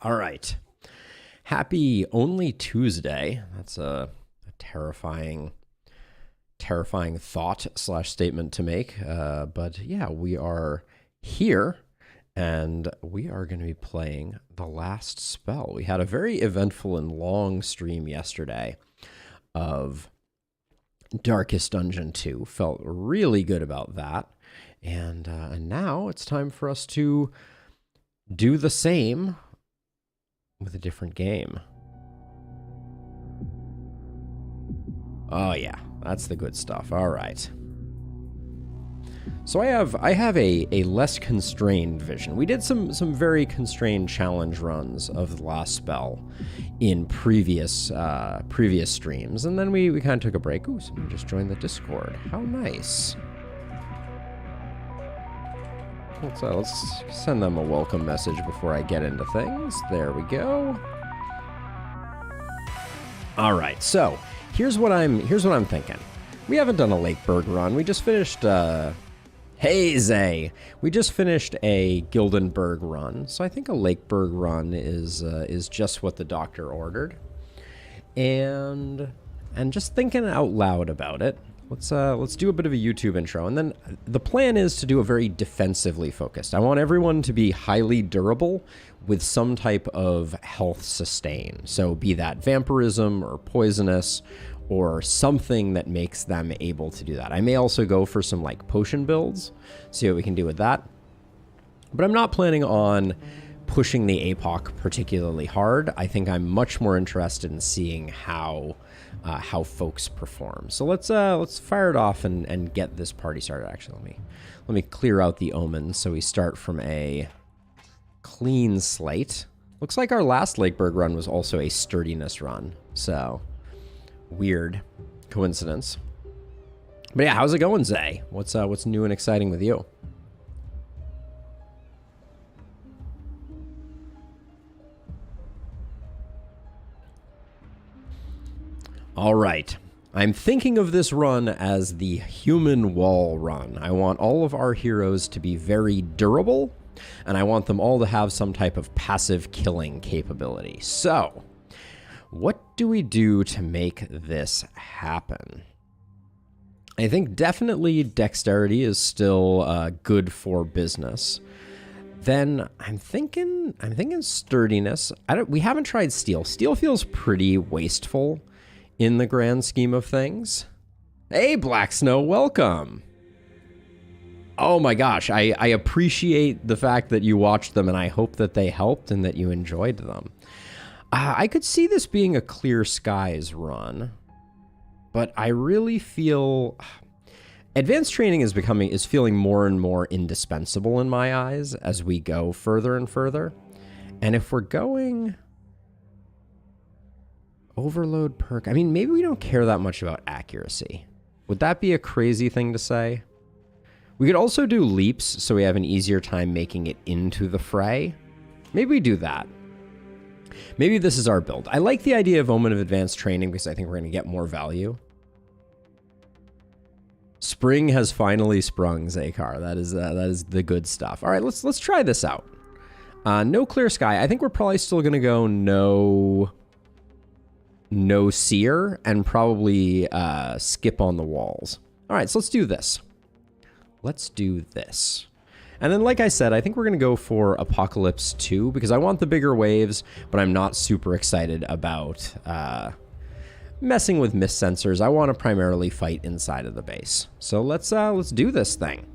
All right. Happy Only Tuesday. That's a terrifying thought slash statement to make. But yeah, we are here and we are going to be playing The Last Spell. We had a very eventful and long stream yesterday of Darkest Dungeon 2. Felt really good about that. And now it's time for us to do the same with a different game. Oh yeah, that's the good stuff. All right. So I have a less constrained vision. We did some very constrained challenge runs of The Last Spell in previous streams, and then we kind of took a break. Ooh, someone just joined the Discord. How nice. Let's send them a welcome message before I get into things. There we go. All right, so here's what I'm thinking. We haven't done a Lakeburg run. We just finished. Hey Zay, we just finished a Gildenberg run, so I think a Lakeburg run is just what the doctor ordered. And just thinking out loud about it. Let's do a bit of a YouTube intro, and then the plan is to do a very defensively focused. I want everyone to be highly durable with some type of health sustain. So be that vampirism or poisonous or something that makes them able to do that. I may also go for some like potion builds, see what we can do with that. But I'm not planning on pushing the APOC particularly hard. I think I'm much more interested in seeing how folks perform. So let's fire it off and get this party started. Actually, let me clear out the omens so we start from a clean slate. Looks like our last Lakeburg run was also a sturdiness run. So weird coincidence. But yeah, how's it going, Zay? What's new and exciting with you? All right. I'm thinking of this run as the human wall run. I want all of our heroes to be very durable, and I want them all to have some type of passive killing capability. So, what do we do to make this happen? I think definitely dexterity is still good for business. Then I'm thinking sturdiness. We haven't tried steel. Steel feels pretty wasteful in the grand scheme of things. Hey, Black Snow, welcome. Oh my gosh, I appreciate the fact that you watched them, and I hope that they helped and that you enjoyed them. I could see this being a Clear Skies run, but I really feel advanced training is feeling more and more indispensable in my eyes as we go further and further. And if we're going overload perk, I mean, maybe we don't care that much about accuracy. Would that be a crazy thing to say? We could also do leaps so we have an easier time making it into the fray. Maybe we do that. Maybe this is our build. I like the idea of Omen of Advanced Training because I think we're going to get more value. Spring has finally sprung, Zakar. That is the good stuff. All right, let's try this out. No Clear Sky. I think we're probably still going to go no seer and probably skip on the walls. All right, so let's do this. Let's do this. And then, like I said, I think we're going to go for Apocalypse 2 because I want the bigger waves, but I'm not super excited about messing with mist sensors. I want to primarily fight inside of the base. So let's do this thing.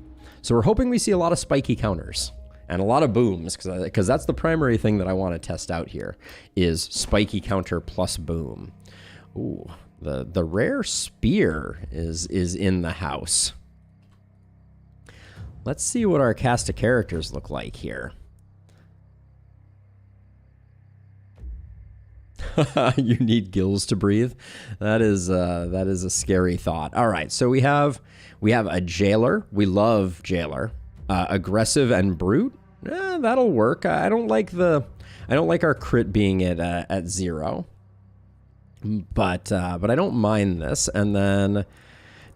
So we're hoping we see a lot of spiky counters and a lot of booms because that's the primary thing that I want to test out here is spiky counter plus boom. Ooh, the rare spear is in the house. Let's see what our cast of characters look like here. You need gills to breathe. That is a scary thought. All right, so we have a jailer. We love jailer. Aggressive and brute. That'll work. I don't like our crit being at 0. But I don't mind this. And then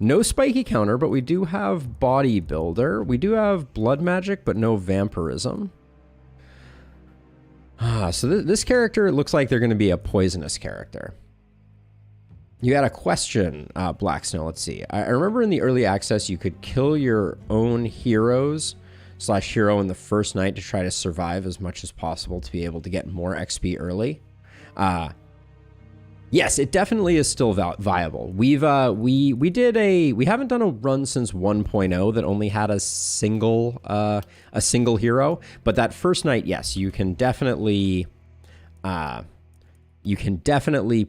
no spiky counter, but we do have bodybuilder. We do have blood magic, but no vampirism. So this character looks like they're going to be a poisonous character. You had a question, Black Snow. Let's see. I remember in the early access, you could kill your own heroes / hero in the first night to try to survive as much as possible to be able to get more XP early. Yes, it definitely is still viable. We haven't done a run since 1.0 that only had a single hero, but that first night, yes, you can definitely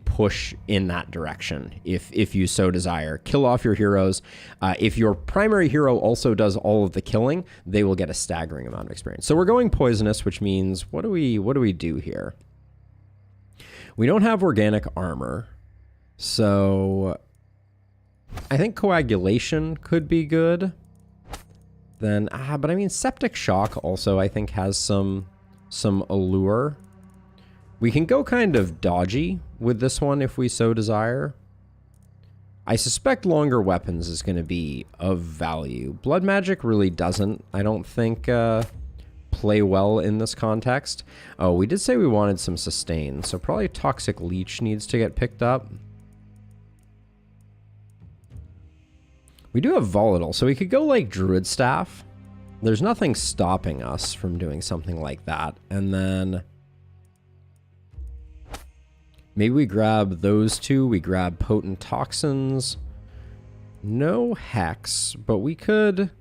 push in that direction if you so desire. Kill off your heroes. If your primary hero also does all of the killing, they will get a staggering amount of experience. So we're going poisonous, which means what do we do here? We don't have organic armor, so I think coagulation could be good. Then, but I mean, septic shock also I think has some allure. We can go kind of dodgy with this one if we so desire. I suspect longer weapons is going to be of value. Blood magic really doesn't, I don't think, play well in this context. Oh, we did say we wanted some sustain, so probably Toxic Leech needs to get picked up. We do have Volatile, so we could go like Druid Staff. There's nothing stopping us from doing something like that. And then maybe we grab those two. We grab Potent Toxins. No Hex, but we could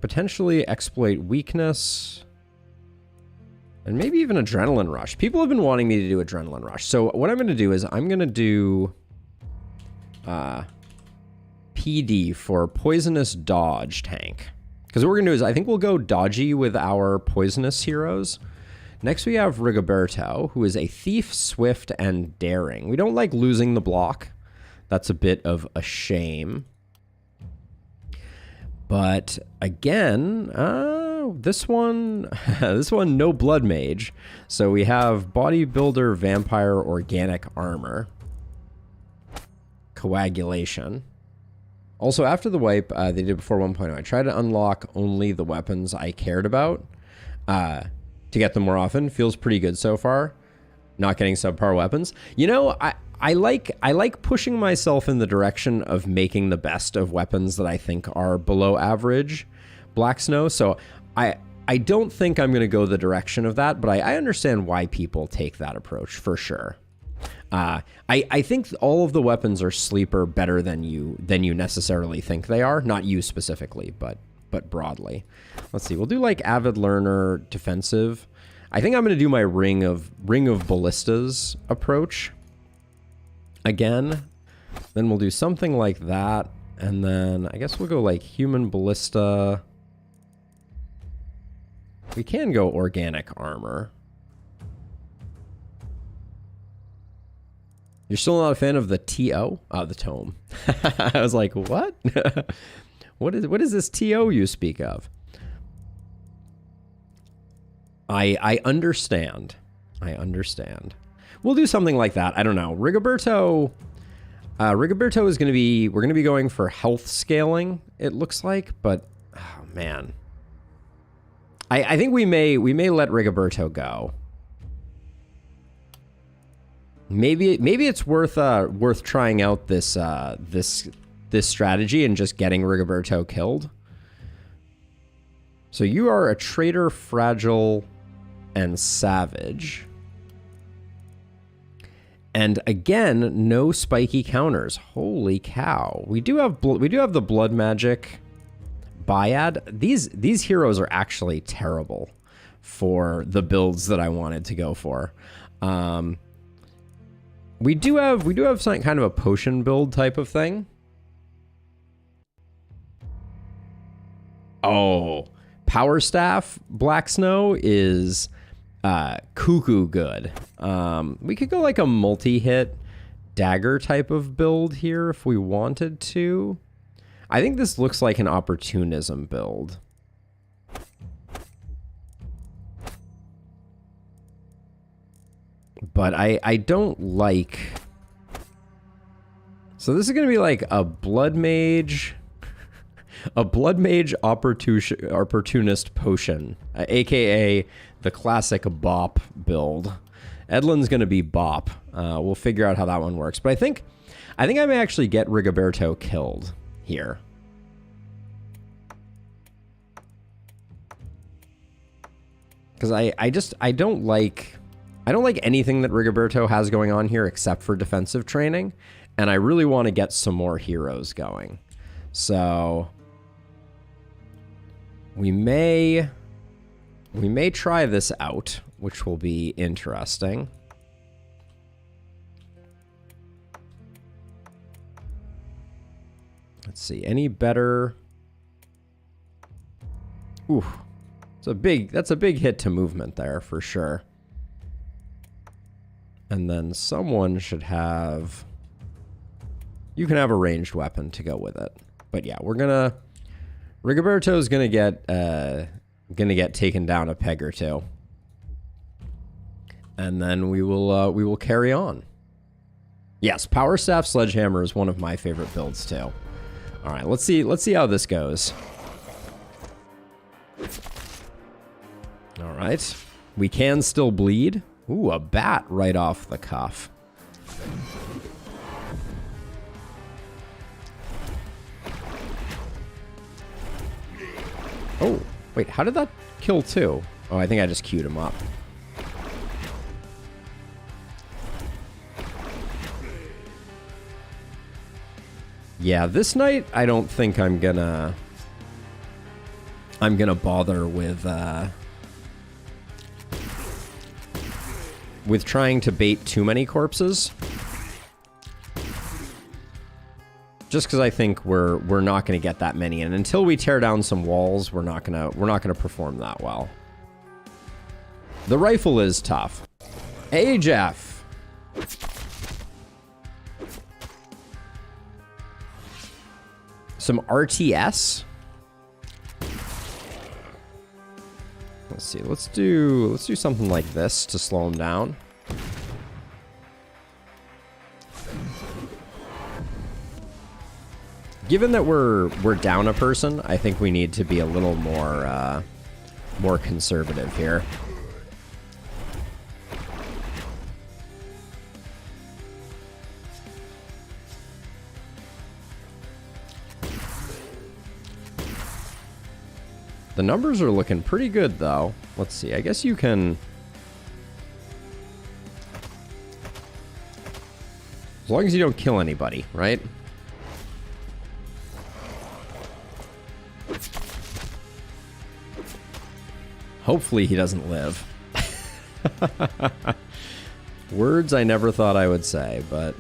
potentially exploit weakness and maybe even Adrenaline Rush. People have been wanting me to do Adrenaline Rush. So what I'm going to do is I'm going to do PD for Poisonous Dodge tank. Because what we're going to do is I think we'll go dodgy with our poisonous heroes. Next we have Rigoberto, who is a thief, swift, and daring. We don't like losing the block. That's a bit of a shame. But again, this one, no blood mage. So we have bodybuilder, vampire, organic armor, coagulation. Also, after the wipe they did before 1.0, I tried to unlock only the weapons I cared about to get them more often. Feels pretty good so far. Not getting subpar weapons. You know, I like pushing myself in the direction of making the best of weapons that I think are below average, Black Snow. So I don't think I'm going to go the direction of that, but I understand why people take that approach for sure. I think all of the weapons are sleeper better than you necessarily think they are. Not you specifically, but broadly. Let's see. We'll do like Avid Learner defensive. I think I'm going to do my Ring of Ballistas approach again. Then we'll do something like that, and then I guess we'll go like Human Ballista. We can go organic armor. You're still not a fan of the TO? The tome. I was like, what? What is this TO you speak of? I understand. I understand. We'll do something like that. I don't know. Rigoberto is going to be, we're going to be going for health scaling, it looks like, but oh man. I think we may let Rigoberto go. Maybe it's worth trying out this strategy and just getting Rigoberto killed. So you are a traitor, fragile, and savage. And again, no spiky counters. Holy cow! We do have the blood magic Biad. These heroes are actually terrible for the builds that I wanted to go for. We do have some kind of a potion build type of thing. Oh, Power Staff Black Snow is cuckoo good. We could go like a multi-hit dagger type of build here if we wanted to. I think this looks like an opportunism build. But I don't like... So this is going to be like a blood mage... a blood mage opportunist potion, aka the classic bop build. Edlin's going to be bop. We'll figure out how that one works. But I think I may actually get Rigoberto killed here. Because I don't like anything that Rigoberto has going on here except for defensive training, and I really want to get some more heroes going. So we may try this out, which will be interesting. Let's see, any better? Ooh. That's a big hit to movement there for sure. And then someone should have, you can have a ranged weapon to go with it. But yeah, Rigoberto's gonna get taken down a peg or two. And then we will carry on. Yes, Power Staff Sledgehammer is one of my favorite builds too. All right, let's see how this goes. All right, we can still bleed. Ooh, a bat right off the cuff. Oh, wait, how did that kill two? Oh, I think I just queued him up. Yeah, this night I don't think I'm gonna bother with trying to bait too many corpses. Just because I think we're not going to get that many, and until we tear down some walls, we're not gonna perform that well. The rifle is tough. Hey, Jeff. Some RTS. Let's see. Let's do something like this to slow him down. Given that we're down a person, I think we need to be a little more conservative here. The numbers are looking pretty good, though. Let's see. I guess you can... As long as you don't kill anybody, right? Hopefully he doesn't live. Words I never thought I would say, but...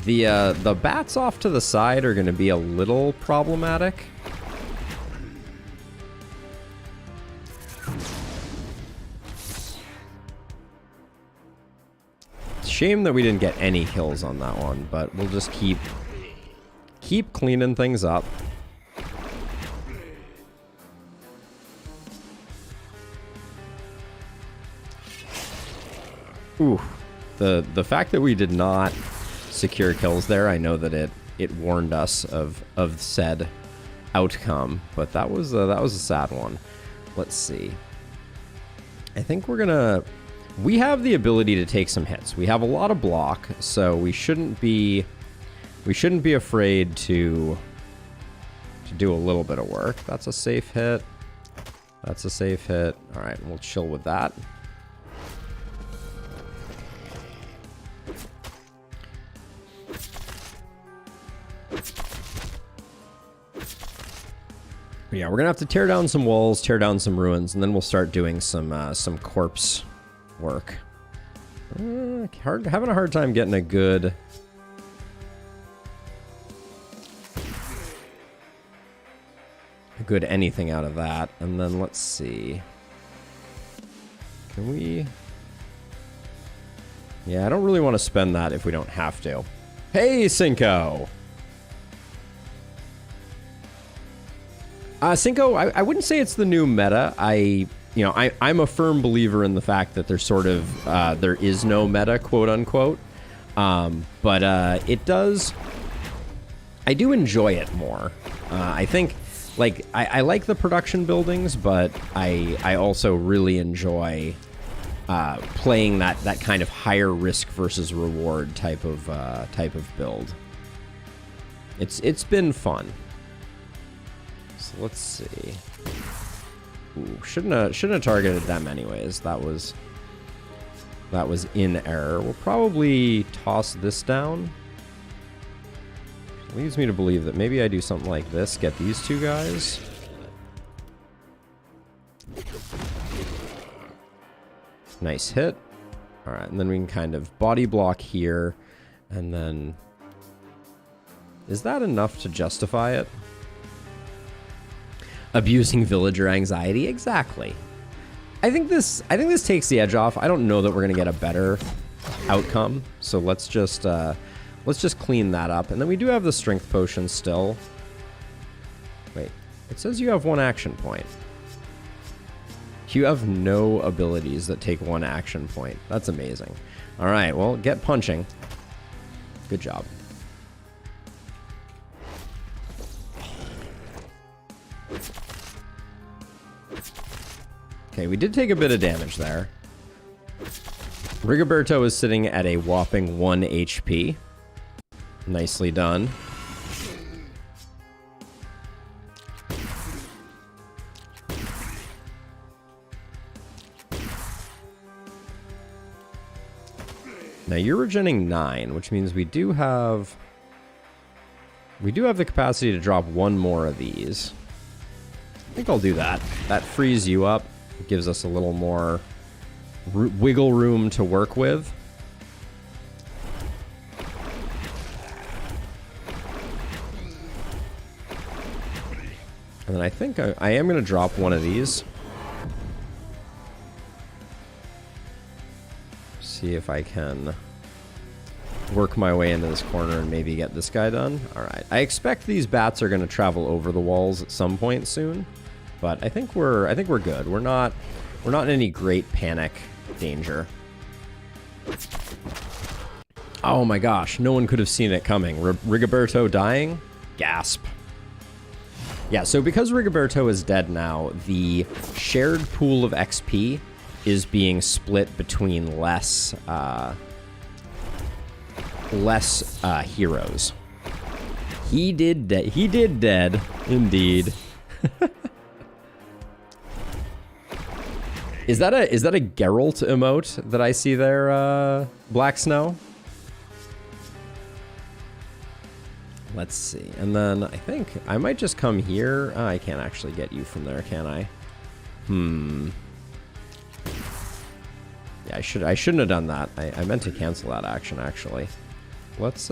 The bats off to the side are going to be a little problematic. Shame that we didn't get any kills on that one, but we'll just keep cleaning things up. Ooh, the fact that we did not secure kills there, I know that it warned us of said outcome, but that was a sad one. Let's see. I think we have the ability to take some hits. We have a lot of block, so we shouldn't be afraid to do a little bit of work. That's a safe hit. That's a safe hit. All right, we'll chill with that. But yeah, we're gonna have to tear down some walls, tear down some ruins, and then we'll start doing some corpse work. Having a hard time getting a good anything out of that. And then let's see. Can we? Yeah, I don't really want to spend that if we don't have to. Hey, Cinco. Cinco, I wouldn't say it's the new meta. I'm a firm believer in the fact that there's sort of there is no meta, quote unquote. But it does. I do enjoy it more. I think like, I like the production buildings, but I also really enjoy playing that kind of higher risk versus reward type of build. It's been fun. So let's see. Ooh, shouldn't have targeted them anyways. That was in error. We'll probably toss this down. Leads me to believe that maybe I do something like this. Get these two guys. Nice hit. All right, and then we can kind of body block here, and then is that enough to justify it? Abusing villager anxiety, exactly. I think this takes the edge off. I don't know that we're gonna get a better outcome, so let's just clean that up. And then we do have the strength potion still. Wait, it says you have 1 action point. You have no abilities that take 1 action point. That's amazing. All right, well, get punching. Good job. Okay, we did take a bit of damage there. Rigoberto is sitting at a whopping 1 HP. Nicely done. Now you're regenerating 9, which means we do have the capacity to drop 1 more of these. I think I'll do that. That frees you up. It gives us a little more wiggle room to work with. And then I think I am going to drop 1 of these. See if I can work my way into this corner and maybe get this guy done. All right. I expect these bats are going to travel over the walls at some point soon, but I think we're good. We're not in any great panic danger. Oh my gosh, no one could have seen it coming. Rigoberto dying? Gasp. Yeah, so because Rigoberto is dead now, the shared pool of XP is being split between less heroes. He did dead, indeed. Is that a Geralt emote that I see there, Black Snow? Let's see. And then I think I might just come here. I can't actually get you from there, can I? Yeah, I shouldn't have done that. I meant to cancel that action, actually. Let's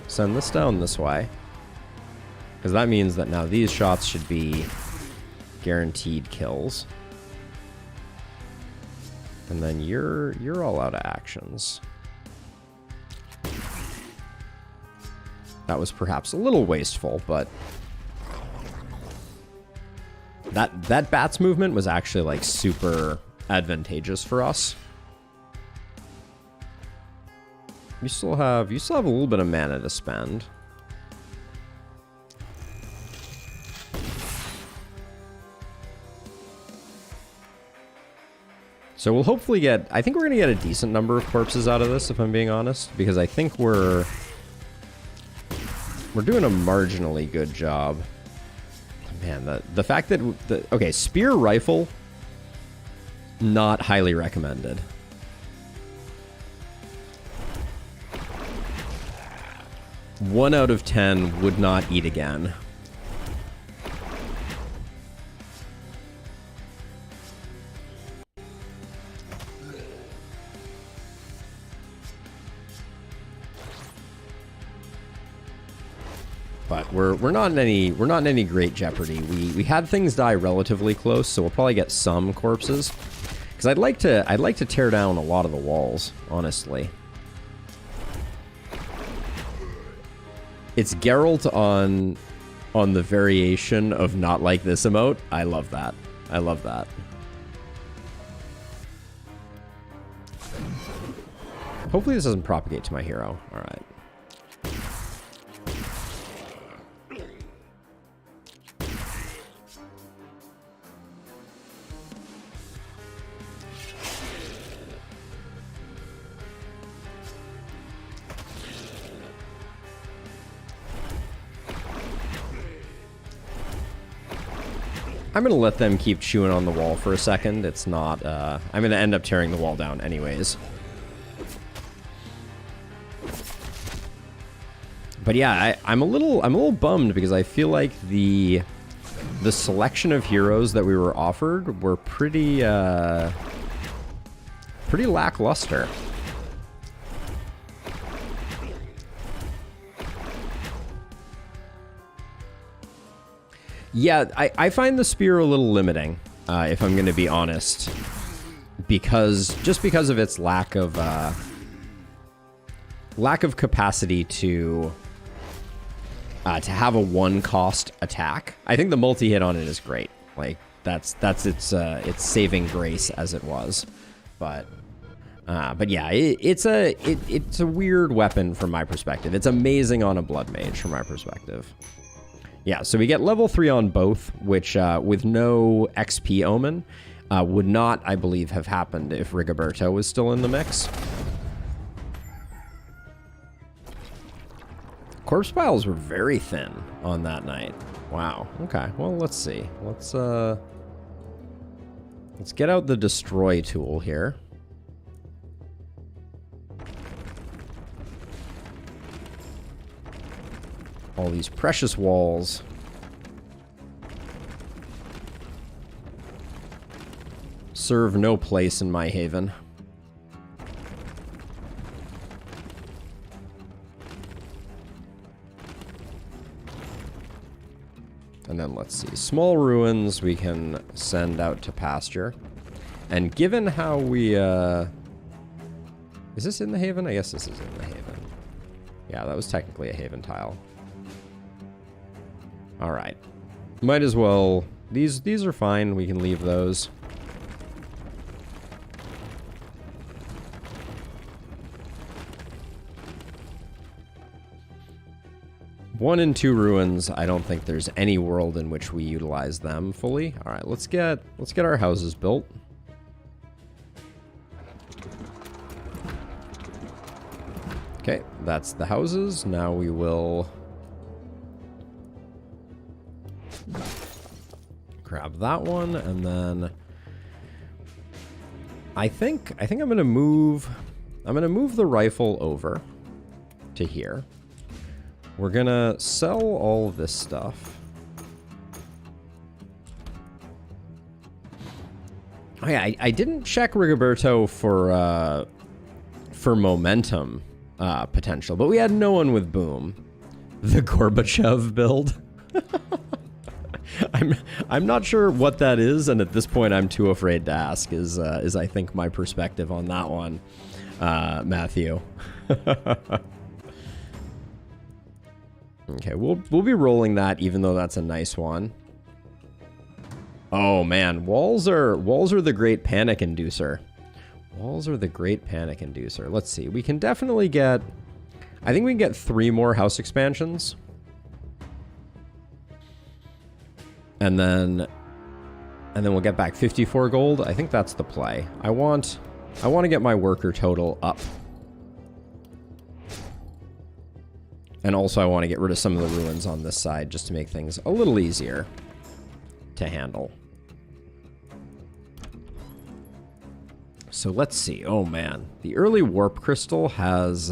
send this down this way. Because that means that now these shots should be guaranteed kills. And then you're all out of actions. That was perhaps a little wasteful, but that bats movement was actually like super advantageous for us. You still have a little bit of mana to spend. So we'll hopefully get, I think we're going to get a decent number of corpses out of this, if I'm being honest, because I think we're doing a marginally good job. Man, the fact that, okay, spear rifle, not highly recommended. One out of 10 would not eat again. But we're not in any great jeopardy. We had things die relatively close, so we'll probably get some corpses. Because I'd like to tear down a lot of the walls, honestly. It's Geralt on the variation of not like this emote. I love that. I love that. Hopefully this doesn't propagate to my hero. All right. I'm going to let them keep chewing on the wall for a second. It's not... I'm going to end up tearing the wall down anyways. But yeah, I'm a little bummed because I feel like the selection of heroes that we were offered were pretty lackluster. Yeah, I find the spear a little limiting, if I'm going to be honest, because of its lack of capacity to have a one-cost attack. I think the multi-hit on it is great. Like that's its saving grace as it was, but yeah, it's a weird weapon from my perspective. It's amazing on a blood mage from my perspective. Yeah, so we get level 3 on both, which with no XP omen would not, I believe, have happened if Rigoberto was still in the mix. Corpse piles were very thin on that night. Wow. Okay. Well, let's see. Let's get out the destroy tool here. All these precious walls. Serve no place in my haven. And then let's see. Small ruins we can send out to pasture. And given how we... Is this in the haven? I guess this is in the haven. Yeah, that was technically a haven tile. Alright. Might as well... These are fine. We can leave those. One and two ruins, I don't think there's any world in which we utilize them fully. All right, let's get our houses built. Okay, that's the houses. Now we will grab that one, and then I think I'm gonna move the rifle over to here. We're gonna sell all of this stuff. Oh yeah, I didn't check Rigoberto for momentum potential, but we had no one with boom. The Gorbachev build. I'm not sure what that is, and at this point I'm too afraid to ask. Is I think my perspective on that one, Matthew. Okay, we'll be rolling that, even though that's a nice one. Oh man, walls are the great panic inducer. Walls are the great panic inducer. Let's see, we can definitely get... I think we can get 3 more house expansions. And then we'll get back 54 gold. I think that's the play. I want to get my worker total up. And also I want to get rid of some of the ruins on this side just to make things a little easier to handle. So let's see. Oh man, the early warp crystal has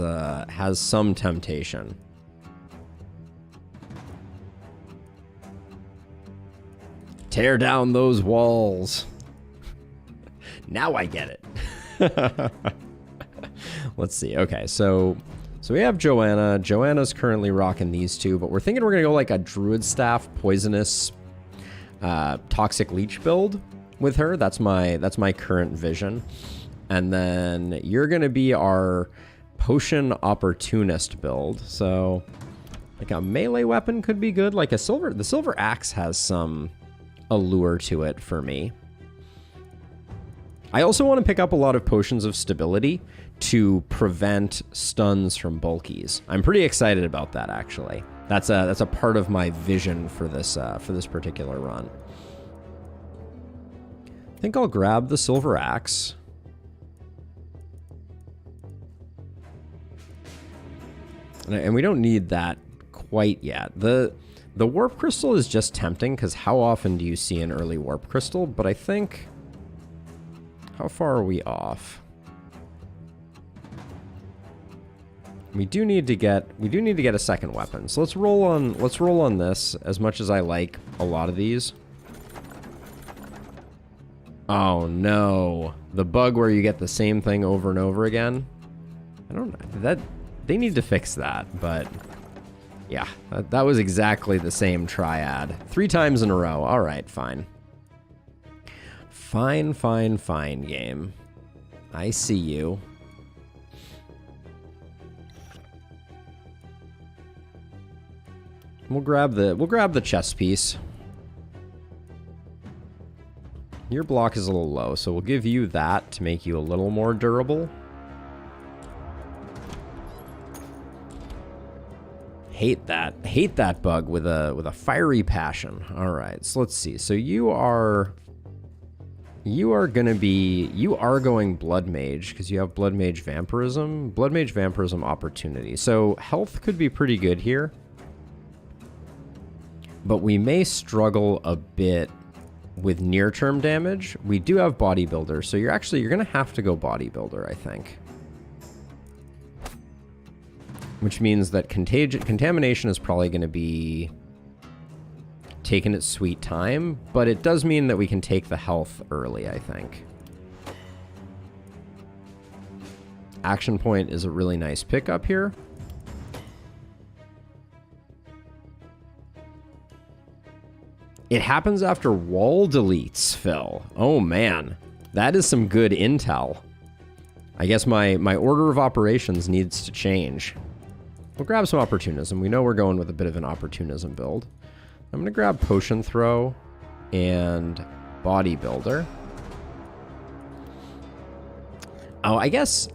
some temptation. Tear down those walls. Now I get it. Let's see. Okay, so we have Joanna. Joanna's currently rocking these two, but we're thinking we're gonna go like a Druid Staff, Poisonous, Toxic Leech build with her. That's my current vision. And then you're gonna be our Potion Opportunist build. So like a melee weapon could be good. Like the Silver Axe has some allure to it for me. I also want to pick up a lot of Potions of Stability to prevent stuns from bulkies. I'm pretty excited about that, actually. That's a part of my vision for this particular run. I think I'll grab the Silver Axe. And we don't need that quite yet. The The warp crystal is just tempting because how often do you see an early warp crystal? But I think... How far are we off? We do need to get a second weapon. So let's roll on this as much as I like a lot of these. Oh no. The bug where you get the same thing over and over again. I don't know. That they need to fix that, but yeah, that was exactly the same triad. 3 times in a row. All right, fine. Fine, game. I see you. We'll grab the chest piece. Your block is a little low, so we'll give you that to make you a little more durable. Hate that bug with a fiery passion. All right, so let's see. So you are going blood mage because you have blood mage vampirism. Blood mage vampirism opportunity. So health could be pretty good here, but we may struggle a bit with near-term damage. We do have bodybuilder, so you're gonna have to go bodybuilder, I think. Which means that contamination is probably going to be taking its sweet time, but it does mean that we can take the health early, I think. Action point is a really nice pickup here. It happens after wall deletes, Phil. Oh man, that is some good intel. I guess my order of operations needs to change. We'll grab some opportunism. We know we're going with a bit of an opportunism build. I'm going to grab potion throw and bodybuilder. Oh, I guess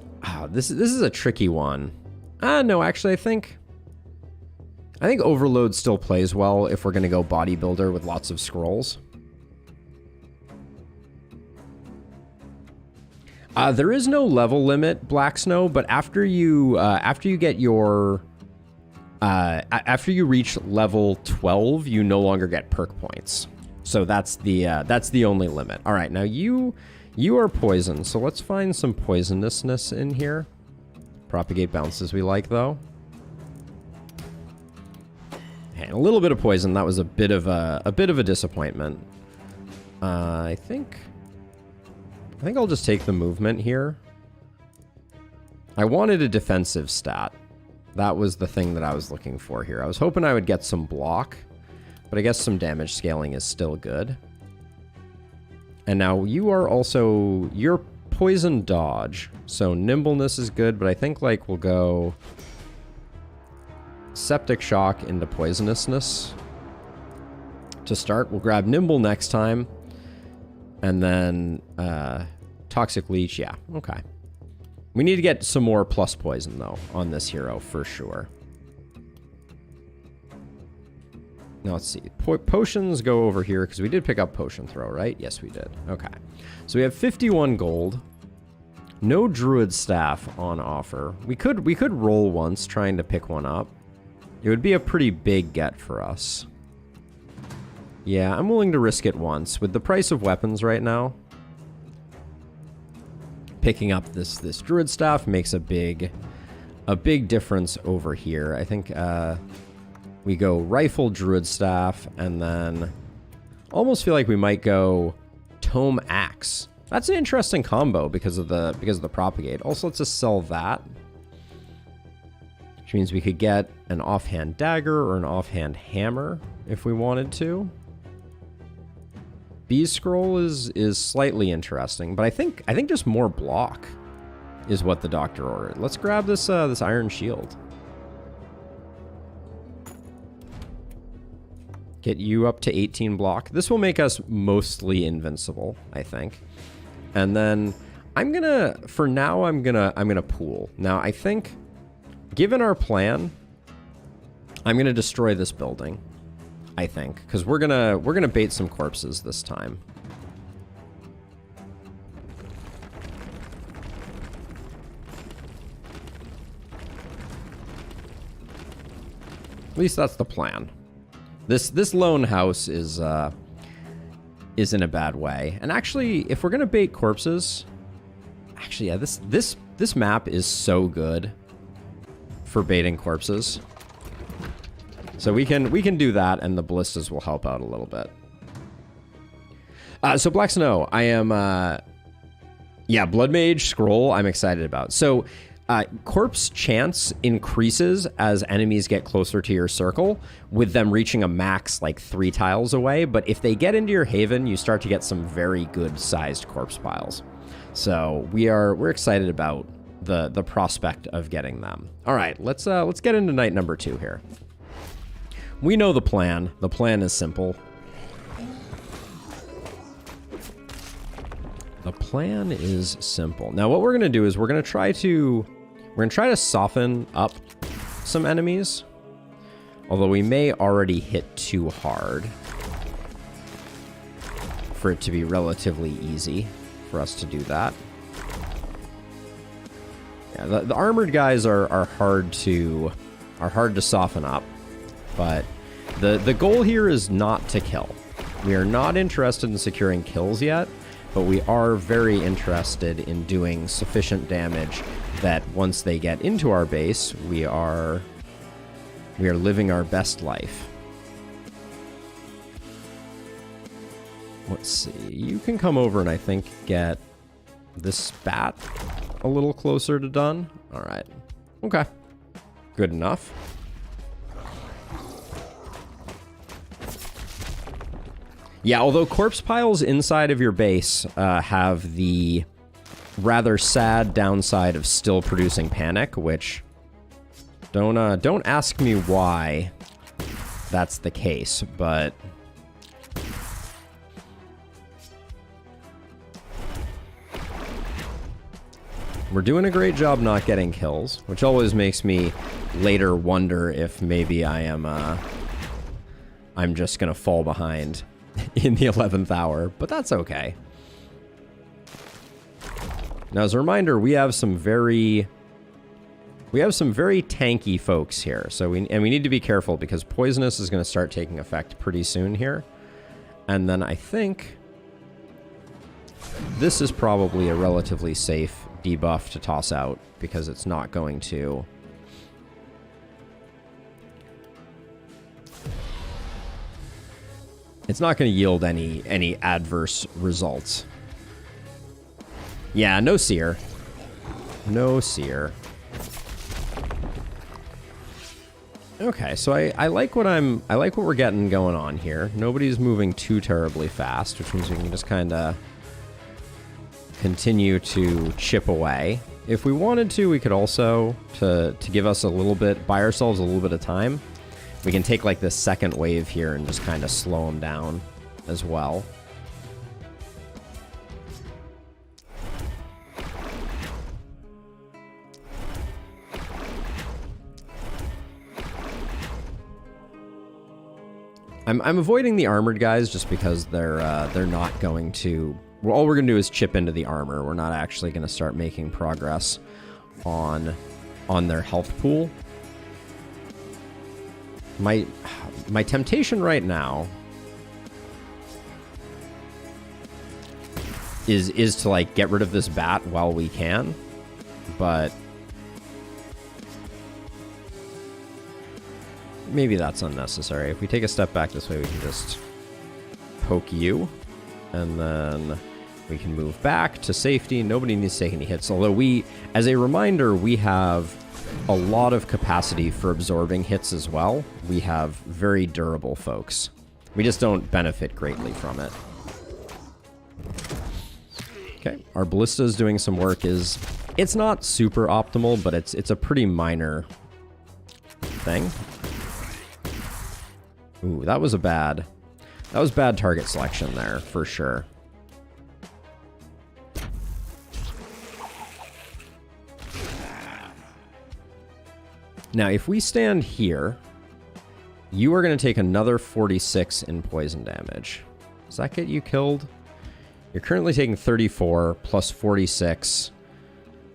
this is a tricky one. No, actually, I think overload still plays well if we're going to go bodybuilder with lots of scrolls. There is no level limit, Black Snow, but after you get your after you reach level 12, you no longer get perk points. So that's the only limit. All right, now you are poison, so let's find some poisonousness in here. Propagate bounces we like though. And a little bit of poison. That was a bit of a disappointment. I think I'll just take the movement here. I wanted a defensive stat. That was the thing that I was looking for here. I was hoping I would get some block, but I guess some damage scaling is still good. And now you're poison dodge, so nimbleness is good, but I think like we'll go septic shock into poisonousness to start. We'll grab nimble next time, and then toxic leech. Yeah, okay. We need to get some more plus poison, though, on this hero, for sure. Now, let's see. Potions go over here, because we did pick up potion throw, right? Yes, we did. Okay. So we have 51 gold. No druid staff on offer. We could roll once, trying to pick one up. It would be a pretty big get for us. Yeah, I'm willing to risk it once. With the price of weapons right now, picking up this druid staff makes a big difference over here. I think we go rifle druid staff, and then almost feel like we might go tome axe. That's an interesting combo because of the propagate. Also, let's just sell that, which means we could get an offhand dagger or an offhand hammer if we wanted to. Bee's scroll is slightly interesting, but I think just more block is what the doctor ordered. Let's grab this iron shield. Get you up to 18 block. This will make us mostly invincible, I think. And then I'm gonna pool. Now I think, given our plan, I'm gonna destroy this building. I think, because we're gonna bait some corpses this time. At least that's the plan. This lone house is in a bad way. And actually, if we're gonna bait corpses, actually, yeah, this map is so good for baiting corpses. So we can do that, and the ballistas will help out a little bit. So Black Snow, I am, yeah, Blood Mage Scroll, I'm excited about. So corpse chance increases as enemies get closer to your circle, with them reaching a max like 3 tiles away. But if they get into your haven, you start to get some very good sized corpse piles. So we're excited about the prospect of getting them. All right, let's get into night number 2 here. We know the plan. The plan is simple. The plan is simple. Now, what we're going to do is we're going to try to soften up some enemies. Although we may already hit too hard for it to be relatively easy for us to do that. Yeah, the armored guys are hard to soften up, but the goal here is not to kill. We are not interested in securing kills yet, but we are very interested in doing sufficient damage that once they get into our base, we are living our best life. Let's see. You can come over and I think get this spat a little closer to done. All right. Okay. Good enough. Yeah, although corpse piles inside of your base have the rather sad downside of still producing panic, which don't ask me why that's the case, but we're doing a great job not getting kills, which always makes me later wonder if maybe I'm just gonna fall behind in the 11th hour, but that's okay. Now, as a reminder, we have some very tanky folks here. So we need to be careful because Poisonous is going to start taking effect pretty soon here. And then I think this is probably a relatively safe debuff to toss out because it's not going to yield any adverse results. Yeah, no seer. No seer. Okay, so I like what we're getting going on here. Nobody's moving too terribly fast, which means we can just kind of continue to chip away. If we wanted to, we could also, to give us a little bit, buy ourselves a little bit of time, we can take like this second wave here and just kind of slow them down as well. I'm avoiding the armored guys just because they're not going to. Well, all we're gonna do is chip into the armor. We're not actually gonna start making progress on their health pool. My temptation right now is to like get rid of this bat while we can, but maybe that's unnecessary. If we take a step back this way, we can just poke you, and then we can move back to safety. Nobody needs to take any hits, although as a reminder, we have a lot of capacity for absorbing hits as well. We have very durable folks. We just don't benefit greatly from it. Okay, our ballista is doing some work. It's not super optimal, but it's a pretty minor thing. Ooh, that was bad target selection there, for sure. Now, if we stand here, you are going to take another 46 in poison damage. Does that get you killed? You're currently taking 34 plus 46.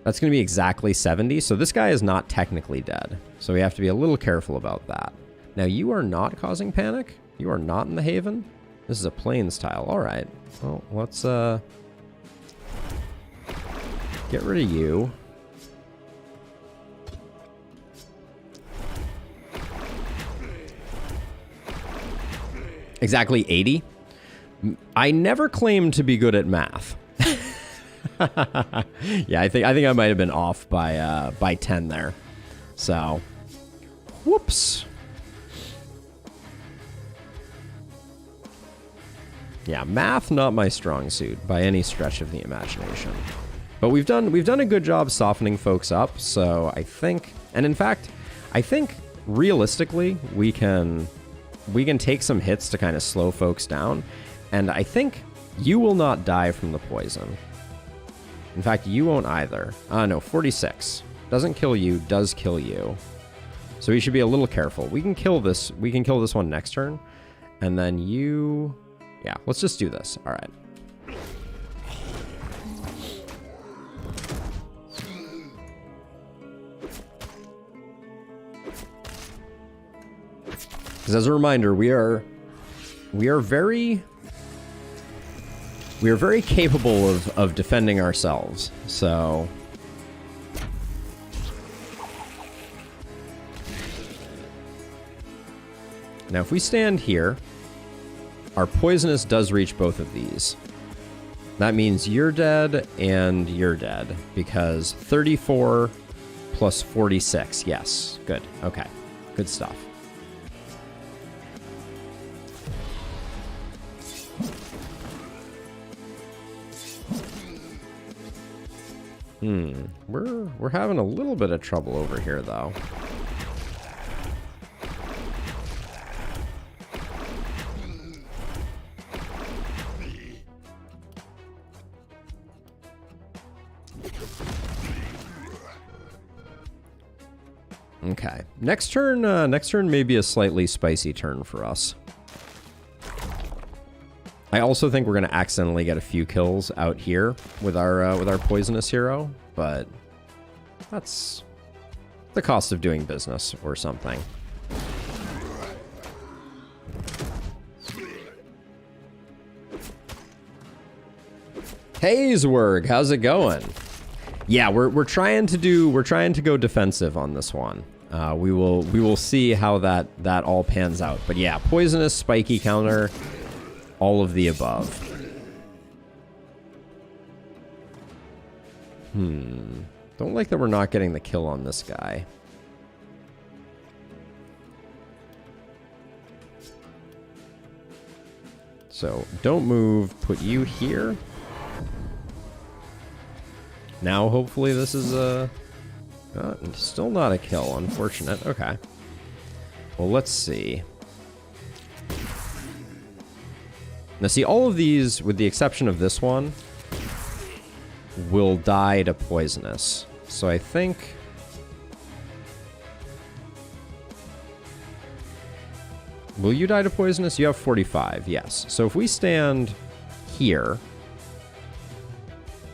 That's going to be exactly 70, so this guy is not technically dead. So we have to be a little careful about that. Now, you are not causing panic. You are not in the Haven? This is a Plains tile. All right. Well, let's get rid of you. Exactly 80. I never claimed to be good at math. Yeah, I think I might have been off by 10 there. So, whoops. Yeah, math not my strong suit by any stretch of the imagination. But we've done a good job softening folks up, so I think, and in fact, I think realistically we can take some hits to kind of slow folks down, and I think you will not die from the poison. In fact, you won't either. No, 46. Doesn't kill you, does kill you. So we should be a little careful. We can kill this one next turn, and then you... Yeah, let's just do this. All right. Because as a reminder, we are very capable of defending ourselves. So now if we stand here, our poisonous does reach both of these. That means you're dead and you're dead because 34 plus 46. Yes, good. Okay, good stuff. We're having a little bit of trouble over here, though. Okay. Next turn may be a slightly spicy turn for us. I also think we're going to accidentally get a few kills out here with our poisonous hero, but that's the cost of doing business or something. Hey, Zwerg, how's it going? Yeah, we're trying to go defensive on this one. We will see how that all pans out. But yeah, poisonous, spiky counter, all of the above. Don't like that we're not getting the kill on this guy. So don't move. Put you here. Now, hopefully, this is still not a kill. Unfortunate. Okay. Well, let's see. Now, see, all of these, with the exception of this one, will die to poisonous. So I think... Will you die to poisonous? You have 45, yes. So if we stand here...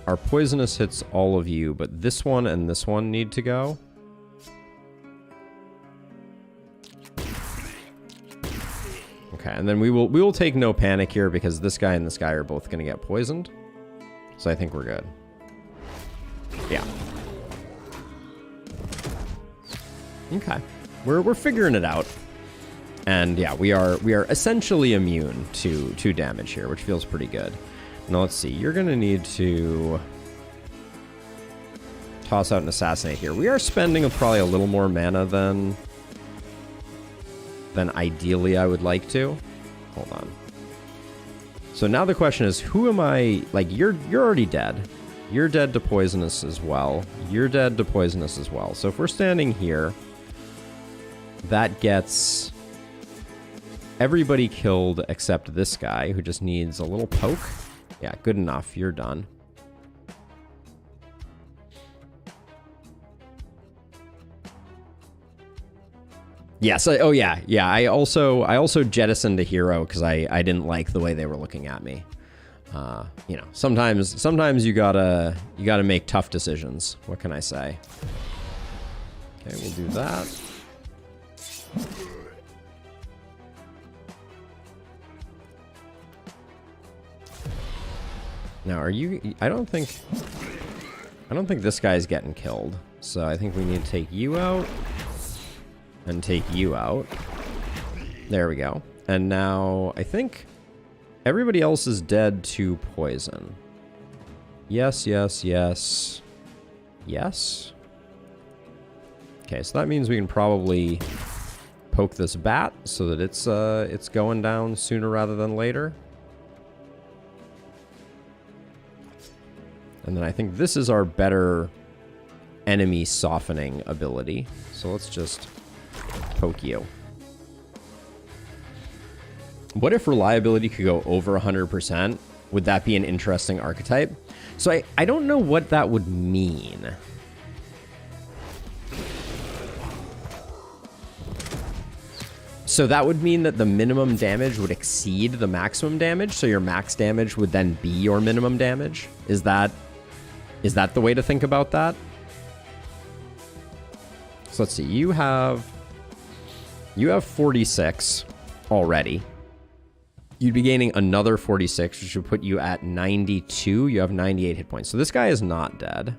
Our poisonous hits all of you, but this one and this one need to go. Okay, and then we will take no panic here because this guy and this guy are both going to get poisoned. So I think we're good. Yeah. Okay. We're figuring it out. And yeah, we are essentially immune to damage here, which feels pretty good. Now, let's see. You're going to need to toss out an assassinate here. We are spending probably a little more mana than ideally I would like to. Hold on. So now the question is, who am I? Like, you're already dead. You're dead to poisonous as well. You're dead to poisonous as well. So if we're standing here, that gets everybody killed except this guy who just needs a little poke. Yeah, good enough. You're done. Yes. Oh, yeah. Yeah. I also jettisoned a hero because I didn't like the way they were looking at me. You know, sometimes you gotta make tough decisions. What can I say? Okay, we'll do that. Now, are you... I don't think this guy's getting killed. So I think we need to take you out. And take you out. There we go. And now, I think everybody else is dead to poison. Yes, yes, yes. Yes? Okay, so that means we can probably poke this bat so that it's going down sooner rather than later. And then I think this is our better enemy softening ability. So let's just poke you. What if reliability could go over 100%? Would that be an interesting archetype? So I don't know what that would mean. So that would mean that the minimum damage would exceed the maximum damage, so your max damage would then be your minimum damage? Is that the way to think about that? So let's see, you have 46 already. You'd be gaining another 46, which would put you at 92. You have 98 hit points. So this guy is not dead.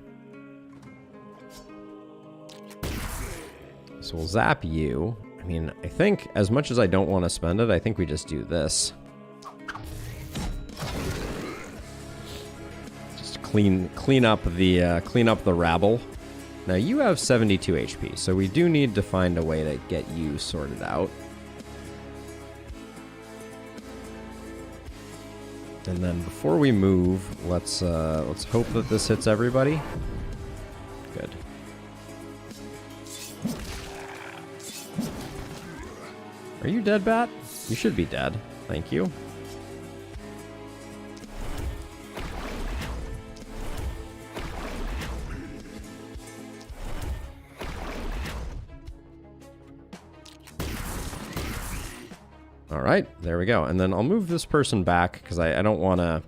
So we'll zap you. I mean, I think as much as I don't want to spend it, I think we just do this. Just clean up the rabble. Now you have 72 HP, so we do need to find a way to get you sorted out. And then before we move, let's hope that this hits everybody. Good. Are you dead, Bat? You should be dead. Thank you. All right, there we go. And then I'll move this person back because I don't want to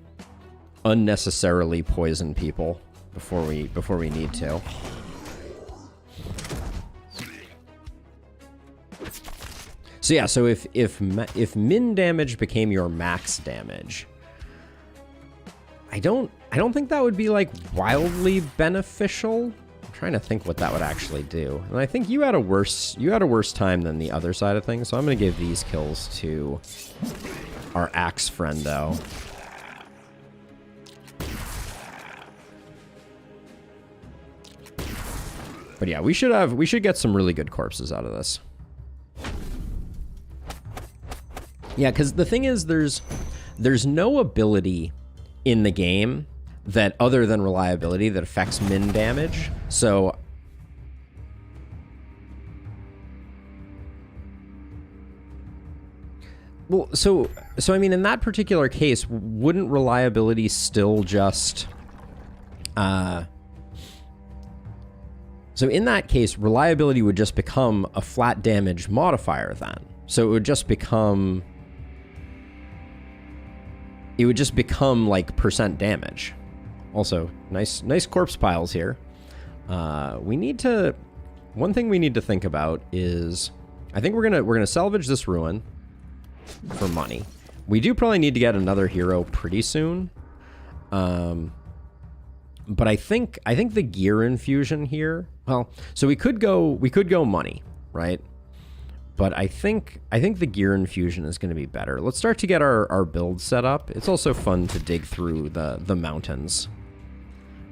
unnecessarily poison people before we need to. So yeah, so if min damage became your max damage, I don't think that would be like wildly beneficial. I'm trying to think what that would actually do. And I think you had a worse time than the other side of things, so I'm going to give these kills to our axe friendo. But yeah, we should get some really good corpses out of this. Yeah, because the thing is, there's no ability in the game that, other than reliability, that affects min damage. So well, so I mean, in that particular case, wouldn't reliability still just so in that case, reliability would just become a flat damage modifier then. So it would just become like percent damage. Also, nice corpse piles here. One thing we need to think about is, I think we're gonna salvage this ruin for money. We do probably need to get another hero pretty soon. But I think the gear infusion here, well, so we could go money, right? But I think the gear infusion is going to be better. Let's start to get our build set up. It's also fun to dig through the mountains,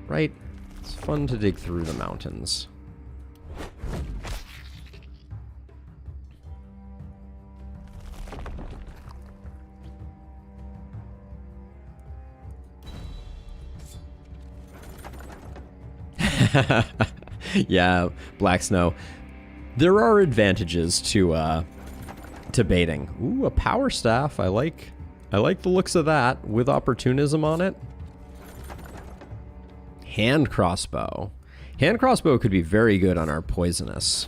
right? It's fun to dig through the mountains. Yeah, Black Snow. There are advantages to baiting. Ooh, a power staff. I like the looks of that with opportunism on it. Hand crossbow. Hand crossbow could be very good on our poisonous.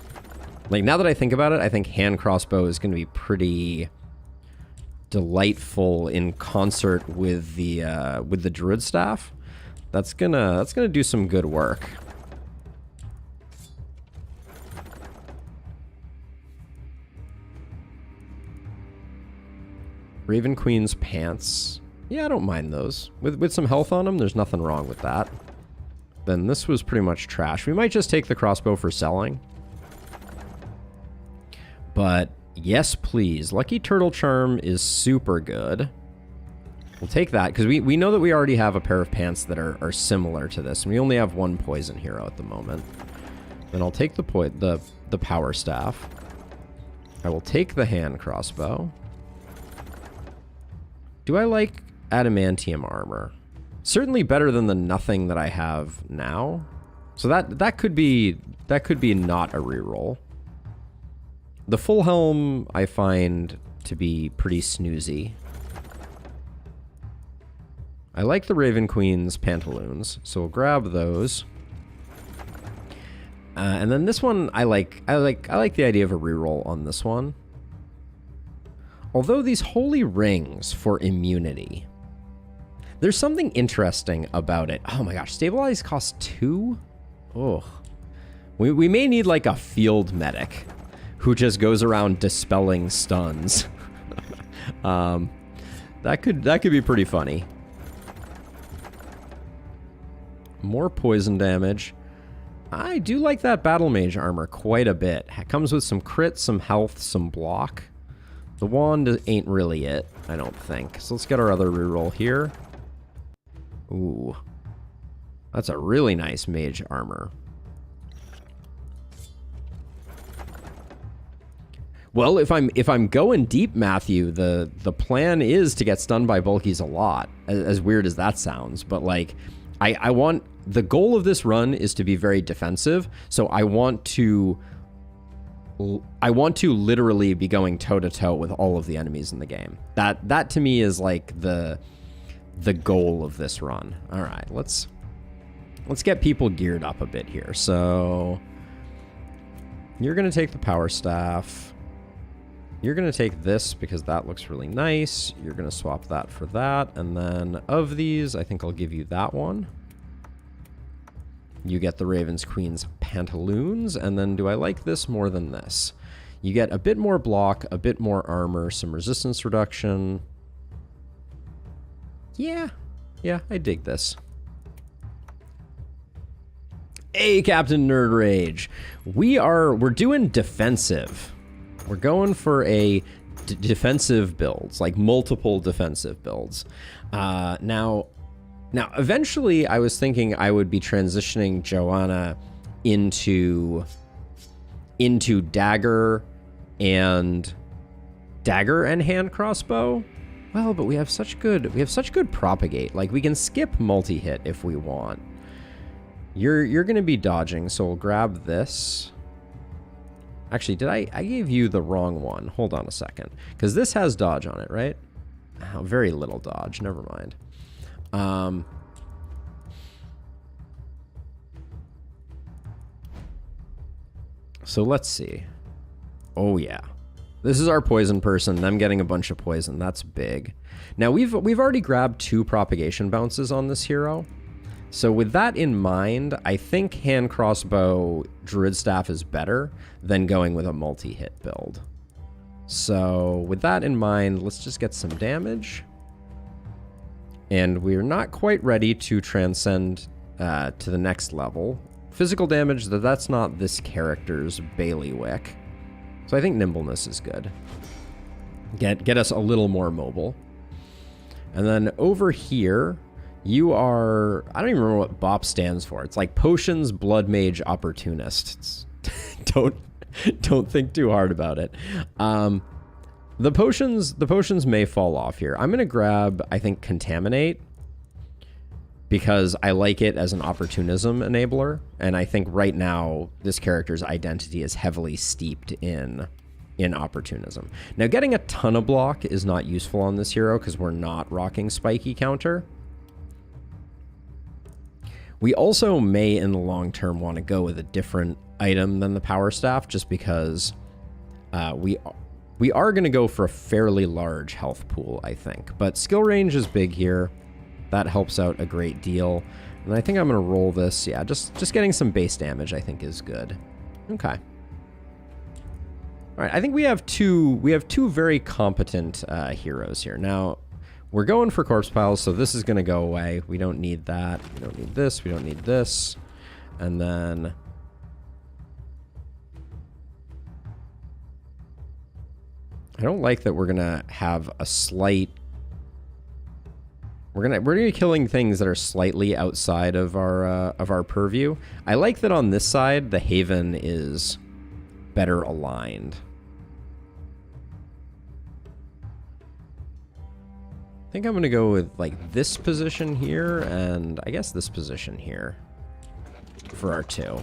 Like, now that I think about it, I think hand crossbow is going to be pretty delightful in concert with the druid staff. That's gonna do some good work. Raven Queen's pants. Yeah, I don't mind those. With some health on them, there's nothing wrong with that. Then this was pretty much trash. We might just take the crossbow for selling. But yes, please. Lucky Turtle Charm is super good. We'll take that, because we know that we already have a pair of pants that are similar to this. And we only have one poison hero at the moment. Then I'll take the power staff. I will take the hand crossbow. Do I like adamantium armor? Certainly better than the nothing that I have now. So that could be not a reroll. The full helm I find to be pretty snoozy. I like the Raven Queen's pantaloons, so we'll grab those. And then this one I like the idea of a reroll on this one. Although these holy rings for immunity, there's something interesting about it. Oh my gosh, stabilize costs 2? Oh. We may need like a field medic who just goes around dispelling stuns. That could be pretty funny. More poison damage. I do like that battle mage armor quite a bit. It comes with some crit, some health, some block. The wand ain't really it, I don't think. So let's get our other reroll here. Ooh. That's a really nice mage armor. Well, if I'm going deep, Matthew, the plan is to get stunned by bulkies a lot. As weird as that sounds, but like I want the goal of this run is to be very defensive, so I want to literally be going toe-to-toe with all of the enemies in the game. That to me is like the goal of this run. All right, let's get people geared up a bit here. So you're going to take the power staff. You're going to take this because that looks really nice. You're going to swap that for that. And then of these, I think I'll give you that one. You get the Raven's Queen's pantaloons. And then do I like this more than this? You get a bit more block, a bit more armor, some resistance reduction. Yeah, I dig this. Hey, Captain Nerd Rage. We're doing defensive. We're going for a defensive builds, like multiple defensive builds. Now, eventually I was thinking I would be transitioning Joanna into dagger and hand crossbow. Well, but we have such good propagate. Like we can skip multi-hit if we want. You're going to be dodging, so we'll grab this. Actually, I gave you the wrong one. Hold on a second. Because this has dodge on it, right? Oh, very little dodge. Never mind. So let's see. Oh, yeah. This is our poison person. Them getting a bunch of poison. That's big. Now, we've already grabbed 2 propagation bounces on this hero. So with that in mind, I think hand crossbow druid staff is better than going with a multi-hit build. So with that in mind, let's just get some damage. And we're not quite ready to transcend to the next level. Physical damage, that's not this character's bailiwick. So I think nimbleness is good. Get us a little more mobile. And then over here, you are, I don't even remember what BOP stands for. It's like Potions Blood Mage Opportunist. Don't think too hard about it. The potions may fall off here. I'm gonna grab, I think, Contaminate, because I like it as an opportunism enabler, and I think right now this character's identity is heavily steeped in opportunism. Now, getting a ton of block is not useful on this hero because we're not rocking spiky counter. We also may, in the long term, want to go with a different item than the power staff, just because we are going to go for a fairly large health pool, I think. But skill range is big here. That helps out a great deal. And I think I'm going to roll this. Yeah, just getting some base damage, I think, is good. Okay. All right, I think we have two very competent heroes here. Now, We're going for corpse piles, so this is going to go away. We don't need that. We don't need this. We don't need this. And then... I don't like that we're going to have a slight... We're gonna be killing things that are slightly outside of our purview. I like that on this side, the Haven is better aligned. I think I'm going to go with, like, this position here, and I guess this position here for our 2.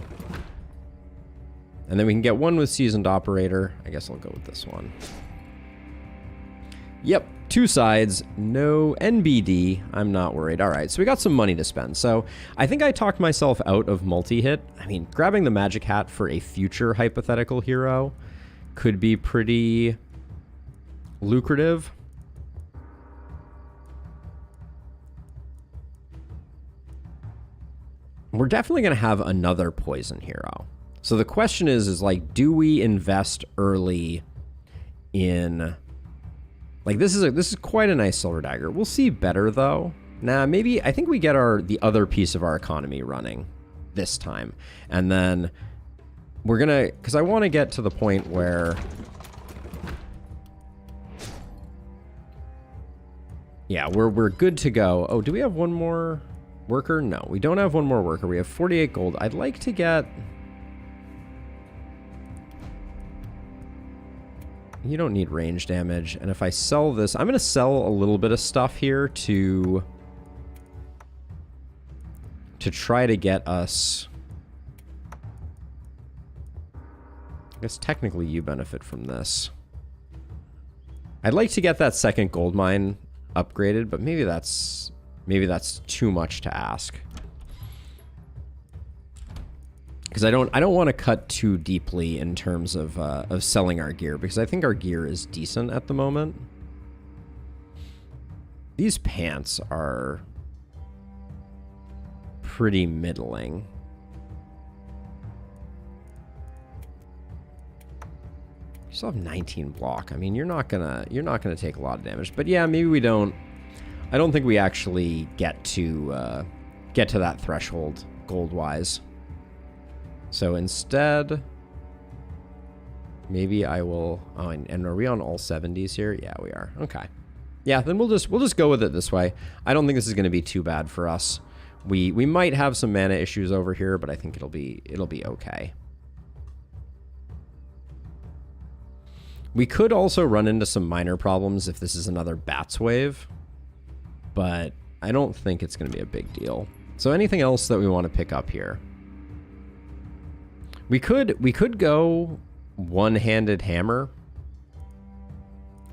And then we can get one with Seasoned Operator. I guess I'll go with this one. Yep, 2 sides, no NBD. I'm not worried. All right, so we got some money to spend. So I think I talked myself out of multi-hit. I mean, grabbing the Magic Hat for a future hypothetical hero could be pretty lucrative. We're definitely going to have another poison hero. So the question is like, do we invest early in... Like, this is quite a nice Silver Dagger. We'll see better, though. Nah, maybe... I think we get the other piece of our economy running this time. And then we're going to... Because I want to get to the point where... Yeah, we're good to go. Oh, do we have one more worker? No, we don't have one more worker. We have 48 gold. I'd like to get... You don't need range damage. And if I sell this, I'm going to sell a little bit of stuff here to try to get us... I guess technically you benefit from this. I'd like to get that second gold mine upgraded, but maybe that's too much to ask. Because I don't want to cut too deeply in terms of selling our gear, because I think our gear is decent at the moment. These pants are pretty middling. You still have 19 block. I mean, you're not gonna take a lot of damage. But yeah, maybe we don't. I don't think we actually get to that threshold gold wise. So instead, maybe I will... Oh, and are we on all 70s here? Yeah, we are. Okay. Yeah, then we'll just go with it this way. I don't think this is going to be too bad for us. We might have some mana issues over here, but I think it'll be okay. We could also run into some minor problems if this is another Bats wave, but I don't think it's going to be a big deal. So anything else that we want to pick up here? We could go one-handed hammer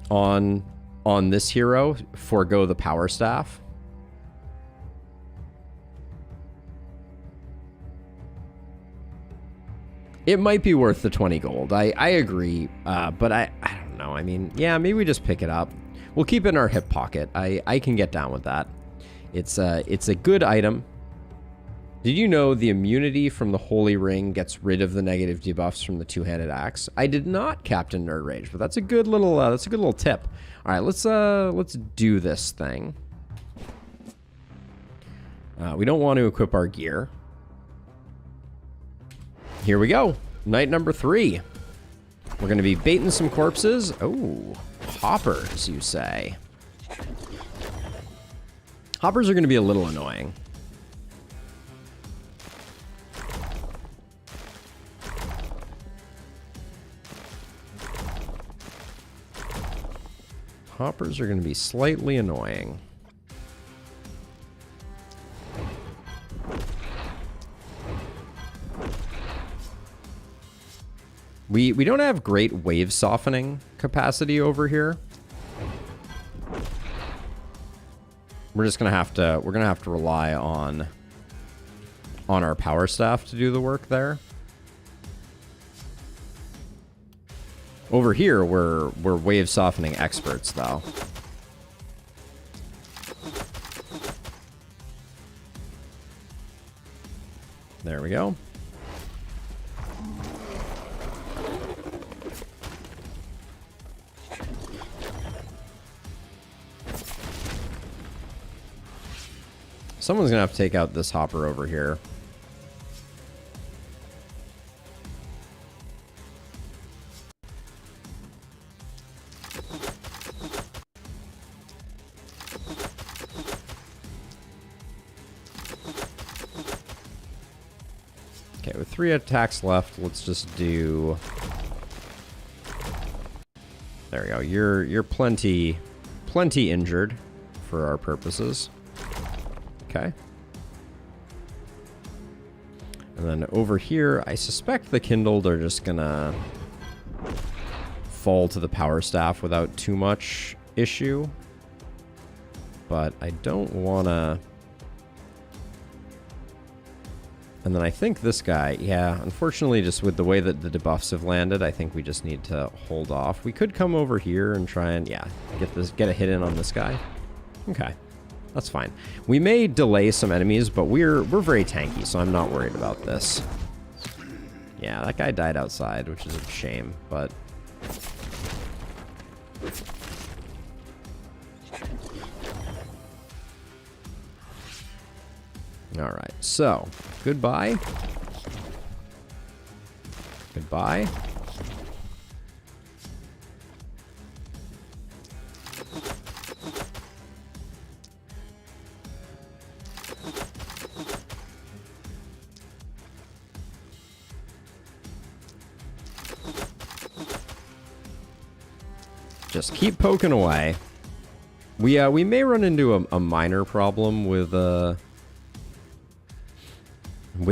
on this hero, forego the power staff. It might be worth the 20 gold. I agree, but I don't know. I mean, yeah, maybe we just pick it up. We'll keep it in our hip pocket. I can get down with that. It's a good item. Did you know the immunity from the Holy Ring gets rid of the negative debuffs from the two-handed axe? I did not, Captain Nerd Rage, but that's a good little tip. All right, let's do this thing. We don't want to equip our gear. Here we go. Night number 3. We're going to be baiting some corpses. Oh, hoppers, you say? Hoppers are going to be a little annoying. Hoppers are going to be slightly annoying. We don't have great wave softening capacity over here. We're just gonna have to rely on our power staff to do the work there. Over here, we're wave softening experts, though. There we go. Someone's gonna have to take out this hopper over here. Okay, with 3 attacks left, let's just do... There we go. You're plenty injured for our purposes. Okay. And then over here, I suspect the Kindled are just gonna fall to the Power Staff without too much issue. But I don't wanna... And then I think this guy, yeah, unfortunately, just with the way that the debuffs have landed, I think we just need to hold off. We could come over here and try and, yeah, get a hit in on this guy. Okay, that's fine. We may delay some enemies, but we're very tanky, so I'm not worried about this. Yeah, that guy died outside, which is a shame, but... Alright, so, goodbye. Goodbye. Just keep poking away. We may run into a minor problem with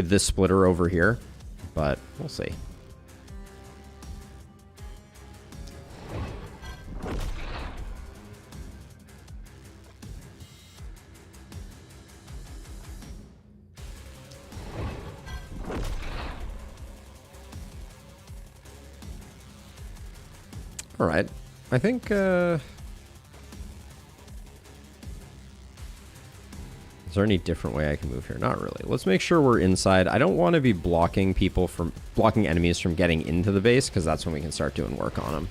this splitter over here, but we'll see. All right, I think is there any different way I can move here? Not really. Let's make sure we're inside. I don't want to be blocking enemies from getting into the base, because that's when we can start doing work on them.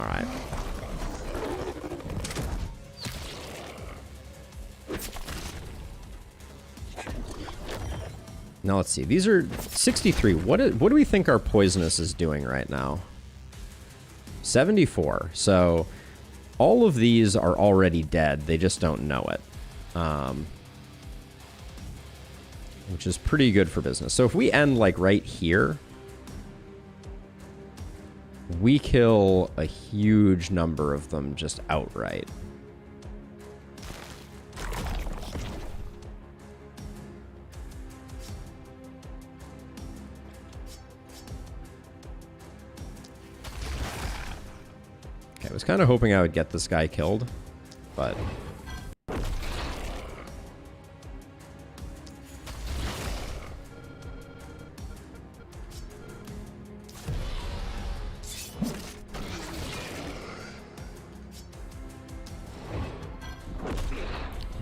All right. Now let's see. These are 63. What do we think our poisonous is doing right now? 74. So all of these are already dead. They just don't know it. Which is pretty good for business. So if we end like right here, we kill a huge number of them just outright. Okay, I was kind of hoping I would get this guy killed, but...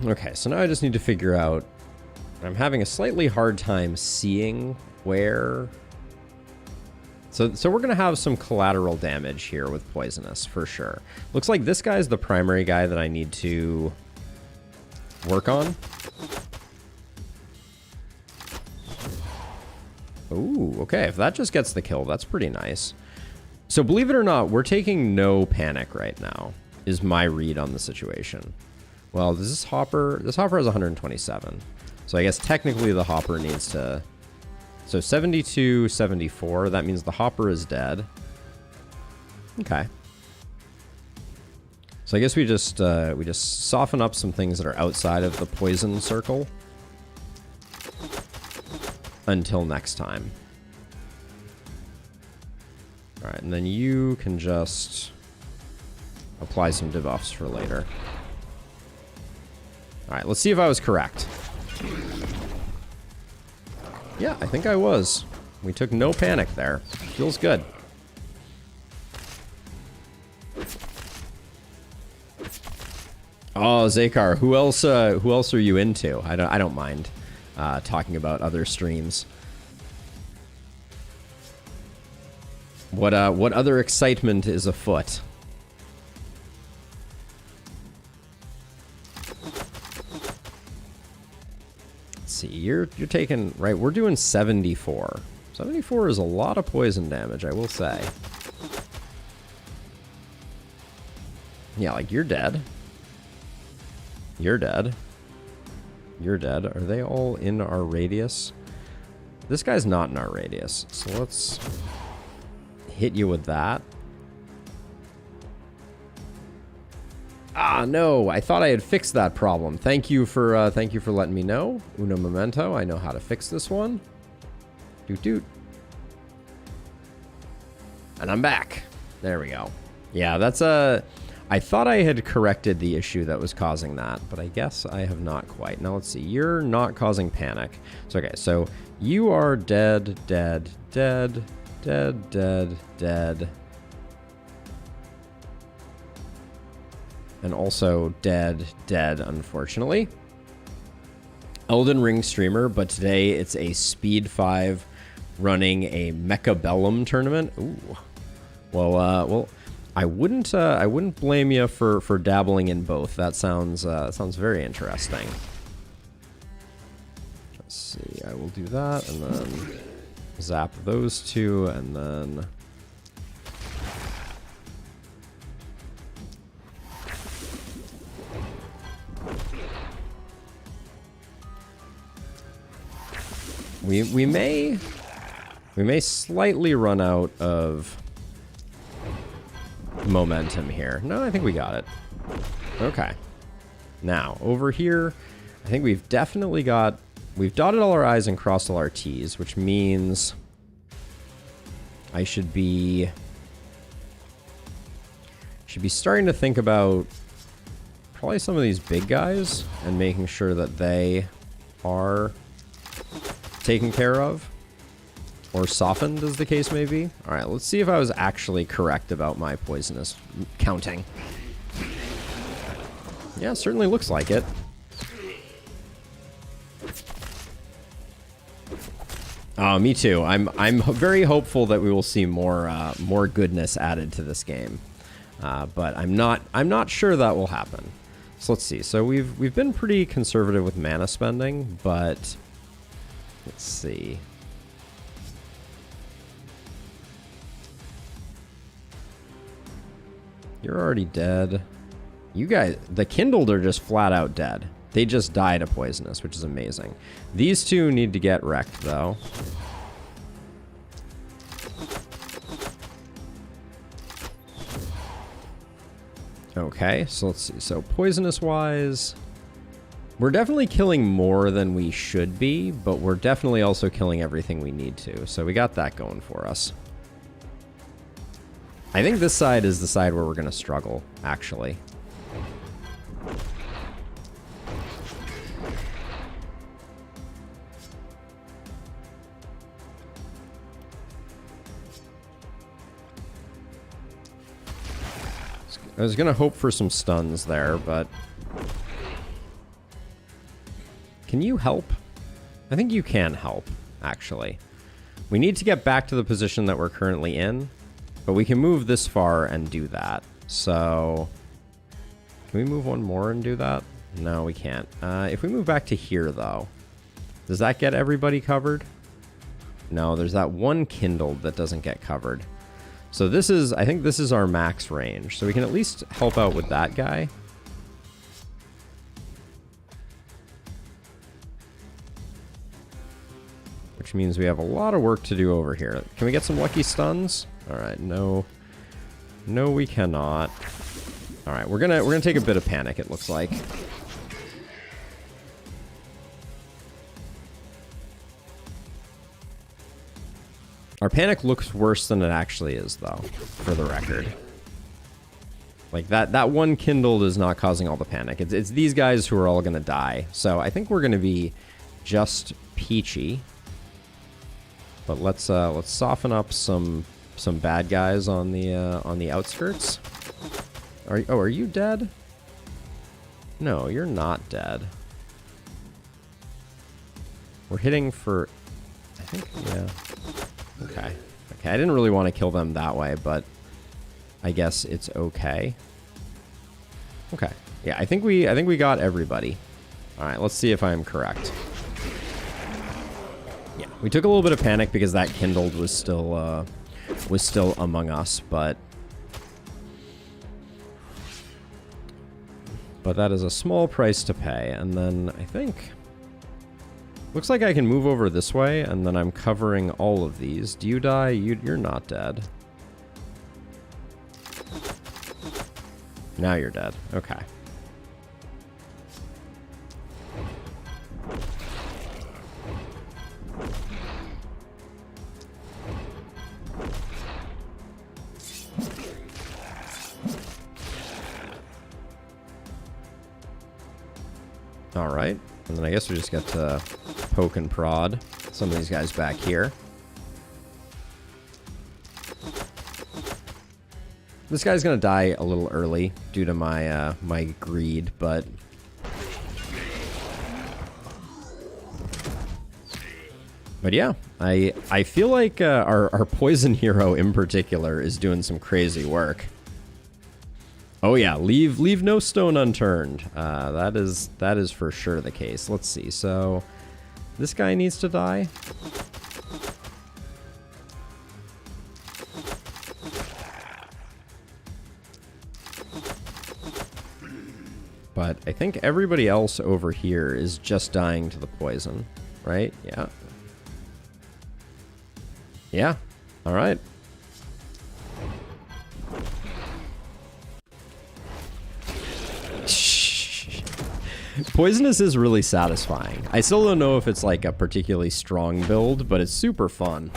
Okay, so now I just need to figure out... I'm having a slightly hard time seeing where... So we're going to have some collateral damage here with Poisonous, for sure. Looks like this guy is the primary guy that I need to work on. Ooh, okay, if that just gets the kill, that's pretty nice. So believe it or not, we're taking no panic right now, is my read on the situation. Well, this hopper has 127. So I guess technically the hopper needs to... So 72, 74, that means the hopper is dead. Okay. So I guess we just soften up some things that are outside of the poison circle until next time. All right, and then you can just apply some debuffs for later. All right, let's see if I was correct. Yeah, I think I was. We took no panic there. Feels good. Oh, Zakar, who else are you into? I don't mind talking about other streams. What other excitement is afoot? you're taking, right, we're doing 74. 74 is a lot of poison damage, I will say. Yeah, like, you're dead. You're dead. You're dead. Are they all in our radius? This guy's not in our radius, so let's hit you with that. Ah, no, I thought I had fixed that problem. Thank you for letting me know. Uno momento, I know how to fix this one. Doot doot. And I'm back. There we go. Yeah, that's I thought I had corrected the issue that was causing that, but I guess I have not quite. Now let's see. You're not causing panic. So okay, so you are dead, dead, dead, dead, dead, dead. And also dead, dead, unfortunately. Elden Ring streamer, but today it's a Speed 5 running a Mechabellum tournament. Ooh. Well, I wouldn't blame you for dabbling in both. That sounds very interesting. Let's see. I will do that and then zap those two and then we may slightly run out of momentum here. No, I think we got it. Okay. Now, over here, I think we've dotted all our I's and crossed all our T's, which means I should be starting to think about probably some of these big guys and making sure that they are taken care of. Or softened, as the case may be. Alright, let's see if I was actually correct about my poisonous counting. Yeah, it certainly looks like it. Me too. I'm very hopeful that we will see more goodness added to this game. But I'm not sure that will happen. So let's see. So we've been pretty conservative with mana spending, but let's see. You're already dead. You guys, the Kindled are just flat out dead. They just died of poisonous, which is amazing. These two need to get wrecked, though. Okay, so let's see. So poisonous-wise, we're definitely killing more than we should be, but we're definitely also killing everything we need to. So we got that going for us. I think this side is the side where we're going to struggle, actually. I was going to hope for some stuns there, but... Can you help? I think you can help, actually. We need to get back to the position that we're currently in. But we can move this far and do that. So, can we move one more and do that? No, we can't. If we move back to here, though, does that get everybody covered? No, there's that one Kindled that doesn't get covered. So this is, I think this is our max range. So we can at least help out with that guy. Which means we have a lot of work to do over here. Can we get some lucky stuns? Alright, no. No, we cannot. Alright, we're gonna take a bit of panic, it looks like. Our panic looks worse than it actually is, though, for the record. Like, that one Kindled is not causing all the panic. It's these guys who are all gonna die. So I think we're gonna be just peachy. But let's soften up some bad guys on the outskirts. Are you dead? No, you're not dead. We're hitting for, I think, yeah. Okay. Okay, I didn't really want to kill them that way, but I guess it's okay. Okay. Yeah, I think we got everybody. All right, let's see if I'm correct. We took a little bit of panic because that kindled was still among us, but that is a small price to pay. And then I think looks like I can move over this way, and then I'm covering all of these. Do you die? You're not dead. Now you're dead. Okay. All right. And then I guess we just get to poke and prod some of these guys back here. This guy's gonna die a little early due to my my greed, but yeah, I feel like our poison hero in particular is doing some crazy work. Oh yeah, leave no stone unturned. That is for sure the case. Let's see. So this guy needs to die. But I think everybody else over here is just dying to the poison, right? Yeah. Yeah. All right. Poisonous is really satisfying. I still don't know if it's like a particularly strong build, but it's super fun.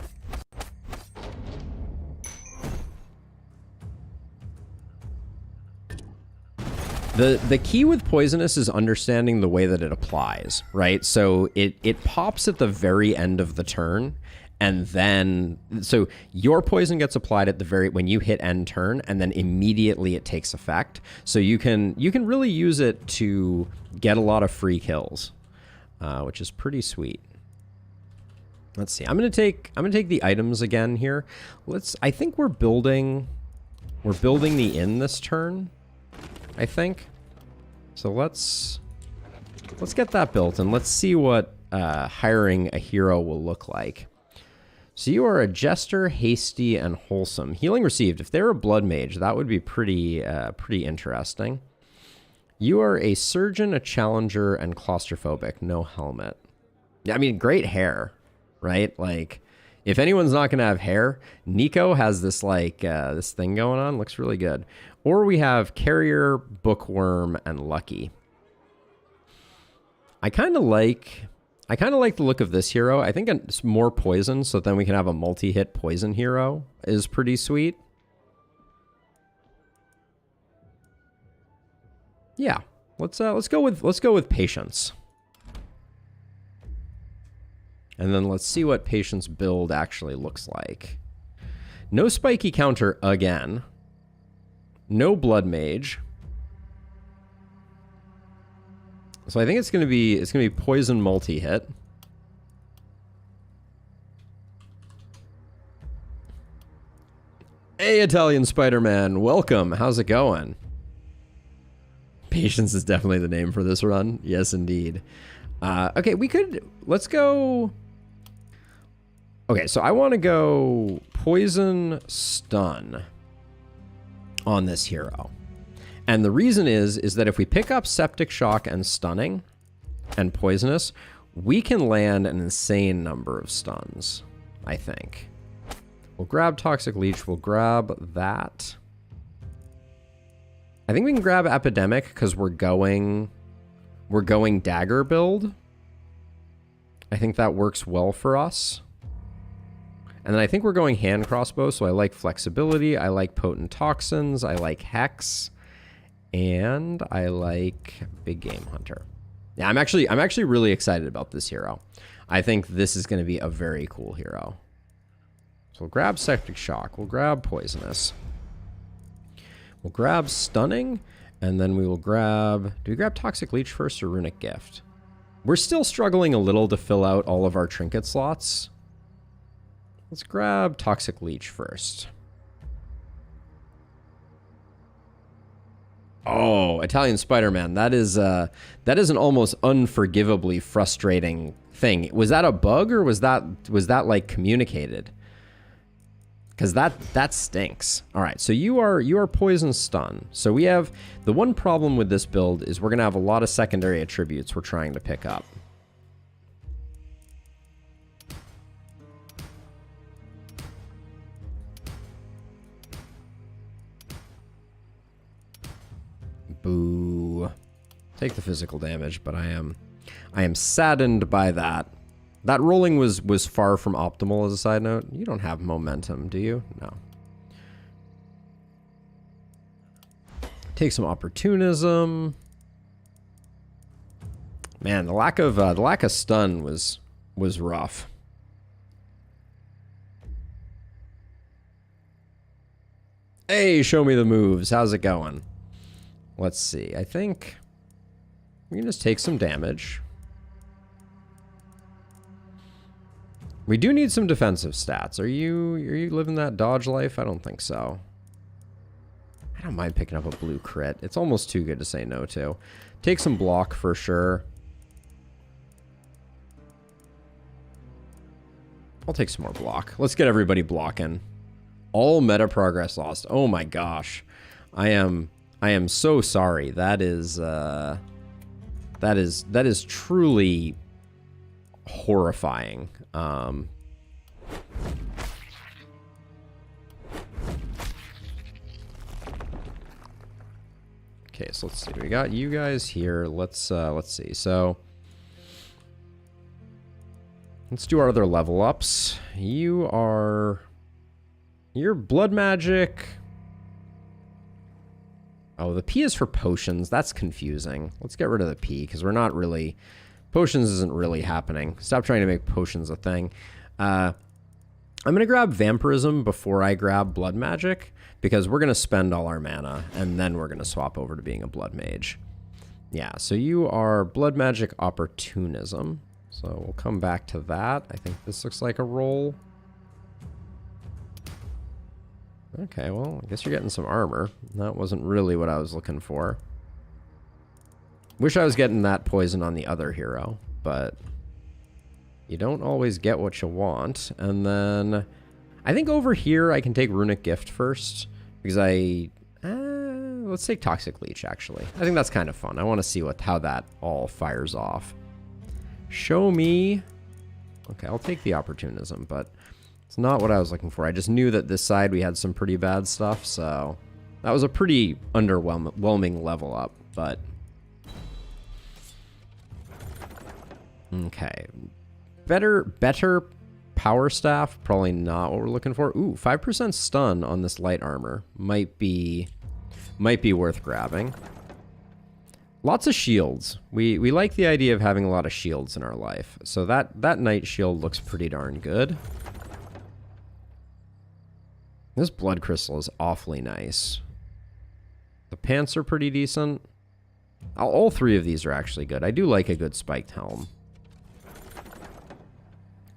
The key with Poisonous is understanding the way that it applies, right? So it pops at the very end of the turn, and then so your poison gets applied at the when you hit end turn, and then immediately it takes effect. So you can really use it to get a lot of free kills, which is pretty sweet. Let's see. I'm gonna take the items again here. I think we're building the inn this turn, I think. So let's get that built, and let's see what hiring a hero will look like. So you are a jester, hasty, and wholesome. Healing received. If they're a blood mage, that would be pretty interesting. You are a surgeon, a challenger, and claustrophobic. No helmet. Yeah, I mean, great hair, right? Like, if anyone's not gonna have hair, Nico has this like this thing going on. Looks really good. Or we have Carrier, Bookworm, and Lucky. I kind of like the look of this hero. I think it's more poison, so then we can have a multi-hit poison hero is pretty sweet. Yeah, let's go with Patience. And then let's see what Patience build actually looks like. No spiky counter again. No blood mage. So I think it's gonna be poison multi-hit. Hey, Italian Spider-Man, welcome. How's it going? Patience is definitely the name for this run. Yes, indeed. Okay, let's go. Okay, so I want to go poison stun on this hero. And the reason is that if we pick up Septic Shock and Stunning and Poisonous, we can land an insane number of stuns, I think. We'll grab Toxic Leech. We'll grab that. I think we can grab Epidemic because we're going dagger build. I think that works well for us. And then I think we're going hand crossbow, so I like flexibility, I like potent toxins, I like hex, and I like big game hunter. Yeah, I'm actually really excited about this hero. I think this is going to be a very cool hero. So we'll grab Septic Shock, we'll grab Poisonous, we'll grab Stunning, and then we will grab... Do we grab Toxic Leech first or Runic Gift? We're still struggling a little to fill out all of our trinket slots. Let's grab Toxic Leech first. Oh, Italian Spider-Man. That is an almost unforgivably frustrating thing. Was that a bug or was that like communicated? Because that stinks. All right, so you are poison stun. So we have the one problem with this build is we're gonna have a lot of secondary attributes we're trying to pick up. Boo. Take the physical damage, but I am saddened by that. That rolling was far from optimal as a side note. You don't have momentum, do you? No. Take some opportunism. Man, the lack of stun was rough. Hey, show me the moves. How's it going? Let's see. I think we can just take some damage. We do need some defensive stats. Are you living that dodge life? I don't think so. I don't mind picking up a blue crit. It's almost too good to say no to. Take some block for sure. I'll take some more block. Let's get everybody blocking. All meta progress lost. Oh my gosh. I am so sorry. That is truly horrifying. Okay, so let's see. We got you guys here. Let's see. So let's do our other level ups. You're blood magic. Oh, the P is for potions. That's confusing. Let's get rid of the P because we're not really... Potions isn't really happening. Stop trying to make potions a thing. I'm going to grab Vampirism before I grab Blood Magic because we're going to spend all our mana and then we're going to swap over to being a Blood Mage. Yeah, so you are Blood Magic Opportunism. So we'll come back to that. I think this looks like a roll. Okay, well, I guess you're getting some armor. That wasn't really what I was looking for. Wish I was getting that poison on the other hero, but you don't always get what you want. And then I think over here I can take Runic Gift first because let's take Toxic Leech, actually. I think that's kind of fun. I want to see how that all fires off. Show me... Okay, I'll take the Opportunism, but... It's not what I was looking for. I just knew that this side we had some pretty bad stuff, so that was a pretty underwhelming level up, but... Okay. Better Power Staff, probably not what we're looking for. Ooh, 5% stun on this light armor. Might be worth grabbing. Lots of shields. We like the idea of having a lot of shields in our life, so that Knight Shield looks pretty darn good. This blood crystal is awfully nice. The pants are pretty decent. All three of these are actually good. I do like a good spiked helm.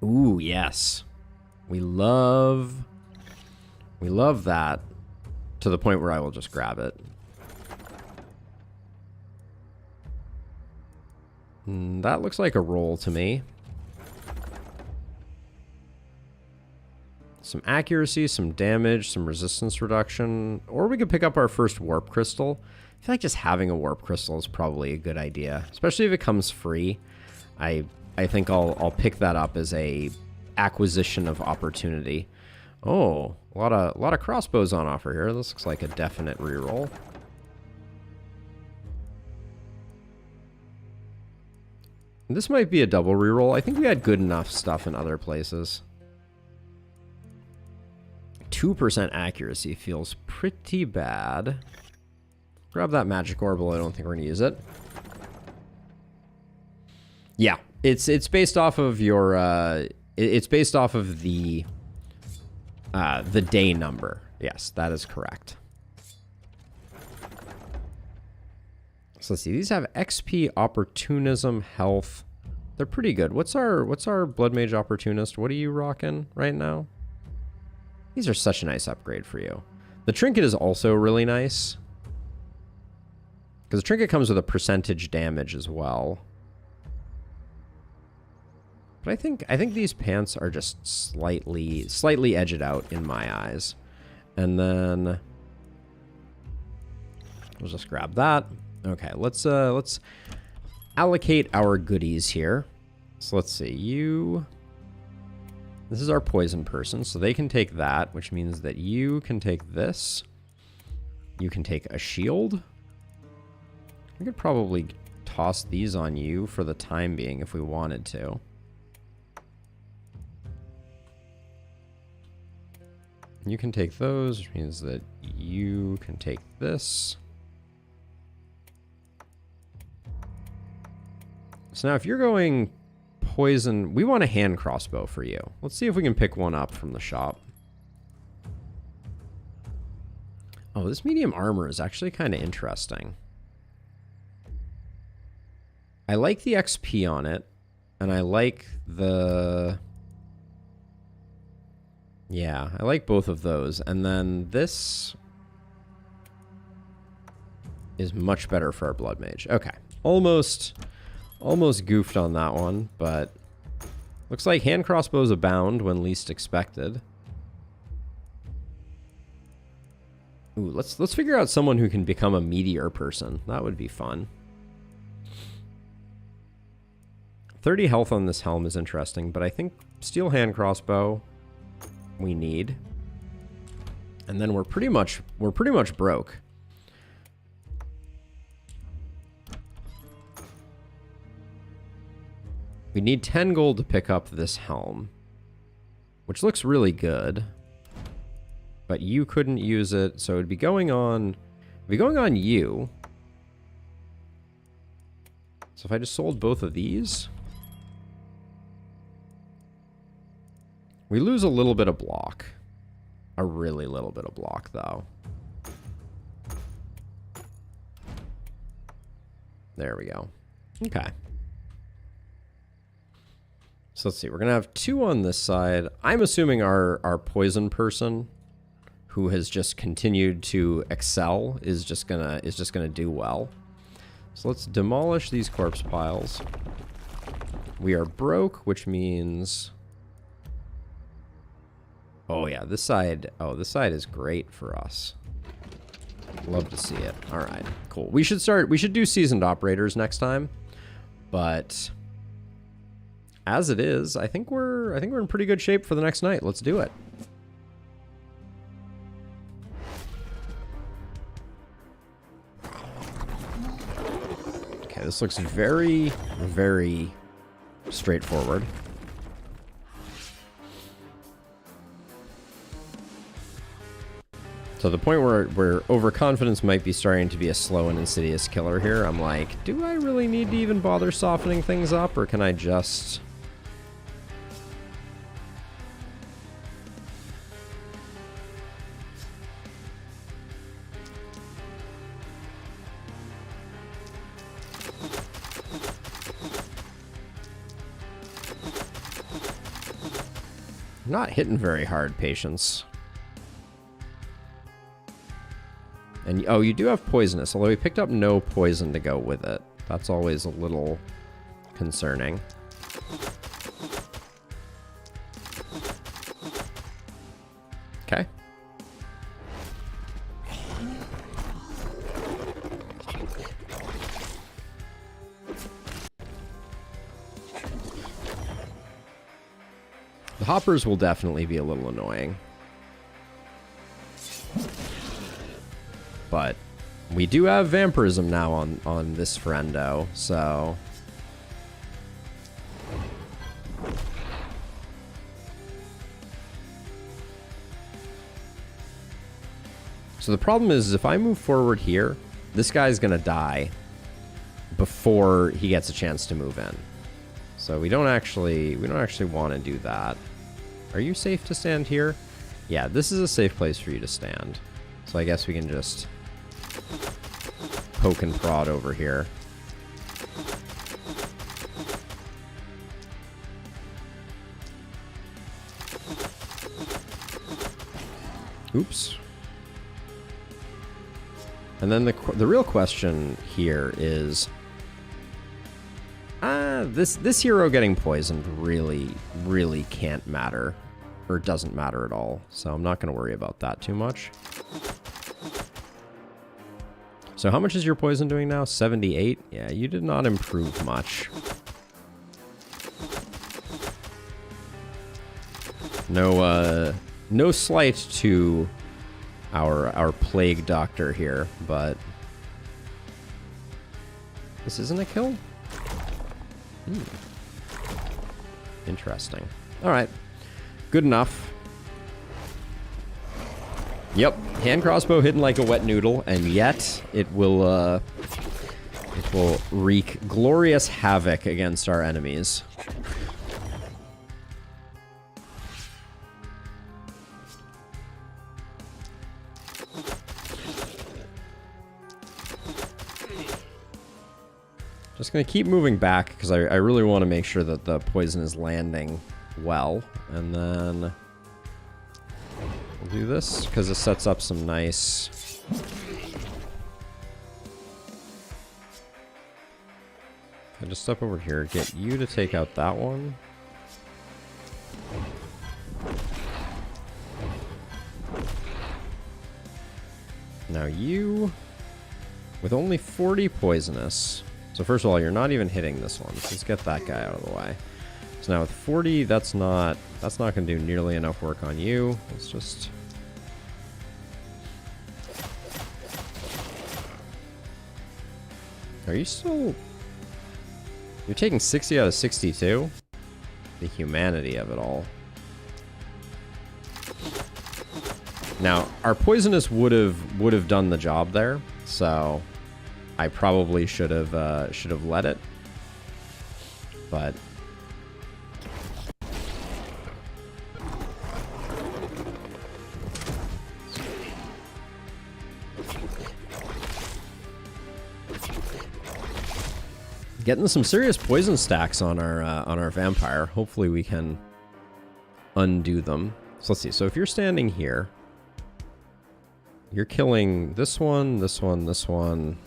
Ooh, yes. We love that to the point where I will just grab it. That looks like a roll to me. Some accuracy, some damage, some resistance reduction, or we could pick up our first warp crystal. I feel like just having a warp crystal is probably a good idea, especially if it comes free. I think I'll pick that up as a acquisition of opportunity. Oh, a lot of crossbows on offer here. This looks like a definite reroll. This might be a double reroll. I think we had good enough stuff in other places. 2% accuracy feels pretty bad. Grab that magic orb, I don't think we're gonna use it. Yeah, it's based off of your it's based off of the day number. Yes, that is correct. So let's see. These have XP, Opportunism, Health. They're pretty good. What's our Blood Mage Opportunist? What are you rocking right now? These are such a nice upgrade for you. The Trinket is also really nice. Because the Trinket comes with a percentage damage as well. But I think these pants are just slightly edged out in my eyes. And then we'll just grab that. Okay, let's allocate our goodies here. So let's see, this is our poison person, so they can take that, which means that you can take this. You can take a shield. We could probably toss these on you for the time being if we wanted to. You can take those, which means that you can take this. So now if you're going poison, we want a hand crossbow for you. Let's see if we can pick one up from the shop. Oh, this medium armor is actually kind of interesting. I like the XP on it, and I like the... Yeah, I like both of those. And then this is much better for our blood mage. Okay, almost goofed on that one, but looks like hand crossbows abound when least expected. Ooh, let's figure out someone who can become a meteor person. That would be fun. 30 health on this helm is interesting, but I think steel hand crossbow we need. And then we're pretty much broke. We need 10 gold to pick up this helm, which looks really good. But you couldn't use it, so it'd be going on you. So if I just sold both of these, we lose a little bit of block. A really little bit of block, though. There we go. Okay. So let's see. We're going to have 2 on this side. I'm assuming our poison person, who has just continued to excel, is just gonna do well. So let's demolish these corpse piles. We are broke, which means... Oh yeah, this side is great for us. Love to see it. All right, cool. We should do seasoned operators next time, but as it is, I think we're in pretty good shape for the next night. Let's do it. Okay, this looks very, very straightforward. So the point where overconfidence might be starting to be a slow and insidious killer here, I'm like, do I really need to even bother softening things up, or can I just... Not hitting very hard, Patience. And, oh, you do have poisonous, although we picked up no poison to go with it. That's always a little concerning. Okay. The hoppers will definitely be a little annoying. But we do have vampirism now on this friendo, so... So the problem is, if I move forward here, this guy's gonna die before he gets a chance to move in. So we don't actually want to do that. Are you safe to stand here? Yeah, this is a safe place for you to stand. So I guess we can just poke and prod over here. Oops. And then the real question here is, This hero getting poisoned really can't matter, or doesn't matter at all. So I'm not going to worry about that too much. So how much is your poison doing now? 78? Yeah, you did not improve much. No slight to our plague doctor here, but this isn't a kill? Interesting. All right, good enough. Yep, hand crossbow hidden like a wet noodle, and yet it will wreak glorious havoc against our enemies. Just gonna keep moving back because I really want to make sure that the poison is landing well, and then we'll do this because it sets up some nice. I just step over here, get you to take out that one. Now you, with only 40 poisonous. So first of all, you're not even hitting this one. So let's get that guy out of the way. So now with 40, that's not going to do nearly enough work on you. Let's just... Are you still... You're taking 60 out of 62? The humanity of it all. Now, our poisonous would have done the job there, so I probably should have let it, but getting some serious poison stacks on our vampire. Hopefully we can undo them. So let's see. So if you're standing here, you're killing this one, this one, this one.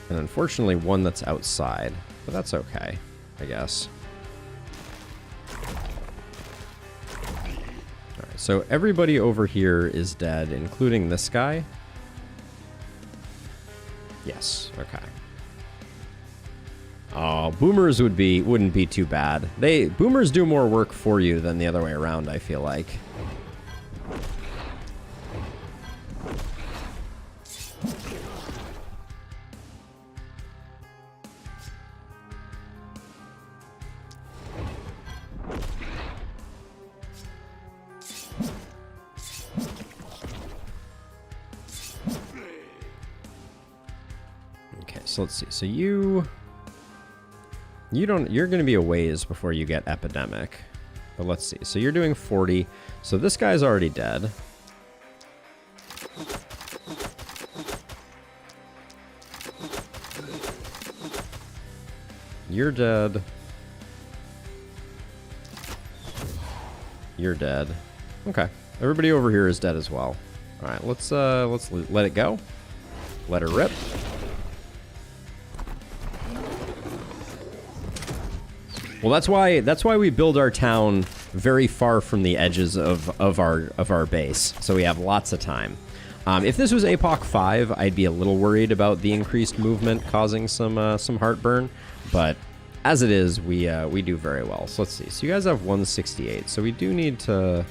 And unfortunately, one that's outside. But that's okay, I guess. Alright, so everybody over here is dead, including this guy. Yes, okay. Oh, boomers wouldn't be too bad. Boomers do more work for you than the other way around, I feel like. So let's see. So you're going to be a ways before you get epidemic. But let's see. So you're doing 40. So this guy's already dead. You're dead. You're dead. Okay. Everybody over here is dead as well. All right, let's let it go. Let her rip. Well, that's why we build our town very far from the edges of our base, so we have lots of time. If this was APOC 5, I'd be a little worried about the increased movement causing some heartburn, but as it is, we do very well. So let's see. So you guys have 168, so we do need to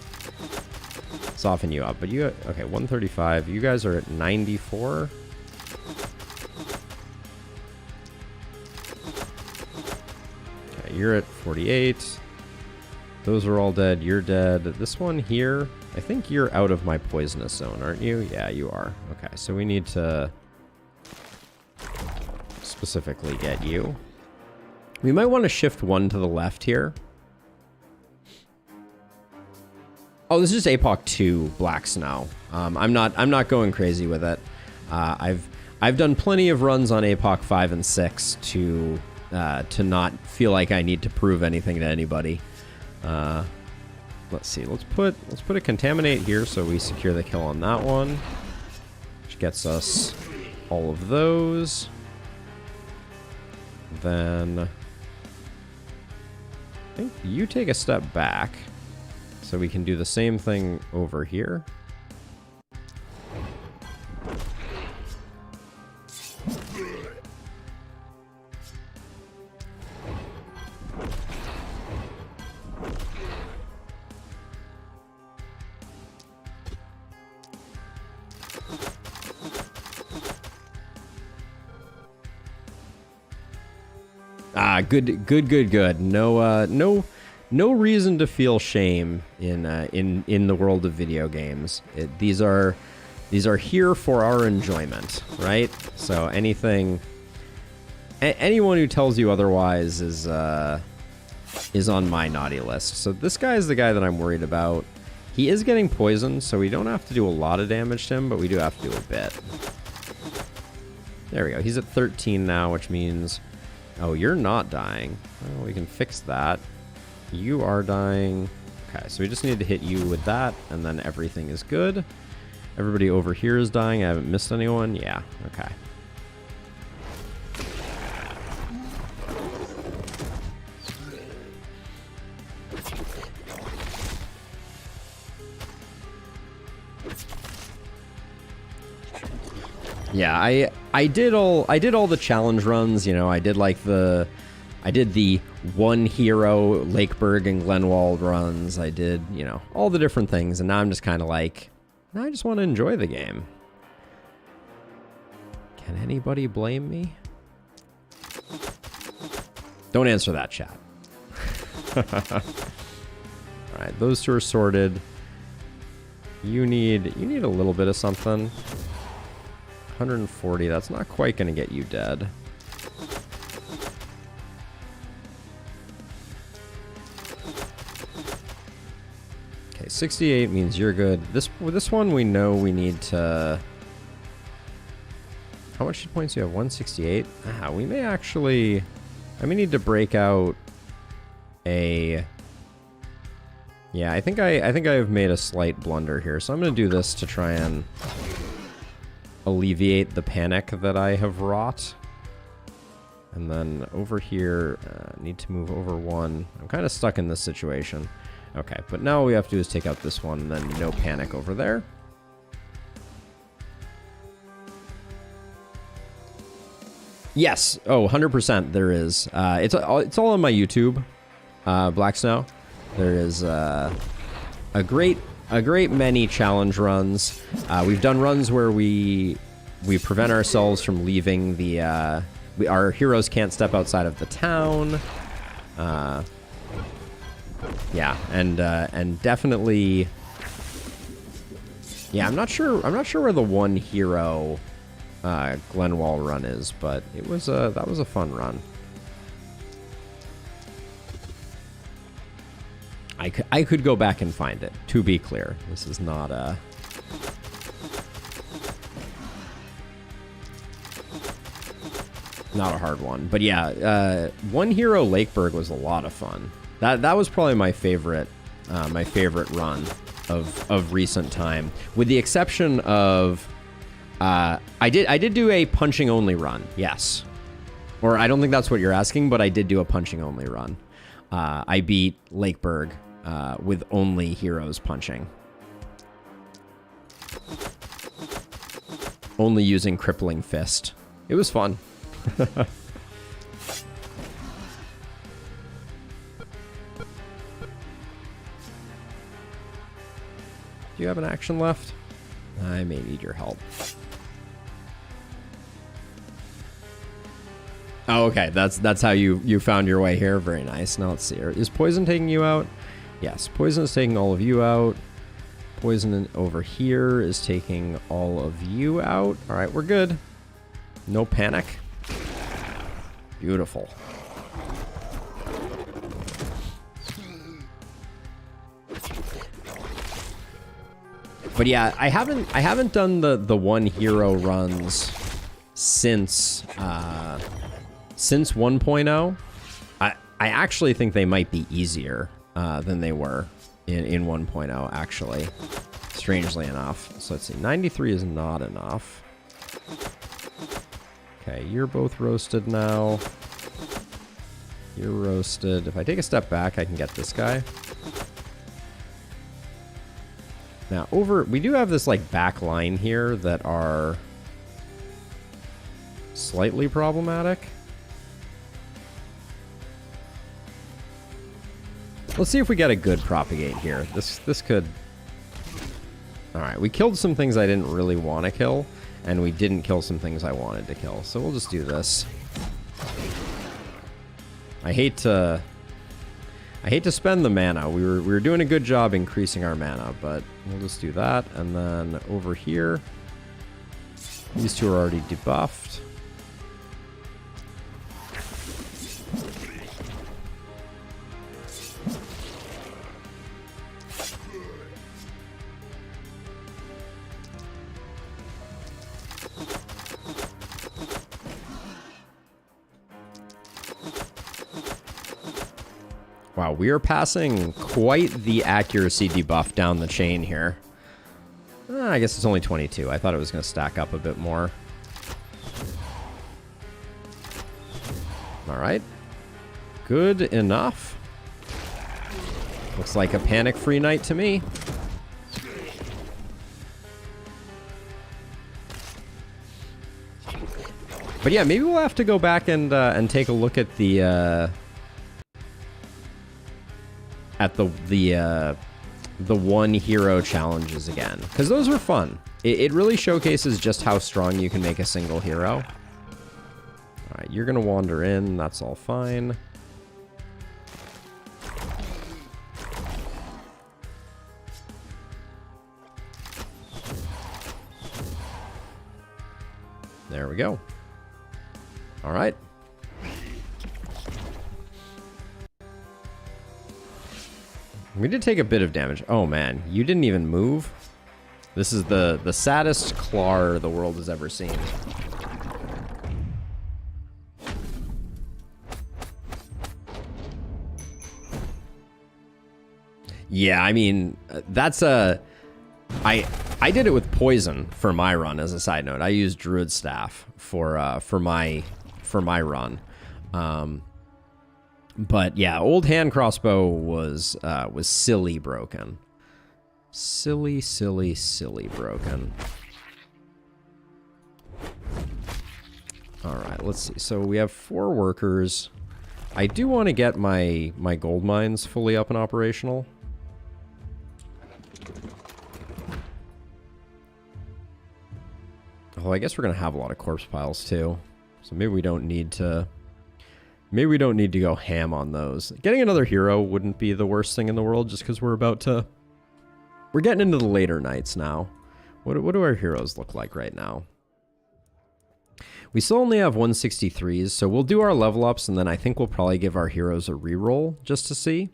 soften you up. But you okay? 135. You guys are at 94. You're at 48. Those are all dead. You're dead. This one here, I think you're out of my poisonous zone, aren't you? Yeah, you are. Okay, so we need to specifically get you. We might want to shift one to the left here. Oh, this is just APOC 2 Black Snow. I'm not going crazy with it. I've done plenty of runs on APOC 5 and 6 to not feel like I need to prove anything to anybody. Let's see. Let's put a contaminate here so we secure the kill on that one, which gets us all of those. Then I think you take a step back so we can do the same thing over here. Good. No reason to feel shame in the world of video games. These are here for our enjoyment, right? So anyone who tells you otherwise is on my naughty list. So this guy is the guy that I'm worried about. He is getting poisoned, so we don't have to do a lot of damage to him, but we do have to do a bit. There we go. He's at 13 now, which means... Oh, you're not dying. Well, we can fix that. You are dying. Okay, so we just need to hit you with that, and then everything is good. Everybody over here is dying. I haven't missed anyone. Yeah, okay. Yeah, I did all the challenge runs, you know. I did the one hero Lakeburg and Glenwald runs. I did, you know, all the different things, and now I'm just kind of like, I just want to enjoy the game. Can anybody blame me? Don't answer that, chat. All right, those two are sorted. You need a little bit of something. 140, that's not quite going to get you dead. Okay, 68 means you're good. This one we know we need to... How much hit points do you have? 168? We may actually... I may need to break out a... Yeah, I think I've made a slight blunder here, so I'm going to do this to try and alleviate the panic that I have wrought. And then over here, need to move over one. I'm kind of stuck in this situation. Okay, but now all we have to do is take out this one, and then no panic over there. Yes. Oh, 100% there is. It's all on my YouTube, Black Snow. There is a great many challenge runs. We've done runs where we prevent ourselves from leaving the... our heroes can't step outside of the town. Yeah, and definitely... Yeah, I'm not sure where the one hero Glenwall run is, but that was a fun run. I could go back and find it, to be clear. This is not a... Not a hard one. But yeah, One Hero Lakeburg was a lot of fun. That was probably my favorite run of recent time. With the exception of... I did do a punching only run, yes. Or I don't think that's what you're asking, but I did do a punching only run. I beat Lakeburg with only heroes punching. Only using Crippling Fist. It was fun. Do you have an action left? I may need your help. Oh, okay. That's how you found your way here. Very nice. Now let's see. Is poison taking you out? Yes, poison is taking all of you out. Poison over here is taking all of you out. All right, we're good. No panic. Beautiful. But yeah, I haven't done the one hero runs since 1.0. I actually think they might be easier than they were in 1.0, actually, strangely enough. So let's see, 93 is not enough. Okay, you're both roasted now. You're roasted. If I take a step back, I can get this guy. Now, we do have this, like, back line here that are slightly problematic. Let's see if we get a good propagate here. This could... Alright, we killed some things I didn't really want to kill, and we didn't kill some things I wanted to kill. So we'll just do this. I hate to spend the mana. We were doing a good job increasing our mana, but we'll just do that. And then over here, these two are already debuffed. Wow, we are passing quite the accuracy debuff down the chain here. I guess it's only 22. I thought it was going to stack up a bit more. All right. Good enough. Looks like a panic-free night to me. But yeah, maybe we'll have to go back and take a look at the one hero challenges again, because those were fun. It really showcases just how strong you can make a single hero. All right, you're gonna wander in. That's all fine. There we go. All right. We did take a bit of damage. Oh man, you didn't even move? This is the saddest Clar the world has ever seen. Yeah, I mean, that's a... I did it with poison for my run, as a side note. I used Druid Staff for my run. But yeah, old hand crossbow was silly broken. Silly broken. All right, let's see. So we have 4 workers. I do want to get my gold mines fully up and operational. Oh, I guess we're gonna have a lot of corpse piles too. So maybe we don't need to. Maybe we don't need to go ham on those. Getting another hero wouldn't be the worst thing in the world, just because we're getting into the later nights now. What do our heroes look like right now? We still only have 163s, so we'll do our level ups, and then I think we'll probably give our heroes a reroll just to see.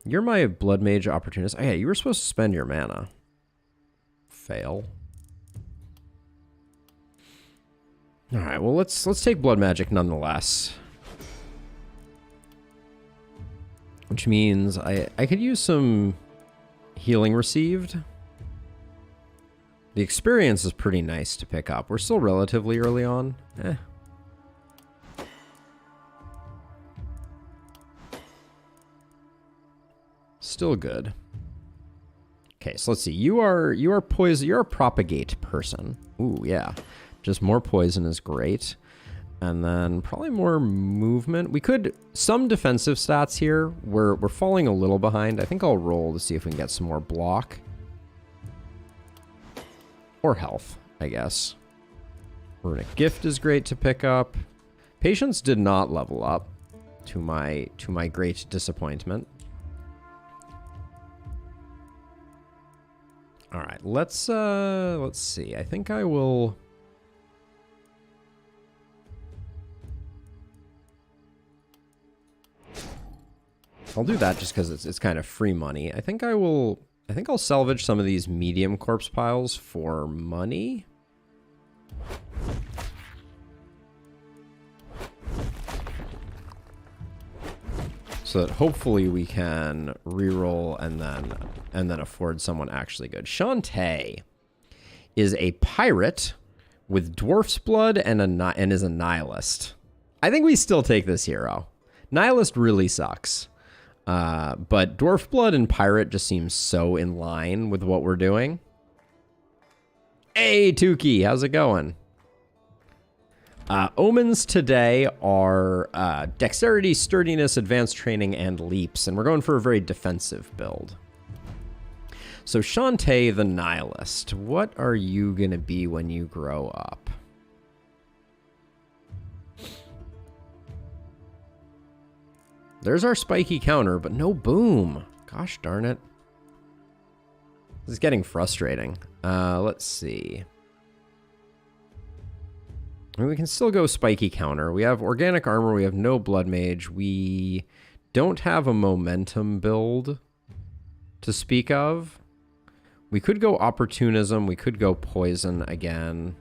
You're my Blood Mage opportunist. Oh yeah, you were supposed to spend your mana. Fail. All right, well let's take Blood Magic nonetheless. Which means I could use some healing received. The experience is pretty nice to pick up. We're still relatively early on. Still good. Okay, so let's see. You are poison. You're a propagate person. Ooh, yeah. Just more poison is great. And then probably more movement. We could... Some defensive stats here. We're falling a little behind. I think I'll roll to see if we can get some more block. Or health, I guess. Runic Gift is great to pick up. Patience did not level up, to my great disappointment. All right, let's see. I think I will... I'll do that just because it's kind of free money. I think I'll salvage some of these medium corpse piles for money. So that hopefully we can reroll and then afford someone actually good. Shantae is a pirate with dwarf's blood and is a nihilist. I think we still take this hero. Nihilist really sucks. But Dwarf Blood and Pirate just seems so in line with what we're doing. Hey, Tukey, how's it going? Omens today are Dexterity, Sturdiness, Advanced Training, and Leaps, and we're going for a very defensive build. So Shantae the Nihilist, what are you going to be when you grow up? There's our spiky counter, but no boom. Gosh darn it. This is getting frustrating. Let's see. I mean, we can still go spiky counter. We have organic armor. We have no blood mage. We don't have a momentum build to speak of. We could go opportunism. We could go poison again.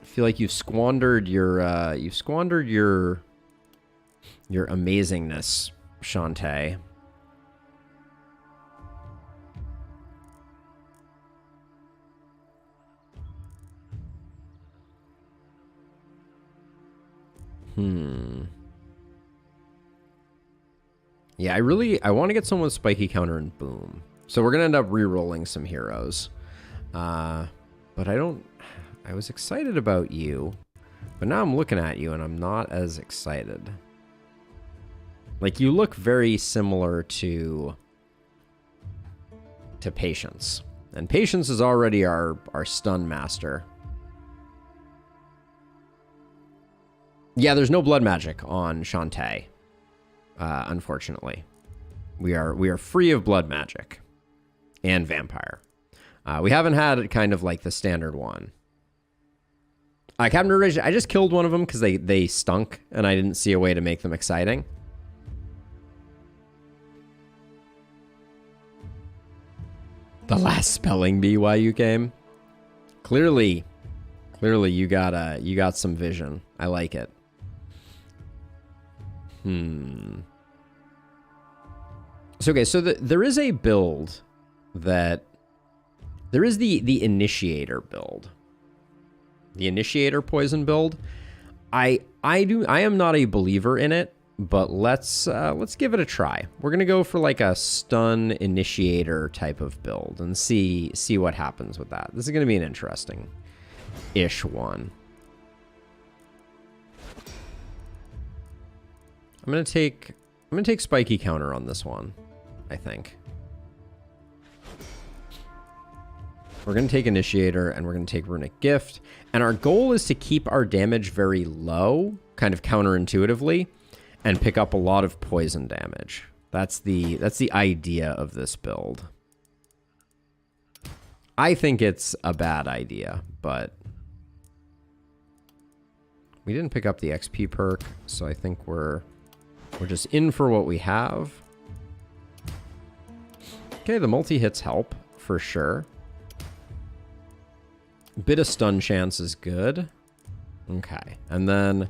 I feel like you've squandered your amazingness, Shantae. Yeah, I want to get someone with spiky counter and boom. So we're going to end up re-rolling some heroes. But I was excited about you. But now I'm looking at you and I'm not as excited. Like, you look very similar to Patience. And Patience is already our stun master. Yeah, there's no blood magic on Shantae. Unfortunately. We are free of blood magic. And vampire. We haven't had kind of like the standard one. Captain Rage, I just killed one of them because they stunk and I didn't see a way to make them exciting. The last spelling bee while you came. Clearly you got some vision. I like it. So, okay, so there is a build that... There is the Initiator build. The Initiator poison build. I am not a believer in it, but let's give it a try. We're gonna go for like a stun Initiator type of build and see what happens with that. This is gonna be an interesting-ish one. I'm gonna take spiky counter on this one, I think. We're gonna take Initiator and we're gonna take Runic Gift. And our goal is to keep our damage very low, kind of counterintuitively, and pick up a lot of poison damage. That's the idea of this build. I think it's a bad idea, but we didn't pick up the XP perk, so I think we're just in for what we have. Okay, the multi-hits help, for sure. Bit of stun chance is good. Okay, and then...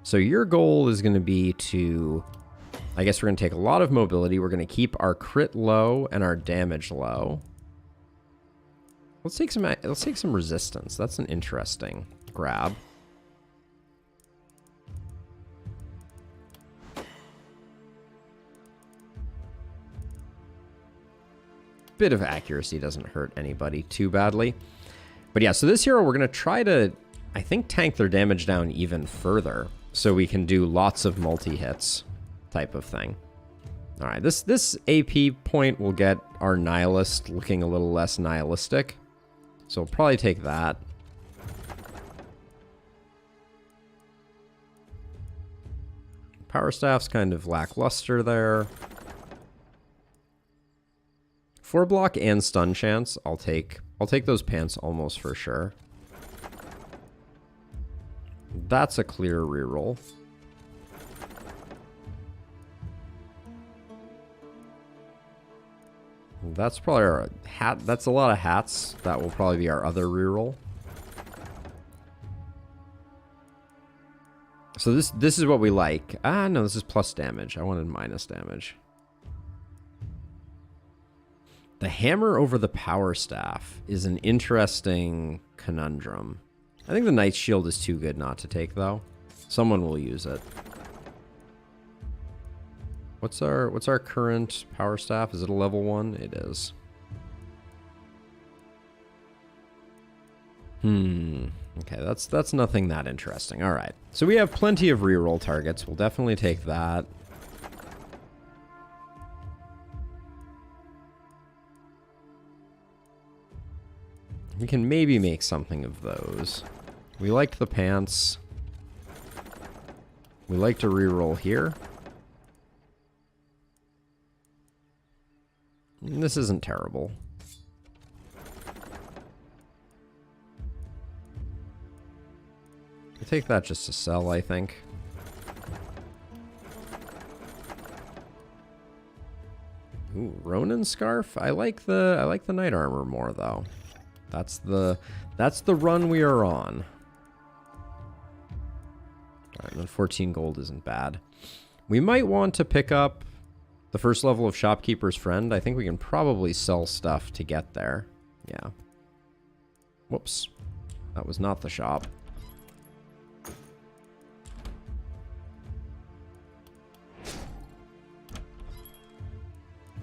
So your goal is going to be to... I guess we're going to take a lot of mobility. We're going to keep our crit low and our damage low. Let's take some resistance. That's an interesting grab. Bit of accuracy doesn't hurt anybody too badly. But yeah, so this hero, we're going to try to, I think, tank their damage down even further so we can do lots of multi-hits type of thing. All right, this AP point will get our Nihilist looking a little less nihilistic. So we'll probably take that. Power Staff's kind of lackluster there. 4 block and stun chance. I'll take those pants almost for sure. That's a clear reroll. That's probably our hat. That's a lot of hats. That will probably be our other reroll. So this is what we like. Ah, no, this is plus damage. I wanted minus damage. The hammer over the power staff is an interesting conundrum. I think the knight's shield is too good not to take, though. Someone will use it. What's our current power staff? Is it a level 1? It is. Okay, that's nothing that interesting. All right. So we have plenty of reroll targets. We'll definitely take that. We can maybe make something of those. We liked the pants. We like to reroll here. This isn't terrible. I'll take that just to sell, I think. Ooh, Ronin scarf. I like the knight armor more though. That's the run we are on. All right, then 14 gold isn't bad. We might want to pick up the first level of Shopkeeper's Friend. I think we can probably sell stuff to get there. Yeah. Whoops. That was not the shop.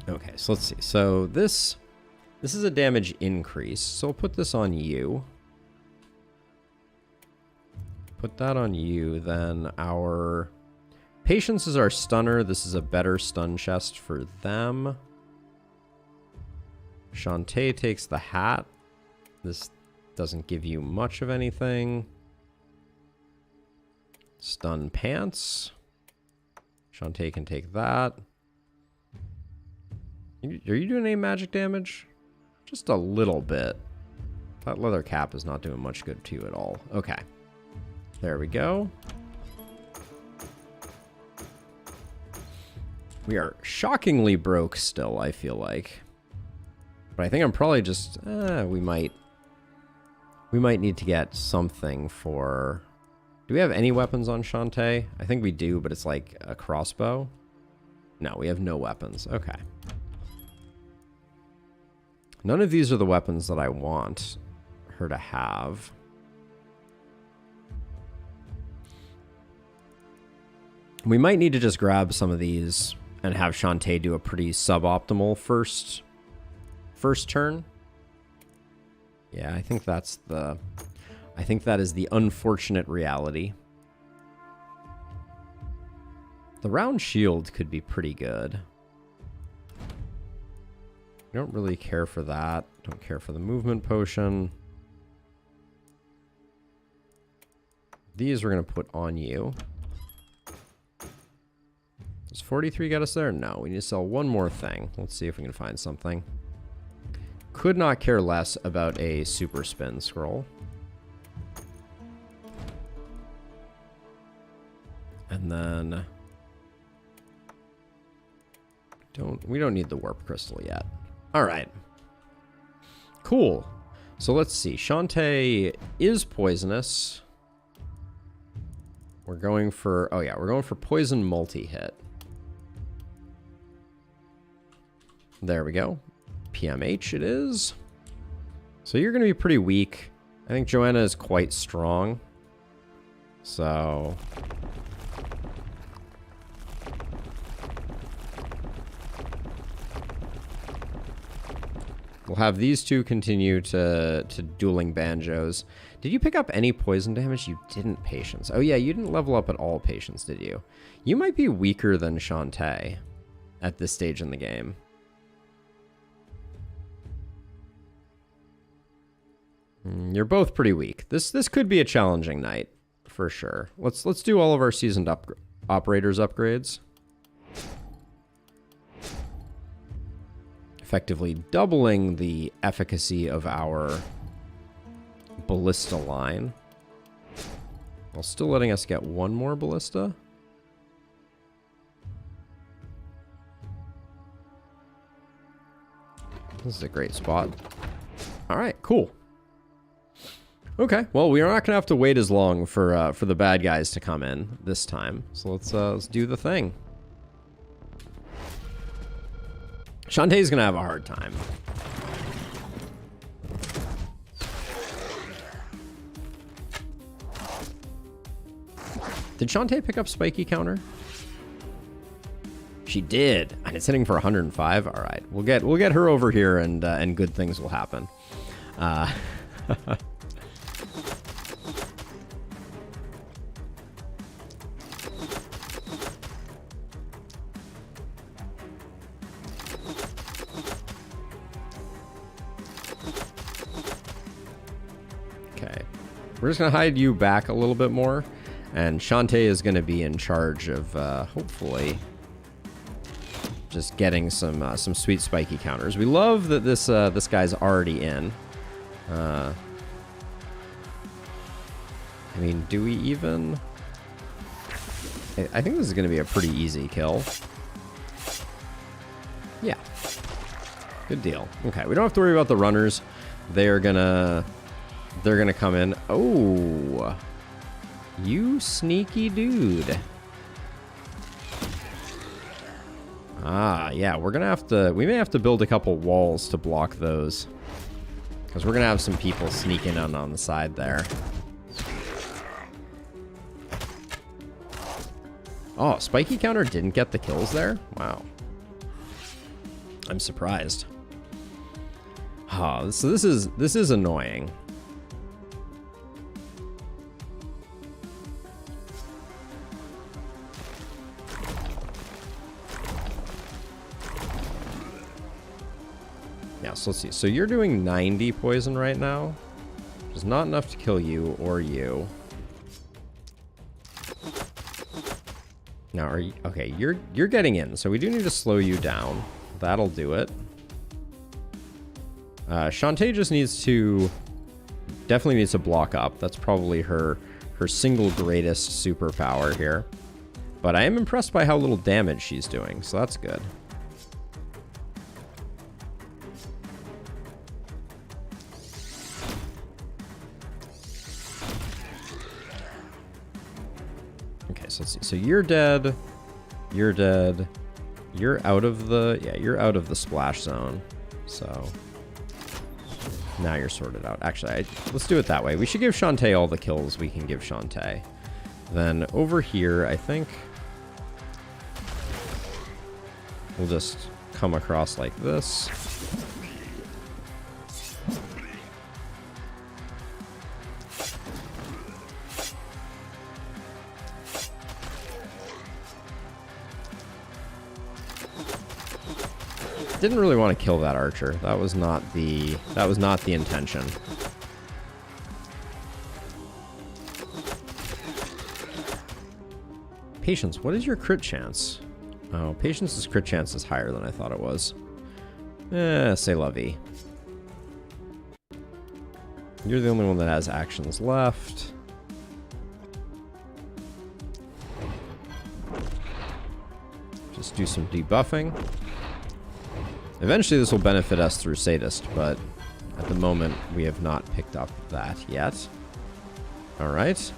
Okay, so let's see. So this is a damage increase. So we'll put this on you. Put that on you. Then our Patience is our stunner. This is a better stun chest for them. Shantae takes the hat. This doesn't give you much of anything. Stun pants. Shantae can take that. Are you doing any magic damage? Just a little bit. That leather cap is not doing much good to you at all. Okay. There we go. We are shockingly broke still, I feel like. But I think I'm probably just... we might need to get something for... Do we have any weapons on Shantae? I think we do, but it's like a crossbow. No, we have no weapons. Okay. None of these are the weapons that I want her to have. We might need to just grab some of these and have Shantae do a pretty suboptimal first turn. Yeah, I think that is the unfortunate reality. The round shield could be pretty good. I don't really care for that. Don't care for the movement potion. These we're going to put on you. Does 43 get us there? No, we need to sell one more thing. Let's see if we can find something. Could not care less about a super spin scroll. And then... we don't need the warp crystal yet. All right. Cool. So let's see. Shantae is poisonous. We're going for... Oh, yeah. We're going for poison multi-hit. There we go. PMH it is. So you're going to be pretty weak. I think Joanna is quite strong. So... we'll have these two continue to dueling banjos. Did you pick up any poison damage? You didn't, Patience. Oh yeah, you didn't level up at all, Patience, did you? You might be weaker than Shantae at this stage in the game. You're both pretty weak. This could be a challenging night, for sure. Let's do all of our seasoned operators upgrades. Effectively doubling the efficacy of our ballista line, while still letting us get one more ballista. This is a great spot. All right, cool. Okay, well, we are not gonna have to wait as long for the bad guys to come in this time. So let's do the thing. Shantae's gonna have a hard time. Did Shantae pick up spiky counter? She did, and it's hitting for 105. All right, we'll get her over here, and good things will happen. Okay, we're just gonna hide you back a little bit more, and Shantae is gonna be in charge of hopefully just getting some sweet spiky counters. We love that this guy's already in. I mean, do we even? I think this is going to be a pretty easy kill. Yeah. Good deal. Okay, we don't have to worry about the runners. They're gonna come in. Oh, you sneaky dude. Ah, yeah, we may have to build a couple walls to block those. Because we're going to have some people sneaking in on the side there. Oh, spiky counter didn't get the kills there? Wow. I'm surprised. Oh, so this is annoying. Yeah, so let's see. So you're doing 90 poison right now, which is not enough to kill you or you. Now, are you okay? You're getting in, so we do need to slow you down. That'll do it. Shantae just definitely needs to block up. That's probably her single greatest superpower here. But I am impressed by how little damage she's doing, so that's good. Okay, so let's see. So you're dead. You're dead. You're out of the splash zone. So now you're sorted out. Actually, let's do it that way. We should give Shantae all the kills we can give Shantae. Then over here, I think we'll just come across like this. Didn't really want to kill that archer. That was not the intention. Patience, what is your crit chance? Oh, Patience's crit chance is higher than I thought it was. C'est la vie. You're the only one that has actions left. Just do some debuffing. Eventually this will benefit us through Sadist, but at the moment we have not picked up that yet. Alright.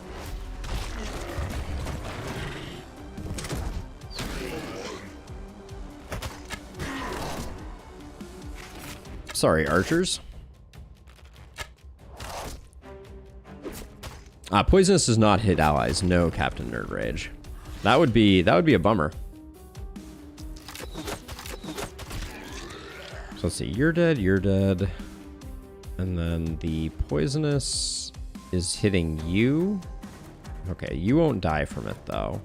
Sorry, archers. Poisonous does not hit allies. No, Captain Nerd Rage. That would be a bummer. So let's see, you're dead, and then the poisonous is hitting you. Okay, you won't die from it though.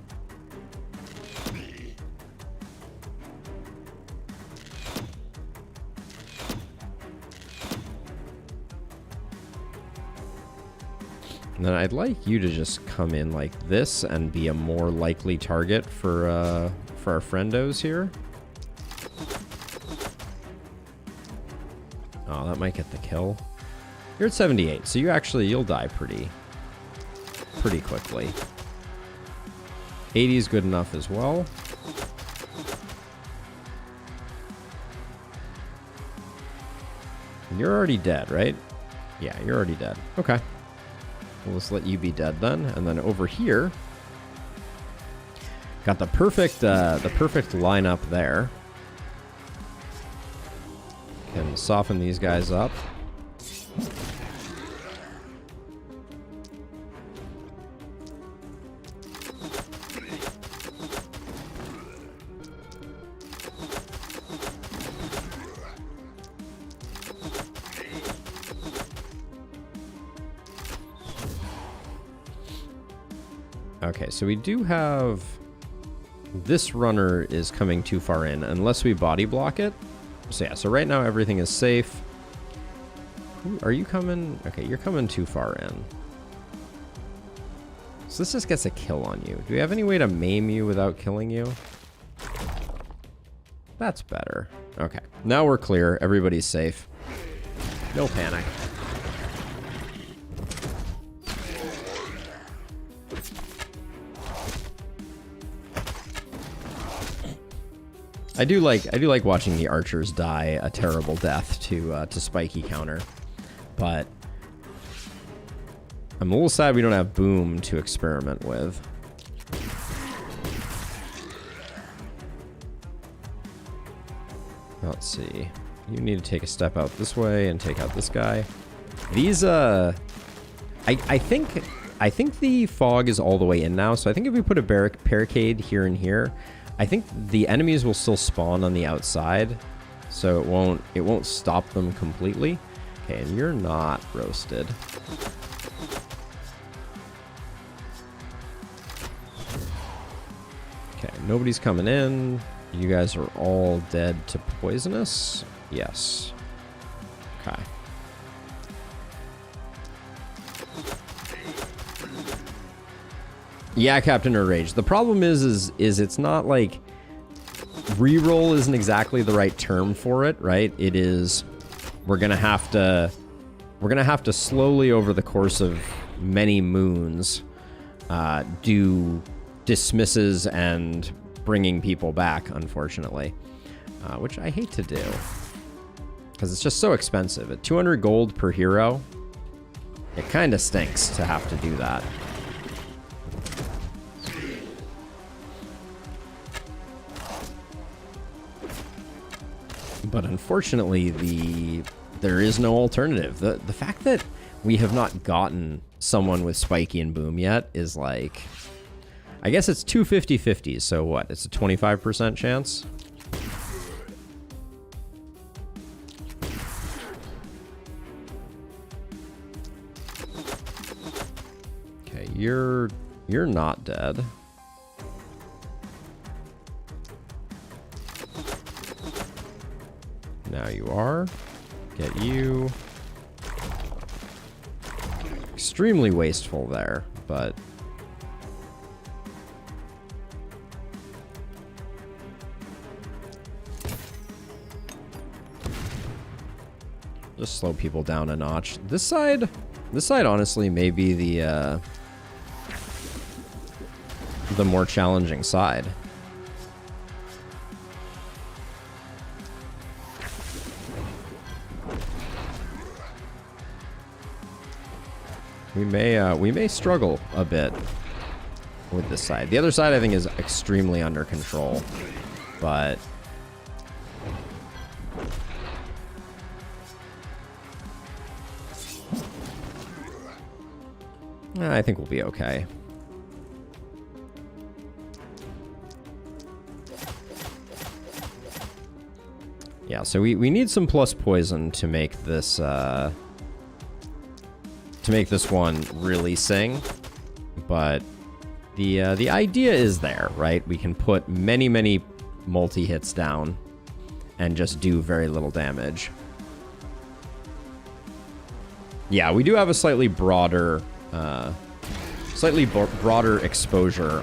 And then I'd like you to just come in like this and be a more likely target for our friendos here. Oh, that might get the kill. You're at 78, so you'll die pretty quickly. 80 is good enough as well. You're already dead, right? Yeah, you're already dead. Okay. We'll just let you be dead then. And then over here, got the perfect lineup there. Can soften these guys up. Okay, so we do have... This runner is coming too far in, unless we body block it. So yeah, so right now everything is safe. Are you coming? Okay, you're coming too far in. So this just gets a kill on you. Do we have any way to maim you without killing you? That's better. Okay, now we're clear. Everybody's safe. No panic. I do like watching the archers die a terrible death to spiky counter, but I'm a little sad we don't have boom to experiment with. Let's see. You need to take a step out this way and take out this guy. These I think the fog is all the way in now, so I think if we put a barricade here and here, I think the enemies will still spawn on the outside, so it won't stop them completely. Okay, and you're not roasted. Okay, nobody's coming in. You guys are all dead to poisonous. Yes. Okay. Yeah, Captain Rage. The problem is it's not like reroll isn't exactly the right term for it, right? It is we're gonna have to slowly over the course of many moons do dismisses and bringing people back, unfortunately, which I hate to do because it's just so expensive. At 200 gold per hero, it kind of stinks to have to do that. But unfortunately, there is no alternative. The fact that we have not gotten someone with Spiky and Boom yet is like... I guess it's two 50-50s, so what? It's a 25% chance? Okay, you're not dead. Now you are. Get you. Extremely wasteful there, but... just slow people down a notch. This side honestly may be the more challenging side. We may struggle a bit with this side. The other side I think is extremely under control, but I think we'll be okay. Yeah, so we need some plus poison to make this one really sing, but the idea is there, right? We can put many multi-hits down and just do very little damage. Yeah, we do have a slightly broader exposure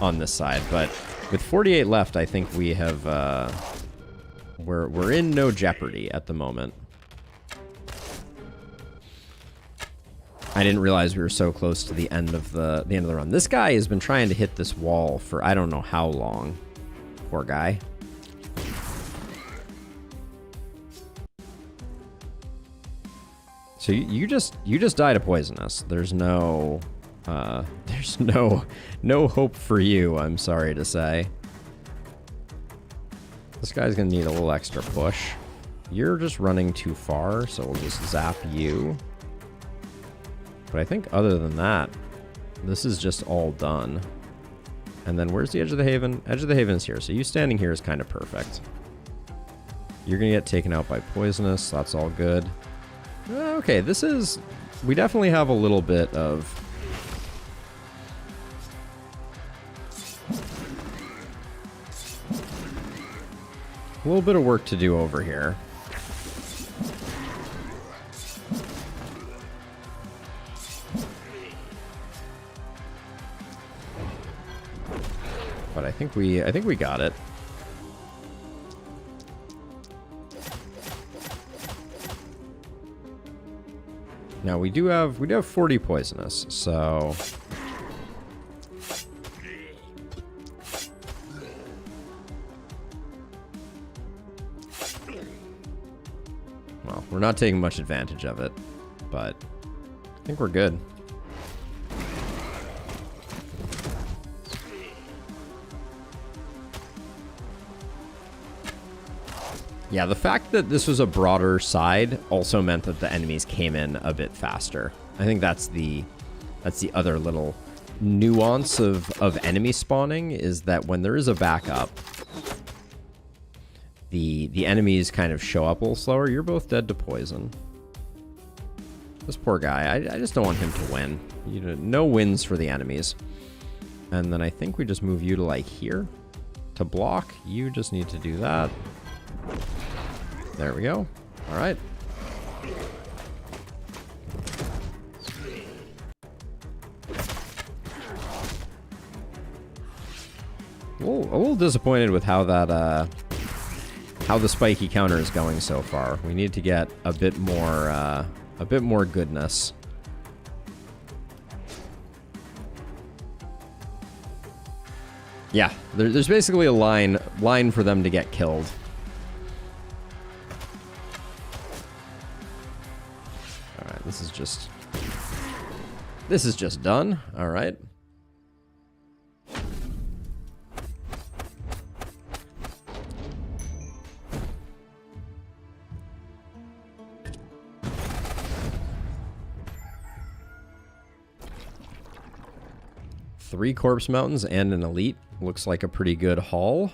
on this side, but with 48 left, I think we have we're in no jeopardy at the moment. I didn't realize we were so close to the end of the run. This guy has been trying to hit this wall for I don't know how long. Poor guy. So you just died of poisonous. There's no hope for you, I'm sorry to say. This guy's gonna need a little extra push. You're just running too far, so we'll just zap you. But I think other than that, this is just all done. And then where's the Edge of the Haven? Edge of the Haven is here, so you standing here is kind of perfect. You're going to get taken out by Poisonous. That's all good. Okay, this is... We definitely have a little bit of... A little bit of work to do over here. But I think we got it. Now we do have 40 Poisonous, so well, we're not taking much advantage of it, but I think we're good. Yeah, the fact that this was a broader side also meant that the enemies came in a bit faster. I think that's the other little nuance of enemy spawning, is that when there is a backup, the enemies kind of show up a little slower. You're both dead to poison. This poor guy, I just don't want him to win. You know, no wins for the enemies. And then I think we just move you to like here to block. You just need to do that. There we go. All right. A little disappointed with how that how the spiky counter is going so far. We need to get a bit more goodness. Yeah, there's basically a line for them to get killed. This is just done. All right. Three Corpse Mountains and an Elite. Looks like a pretty good haul.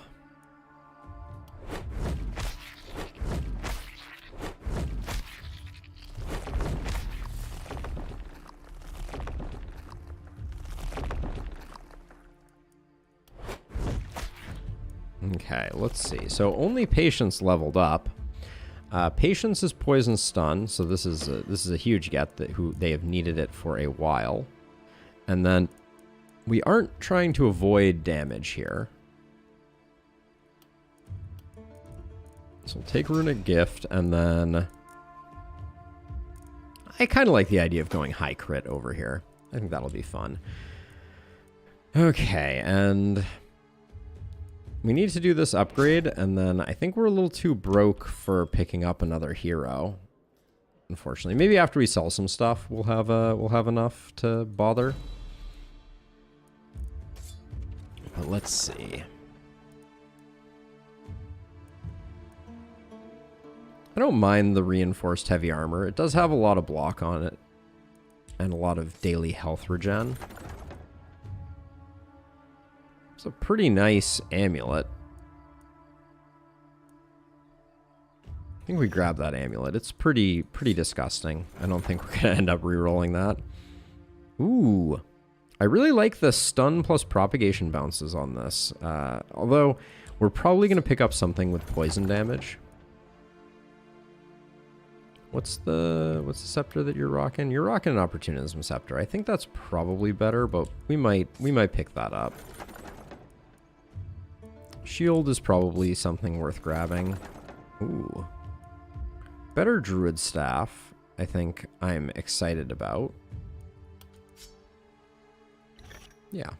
Okay, let's see. So only Patience leveled up. Patience is Poison Stun, so this is a huge get that they have needed it for a while. And then we aren't trying to avoid damage here. So we'll take Runic Gift, and then I kind of like the idea of going high crit over here. I think that'll be fun. Okay, and we need to do this upgrade, and then I think we're a little too broke for picking up another hero. Unfortunately, maybe after we sell some stuff, we'll have enough to bother. But let's see. I don't mind the reinforced heavy armor. It does have a lot of block on it and a lot of daily health regen. It's a pretty nice amulet. I think we grab that amulet. It's pretty disgusting. I don't think we're gonna end up re-rolling that. Ooh. I really like the stun plus propagation bounces on this. Although we're probably gonna pick up something with poison damage. What's the scepter that you're rocking? You're rocking an opportunism scepter. I think that's probably better, but we might pick that up. Shield is probably something worth grabbing. Ooh. Better Druid Staff, I think I'm excited about. Yeah.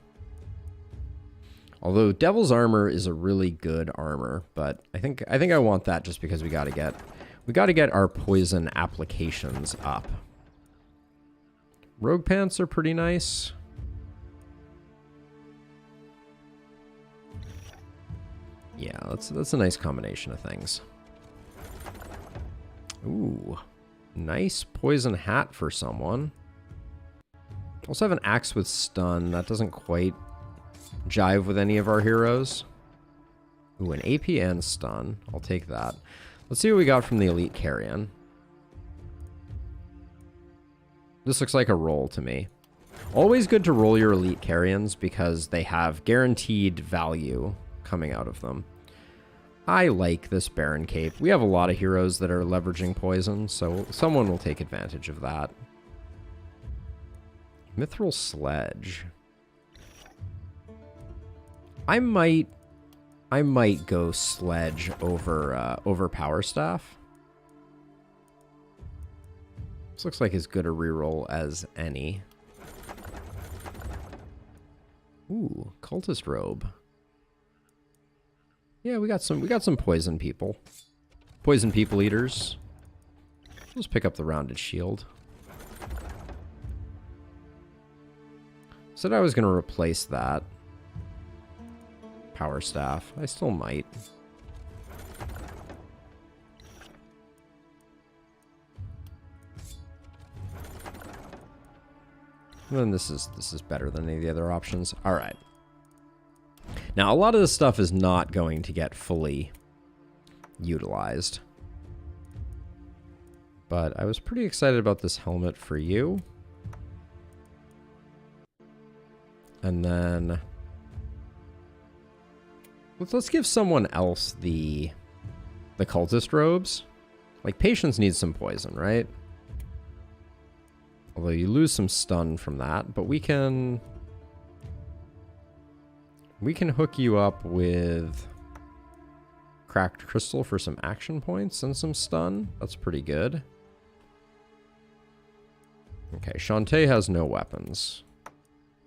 Although Devil's Armor is a really good armor, but I think I want that just because we gotta get our poison applications up. Rogue Pants are pretty nice. Yeah, that's a nice combination of things. Ooh, nice poison hat for someone. Also have an axe with stun. That doesn't quite jive with any of our heroes. Ooh, an AP and stun. I'll take that. Let's see what we got from the Elite Carrion. This looks like a roll to me. Always good to roll your Elite Carrions because they have guaranteed value coming out of them. I like this Baron Cape. We have a lot of heroes that are leveraging poison, so someone will take advantage of that. Mithril Sledge. I might go Sledge over Power Staff. This looks like as good a reroll as any. Ooh, Cultist Robe. Yeah, we got some poison people. Poison people eaters. Let's pick up the rounded shield. Said I was going to replace that. Power Staff. I still might. And then this is better than any of the other options. All right. Now, a lot of this stuff is not going to get fully utilized. But I was pretty excited about this helmet for you. And then let's give someone else the cultist robes. Like, Patience needs some poison, right? Although you lose some stun from that, but we can hook you up with Cracked Crystal for some action points and some stun. That's pretty good. Okay, Shantae has no weapons.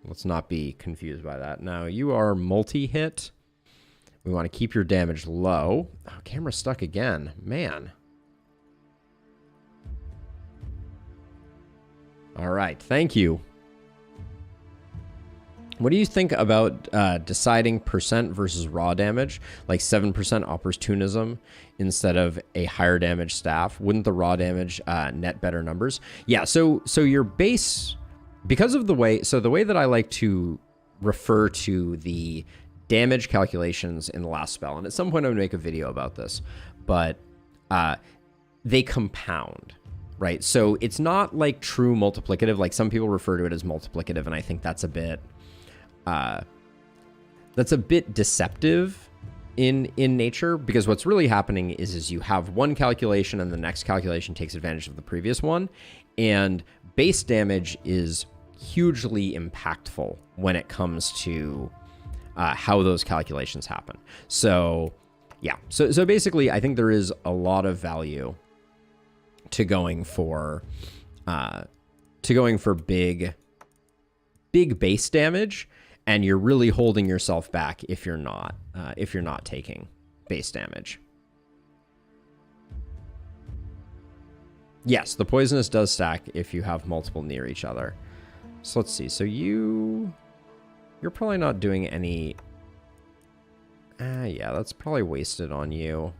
Let's not be confused by that. Now, you are multi-hit. We want to keep your damage low. Oh, camera stuck again. Man. All right, thank you. What do you think about deciding percent versus raw damage, like 7% opportunism instead of a higher damage staff? Wouldn't the raw damage net better numbers? Yeah, so your base, because of the way, so the way that I like to refer to the damage calculations in the last spell, and at some point I'm going to make a video about this, but they compound. Right, so it's not like true multiplicative. Like, some people refer to it as multiplicative, and I think that's a bit deceptive in nature, because what's really happening is you have one calculation and the next calculation takes advantage of the previous one, and base damage is hugely impactful when it comes to how those calculations happen. So yeah, so basically I think there is a lot of value to going for big base damage, and you're really holding yourself back if you're not taking base damage. Yes, the poisonous does stack if you have multiple near each other. So let's see. So you're probably not doing any. Yeah, that's probably wasted on you.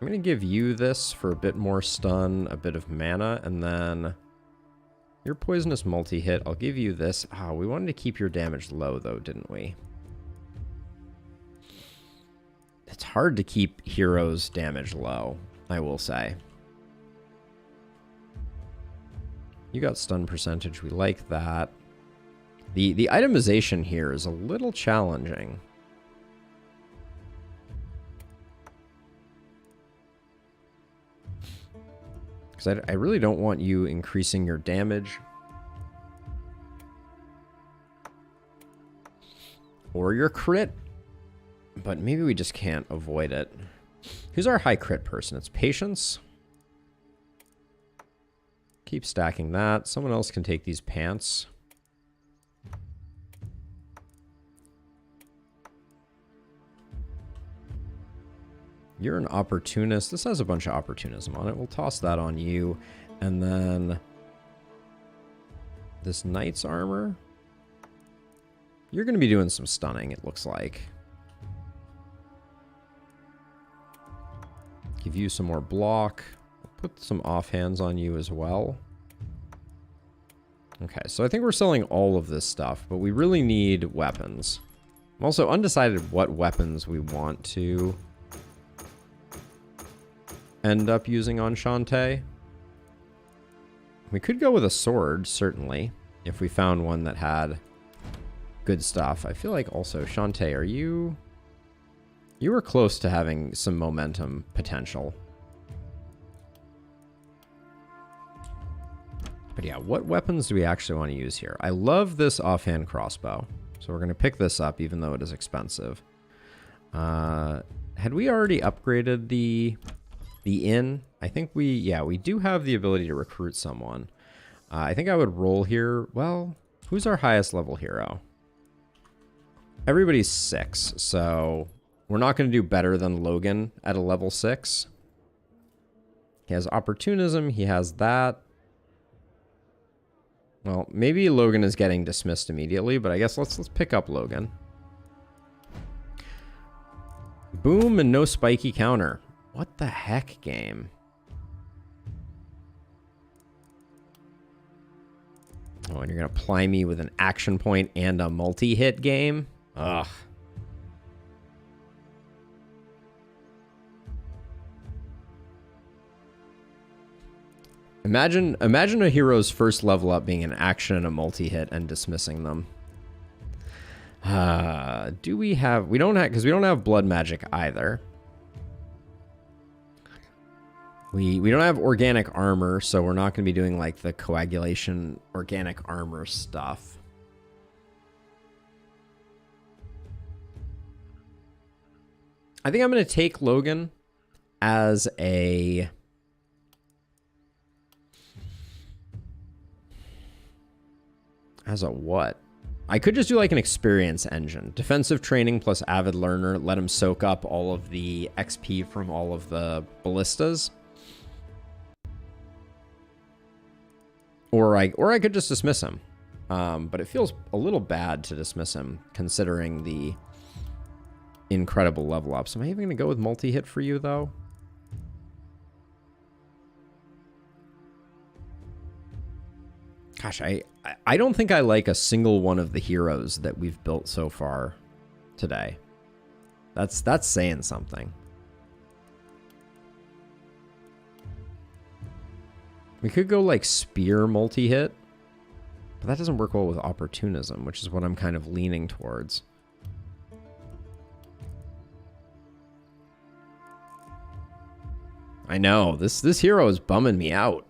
I'm going to give you this for a bit more stun, a bit of mana, and then your poisonous multi-hit. I'll give you this. Ah, we wanted to keep your damage low, though, didn't we? It's hard to keep heroes' damage low, I will say. You got stun percentage. We like that. The itemization here is a little challenging. I really don't want you increasing your damage or your crit, but maybe we just can't avoid it. Who's our high crit person? It's Patience. Keep stacking that. Someone else can take these pants. You're an opportunist. This has a bunch of opportunism on it. We'll toss that on you. And then this knight's armor. You're going to be doing some stunning, it looks like. Give you some more block. Put some offhands on you as well. Okay, so I think we're selling all of this stuff, but we really need weapons. I'm also undecided what weapons we want to end up using on Shantae. We could go with a sword, certainly, if we found one that had good stuff. I feel like also, Shantae, are you... You were close to having some momentum potential. But yeah, what weapons do we actually want to use here? I love this offhand crossbow. So we're going to pick this up, even though it is expensive. Had we already upgraded the inn? I think we do have the ability to recruit someone. I think I would roll here. Well, who's our highest level hero? Everybody's 6, so we're not going to do better than Logan at a level 6. He has opportunism. He has that. Well, maybe Logan is getting dismissed immediately, but I guess let's pick up Logan. Boom and no spiky counter. What the heck, game? Oh, and you're going to ply me with an action point and a multi-hit game? Ugh. Imagine a hero's first level up being an action and a multi-hit and dismissing them. Do we have... We don't have... Because we don't have blood magic either. We don't have organic armor, so we're not going to be doing like the coagulation organic armor stuff. I think I'm going to take Logan as a... As a what? I could just do like an experience engine. Defensive training plus avid learner. Let him soak up all of the XP from all of the ballistas. Or I could just dismiss him. But it feels a little bad to dismiss him considering the incredible level ups. Am I even going to go with multi-hit for you though? Gosh, I don't think I like a single one of the heroes that we've built so far today. That's saying something. We could go like spear multi-hit, but that doesn't work well with opportunism, which is what I'm kind of leaning towards. I know, this hero is bumming me out.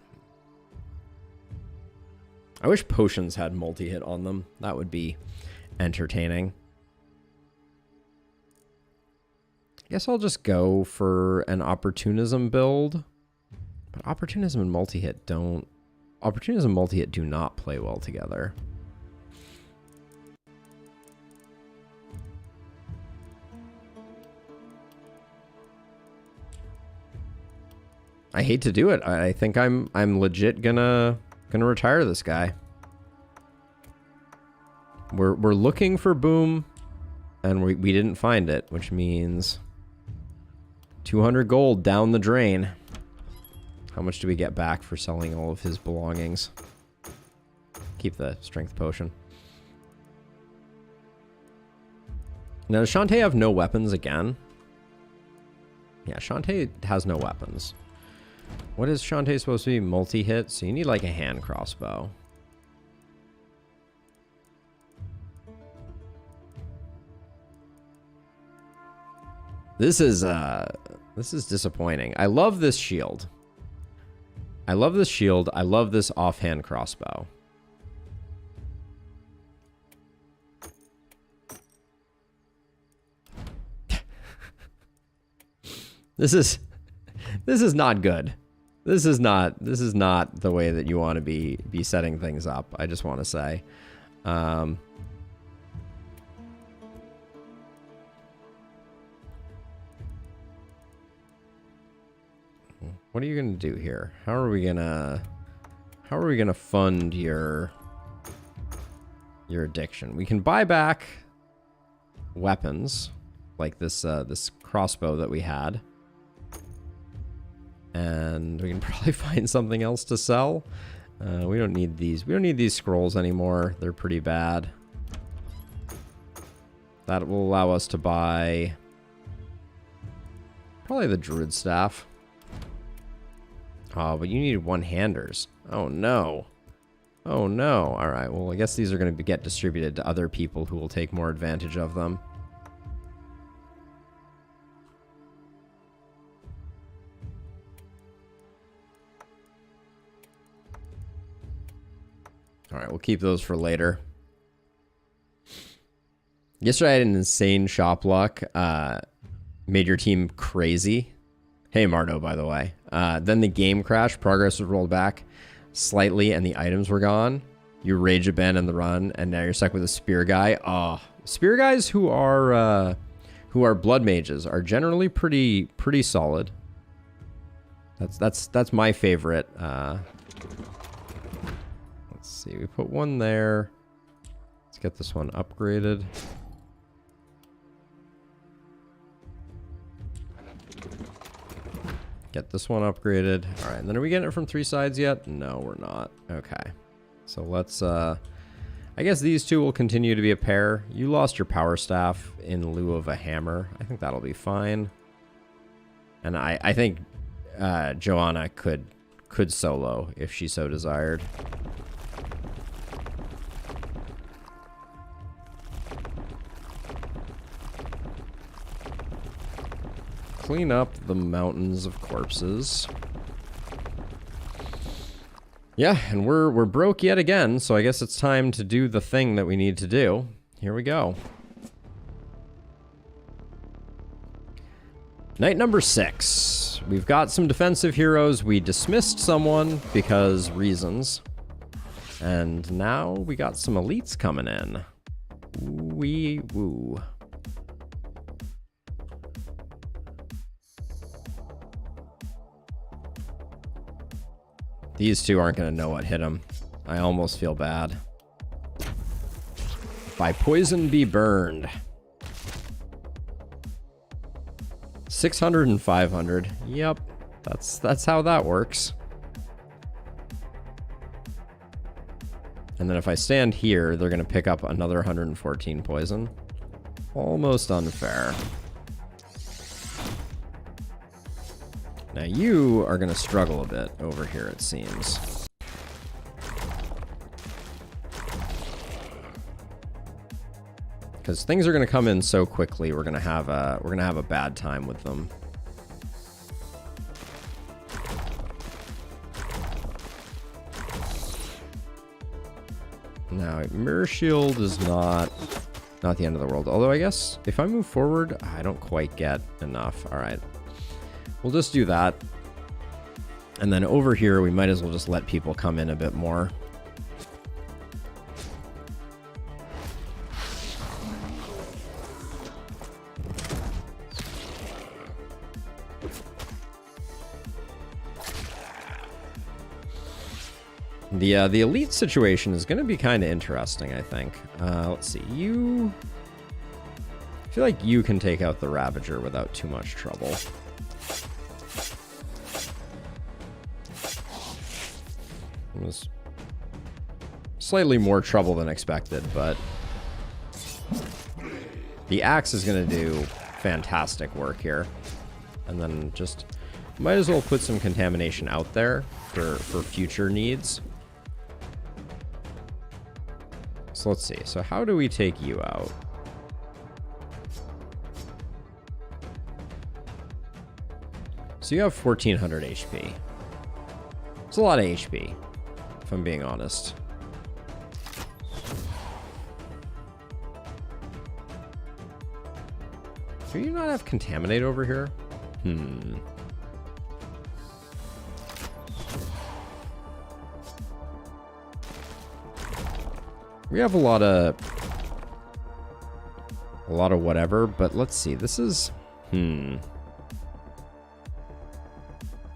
I wish potions had multi-hit on them. That would be entertaining. I guess I'll just go for an opportunism build. But opportunism and multi-hit don't... Opportunism and multi-hit do not play well together. I hate to do it. I think I'm legit gonna retire this guy. We're looking for Boom, and we didn't find it, which means 200 gold down the drain. How much do we get back for selling all of his belongings? Keep the strength potion. Now, does Shantae have no weapons again? Yeah, Shantae has no weapons. What is Shantae supposed to be? Multi-hit? So you need like a hand crossbow. This is disappointing. I love this shield. I love this shield. I love this offhand crossbow. This is not good. This is not the way that you want to be setting things up. I just want to say. What are you going to do here? How are we going to fund your addiction? We can buy back weapons like this this crossbow that we had. And we can probably find something else to sell. We don't need these. We don't need these scrolls anymore. They're pretty bad. That will allow us to buy probably the druid staff. Oh, but you need one-handers. Oh no. Oh no. All right. Well, I guess these are going to get distributed to other people who will take more advantage of them. All right, we'll keep those for later. Yesterday I had an insane shop luck. Made your team crazy. Hey, Mardo, by the way. Then the game crashed. Progress was rolled back slightly, and the items were gone. You rage abandon the run, and now you're stuck with a spear guy. Oh, spear guys who are blood mages are generally pretty solid. That's my favorite. Let's see. We put one there. Let's get this one upgraded. Get this one upgraded. All right, and then are we getting it from 3 sides yet? No, we're not. Okay. So let's, I guess these two will continue to be a pair. You lost your power staff in lieu of a hammer. I think that'll be fine. And I think Joanna could solo if she so desired. Clean up the mountains of corpses. Yeah, and we're broke yet again, so I guess it's time to do the thing that we need to do. Here we go. Night number 6. We've got some defensive heroes. We dismissed someone because reasons. And now we got some elites coming in. Wee woo. These two aren't going to know what hit them. I almost feel bad. By poison be burned. 600 and 500. Yep. That's how that works. And then if I stand here, they're going to pick up another 114 poison. Almost unfair. Now you are going to struggle a bit over here, it seems. Because things are going to come in so quickly, we're going to have a bad time with them. Now, Mirror Shield is not the end of the world. Although I guess if I move forward, I don't quite get enough. All right. We'll just do that. And then over here, we might as well just let people come in a bit more. The elite situation is going to be kind of interesting, I think. Let's see. I feel like you can take out the Ravager without too much trouble. It was slightly more trouble than expected, but the axe is going to do fantastic work here. And then just might as well put some contamination out there for future needs. So let's see. So how do we take you out? So you have 1400 HP. It's a lot of HP, if I'm being honest. Do you not have Contaminate over here? We have a lot of whatever, but let's see. This is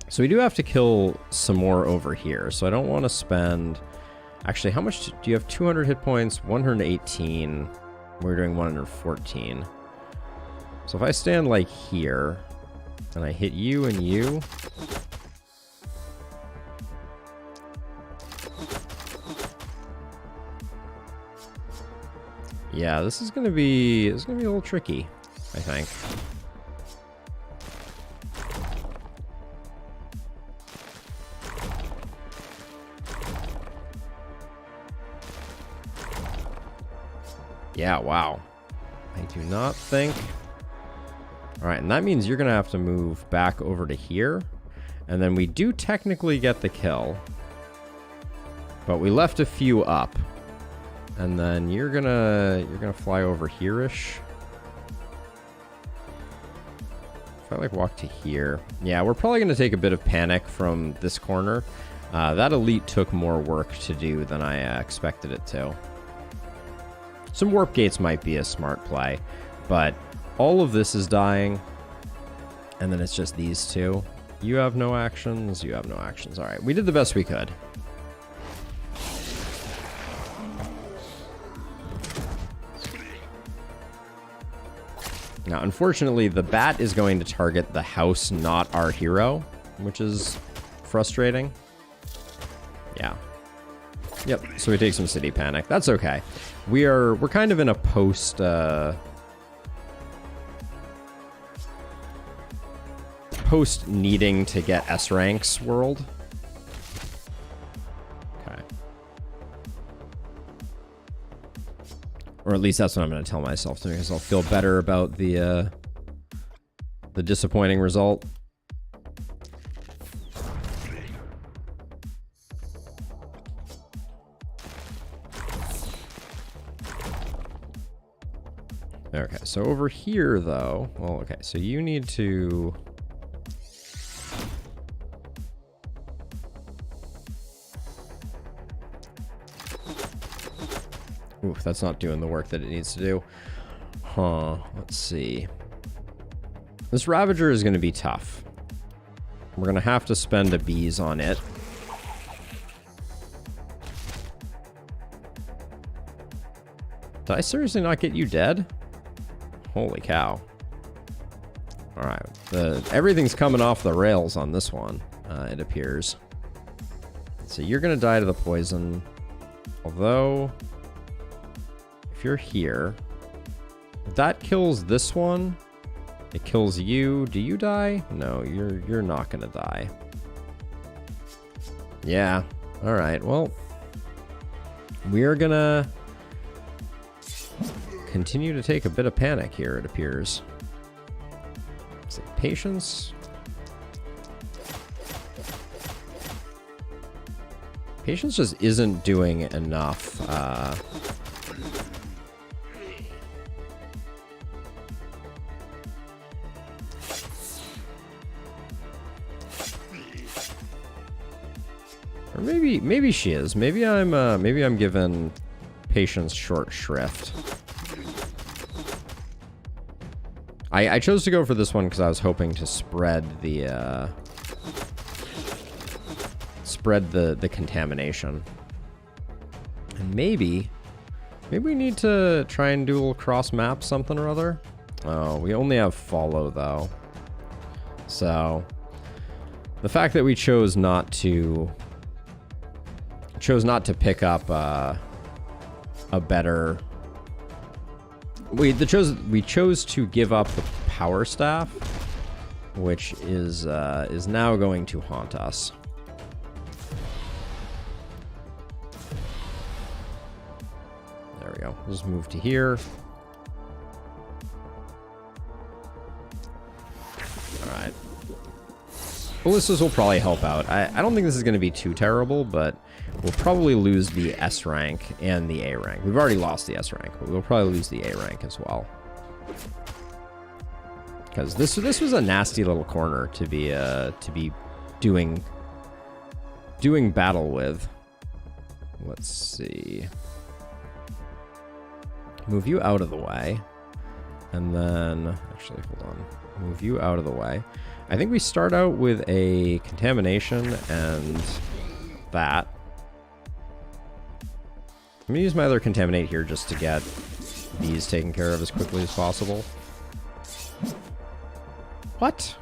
So we do have to kill some more over here. So I don't want to spend. Actually, how much do you have? 200 hit points, 118. We're doing 114. So if I stand like here and I hit you and you, Yeah, this is gonna be a little tricky, I think. Yeah, wow. I do not think... Alright, and that means you're gonna have to move back over to here. And then we do technically get the kill. But we left a few up. And then you're gonna fly over here-ish. If I like walk to here. Yeah, we're probably gonna take a bit of panic from this corner. That elite took more work to do than I expected it to. Some warp gates might be a smart play, but all of this is dying. And then it's just these two. You have no actions, you have no actions. All right, we did the best we could. Now, unfortunately, the bat is going to target the house, not our hero, which is frustrating. Yeah. Yep, so we take some city panic. That's okay. We're kind of in a post needing to get S ranks world. Okay. Or at least that's what I'm going to tell myself to, because I'll feel better about the disappointing result. Okay, so over here, though... Well, okay, so you need to... Oof, that's not doing the work that it needs to do. Huh, let's see. This Ravager is going to be tough. We're going to have to spend a bees on it. Did I seriously not get you dead? Holy cow. Alright, everything's coming off the rails on this one, it appears. So you're going to die to the poison. Although, if you're here, that kills this one. It kills you. Do you die? No, you're not going to die. Yeah. Alright, well, we're going to continue to take a bit of panic here, it appears. Is it patience? Patience just isn't doing enough. Or maybe she is. Maybe I'm giving patience short shrift. I chose to go for this one because I was hoping to spread the contamination. And maybe we need to try and do a little cross map something or other. Oh, we only have follow though. So the fact that we chose not to pick up a better... We chose to give up the power staff, which is now going to haunt us. There we go. We'll just move to here. All right. Ballistas will probably help out. I don't think this is going to be too terrible, but we'll probably lose the S rank and the A rank. We've already lost the S rank, but we'll probably lose the A rank as well. Because this was a nasty little corner to be doing battle with. Let's see. Move you out of the way. And then actually hold on. Move you out of the way. I think we start out with a contamination and that. I'm gonna use my other contaminate here just to get these taken care of as quickly as possible. What?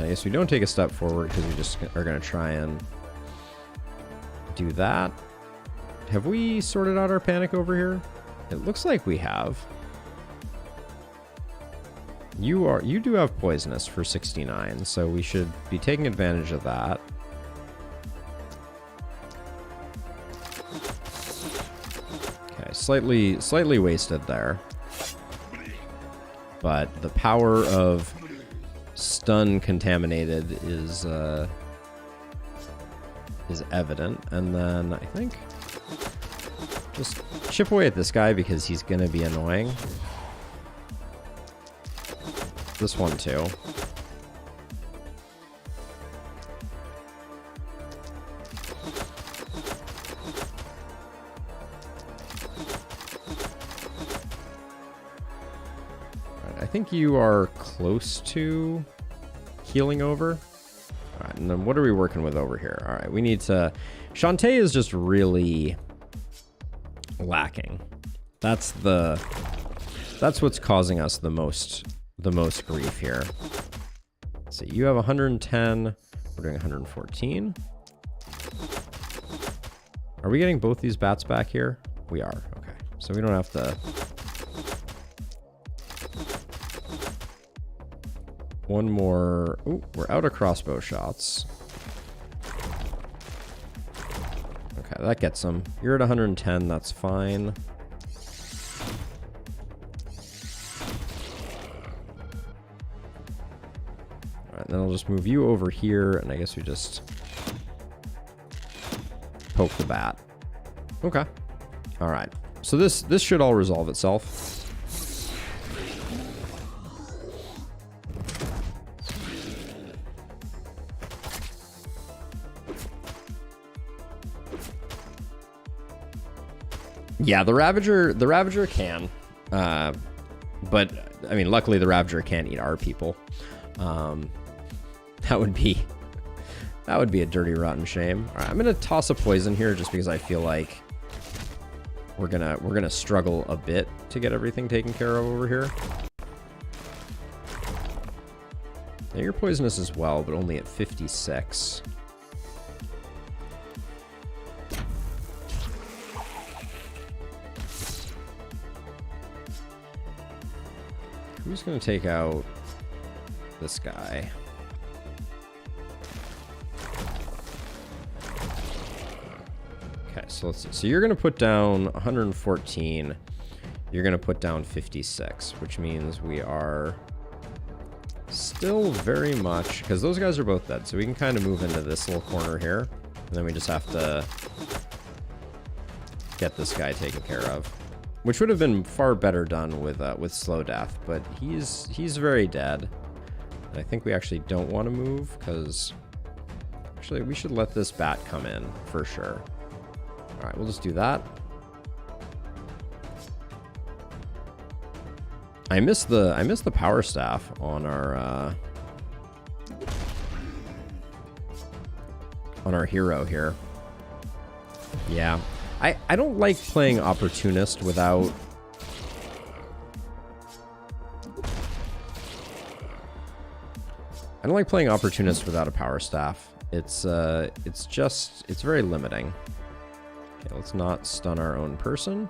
I guess we don't take a step forward because we just are going to try and do that. Have we sorted out our panic over here? It looks like we have. You do have poisonous for 69, so we should be taking advantage of that. Okay, slightly wasted there. But the power of stun contaminated is evident. And then I think just chip away at this guy because he's gonna be annoying. This one too. I think you are close to healing over. All right, and then what are we working with over here? All right, we need to... Shantae is just really lacking. That's what's causing us the most grief here. So you have 110. We're doing 114. Are we getting both these bats back here? We are. Okay, so we don't have to... One more. Ooh, we're out of crossbow shots. Okay, that gets them. You're at 110. That's fine. All right, then I'll just move you over here, and I guess we just poke the bat. Okay. All right. So this should all resolve itself. Yeah, the Ravager can, but I mean, luckily the Ravager can't eat our people. That would be a dirty, rotten shame. All right, I'm gonna toss a poison here just because I feel like we're gonna struggle a bit to get everything taken care of over here. Now you're poisonous as well, but only at 56. Who's going to take out this guy? Okay, so let's see. So you're going to put down 114. You're going to put down 56, which means we are still very much... Because those guys are both dead, so we can kind of move into this little corner here. And then we just have to get this guy taken care of. Which would have been far better done with slow death, but he's very dead. And I think we actually don't want to move because actually we should let this bat come in for sure. All right, we'll just do that. I missed the power staff on our hero here. Yeah. I don't like playing Opportunist without... I don't like playing Opportunist without a power staff. It's very limiting. Okay, let's not stun our own person.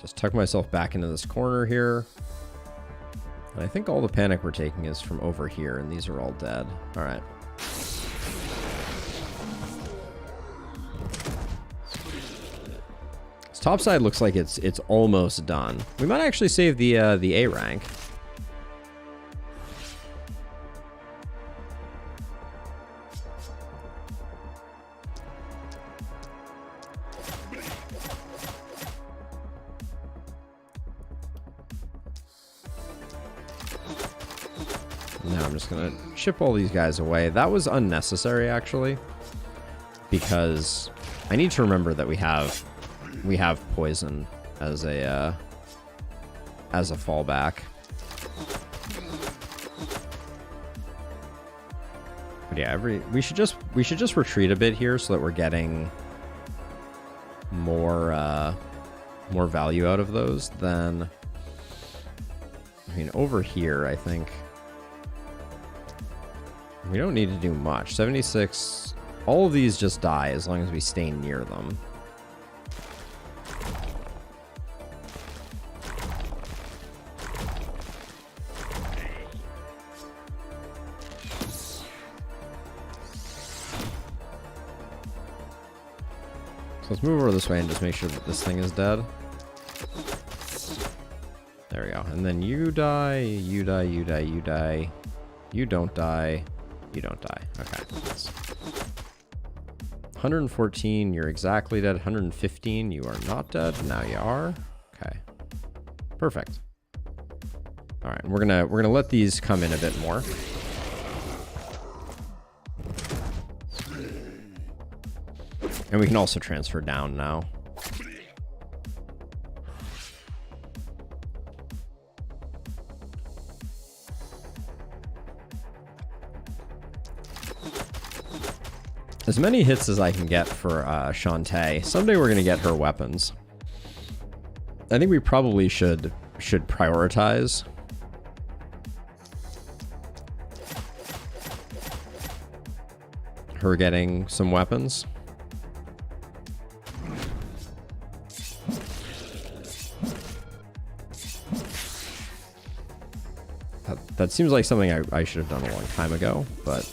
Just tuck myself back into this corner here. And I think all the panic we're taking is from over here, and these are all dead. All right. This top side looks like it's almost done. We might actually save the A rank. Now I'm just gonna chip all these guys away. That was unnecessary, actually, because I need to remember that we have poison as a fallback. But yeah, we should just retreat a bit here so that we're getting more value out of those, then I mean over here I think we don't need to do much. 76, all of these just die as long as we stay near them. So let's move over this way and just make sure that this thing is dead. There we go. And then you die, you die, you die, you die. You don't die. You don't die. Okay. 114, you're exactly dead. 115, you are not dead. Now you are. Okay. Perfect. All right, we're gonna let these come in a bit more. And we can also transfer down now. As many hits as I can get for Shantae. Someday we're going to get her weapons. I think we probably should prioritize. Her getting some weapons. That seems like something I should have done a long time ago, but...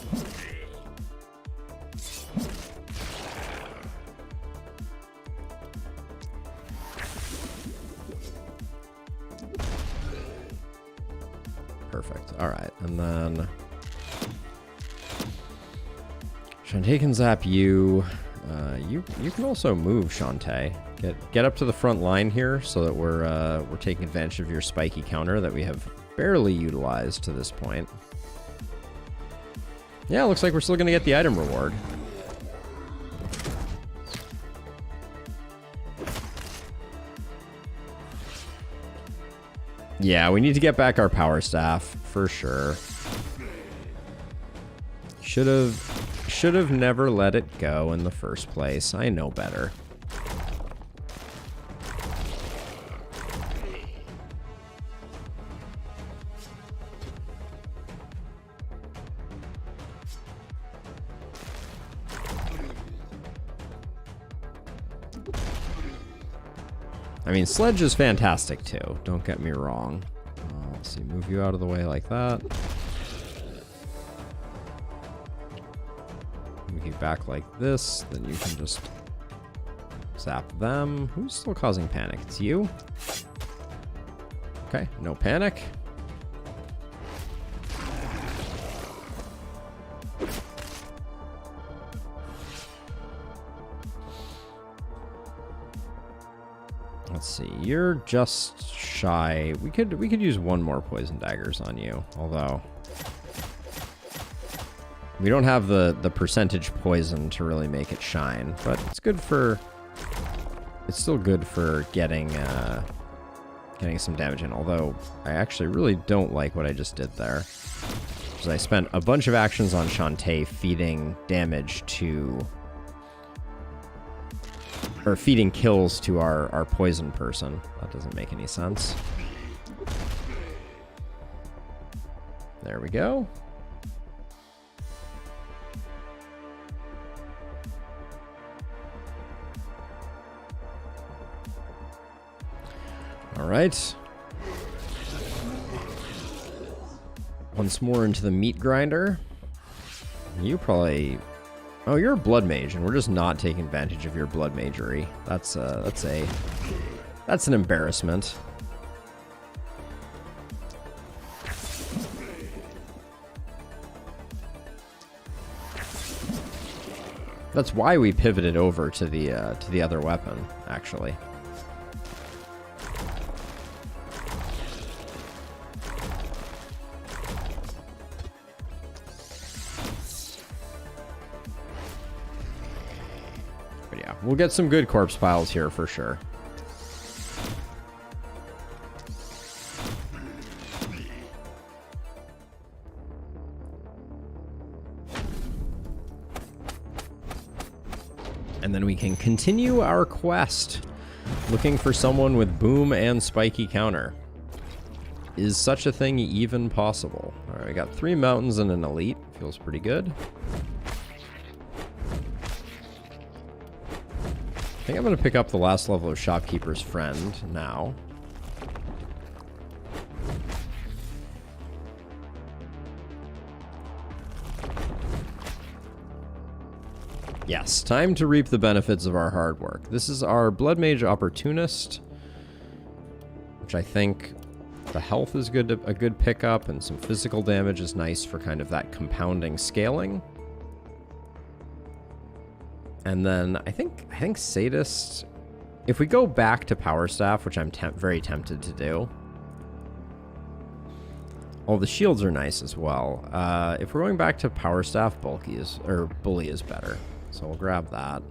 Perfect. Alright, and then... Shantae can zap you. You can also move, Shantae. Get up to the front line here so that we're taking advantage of your spiky counter that we have barely utilized to this point. Yeah, looks like we're still going to get the item reward. Yeah, we need to get back our power staff for sure. Should have never let it go in the first place. I know better. I mean, Sledge is fantastic too, don't get me wrong. Let's see, move you out of the way like that. Move you back like this, then you can just zap them. Who's still causing panic? It's you? Okay, no panic. Let's see, you're just shy. We could use one more poison daggers on you, although we don't have the percentage poison to really make it shine, but it's good for, it's still good for getting some damage in, although I actually really don't like what I just did there. Because I spent a bunch of actions on Shantae feeding damage to, or feeding kills to our poison person. That doesn't make any sense. There we go. All right. Once more into the meat grinder. You probably... Oh, you're a blood mage, and we're just not taking advantage of your blood magery. That's an embarrassment. That's why we pivoted over to the other weapon, actually. But yeah, we'll get some good corpse piles here for sure. And then we can continue our quest, looking for someone with boom and spiky counter. Is such a thing even possible? All right, we got 3 mountains and an elite. Feels pretty good. I think I'm going to pick up the last level of Shopkeeper's Friend now. Yes, time to reap the benefits of our hard work. This is our Blood Mage Opportunist, which I think the health is good, a good pickup, and some physical damage is nice for kind of that compounding scaling. And then I think Sadist, if we go back to Power Staff, which I'm very tempted to do. Oh, the shields are nice as well. If we're going back to Power Staff, Bully is better. So we'll grab that.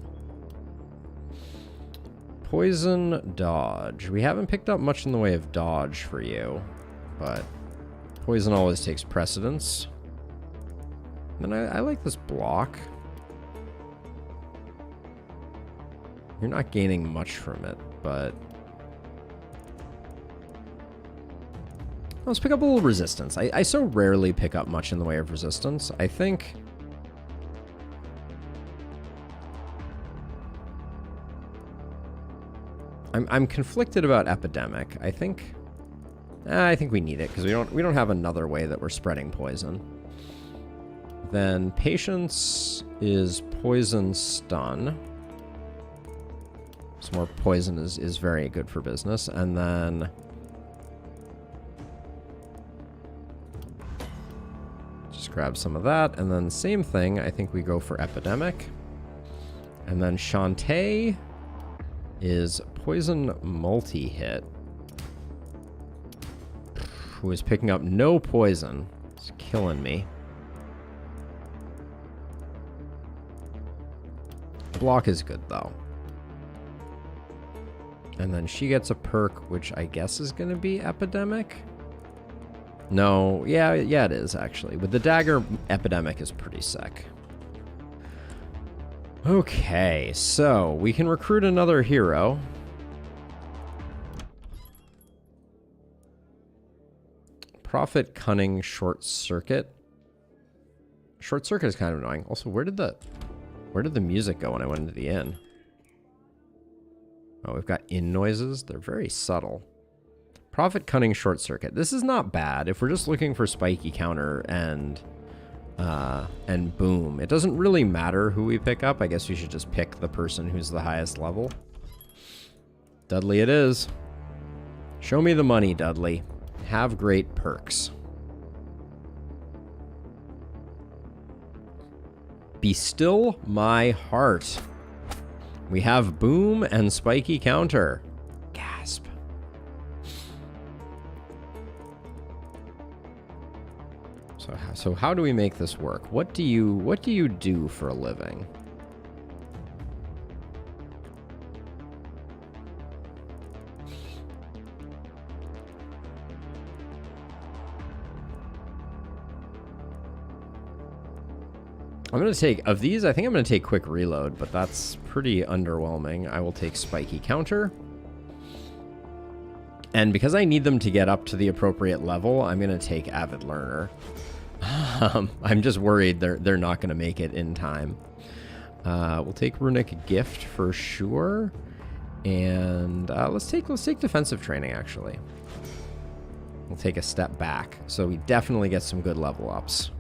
Poison dodge. We haven't picked up much in the way of dodge for you, but poison always takes precedence. And I like this block. You're not gaining much from it, but let's pick up a little resistance. I so rarely pick up much in the way of resistance. I think I'm conflicted about Epidemic. I think we need it because we don't have another way that we're spreading poison. Then Patience is poison stun. Some more poison is very good for business. And then just grab some of that. And then same thing, I think we go for Epidemic. And then Shantae is poison multi-hit. Who is picking up no poison. It's killing me. Block is good though. And then she gets a perk, which I guess is going to be Epidemic. No, yeah, it is actually. With the dagger, Epidemic is pretty sick. Okay, so we can recruit another hero. Prophet, Cunning, Short Circuit. Short Circuit is kind of annoying. Also, where did the music go when I went into the inn? Oh, we've got inn noises. They're very subtle. Prophet, Cunning, Short Circuit. This is not bad if we're just looking for spiky counter and boom. It doesn't really matter who we pick up. I guess we should just pick the person who's the highest level. Dudley it is. Show me the money, Dudley. Have great perks. Be still my heart. We have boom and spiky counter. Gasp. So how do we make this work? What do you do for a living? I'm going to take, of these, I think I'm going to take Quick Reload, but that's pretty underwhelming. I will take Spiky Counter. And because I need them to get up to the appropriate level, I'm going to take Avid Learner. I'm just worried they're not going to make it in time. We'll take Runic Gift for sure. And let's take Defensive Training, actually. We'll take a step back. So we definitely get some good level ups.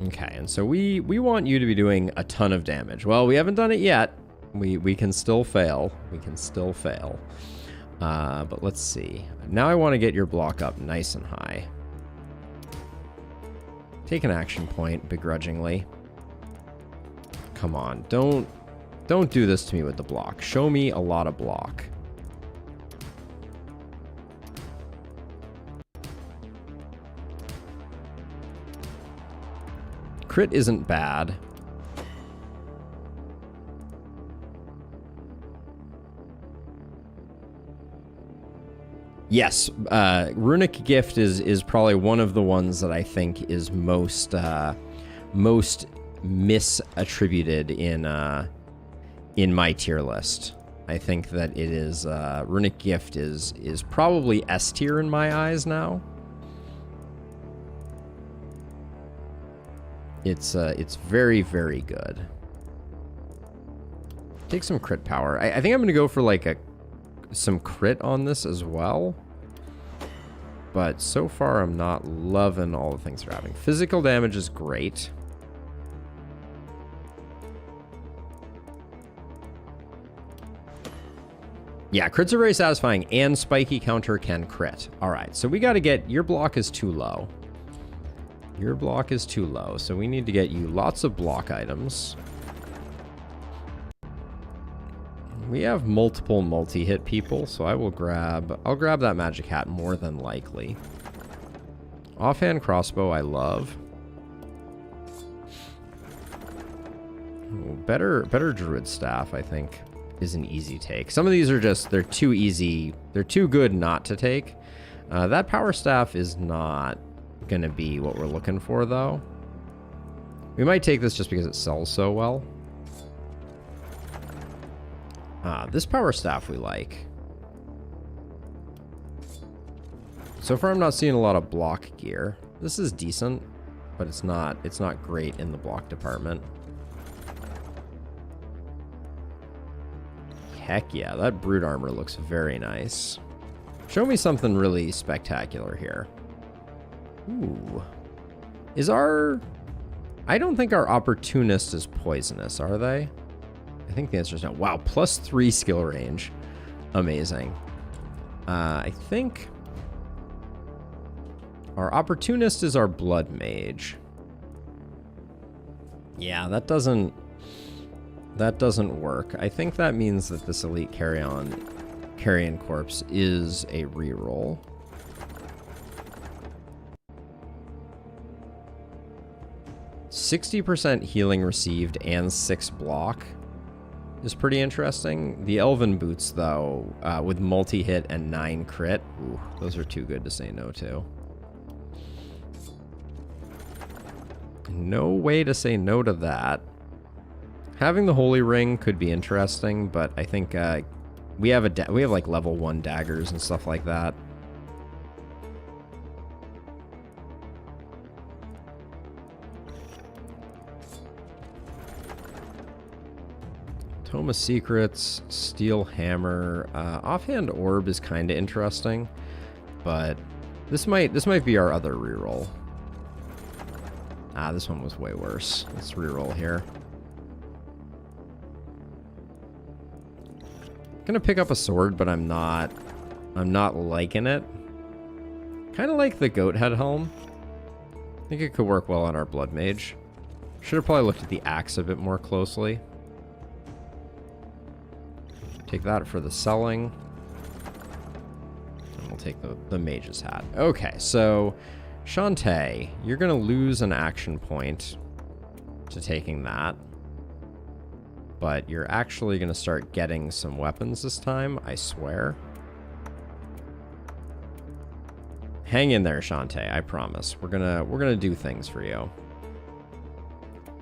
Okay, and so we want you to be doing a ton of damage. Well, we haven't done it yet. We can still fail. We can still fail. But let's see. Now I want to get your block up nice and high. Take an action point, begrudgingly. Come on, don't do this to me with the block. Show me a lot of block. Crit isn't bad. Yes, Runic Gift is probably one of the ones that I think is most misattributed in my tier list. I think that it is Runic Gift is probably S tier in my eyes now. It's very, very good. Take some crit power. I think I'm gonna go for like some crit on this as well. But so far I'm not loving all the things they're having. Physical damage is great. Yeah, crits are very satisfying, and spiky counter can crit. All right, so we got to get... Your block is too low. Your block is too low, so we need to get you lots of block items. We have multiple multi-hit people, so I'll grab that magic hat more than likely. Offhand crossbow I love. Ooh, better druid staff, I think, is an easy take. Some of these are just, they're too easy. They're too good not to take. That power staff is not going to be what we're looking for, though. We might take this just because it sells so well. This power staff we like. So far I'm not seeing a lot of block gear. This is decent, but it's not great in the block department. Heck yeah, that brute armor looks very nice. Show me something really spectacular here. Ooh. I don't think our opportunist is poisonous, are they? I think the answer is no. Wow, +3 skill range. Amazing. I think our opportunist is our blood mage. Yeah, that doesn't work. I think that means that this elite carrion corpse is a reroll. %60 healing received and 6 block is pretty interesting. The Elven Boots, though, with multi-hit and 9 crit, ooh, those are too good to say no to. No way to say no to that. Having the Holy Ring could be interesting, but I think we have like level 1 daggers and stuff like that. Tome of Secrets, Steel Hammer, Offhand Orb is kind of interesting, but this might be our other reroll. This one was way worse. Let's reroll here. Gonna pick up a sword, but I'm not liking it. Kind of like the goat head helm. I think it could work well on our blood mage. Should have probably looked at the axe a bit more closely. Take that for the selling. And we'll take the mage's hat. Okay, so Shantae, you're going to lose an action point to taking that. But you're actually going to start getting some weapons this time, I swear. Hang in there, Shantae, I promise. We're gonna do things for you.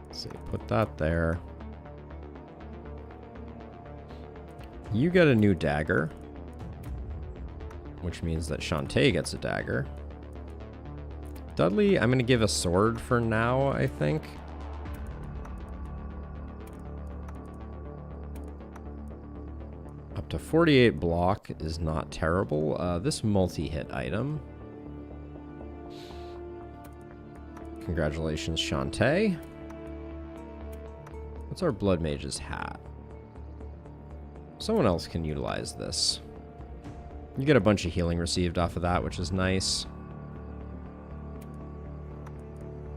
Let's see, put that there. You get a new dagger, which means that Shantae gets a dagger. Dudley, I'm going to give a sword for now, I think. Up to 48 block is not terrible. This multi-hit item. Congratulations, Shantae. What's our blood mage's hat? Someone else can utilize this. You get a bunch of healing received off of that, which is nice.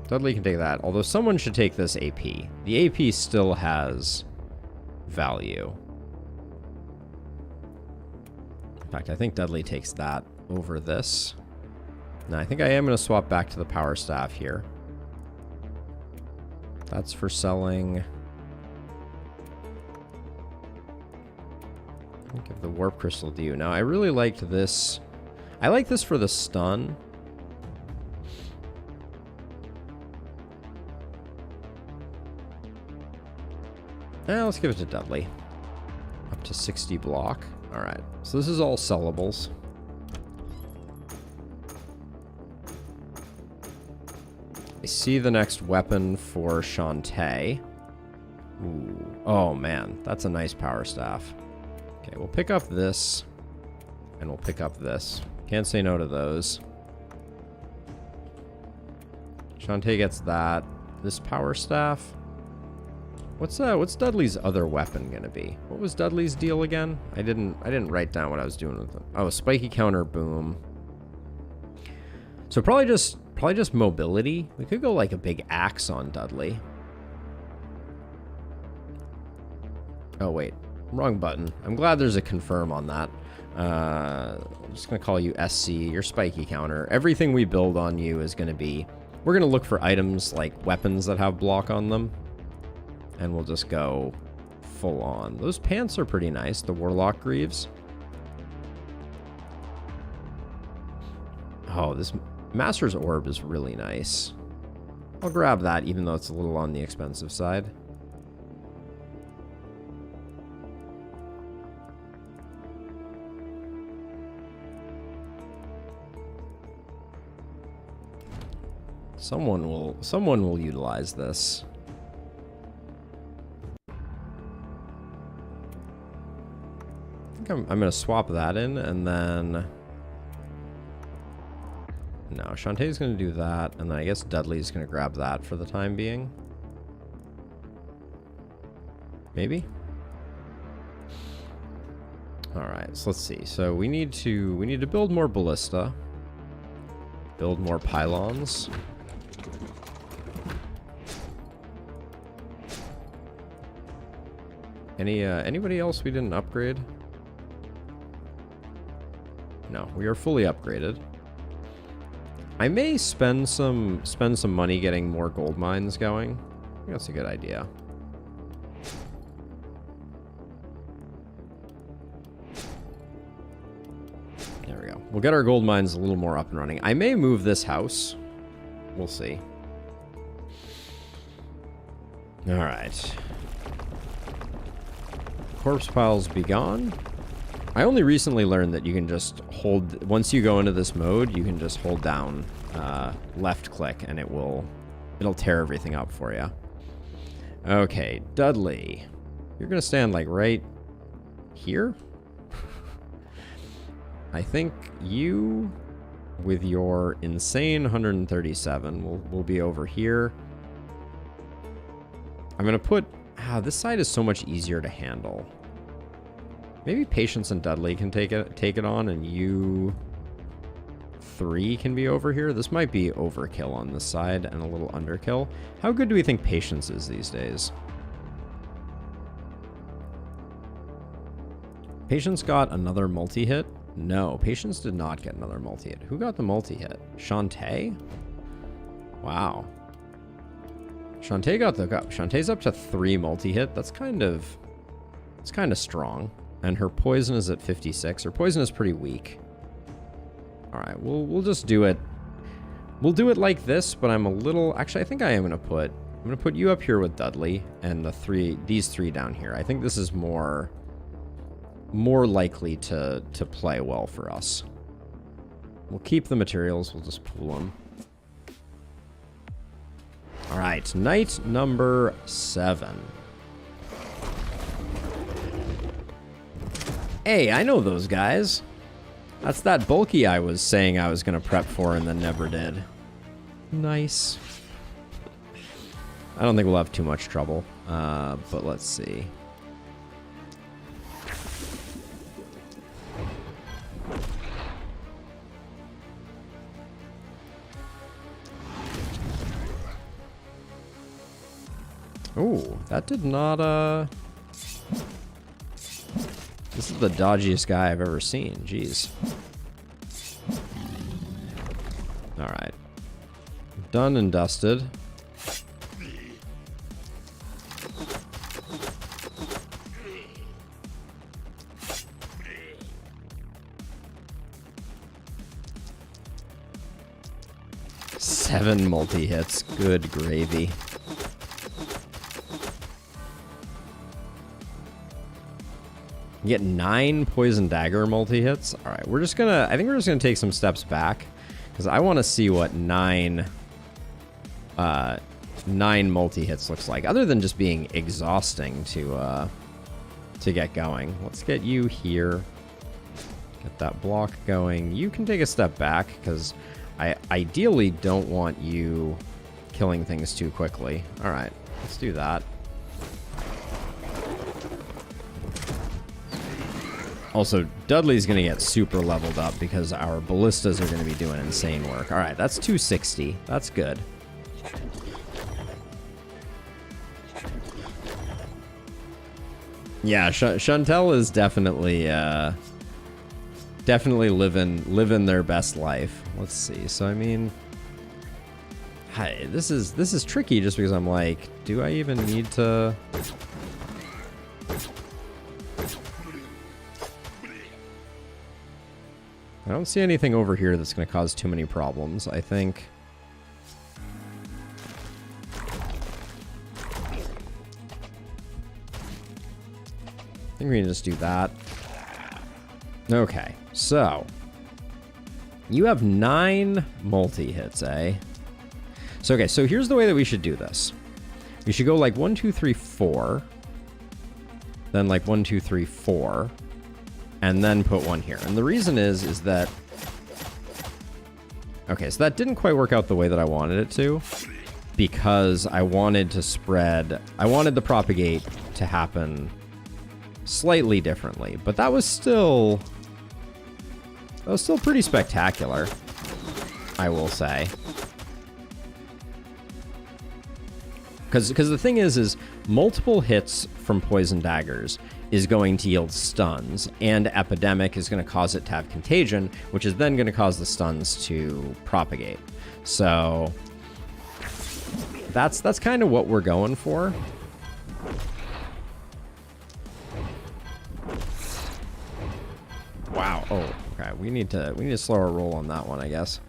Dudley can take that, although someone should take this AP. The AP still has value. In fact, I think Dudley takes that over this. Now, I think I am going to swap back to the power staff here. That's for selling. Give the warp crystal to you. Now, I really liked this. I like this for the stun. Let's give it to Dudley. Up to 60 block. All right. So this is all sellables. I see the next weapon for Shantae. Ooh. Oh, man. That's a nice power staff. Okay, we'll pick up this. And we'll pick up this. Can't say no to those. Shantae gets that. This power staff. What's Dudley's other weapon gonna be? What was Dudley's deal again? I didn't write down what I was doing with them. Oh, spiky counter, boom. So probably just mobility. We could go like a big axe on Dudley. Oh wait, wrong button. I'm glad there's a confirm on that. I'm just gonna call you SC, your spiky counter. Everything we build on you is gonna be, we're gonna look for items like weapons that have block on them. And we'll just go full on. Those pants are pretty nice, the Warlock Greaves. Oh, this Master's Orb is really nice. I'll grab that, even though it's a little on the expensive side. Someone will utilize this. I'm going to swap that in, and then... No, Shantae's going to do that, and then I guess Dudley's going to grab that for the time being. Maybe? Alright, so let's see. So we need to build more ballista. Build more pylons. Anybody else we didn't upgrade? No, we are fully upgraded. I may spend some money getting more gold mines going. I think that's a good idea. There we go. We'll get our gold mines a little more up and running. I may move this house. We'll see. All right. Corpse piles be gone. I only recently learned that you can just hold, once you go into this mode, you can just hold down left click and it'll tear everything up for you. Okay, Dudley. You're gonna stand like right here? I think you, with your insane 137, will be over here. I'm gonna put, this side is so much easier to handle. Maybe Patience and Dudley can take it on, and you 3 can be over here. This might be overkill on this side and a little underkill. How good do we think Patience is these days? Patience got another multi-hit? No, Patience did not get another multi-hit. Who got the multi-hit? Shantae? Wow. Shantae got the up. Shantae's up to 3 multi-hit. It's kind of strong. And her poison is at 56. Her poison is pretty weak. All right, we'll just do it. We'll do it like this, but I'm a little... Actually, I think I'm going to put you up here with Dudley and these three down here. I think this is more likely to play well for us. We'll keep the materials. We'll just pool them. All right, night number 7. Hey, I know those guys. That's that bulky I was saying I was going to prep for and then never did. Nice. I don't think we'll have too much trouble, but let's see. Oh, that did not, This is the dodgiest guy I've ever seen. Jeez. Alright. Done and dusted. Seven multi-hits. Good gravy. You get 9 poison dagger multi-hits. All right, we're just gonna, I think we're just gonna take some steps back because I want to see what 9 multi-hits looks like, other than just being exhausting to get going. Let's get you here. Get that block going. You can take a step back because I ideally don't want you killing things too quickly. All right, let's do that. Also, Dudley's going to get super leveled up because our ballistas are going to be doing insane work. All right, that's 260. That's good. Yeah, Chantel is definitely living their best life. Let's see. So I mean, hi, this is tricky just because I'm like, do I even need to? I don't see anything over here that's going to cause too many problems. I think we can just do that. Okay, so you have 9 multi-hits, eh? So, okay, so here's the way that we should do this. We should go like 1, 2, 3, 4. Then like 1, 2, 3, 4. And then put 1 here. And the reason is that... Okay, so that didn't quite work out the way that I wanted it to. Because I wanted to spread... I wanted the propagate to happen slightly differently. But that was still... That was still pretty spectacular, I will say. Because the thing is multiple hits from poison daggers is going to yield stuns, and Epidemic is going to cause it to have contagion, which is then going to cause the stuns to propagate. So that's kind of what we're going for. Wow. Oh, okay. We need to slow our roll on that one, I guess.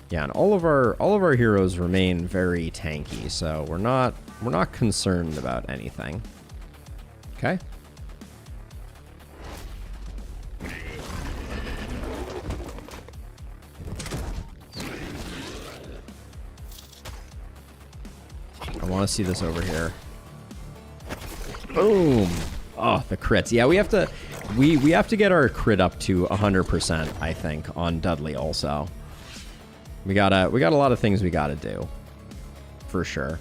Yeah, and all of our heroes remain very tanky, so we're not concerned about anything. Okay. I want to see this over here. Boom. Oh, the crits. Yeah, we have to get our crit up to 100%, I think, on Dudley also. We got a lot of things we gotta do, for sure.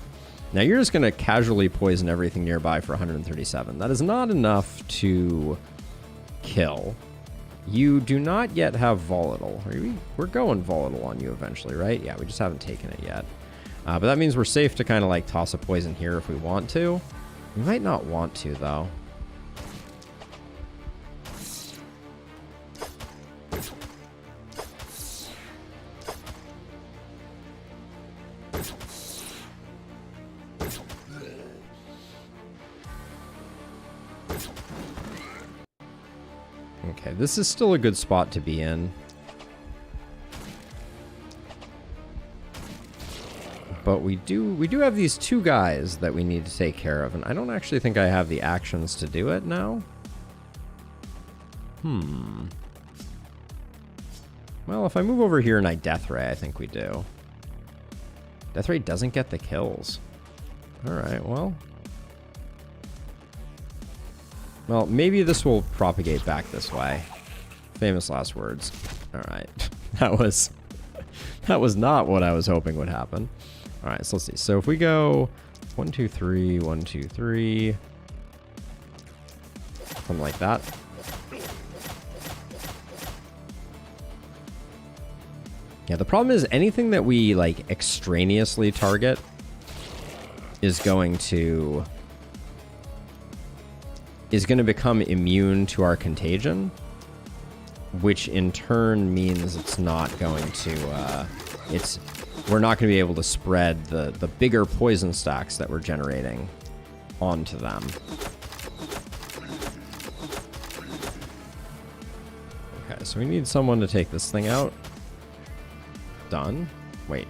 Now you're just gonna casually poison everything nearby for 137. That is not enough to kill. You do not yet have volatile. We're going volatile on you eventually, right? Yeah, we just haven't taken it yet. But that means we're safe to kind of like toss a poison here if we want to. We might not want to though. Okay, this is still a good spot to be in. But we do have these 2 guys that we need to take care of, and I don't actually think I have the actions to do it now. Well, if I move over here and I Death Ray, I think we do. Death Ray doesn't get the kills. Alright, well, maybe this will propagate back this way. Famous last words. Alright. That was not what I was hoping would happen. Alright, so let's see. So if we go 1, 2, 3, 1, 2, 3. Something like that. Yeah, the problem is anything that we like extraneously target is going to become immune to our contagion, which in turn means it's not going to we're not going to be able to spread the bigger poison stacks that we're generating onto them. Okay, so we need someone to take this thing out. Done. Wait.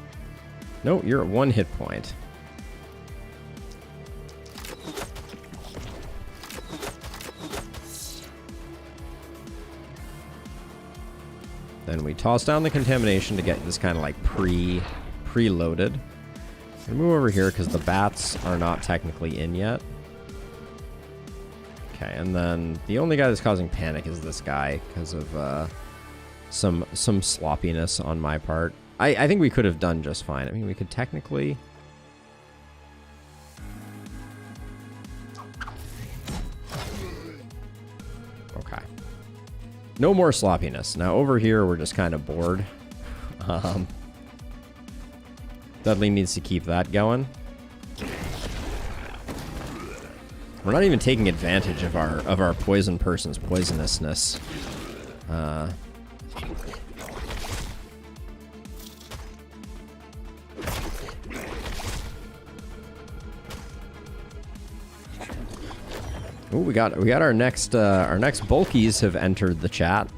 No, you're at 1 hit point. Then we toss down the contamination to get this kind of like preloaded. And move over here because the bats are not technically in yet. Okay, and then the only guy that's causing panic is this guy because of some sloppiness on my part. I think we could have done just fine. I mean, we could technically... Okay. No more sloppiness. Now over here, we're just kind of bored. Dudley needs to keep that going. We're not even taking advantage of our poison person's poisonousness. Ooh, we got our next bulkies have entered the chat.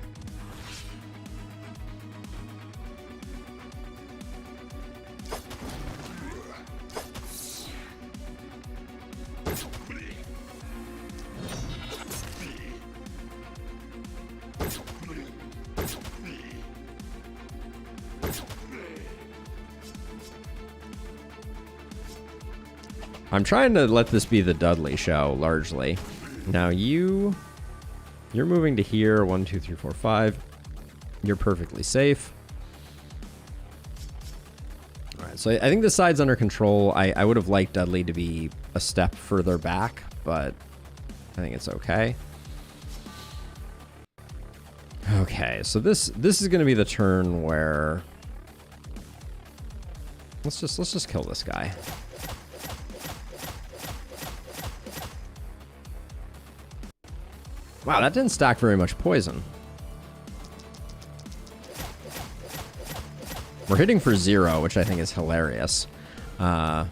I'm trying to let this be the Dudley show, largely. Now you're moving to here. 1, 2, 3, 4, 5. You're perfectly safe. All right, so I think this side's under control. I would have liked Dudley to be a step further back, but I think it's okay. Okay, so this is going to be the turn where let's just kill this guy. Wow, that didn't stack very much poison. We're hitting for 0, which I think is hilarious. But...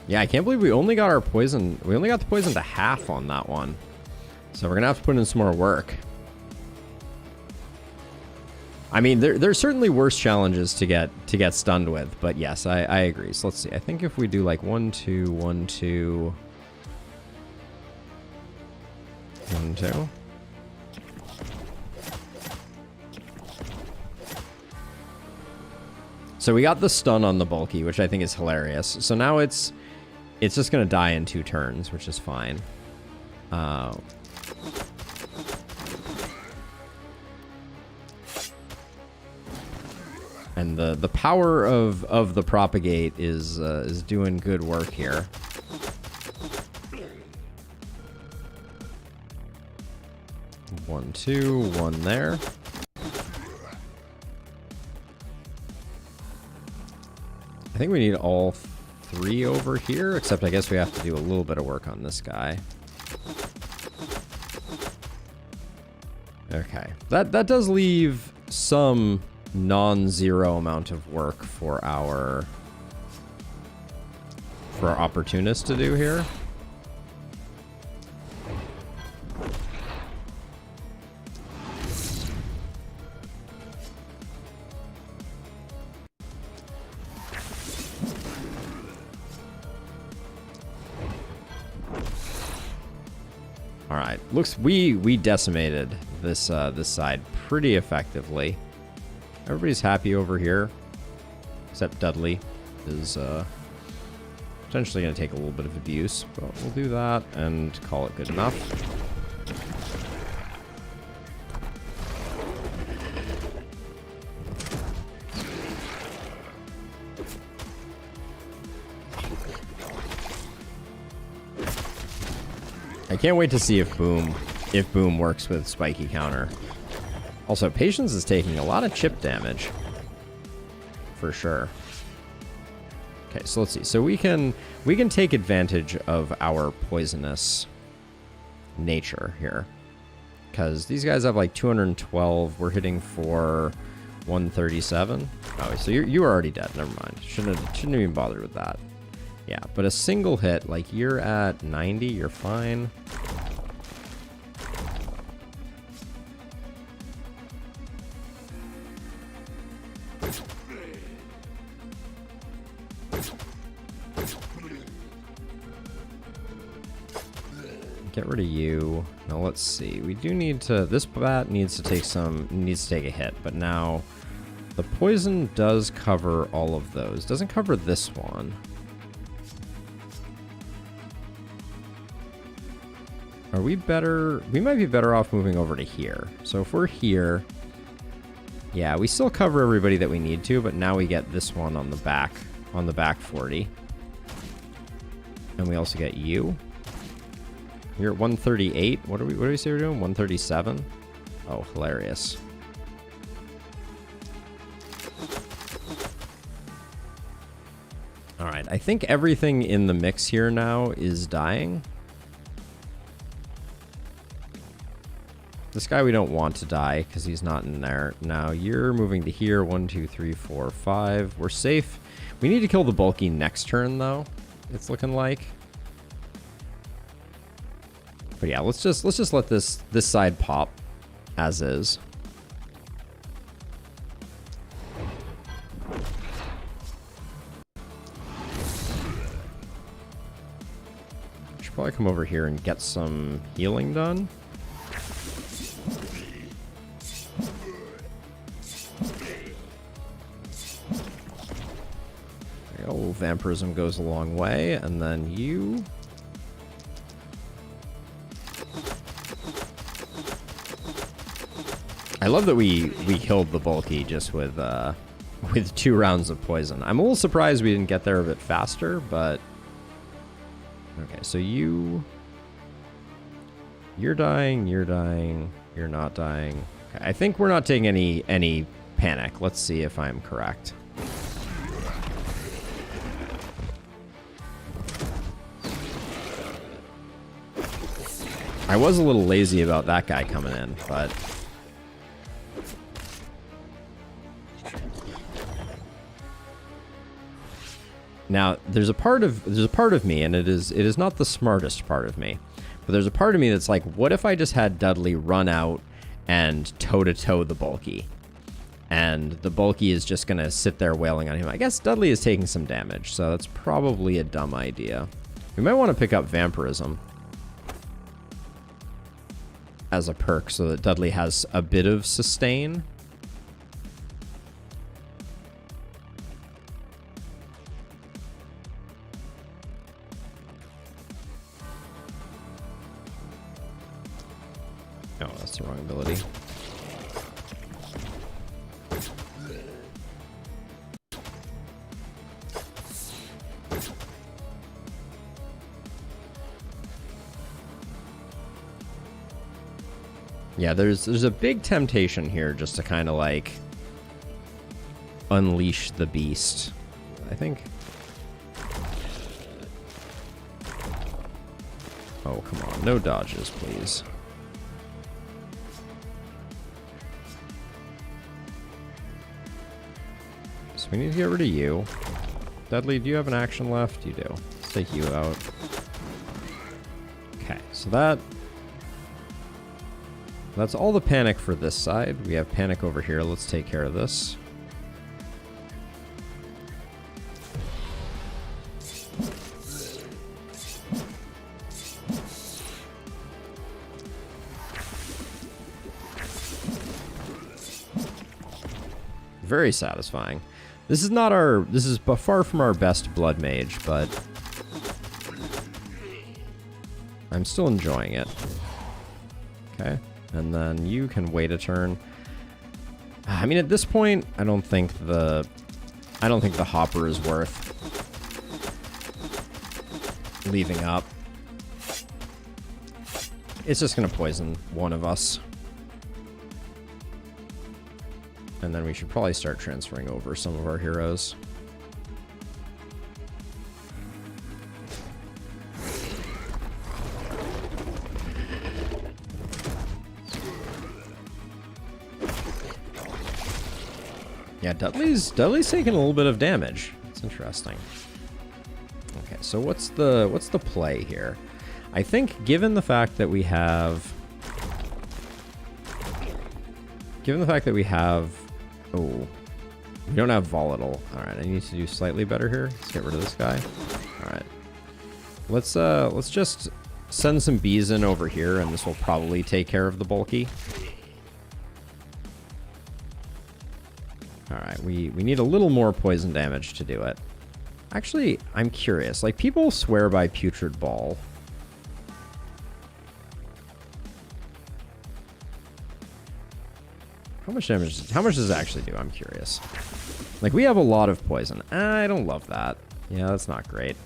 yeah, I can't believe we only got our poison. We only got the poison to half on that one. So we're gonna have to put in some more work. I mean, there's certainly worse challenges to get stunned with, but yes, I agree. So let's see. I think if we do like 1, 2, 1, 2, 1, 2. So we got the stun on the bulky, which I think is hilarious. So now it's just gonna die in 2 turns, which is fine. And the power of the propagate is doing good work here. One, 2, 1 there. I think we need all 3 over here, except I guess we have to do a little bit of work on this guy. Okay, that does leave some non-zero amount of work for our opportunist to do here. All right, looks we decimated this this side pretty effectively. Everybody's happy over here, except Dudley is potentially going to take a little bit of abuse, but we'll do that and call it good enough. I can't wait to see if Boom works with Spiky Counter. Also, Patience is taking a lot of chip damage, for sure. Okay, so let's see. So we can take advantage of our poisonous nature here, because these guys have like 212. We're hitting for 137. Oh, so you are already dead. Never mind. Shouldn't even bother with that. Yeah, but a single hit, like you're at 90. You're fine. Get rid of you. Now let's see. We do need to... This bat needs to take a hit, but now the poison does cover all of those. Doesn't cover this one. Are we better? We might be better off moving over to here. So if we're here... Yeah, we still cover everybody that we need to, but now we get this one on the back 40. And we also get you. You're at 138. What do we say we're doing? 137? Oh, hilarious. All right, I think everything in the mix here now is dying. This guy we don't want to die because he's not in there. Now you're moving to here. 1, 2, 3, 4, 5. We're safe. We need to kill the bulky next turn though. It's looking like. But yeah, let's just let this side pop as is. Should probably come over here and get some healing done. There you go. Vampirism goes a long way, and then you. I love that we killed the bulky just with 2 rounds of poison. I'm a little surprised we didn't get there a bit faster, but okay. So you're dying. You're dying. You're not dying. Okay, I think we're not taking any panic. Let's see if I'm correct. I was a little lazy about that guy coming in, but. Now, there's a part of me, and it is not the smartest part of me, but there's a part of me that's like, what if I just had Dudley run out and toe-to-toe the bulky? And the bulky is just going to sit there wailing on him. I guess Dudley is taking some damage, so that's probably a dumb idea. We might want to pick up Vampirism as a perk so that Dudley has a bit of sustain. Oh, that's the wrong ability. Yeah, there's a big temptation here just to kind of like unleash the beast, I think. Oh, come on. No dodges, please. So we need to get rid of you. Dudley, do you have an action left? You do. Let's take you out. Okay, so that's all the panic for this side. We have panic over here. Let's take care of this. Very satisfying. This is far from our best blood mage, but I'm still enjoying it. Okay. And then you can wait a turn. I mean, at this point, I don't think the hopper is worth leaving up. It's just gonna poison one of us. And then we should probably start transferring over some of our heroes. Yeah, Dudley's taking a little bit of damage. It's interesting. Okay, so what's the play here? I think given the fact that we have oh, we don't have volatile. All right, I need to do slightly better here. Let's get rid of this guy. All right. Let's just send some bees in over here, and this will probably take care of the bulky. Alright, we need a little more poison damage to do it. Actually, I'm curious. Like, people swear by Putrid Ball. How much damage? How much does it actually do? I'm curious. Like, we have a lot of poison. I don't love that. Yeah, that's not great.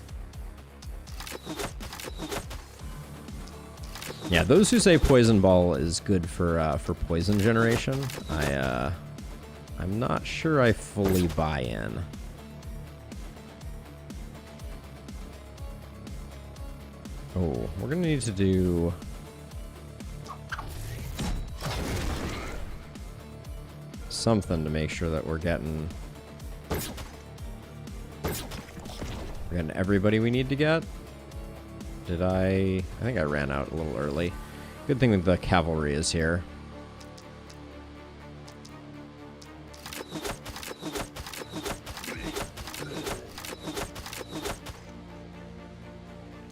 Yeah, those who say Poison Ball is good for poison generation, I'm not sure I fully buy in. Oh, we're gonna need to do something to make sure that we're getting everybody we need to get. Did I think I ran out a little early. Good thing that the cavalry is here.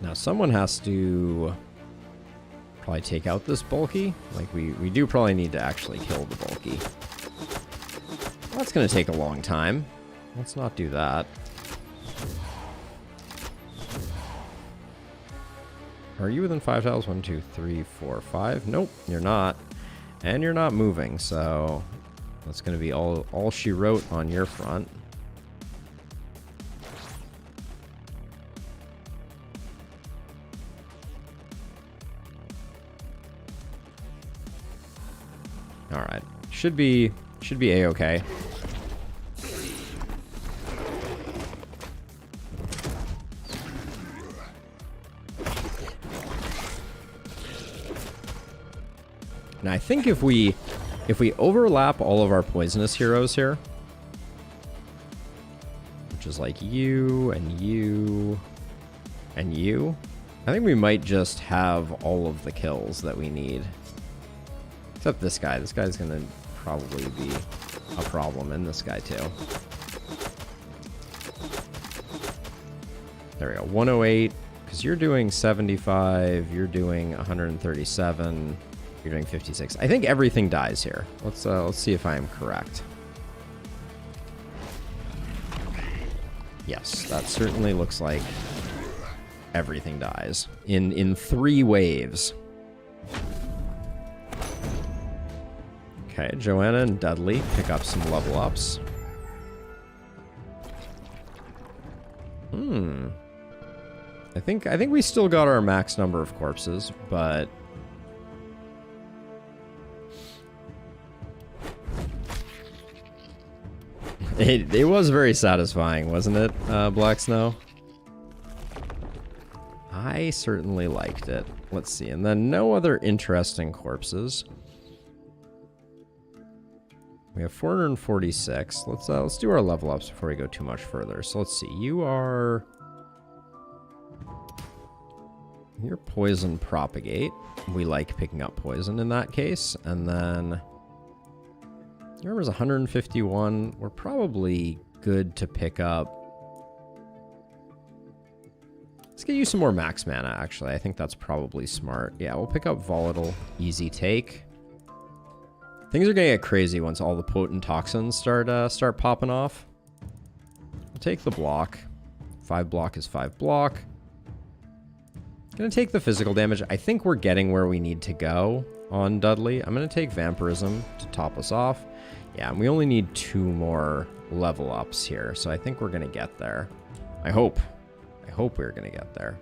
Now someone has to probably take out this bulky. Like we do probably need to actually kill the bulky. Well, that's going to take a long time. Let's not do that. Are you within 5 tiles? 1, 2, 3, 4, 5. Nope, you're not. And you're not moving, so that's going to be all she wrote on your front. All right. Should be a-okay. And I think if we overlap all of our poisonous heroes here, which is like you and you and you, I think we might just have all of the kills that we need. Except this guy. This guy's going to probably be a problem, and this guy too. There we go. 108, because you're doing 75, you're doing 137, you're doing 56. I think everything dies here. Let's see if I am correct. Yes, that certainly looks like everything dies in 3 waves. Okay, Joanna and Dudley pick up some level ups. I think we still got our max number of corpses, but it was very satisfying, wasn't it, Black Snow? I certainly liked it. Let's see, and then no other interesting corpses. We have 446. Let's do our level ups before we go too much further. So let's see. You're poison propagate. We like picking up poison in that case. And then yours 151. We're probably good to pick up. Let's get you some more max mana, actually. I think that's probably smart. Yeah, we'll pick up volatile, easy take. Things are gonna get crazy once all the potent toxins start popping off. We'll take the block. 5 block is 5 block. Gonna take the physical damage. I think we're getting where we need to go on Dudley. I'm gonna take Vampirism to top us off. Yeah, and we only need 2 more level ups here, so I think we're gonna get there. I hope we're gonna get there.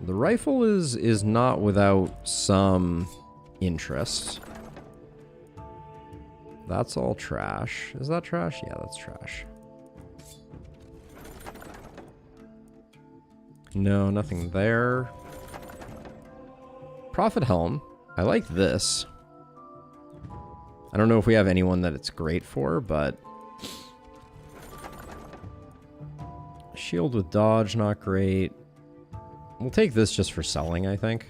The rifle is not without some interest. That's all trash. Is that trash? Yeah, that's trash. No, nothing there. Prophet Helm. I like this. I don't know if we have anyone that it's great for, but shield with dodge, not great. We'll take this just for selling, I think.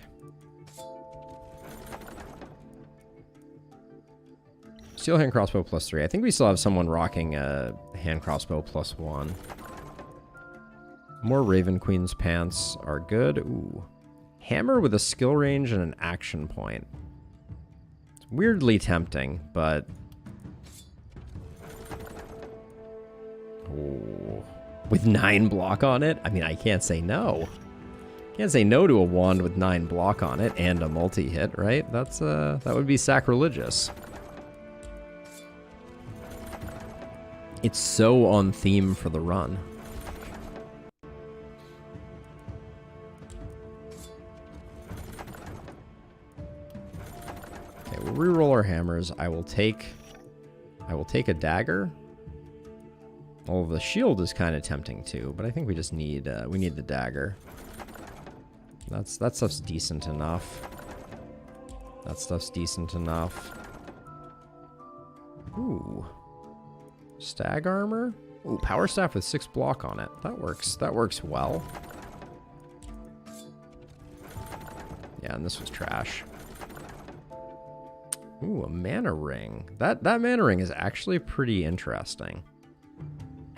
steel hand crossbow +3. I think we still have someone rocking a hand crossbow +1. More Raven Queen's pants are good. Ooh. Hammer with a skill range and an action point. It's weirdly tempting, but... Ooh. With 9 block on it? I mean, I can't say no. Can't say no to a wand with 9 block on it and a multi-hit, right? That's that would be sacrilegious. It's so on theme for the run. Okay, we'll reroll our hammers. I will take a dagger. Well, the shield is kind of tempting too, but I think we just need we need the dagger. That stuff's decent enough. That stuff's decent enough. Ooh. Stag armor? Ooh, power staff with 6 block on it. That works well. Yeah, and this was trash. Ooh, a mana ring. That mana ring is actually pretty interesting.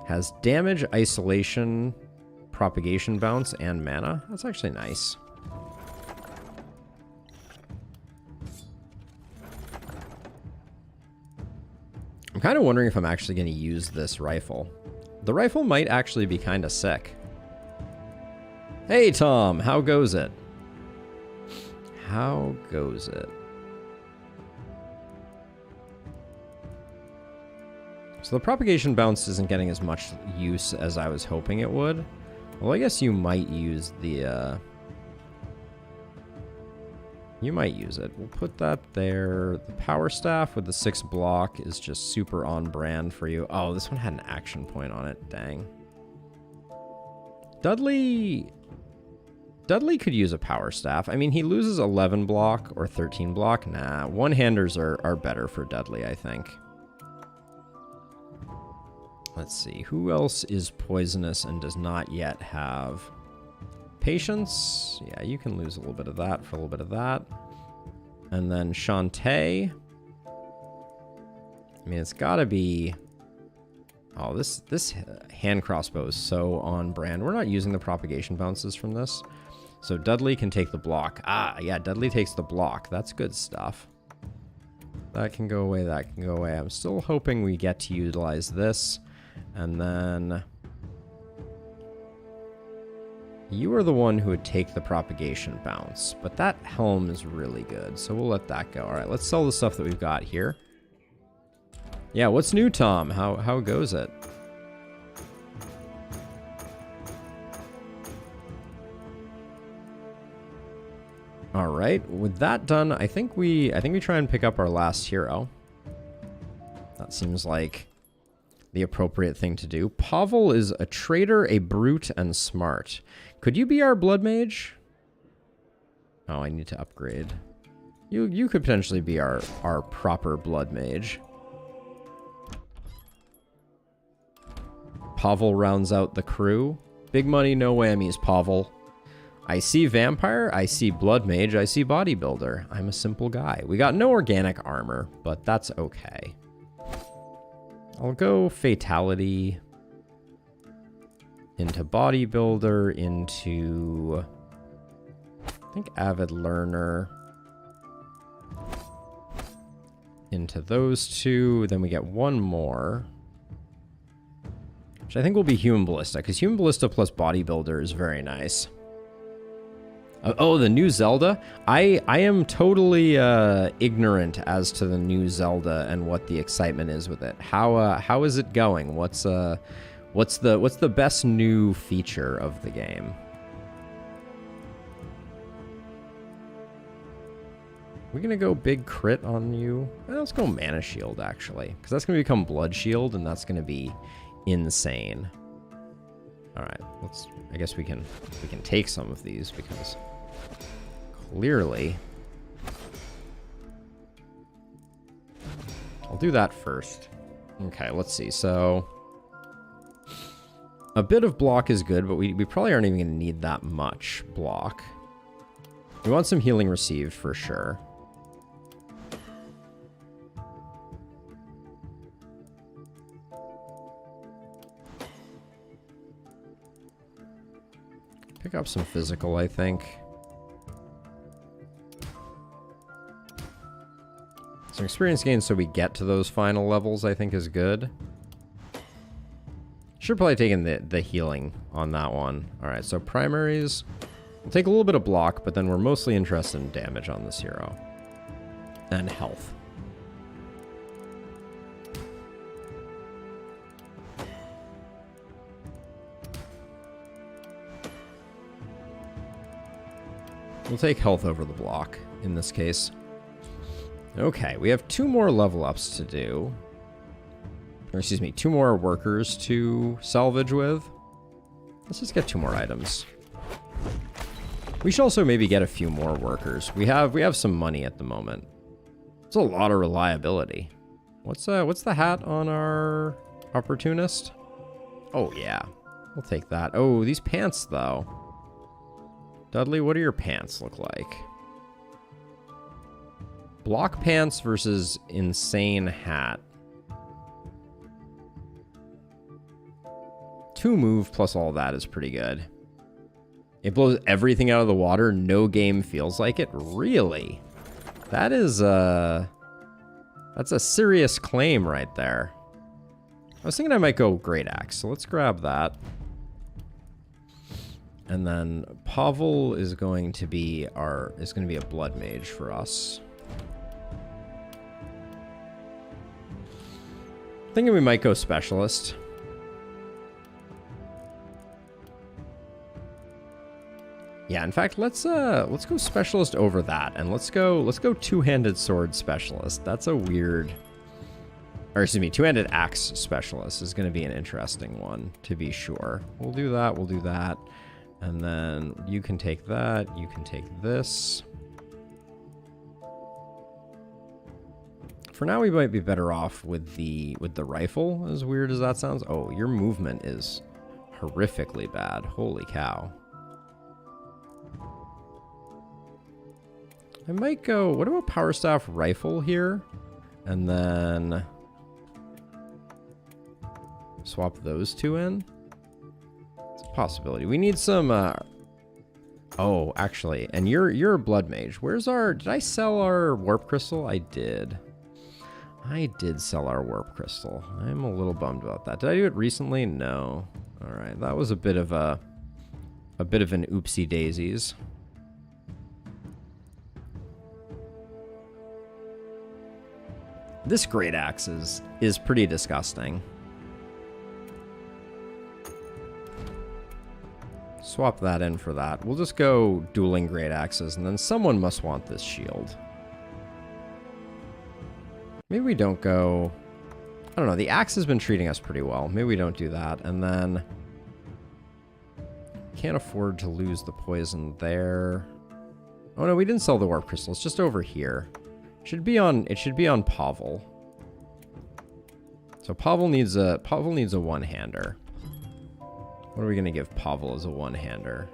Has damage, isolation, propagation bounce, and mana. That's actually nice. I'm kind of wondering if I'm actually going to use this rifle. The rifle might actually be kind of sick. Hey, Tom, how goes it? How goes it? So the propagation bounce isn't getting as much use as I was hoping it would. Well, I guess you might use the, you might use it. We'll put that there. The power staff with the 6 block is just super on brand for you. Oh, this one had an action point on it. Dang. Dudley could use a power staff. I mean, he loses 11 block or 13 block. Nah, one-handers are better for Dudley, I think. Let's see, who else is poisonous and does not yet have patience? Yeah, you can lose a little bit of that for a little bit of that. And then Shantae. I mean, it's gotta be... Oh, this hand crossbow is so on brand. We're not using the propagation bounces from this. So Dudley can take the block. Ah, yeah, Dudley takes the block. That's good stuff. That can go away, that can go away. I'm still hoping we get to utilize this. And then you are the one who would take the propagation bounce, but that helm is really good, so we'll let that go. All right, let's sell the stuff that we've got here. Yeah, what's new, Tom? How goes it? All right, with that done, I think we try and pick up our last hero. That seems like the appropriate thing to do. Pavel is a traitor, a brute, and smart. Could you be our blood mage? Oh, I need to upgrade. You could potentially be our proper blood mage. Pavel rounds out the crew. Big money, no whammies, Pavel. I see vampire, I see blood mage, I see bodybuilder. I'm a simple guy. We got no organic armor, but that's okay. I'll go fatality into bodybuilder, into, I think, avid learner, into those two. Then we get one more, which I think will be human ballista, because human ballista plus bodybuilder is very nice. Oh, the new Zelda? I am totally ignorant as to the new Zelda and what the excitement is with it. How is it going? What's the best new feature of the game? We're gonna go big crit on you. Let's go mana shield actually, because that's gonna become blood shield, and that's gonna be insane. All right, I guess we can take some of these because clearly I'll do that first. Okay, let's see. So a bit of block is good, but we probably aren't even going to need that much block. We want some healing received for sure. Pick up some physical, I think. Some experience gain so we get to those final levels, I think, is good. Should probably taken the healing on that one. Alright, so primaries. We'll take a little bit of block, but then we're mostly interested in damage on this hero. And health. We'll take health over the block in this case. Okay, we have 2 more level ups to do. Or excuse me, 2 more workers to salvage with. Let's just get 2 more items. We should also maybe get a few more workers. We have some money at the moment. It's a lot of reliability. What's the hat on our opportunist? Oh yeah, we'll take that. Oh, these pants though. Dudley, what do your pants look like? Block pants versus insane hat. 2 move plus all that is pretty good. It blows everything out of the water. No game feels like it. Really? That is that's a serious claim right there. I was thinking I might go Great Axe, so let's grab that. And then Pavel is going to be a blood mage for us. Thinking we might go specialist. Yeah, in fact, let's go specialist over that, and let's go two-handed sword specialist. That's a weird, or excuse me, two-handed axe specialist is going to be an interesting one to be sure. We'll do that. We'll do that. And then you can take that. You can take this. For now, we might be better off with the rifle, as weird as that sounds. Oh, your movement is horrifically bad. Holy cow. I might go, what about power staff rifle here? And then swap those 2 in. It's a possibility. We need some, oh, actually, and you're a blood mage. Where's our, did I sell our warp crystal? I did. I did sell our warp crystal. I'm a little bummed about that. Did I do it recently? No. All right, that was a bit of an oopsie daisies. This great axe is pretty disgusting. Swap that in for that. We'll just go dueling great axes, and then someone must want this shield. Maybe we don't go... I don't know, the axe has been treating us pretty well. Maybe we don't do that, and then... Can't afford to lose the poison there. Oh no, we didn't sell the warp crystal. It's just over here. It should be on Pavel. So Pavel needs a one-hander. What are we gonna give Pavel as a one-hander?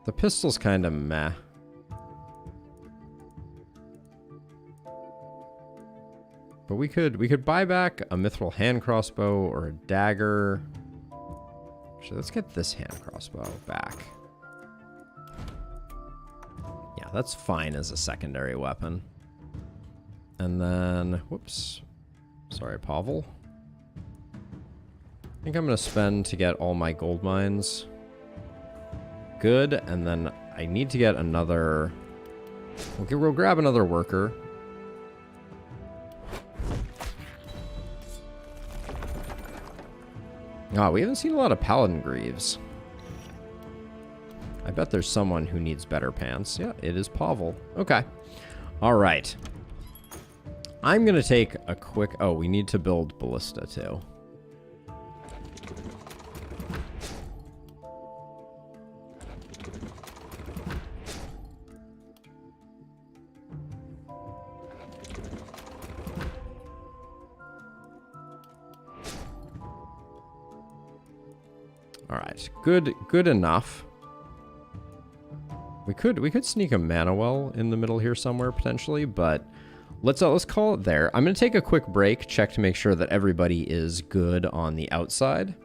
The pistol's kind of meh. But we could buy back a mithril hand crossbow or a dagger. Actually, let's get this hand crossbow back. Yeah, that's fine as a secondary weapon. And then, whoops. Sorry, Pavel. I think I'm going to spend to get all my gold mines. Good, and then I need to get another... Okay, we'll grab another worker. Ah, we haven't seen a lot of Paladin Greaves. I bet there's someone who needs better pants. Yeah, it is Pavel. Okay. All right. I'm going to take a quick... Oh, we need to build Ballista, too. All right. Good enough. We could sneak a mana well in the middle here somewhere, potentially, but let's call it there. I'm gonna take a quick break, check to make sure that everybody is good on the outside.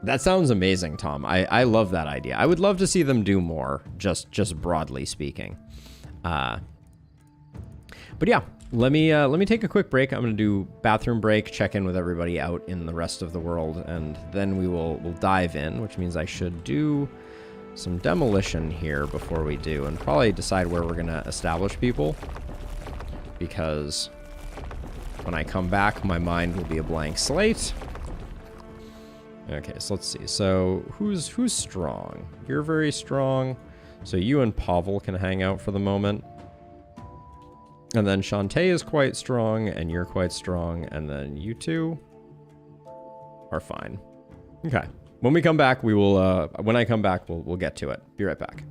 That sounds amazing, Tom. I love that idea. I would love to see them do more, just broadly speaking. But yeah, let me take a quick break. I'm gonna do bathroom break, check in with everybody out in the rest of the world, and then we'll dive in, which means I should do some demolition here before we do, and probably decide where we're gonna establish people, because when I come back, my mind will be a blank slate. Okay, so let's see. So who's strong? You're very strong. So you and Pavel can hang out for the moment. And then Shantae is quite strong, and you're quite strong, and then you two are fine. Okay. When we come back, we will, when I come back, we'll get to it. Be right back.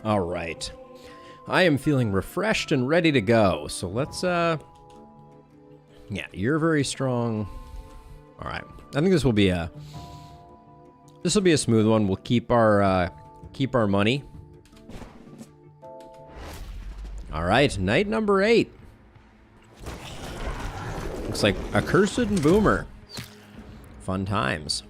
All right. I am feeling refreshed and ready to go. So let's, yeah, you're very strong. All right. I think this will be a smooth one. We'll keep our money. All right. Night number 8. Looks like Accursed and Boomer. Fun times.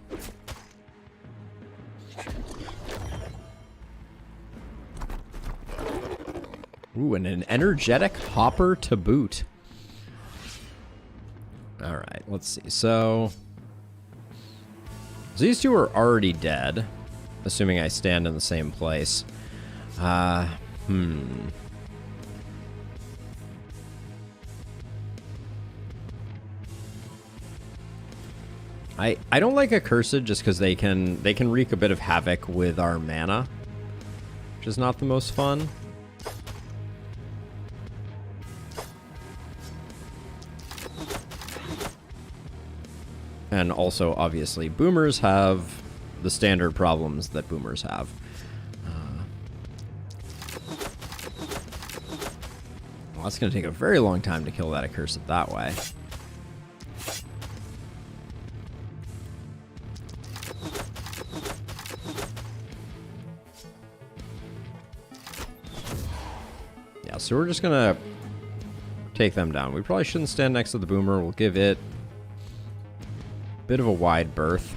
Ooh, and an energetic hopper to boot. All right, let's see. So these two are already dead, assuming I stand in the same place. I don't like Accursed just because they can wreak a bit of havoc with our mana, which is not the most fun. And also, obviously, boomers have the standard problems that boomers have. Well, that's going to take a very long time to kill that Accursed that way. Yeah, so we're just gonna take them down. We probably shouldn't stand next to the boomer. We'll give it a bit of a wide berth.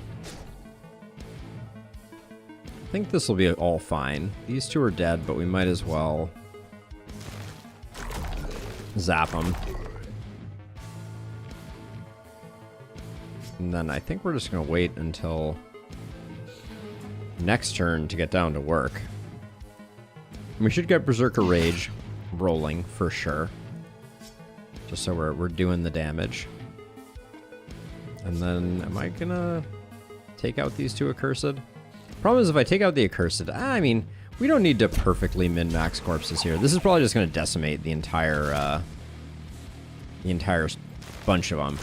I think this will be all fine. These two are dead, but we might as well zap them. And then I think we're just going to wait until next turn to get down to work. We should get Berserker Rage rolling for sure. Just so we're doing the damage. And then am I going to take out these two Accursed? Problem is if I take out the Accursed, I mean, we don't need to perfectly min-max corpses here. This is probably just going to decimate the entire bunch of them.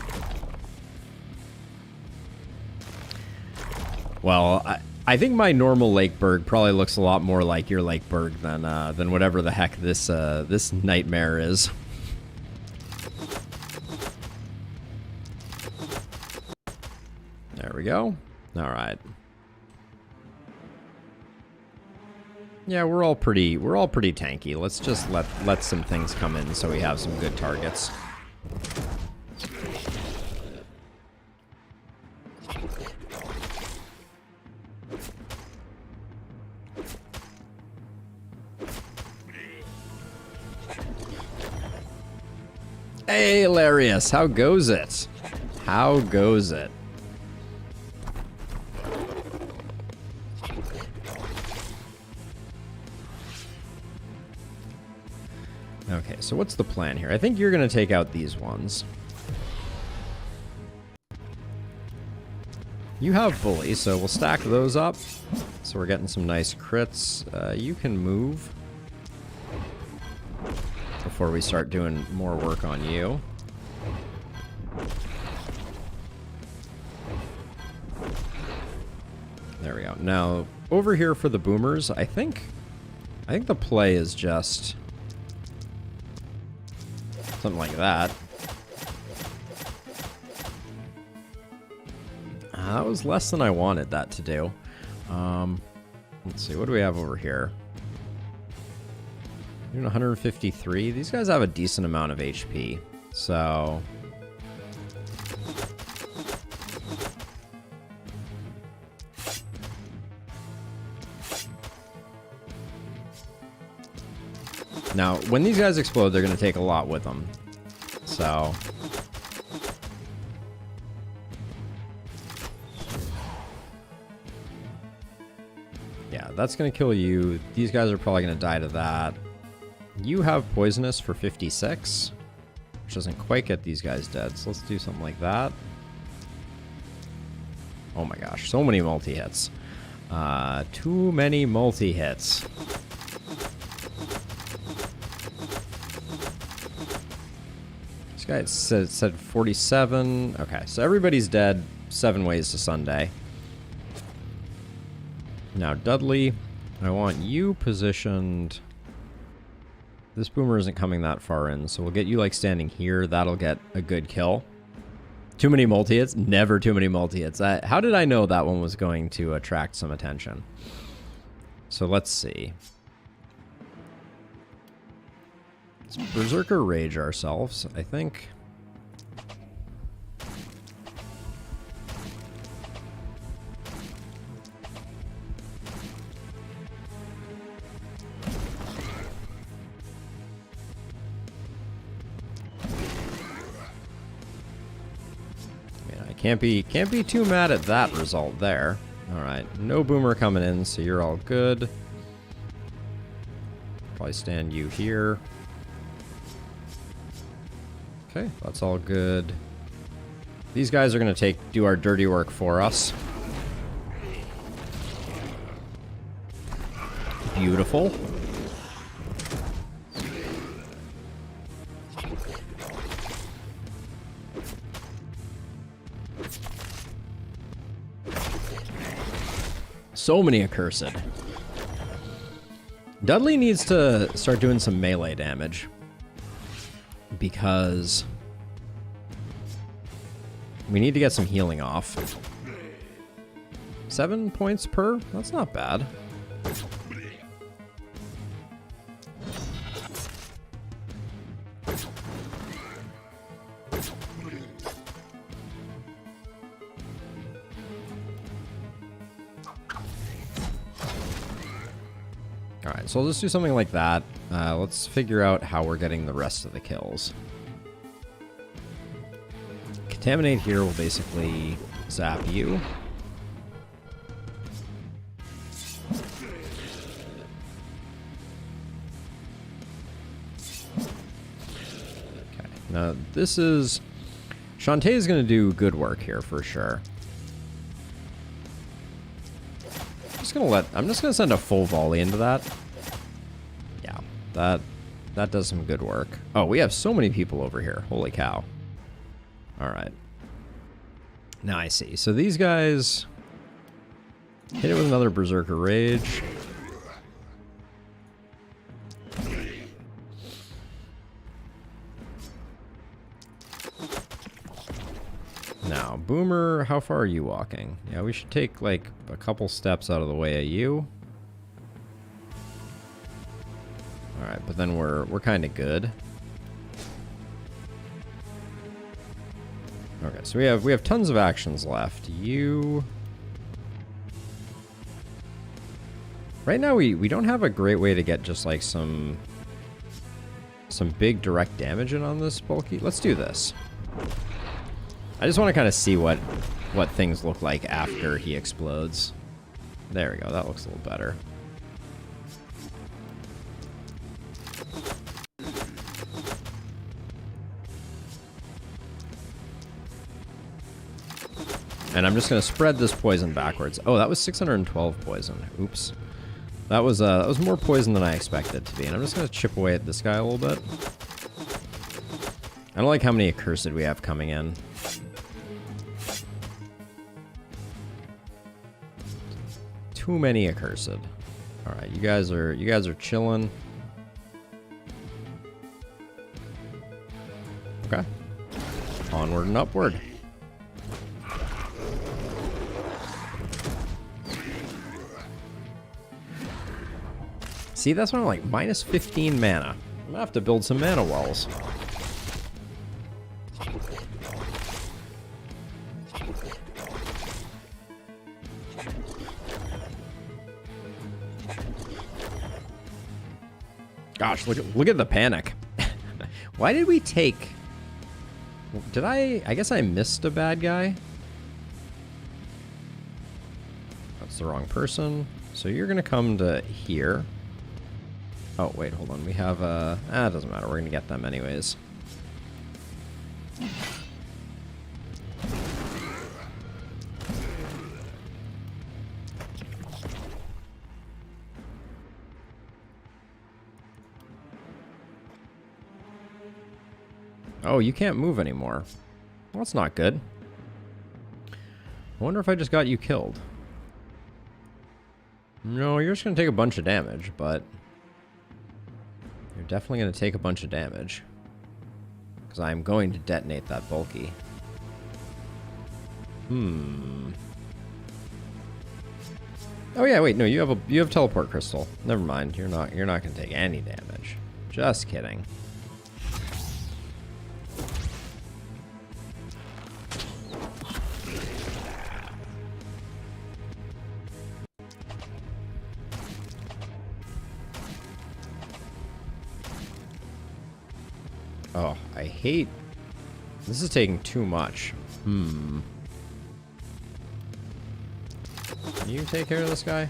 Well, I think my normal Lakeburg probably looks a lot more like your Lakeburg than whatever the heck this this nightmare is. There we go. All right. Yeah, we're all pretty tanky. Let's just let some things come in so we have some good targets. Hey, Hilarious, how goes it? How goes it? Okay, so what's the plan here? I think you're going to take out these ones. You have Bully, so we'll stack those up. So we're getting some nice crits. You can move before we start doing more work on you. There we go. Now, over here for the boomers, I think the play is just something like that. That was less than I wanted that to do. Let's see, what do we have over here? 153. These guys have a decent amount of HP, so now when these guys explode, they're going to take a lot with them. So yeah, that's going to kill you. These guys are probably going to die to that. You have Poisonous for 56, which doesn't quite get these guys dead. So let's do something like that. Oh my gosh, so many multi-hits. Too many multi-hits. This guy said 47. Okay, so everybody's dead. 7 ways to Sunday. Now, Dudley, I want you positioned. This boomer isn't coming that far in, so we'll get you like standing here. That'll get a good kill. Too many multi-hits? Never too many multi-hits. How did I know that one was going to attract some attention? So let's see. Let's Berserker Rage ourselves, I think. Can't be too mad at that result there. All right, no boomer coming in, so you're all good. Probably stand you here. Okay, that's all good. These guys are going to do our dirty work for us. Beautiful. So many Accursed. Dudley needs to start doing some melee damage. Because we need to get some healing off. 7 points per? That's not bad. All right, so let's do something like that. Let's figure out how we're getting the rest of the kills. Contaminate here will basically zap you. Okay, now this is... Shantae is going to do good work here for sure. I'm just gonna send a full volley into that. Yeah, that does some good work. Oh, we have so many people over here. Holy cow. All right. Now I see. So these guys hit it with another Berserker Rage. Now, Boomer, how far are you walking? Yeah, we should take like a couple steps out of the way of you. All right, but then we're kind of good. Okay, so we have tons of actions left. You. Right now we don't have a great way to get just like some big direct damage in on this bulky. Let's do this. I just want to kind of see what things look like after he explodes. There we go. That looks a little better. And I'm just going to spread this poison backwards. Oh, that was 612 poison. Oops. That was more poison than I expected it to be. And I'm just going to chip away at this guy a little bit. I don't like how many accursed we have coming in. Too many accursed. All right, you guys are chilling. Okay. Onward and upward. See, that's why I'm like minus 15 mana. I'm gonna have to build some mana walls. Gosh, look at the panic. Why did we take... Did I guess I missed a bad guy? That's the wrong person. So you're going to come to here. Oh, wait, hold on. We have it doesn't matter. We're going to get them anyways. Oh, you can't move anymore. Well, that's not good. I wonder if I just got you killed. No, you're just going to take a bunch of damage, but... You're definitely going to take a bunch of damage. Because I'm going to detonate that bulky. Oh yeah, wait, no, you have teleport crystal. Never mind, you're not going to take any damage. Just kidding. Oh, I hate... This is taking too much. Can you take care of this guy?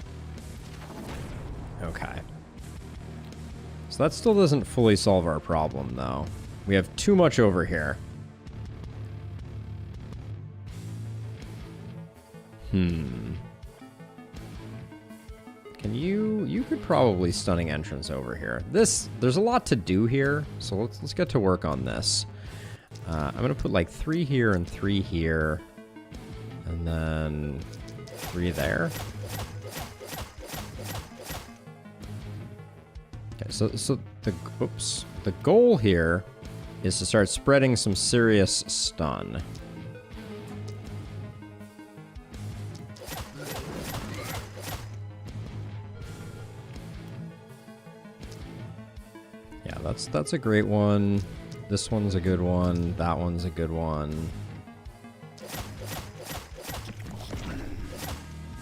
Okay. So that still doesn't fully solve our problem, though. We have too much over here. Can you could probably stunning entrance over here. There's a lot to do here, so let's get to work on this. I'm gonna put like 3 here and 3 here, and then 3 there. Okay, so the goal here is to start spreading some serious stun. That's a great one. This one's a good one. That one's a good one.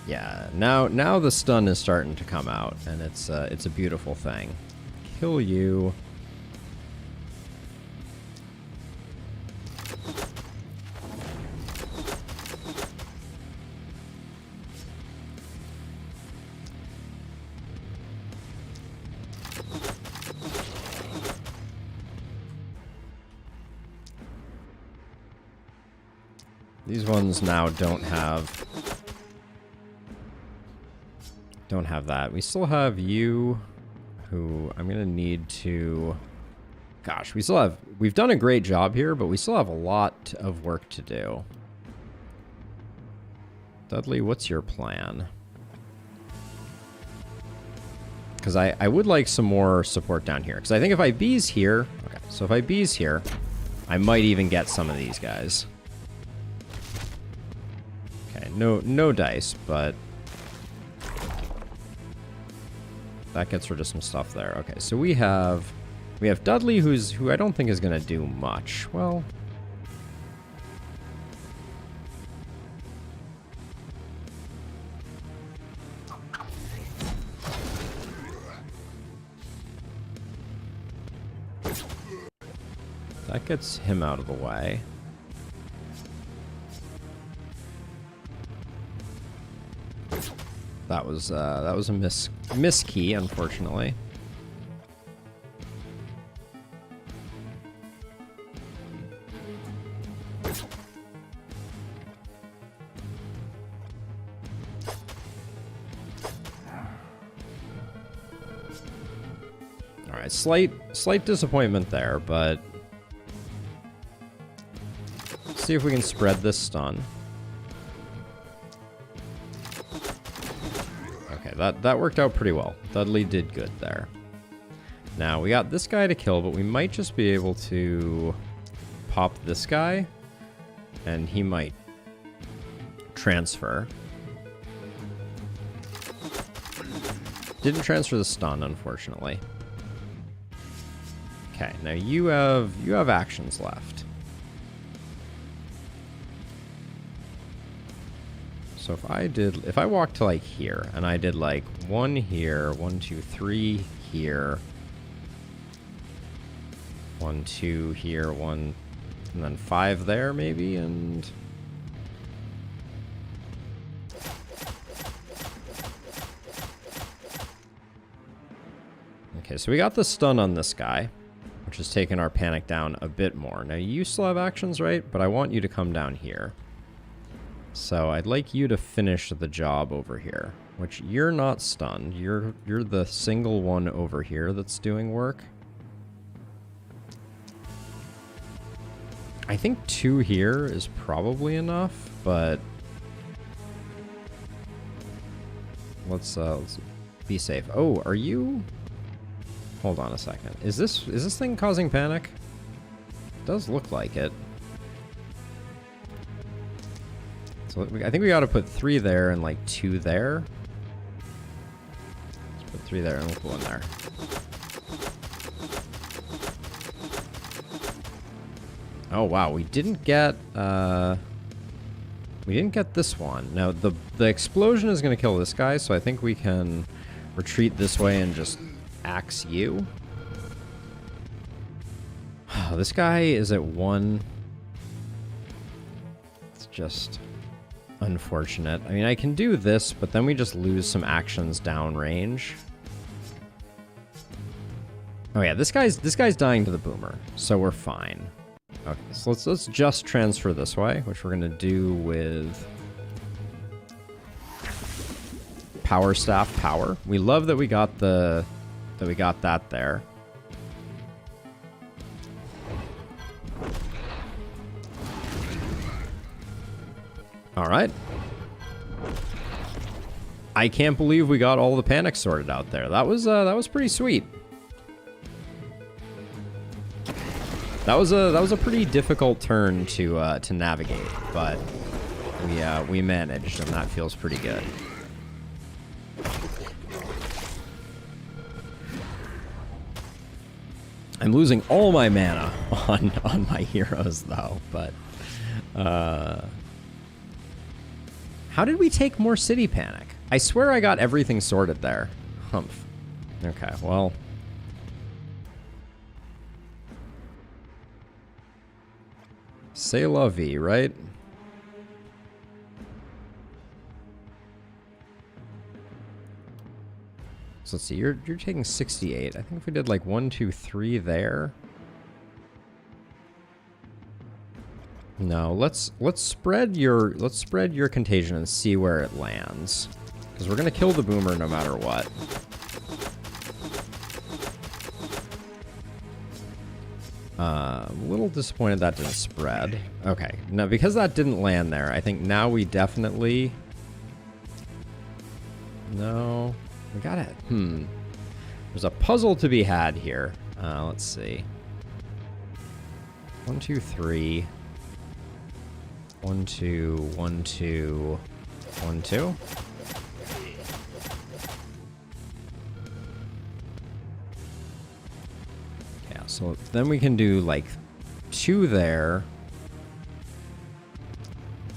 Yeah, now the stun is starting to come out, and it's a beautiful thing. Kill you. These ones now don't have that. We still have you, who I'm gonna need to. Gosh, we've done a great job here, but we still have a lot of work to do. Dudley, what's your plan? Because I would like some more support down here. Because I think if I bees here, okay, so if I bees here, I might even get some of these guys. Okay, no dice, but that gets rid of some stuff there. Okay, so we have Dudley, who I don't think is gonna do much. Well, that gets him out of the way. That was a miss key, unfortunately. All right, slight disappointment there, but let's see if we can spread this stun. That worked out pretty well. Dudley did good there. Now, we got this guy to kill, but we might just be able to pop this guy, and he might transfer. Didn't transfer the stun, unfortunately. Okay, now you have actions left. So if I walked to like here, and I did like 1 here, 1, 2, 3 here, 1, 2 here, 1, and then 5 there maybe, and okay, so we got the stun on this guy, which has taken our panic down a bit more. Now you still have actions, right? But I want you to come down here. So I'd like you to finish the job over here, which you're not stunned. You're the single one over here that's doing work. I think 2 here is probably enough, but let's be safe. Oh, are you? Hold on a second. Is this thing causing panic? It does look like it. So I think we ought to put 3 there and like 2 there. Let's put 3 there and we'll put 1 there. Oh wow, we didn't get this one. Now the explosion is going to kill this guy, so I think we can retreat this way and just axe you. This guy is at 1. It's just unfortunate. I mean, I can do this, but then we just lose some actions downrange. Oh yeah, this guy's dying to the boomer, so we're fine. Okay, so let's just transfer this way, which we're gonna do with Power Staff Power. We love that we got that there. All right. I can't believe we got all the panic sorted out there. That was pretty sweet. That was a pretty difficult turn to navigate, but we managed, and that feels pretty good. I'm losing all my mana on my heroes though, but How did we take more City Panic? I swear I got everything sorted there. Humph. Okay, well. C'est la vie, right? So let's see, you're taking 68. I think if we did like 1, 2, 3 there. No, let's spread your contagion and see where it lands. Because we're gonna kill the boomer no matter what. A little disappointed that didn't spread. Okay, now because that didn't land there, I think now we definitely... No, we got it. There's a puzzle to be had here. Let's see. 1, 2, 3. 1, 2, 1, 2, 1, 2. Yeah, so then we can do like 2 there.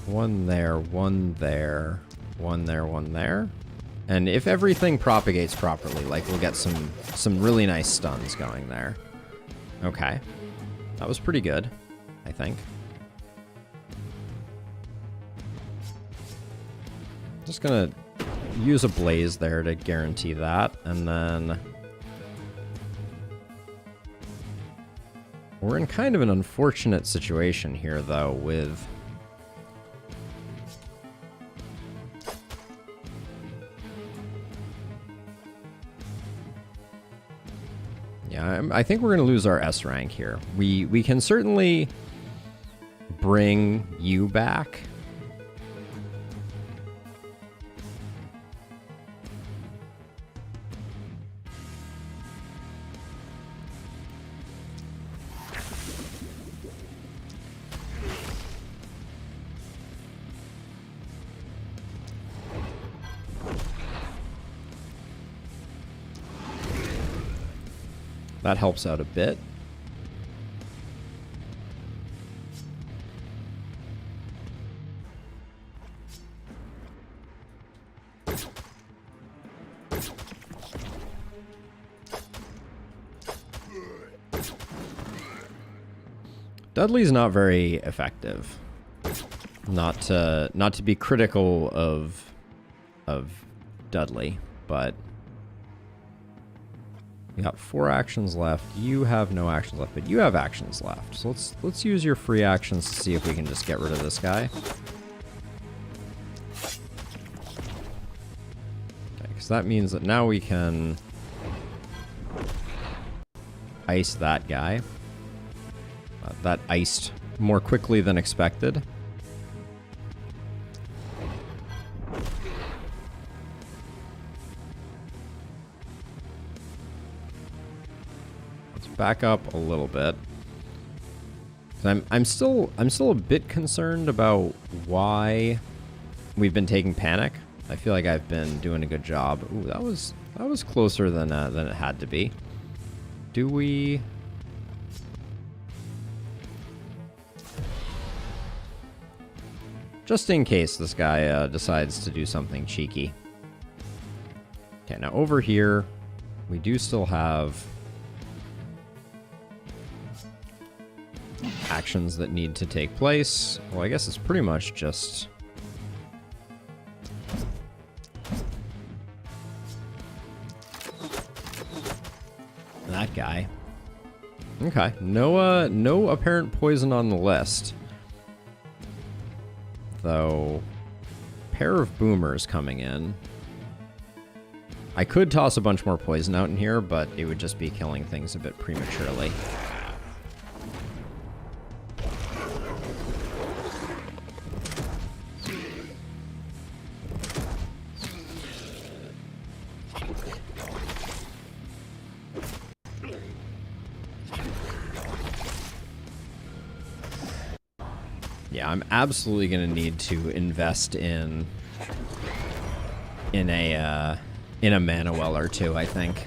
1 there, 1 there, 1 there, 1 there. And if everything propagates properly, like we'll get some really nice stuns going there. Okay. That was pretty good, I think. Just gonna use a blaze there to guarantee that, and then we're in kind of an unfortunate situation here though with I think we're gonna lose our S rank here. We can certainly bring you back. That helps out a bit. Dudley's not very effective. Not to be critical of Dudley, but we got 4 actions left. You have no actions left, but you have actions left. So let's use your free actions to see if we can just get rid of this guy. Okay, because that means that now we can ice that guy. That iced more quickly than expected. Back up a little bit. I'm still a bit concerned about why we've been taking panic. I feel like I've been doing a good job. Ooh, that was closer than it had to be. Do we? Just in case this guy decides to do something cheeky. Okay, now over here, we do still have actions that need to take place. Well, I guess it's pretty much just that guy. Okay, no apparent poison on the list. Though, pair of boomers coming in. I could toss a bunch more poison out in here, but it would just be killing things a bit prematurely. Yeah, I'm absolutely going to need to invest in a mana well or two, I think.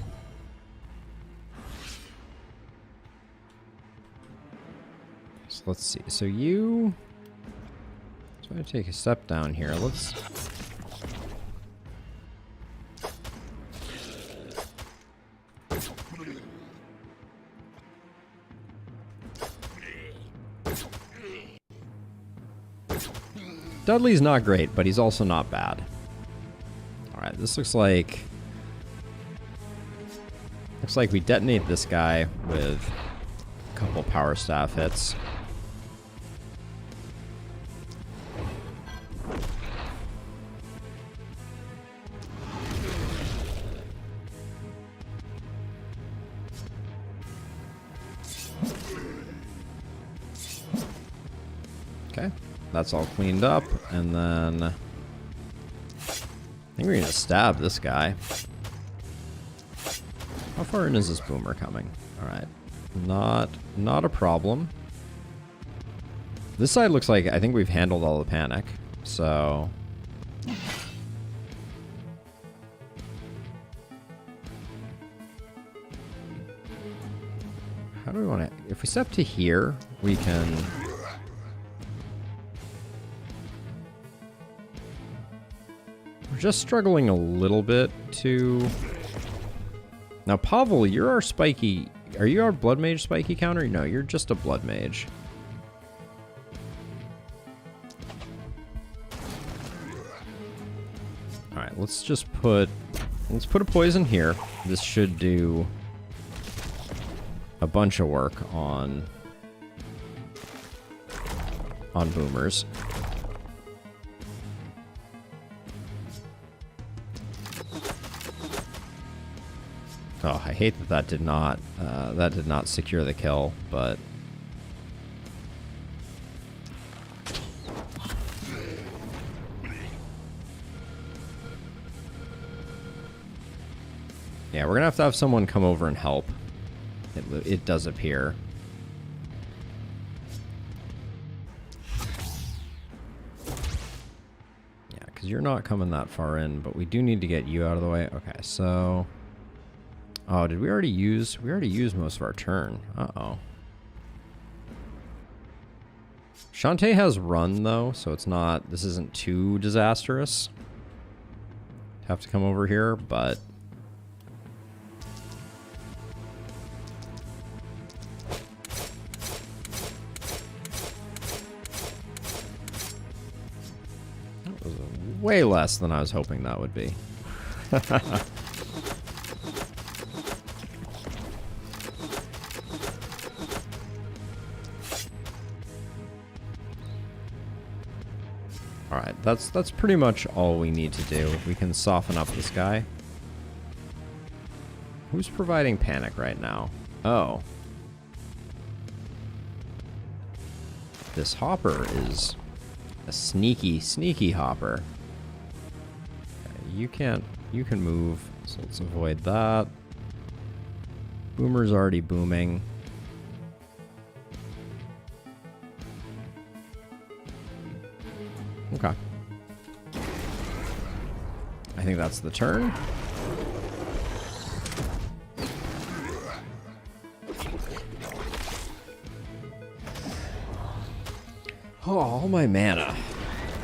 So let's see. So you if I take a step down here, let's... Dudley's not great, but he's also not bad. Alright, this looks like... Looks like we detonate this guy with a couple power staff hits. Okay, that's all cleaned up, and then I think we're gonna stab this guy. How far in is this boomer coming? All right, not a problem. This side looks like I think we've handled all the panic, so how do we want to? If we step to here, we can. We're just struggling a little bit to. Now, Pavel, you're our spiky. Are you our blood mage spiky counter? No, you're just a blood mage. All right, let's put a poison here. This should do a bunch of work on boomers. Oh, I hate that did not secure the kill, but yeah, we're gonna have to have someone come over and help. It does appear. Yeah, because you're not coming that far in, but we do need to get you out of the way. Okay, so. Oh, did we already use? We already used most of our turn. Uh-oh. Shantae has run, though, so it's not... This isn't too disastrous. Have to come over here, but... That was way less than I was hoping that would be. Alright, that's pretty much all we need to do. We can soften up this guy. Who's providing panic right now? Oh. This hopper is a sneaky, sneaky hopper. Okay, you can move, so let's avoid that. Boomer's already booming. Okay. I think that's the turn. Oh, all my mana.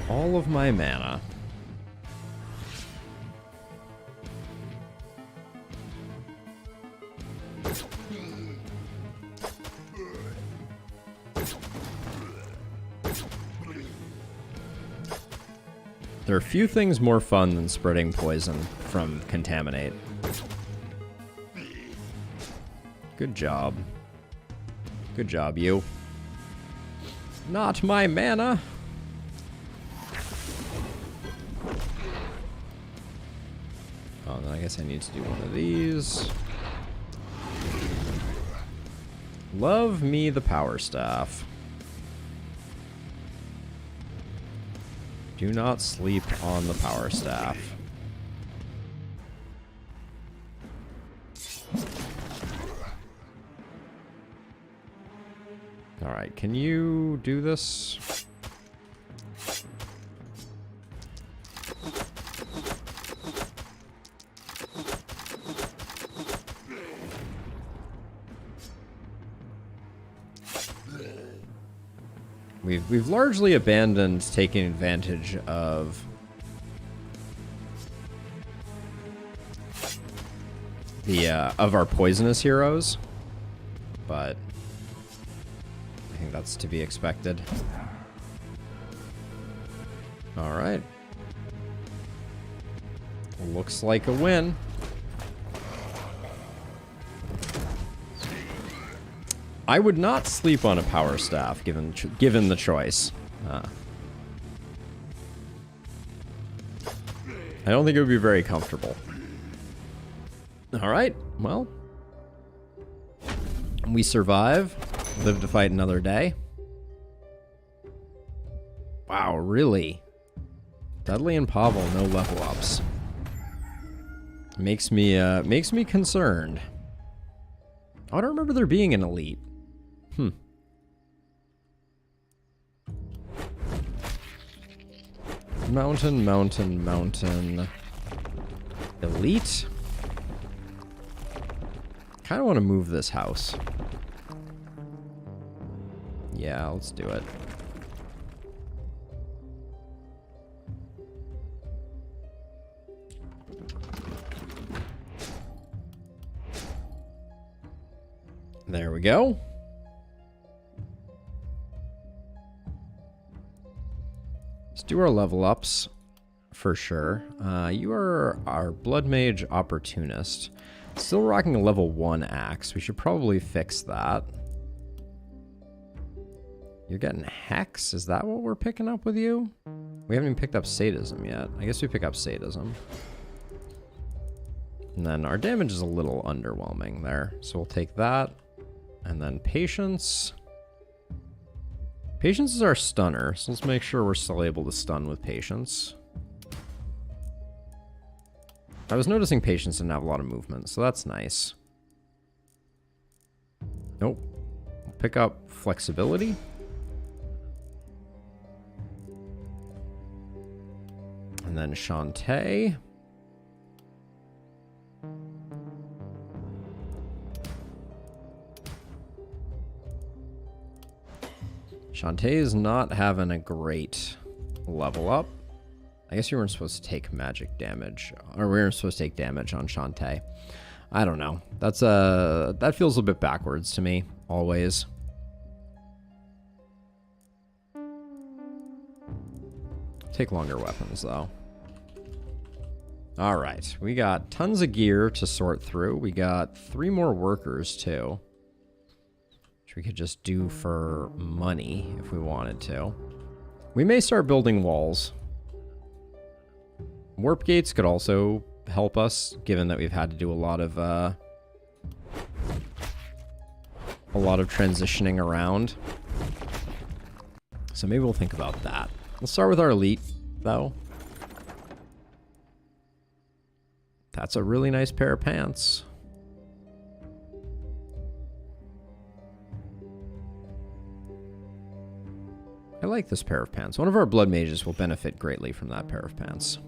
All of my mana. There are few things more fun than spreading poison from Contaminate. Good job. Good job, you. Not my mana! Oh, then I guess I need to do one of these. Love me the power staff. Do not sleep on the power staff. Alright, can you do this? We've largely abandoned taking advantage of the of our poisonous heroes, but I think that's to be expected. All right. Looks like a win. I would not sleep on a power staff given the choice. I don't think it would be very comfortable. All right, well, we survive, live to fight another day. Wow, really? Dudley and Pavel, no level ups. Makes me concerned. I don't remember there being an elite. Mountain, mountain, mountain. Elite? Kind of want to move this house. Yeah, let's do it. There we go. Let's do our level ups for sure. You are our Blood Mage Opportunist. Still rocking a level 1 axe. We should probably fix that. You're getting Hex? Is that what we're picking up with you? We haven't even picked up Sadism yet. I guess we pick up Sadism. And then our damage is a little underwhelming there. So we'll take that. And then Patience. Patience is our stunner, so let's make sure we're still able to stun with Patience. I was noticing Patience didn't have a lot of movement, so that's nice. Nope. We'll pick up Flexibility. And then Shantae. Shantae is not having a great level up. I guess you weren't supposed to take magic damage, or we weren't supposed to take damage on Shantae. I don't know. That's that feels a bit backwards to me, always. Take longer weapons, though. All right, we got tons of gear to sort through. We got 3 more workers, too. Which we could just do for money if we wanted to. We may start building walls. Warp gates could also help us, given that we've had to do a lot of transitioning around. So maybe we'll think about that. We'll start with our elite, though. That's a really nice pair of pants. I like this pair of pants. One of our blood mages will benefit greatly from that pair of pants.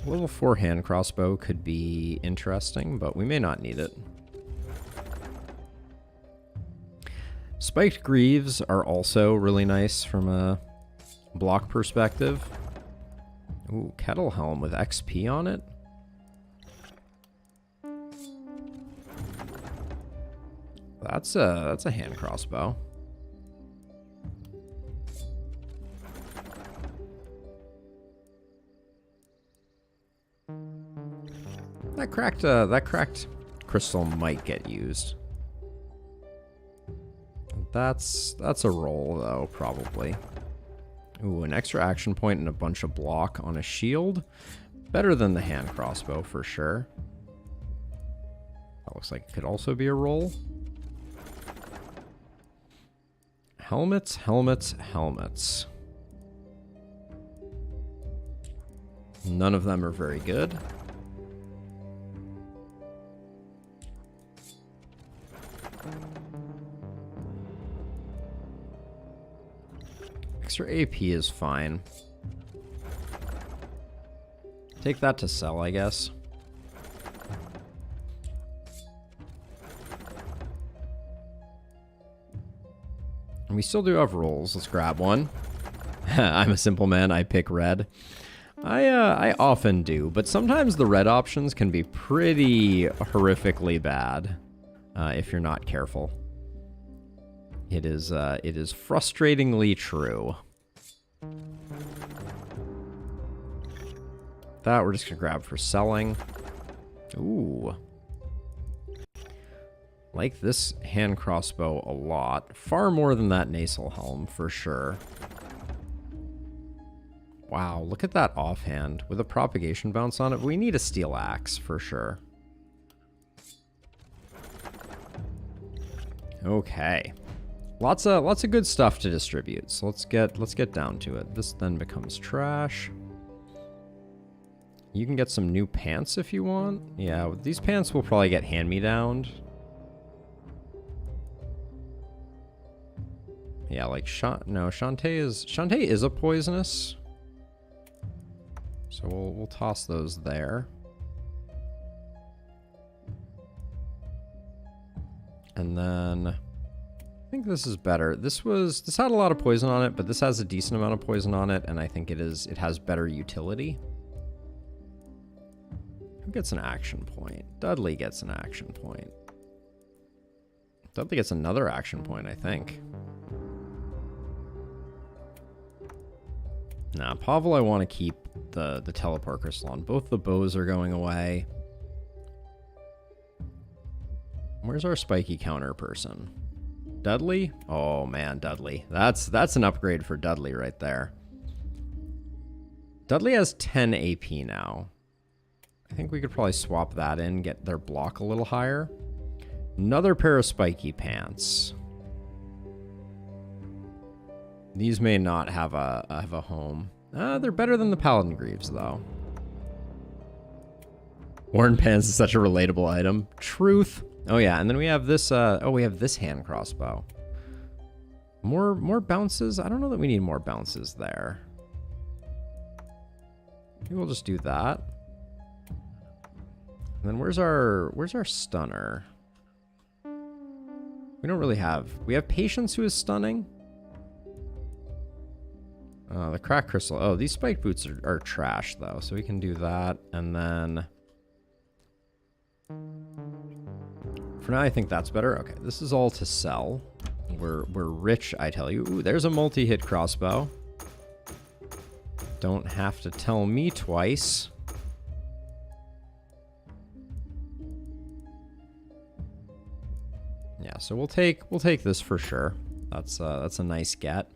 Level 4 hand crossbow could be interesting, but we may not need it. Spiked greaves are also really nice from a block perspective. Ooh, kettle helm with XP on it. That's a hand crossbow. That cracked crystal might get used. That's a roll though, probably. Ooh, an extra action point and a bunch of block on a shield. Better than the hand crossbow for sure. That looks like it could also be a roll. Helmets, helmets, helmets. None of them are very good. Extra AP is fine. Take that to sell, I guess. And we still do have rolls. Let's grab one. I'm a simple man. I pick red. I often do, but sometimes the red options can be pretty horrifically bad if you're not careful. It is frustratingly true. That we're just gonna grab for selling. Ooh. Like this hand crossbow a lot. Far more than that Naselhelm, for sure. Wow, look at that offhand. With a propagation bounce on it, we need a steel axe, for sure. Okay. Lots of good stuff to distribute, so let's get down to it. This then becomes trash. You can get some new pants if you want. Yeah, these pants will probably get hand-me-downed. Yeah, like Shantae is a poisonous. So we'll toss those there. And then I think this is better. This had a lot of poison on it, but this has a decent amount of poison on it, and I think it has better utility. Who gets an action point? Dudley gets an action point. Dudley gets another action point, I think. Nah, Pavel, I want to keep the teleport crystal on. Both the bows are going away. Where's our spiky counter person? Dudley? Oh man, Dudley. That's an upgrade for Dudley right there. Dudley has 10 AP now. I think we could probably swap that in, get their block a little higher. Another pair of spiky pants. These may not have a home. They're better than the Paladin Greaves, though. Worn pants is such a relatable item. Truth. Oh yeah, and then we have this. We have this hand crossbow. More bounces. I don't know that we need more bounces there. Maybe we'll just do that. And then where's our stunner? We don't really have. We have Patience, who is stunning. The crack crystal. Oh, these spike boots are trash though, so we can do that. And then for now, I think that's better. Okay, this is all to sell. We're rich, I tell you. Ooh, there's a multi-hit crossbow. Don't have to tell me twice. Yeah, so we'll take this for sure. That's a nice get.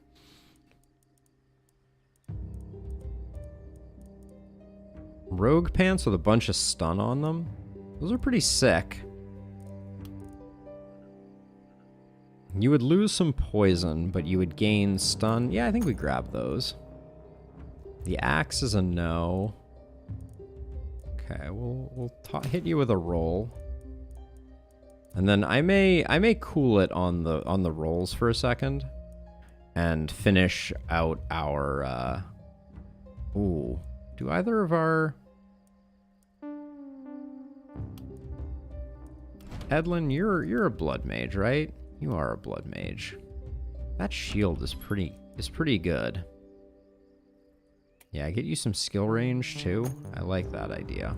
Rogue pants with a bunch of stun on them. Those are pretty sick. You would lose some poison, but you would gain stun. Yeah, I think we grab those. The axe is a no. Okay, we'll hit you with a roll. And then I may cool it on the rolls for a second and finish out our ooh. Do either of our Edlin, you're a blood mage, right? You are a blood mage. That shield is pretty good. Yeah, get you some skill range too. I like that idea.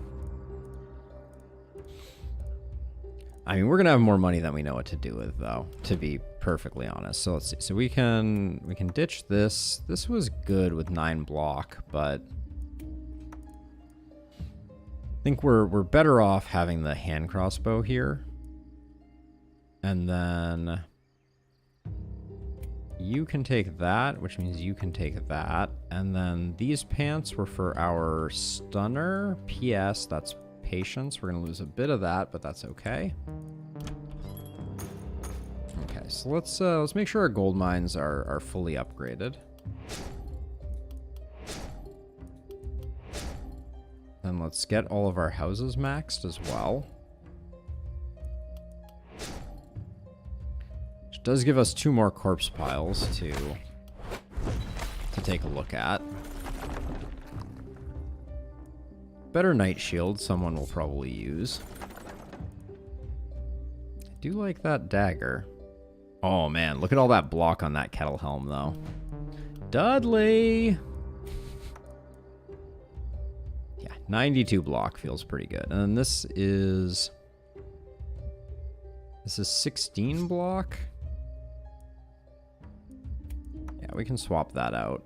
I mean, we're gonna have more money than we know what to do with, though, to be perfectly honest. So let's see. So we can ditch this. This was good with 9 block, but I think we're better off having the hand crossbow here. And then you can take that, which means you can take that. And then these pants were for our stunner. PS, that's patience. We're going to lose a bit of that, but that's okay. Okay, so let's make sure our gold mines are fully upgraded. Then let's get all of our houses maxed as well. Which does give us 2 more corpse piles to take a look at. Better Night Shield, someone will probably use. I do like that dagger. Oh, man. Look at all that block on that Kettle Helm, though. Dudley! Yeah, 92 block feels pretty good. And this is... This is 16 block? Yeah, we can swap that out.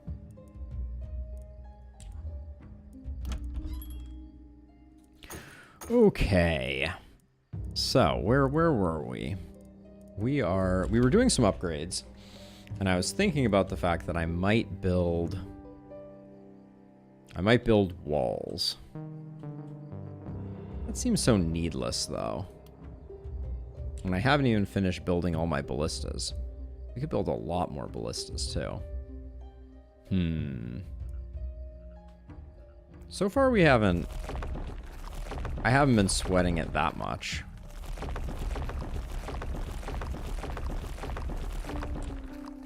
Okay. So, where were we? We were doing some upgrades, and I was thinking about the fact that I might build walls. That seems so needless, though. And I haven't even finished building all my ballistas. We could build a lot more ballistas, too. So far, I haven't been sweating it that much.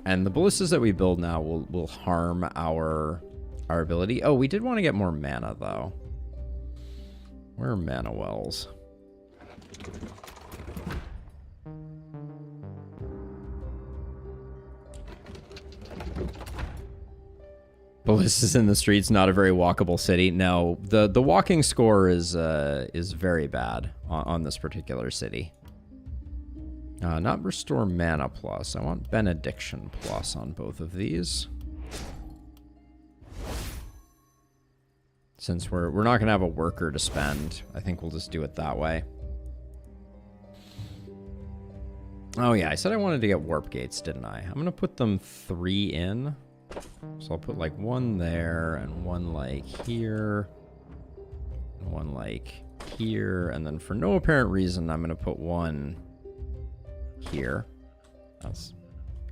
And the ballistas that we build now will harm our ability. Oh, we did want to get more mana, though. Where are mana wells? Ballistas in the streets, not a very walkable city. No, the walking score is very bad on this particular city. Not restore mana plus. I want benediction plus on both of these. Since we're not gonna have a worker to spend, I think we'll just do it that way. Oh yeah, I said I wanted to get warp gates, didn't I? I'm gonna put them 3 in. So I'll put like 1 there and 1 like here. And 1 like here. And then for no apparent reason, I'm gonna put 1 here.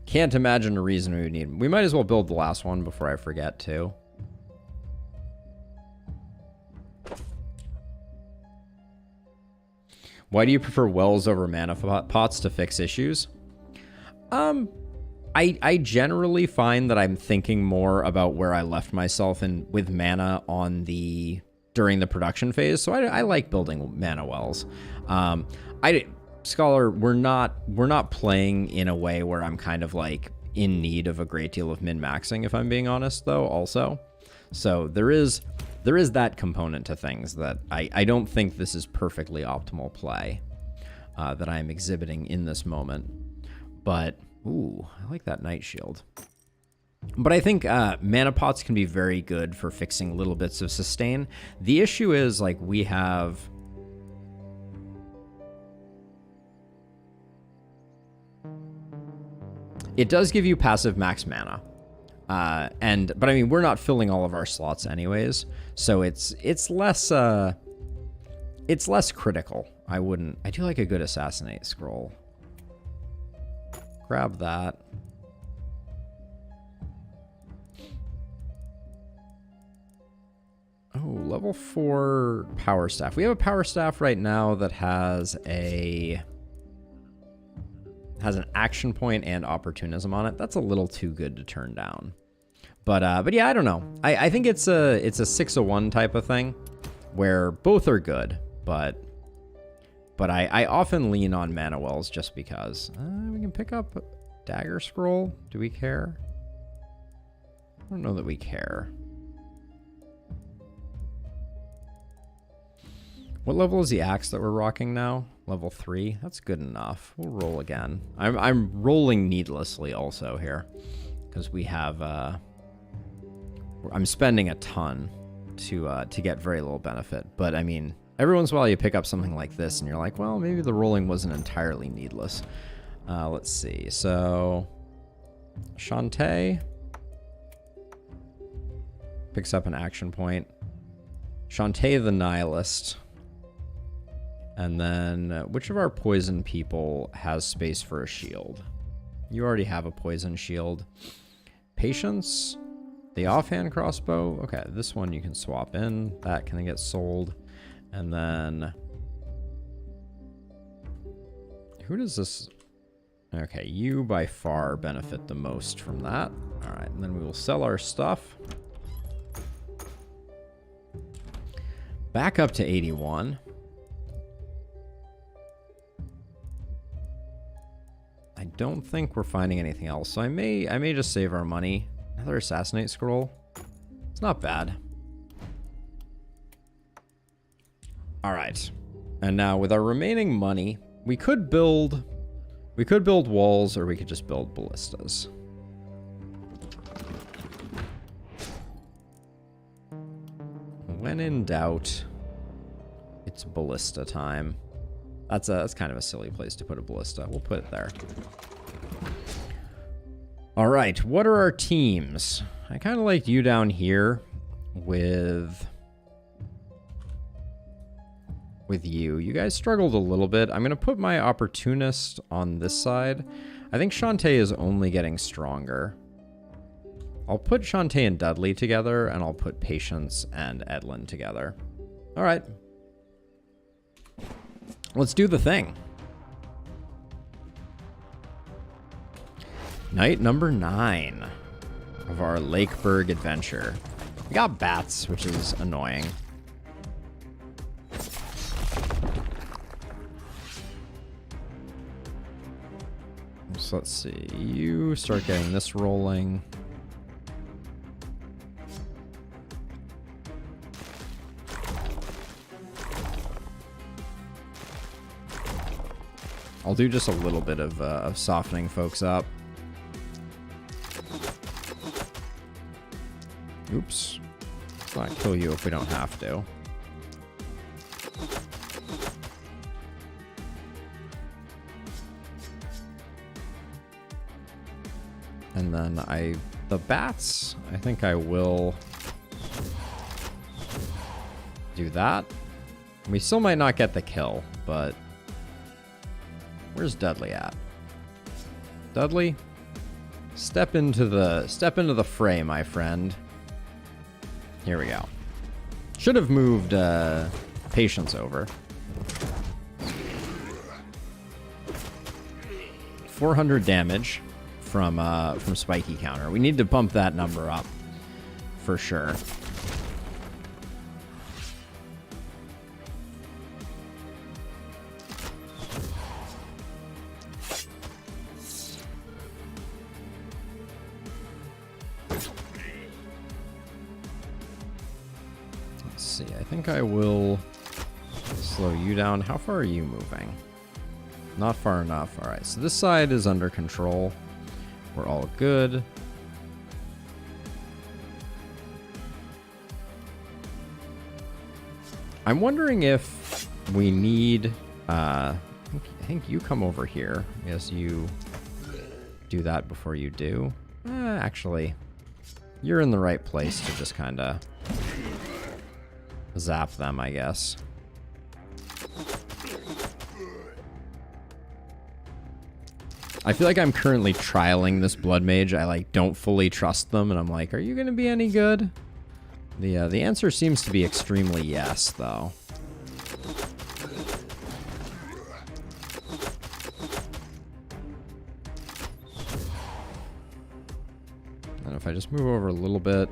Can't imagine a reason we would need. We might as well build the last one before I forget too. Why do you prefer wells over mana pots to fix issues? I generally find that I'm thinking more about where I left myself with mana during the production phase. So I like building mana wells. Scholar, we're not playing in a way where I'm kind of like in need of a great deal of min-maxing, if I'm being honest, though, also. So there is that component to things that I don't think this is perfectly optimal play that I'm exhibiting in this moment. But, ooh, I like that Night Shield. But I think mana pots can be very good for fixing little bits of sustain. The issue is, like, we have... It does give you passive max mana. But I mean, we're not filling all of our slots anyways, so it's less critical. I do like a good assassinate scroll. Grab that. Oh, level 4 power staff. We have a power staff right now that has an action point and opportunism on it. That's a little too good to turn down. But yeah, I don't know. I think it's a 6-1 type of thing where both are good, but I often lean on mana wells just because. We can pick up dagger scroll. Do we care? I don't know that we care. What level is the axe that we're rocking now? Level 3. That's good enough. We'll roll again. I'm rolling needlessly also here because we have. I'm spending a ton to get very little benefit. But I mean, every once in a while you pick up something like this and you're like, well, maybe the rolling wasn't entirely needless. Let's see. So Shantae picks up an action point. Shantae the Nihilist. And then, which of our poison people has space for a shield? You already have a poison shield. Patience, the offhand crossbow. Okay, this one you can swap in. That can get sold. And then, who does this? Okay, you by far benefit the most from that. All right, and then we will sell our stuff. Back up to 81. I don't think we're finding anything else. So I may just save our money. Another assassinate scroll. It's not bad. All right. And now with our remaining money, we could build walls, or we could just build ballistas. When in doubt, it's ballista time. That's kind of a silly place to put a ballista. We'll put it there. All right, what are our teams? I kind of liked you down here with you. You guys struggled a little bit. I'm going to put my opportunist on this side. I think Shantae is only getting stronger. I'll put Shantae and Dudley together, and I'll put Patience and Edlin together. All right. Let's do the thing. Night number 9 of our Lakeburg adventure. We got bats, which is annoying. So let's see. You start getting this rolling. I'll do just a little bit of softening folks up. Oops. Let's not kill you if we don't have to. And then the bats, I think I will do that. We still might not get the kill, but where's Dudley at? Dudley, step into the fray, my friend. Here we go. Should have moved Patience over. 400 damage from spiky counter. We need to bump that number up for sure. Let's see. I think I will slow you down. How far are you moving? Not far enough. All right. So this side is under control. We're all good. I'm wondering if we need... I think you come over here. Yes, you do that before you do. Actually, you're in the right place to just kind of zap them, I guess. I feel like I'm currently trialing this blood mage. I don't fully trust them, and I'm like, are you going to be any good? The answer seems to be extremely yes, though. And if I just move over a little bit,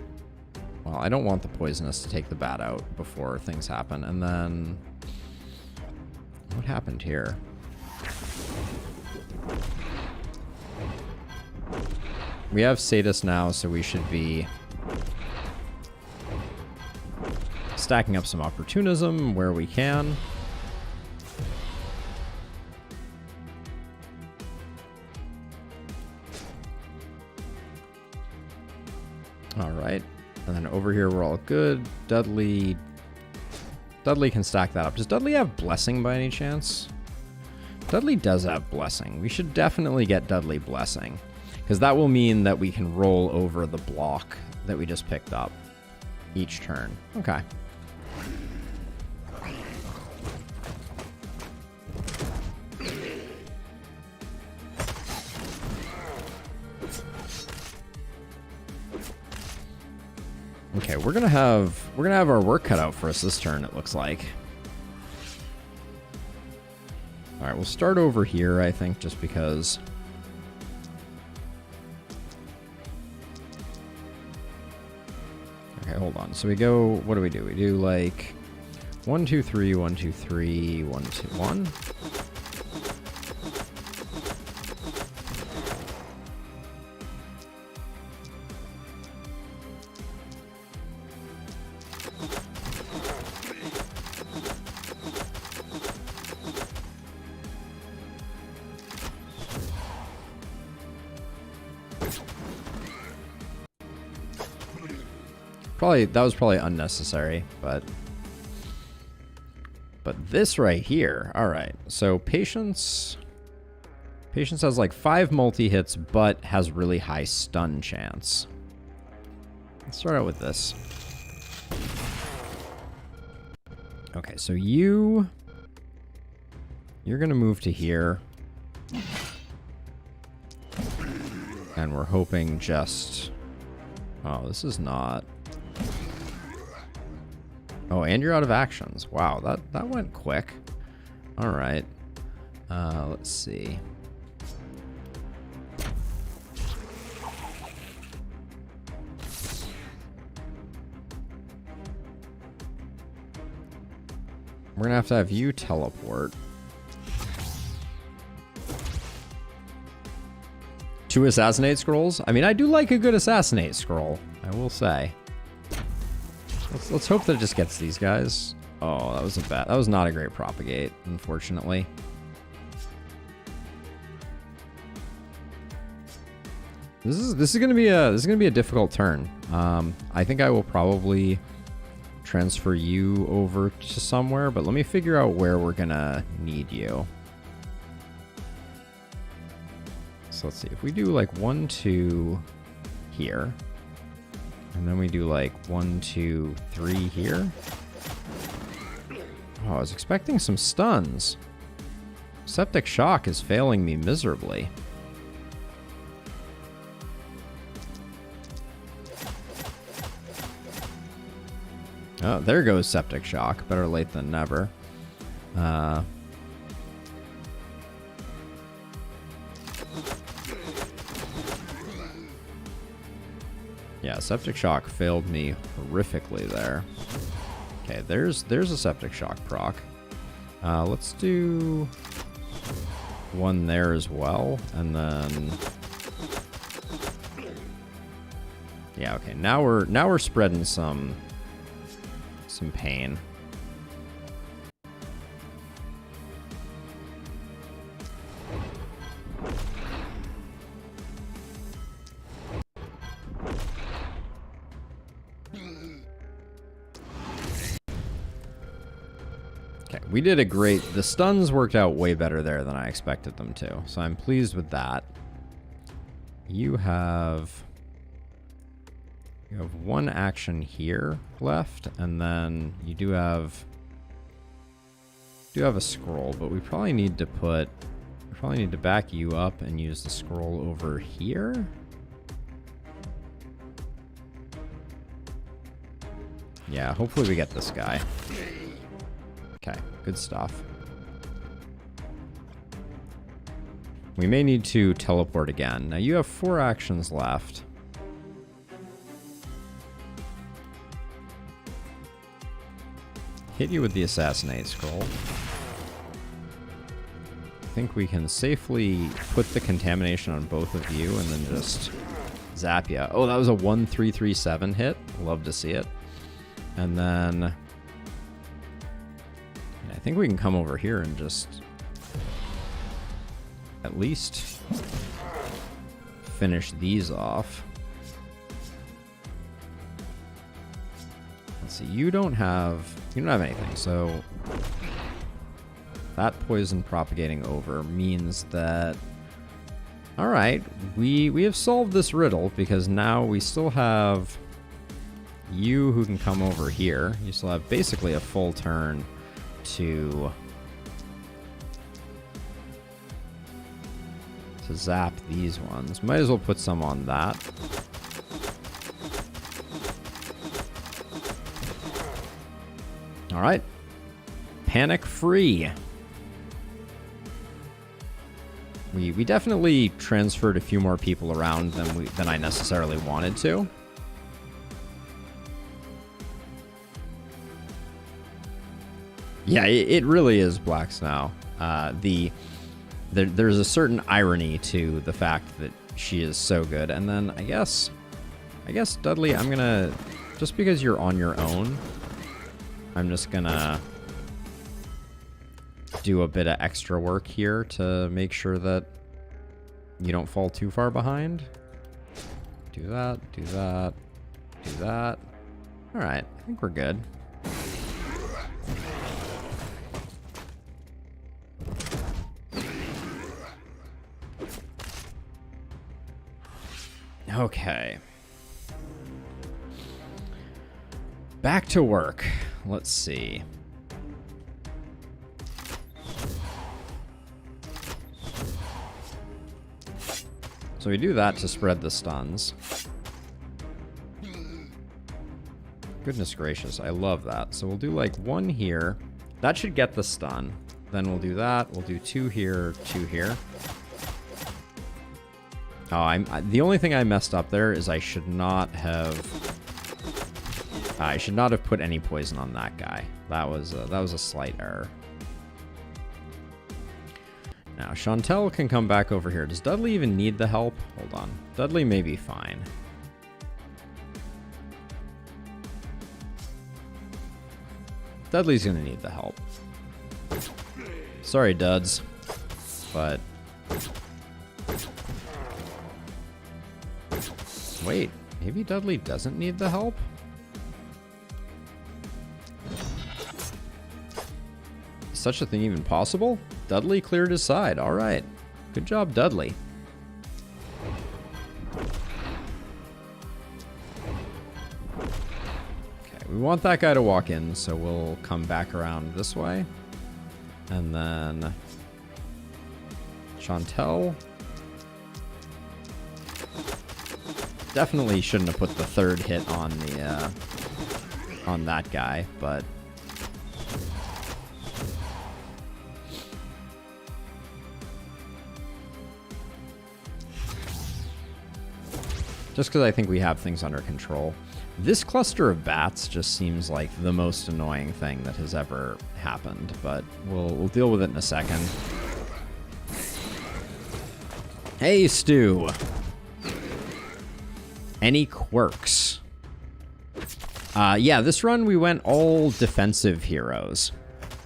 well, I don't want the poisonous to take the bat out before things happen. And then what happened here? We have Sadist now, so we should be stacking up some opportunism where we can. All right. And then over here, we're all good. Dudley can stack that up. Does Dudley have Blessing by any chance? Dudley does have Blessing. We should definitely get Dudley Blessing, because that will mean that we can roll over the block that we just picked up each turn. Okay. Okay, we're gonna have our work cut out for us this turn, it looks like. All right, we'll start over here, I think, just because. Okay, hold on. So we go, what do? We do like 1, 2, 3, 1, 2, 3, 1, 2, 1. was probably unnecessary, but this right here. All right. So Patience has like 5 multi-hits, but has really high stun chance. Let's start out with this. Okay, so you're gonna move to here. And we're hoping just... Oh, this is not... Oh, and you're out of actions. Wow, that went quick. All right. Let's see. We're gonna have you teleport. 2 assassinate scrolls? I mean, I do like a good assassinate scroll, I will say. Let's hope that it just gets these guys. Oh, that was not a great propagate, unfortunately. This is gonna be a difficult turn. I think I will probably transfer you over to somewhere, but let me figure out where we're gonna need you. So let's see, if we do like 1, 2 here, and then we do like 1, 2, 3 here. Oh, I was expecting some stuns. Septic Shock is failing me miserably. Oh, there goes Septic Shock. Better late than never. Yeah, Septic Shock failed me horrifically there. Okay, there's a Septic Shock proc. Let's do one there as well, and then... Yeah, okay, now we're spreading some pain. Okay, we did a great... The stuns worked out way better there than I expected them to, so I'm pleased with that. You have 1 action here left, and then you do have a scroll, but we probably need to back you up and use the scroll over here. Yeah, hopefully we get this guy. Okay, good stuff. We may need to teleport again. Now you have 4 actions left. Hit you with the Assassinate Scroll. I think we can safely put the contamination on both of you and then just zap ya. Oh, that was a 1-3-3-7 hit. Love to see it. And then I think we can come over here and just at least finish these off. Let's see, you don't have anything, so that poison propagating over means that, all right, we have solved this riddle, because now we still have you who can come over here. You still have basically a full turn to zap these ones. Might as well put some on that. All right, panic free. We definitely transferred a few more people around than I necessarily wanted to. Yeah, it really is Black Snow. There's a certain irony to the fact that she is so good. And then I guess Dudley, I'm gonna, just because you're on your own, I'm just gonna do a bit of extra work here to make sure that you don't fall too far behind. Do that, do that, do that. Alright, I think we're good. Okay. Back to work. Let's see. So we do that to spread the stuns. Goodness gracious, I love that. So we'll do like 1 here. That should get the stun. Then we'll do that. We'll do 2 here, 2 here. Oh, the only thing I messed up there is I should not have put any poison on that guy. That was a slight error. Now, Chantel can come back over here. Does Dudley even need the help? Hold on. Dudley may be fine. Dudley's gonna need the help. Sorry, Duds. But... wait, maybe Dudley doesn't need the help? Is such a thing even possible? Dudley cleared his side. All right. Good job, Dudley. Okay, we want that guy to walk in, so we'll come back around this way. And then Chantel. Definitely shouldn't have put the 3rd hit on that guy, but just because I think we have things under control. This cluster of bats just seems like the most annoying thing that has ever happened, but we'll deal with it in a second. Hey, Stu. Any quirks? Yeah, this run we went all defensive heroes.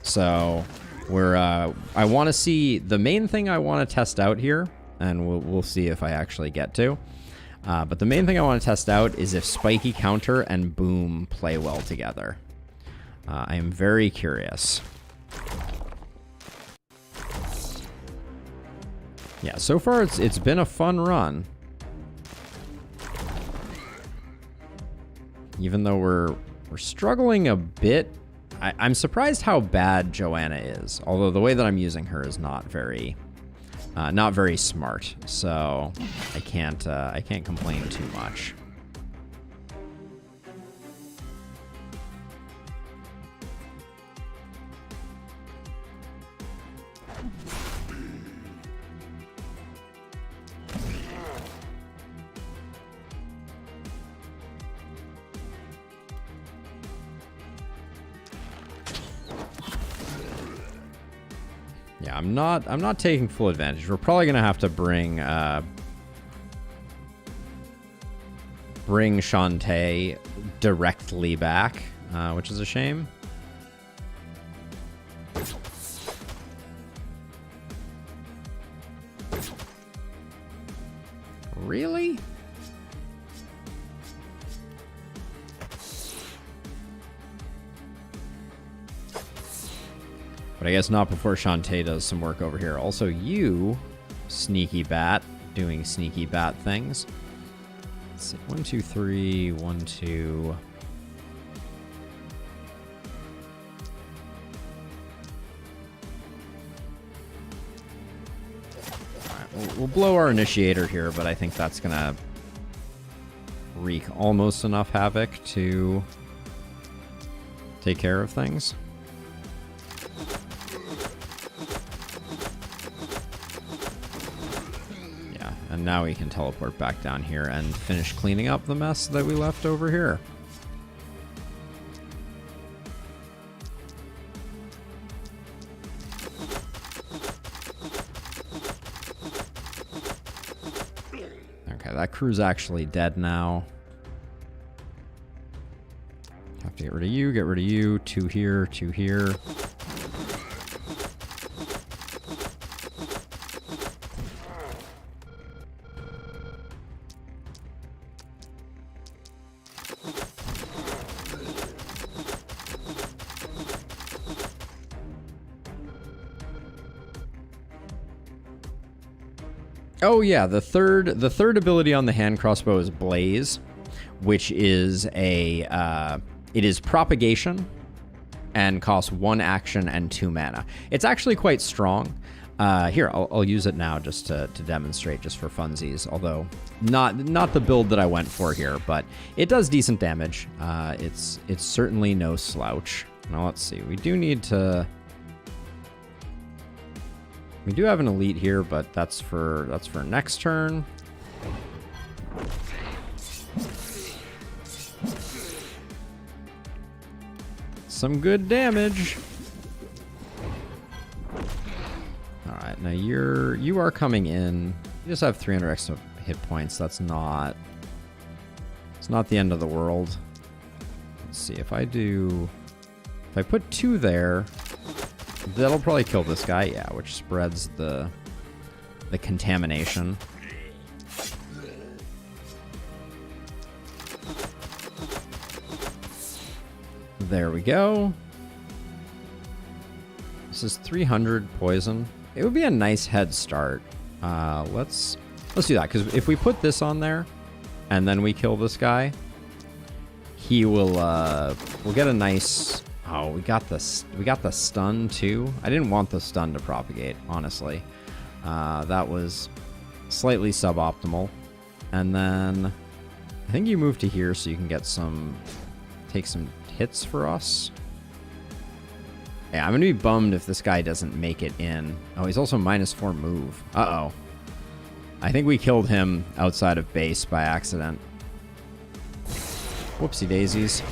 So I want to see the main thing I want to test out here, and we'll see if I actually get to. But the main thing I want to test out is if Spiky Counter and Boom play well together. I am very curious. Yeah, so far it's been a fun run. Even though we're struggling a bit. I'm surprised how bad Joanna is. Although the way that I'm using her is not very smart. So I can't complain too much. Yeah, I'm not taking full advantage. We're probably gonna have to bring Shantae directly back, which is a shame. Really? But I guess not before Shantae does some work over here. Also, you, sneaky bat, doing sneaky bat things. Let's see. 1, 2, 3, 1, 2. Alright, we'll blow our initiator here, but I think that's gonna wreak almost enough havoc to take care of things. And now we can teleport back down here and finish cleaning up the mess that we left over here. Okay, that crew's actually dead now. Have to get rid of you, get rid of you. 2 here, 2 here. Oh yeah, the third ability on the hand crossbow is Blaze, which is it is propagation and costs 1 action and 2 mana. It's actually quite strong. Here, I'll use it now just to demonstrate, just for funsies. Although not the build that I went for here, but it does decent damage. It's certainly no slouch. Now let's see. We do have an elite here, but that's for next turn. Some good damage. All right, now you are coming in. You just have 300 extra hit points. It's not the end of the world. Let's see if I put 2 there, that'll probably kill this guy. Yeah, which spreads the contamination. There we go. This is 300 poison. It would be a nice head start. Let's do that, because if we put this on there and then we kill this guy, he will we'll get a nice. Oh, we got the stun too. I didn't want the stun to propagate, honestly. That was slightly suboptimal. And then I think you move to here so you can get take some hits for us. Yeah, I'm gonna be bummed if this guy doesn't make it in. Oh, he's also -4 move. Uh-oh. I think we killed him outside of base by accident. Whoopsie daisies.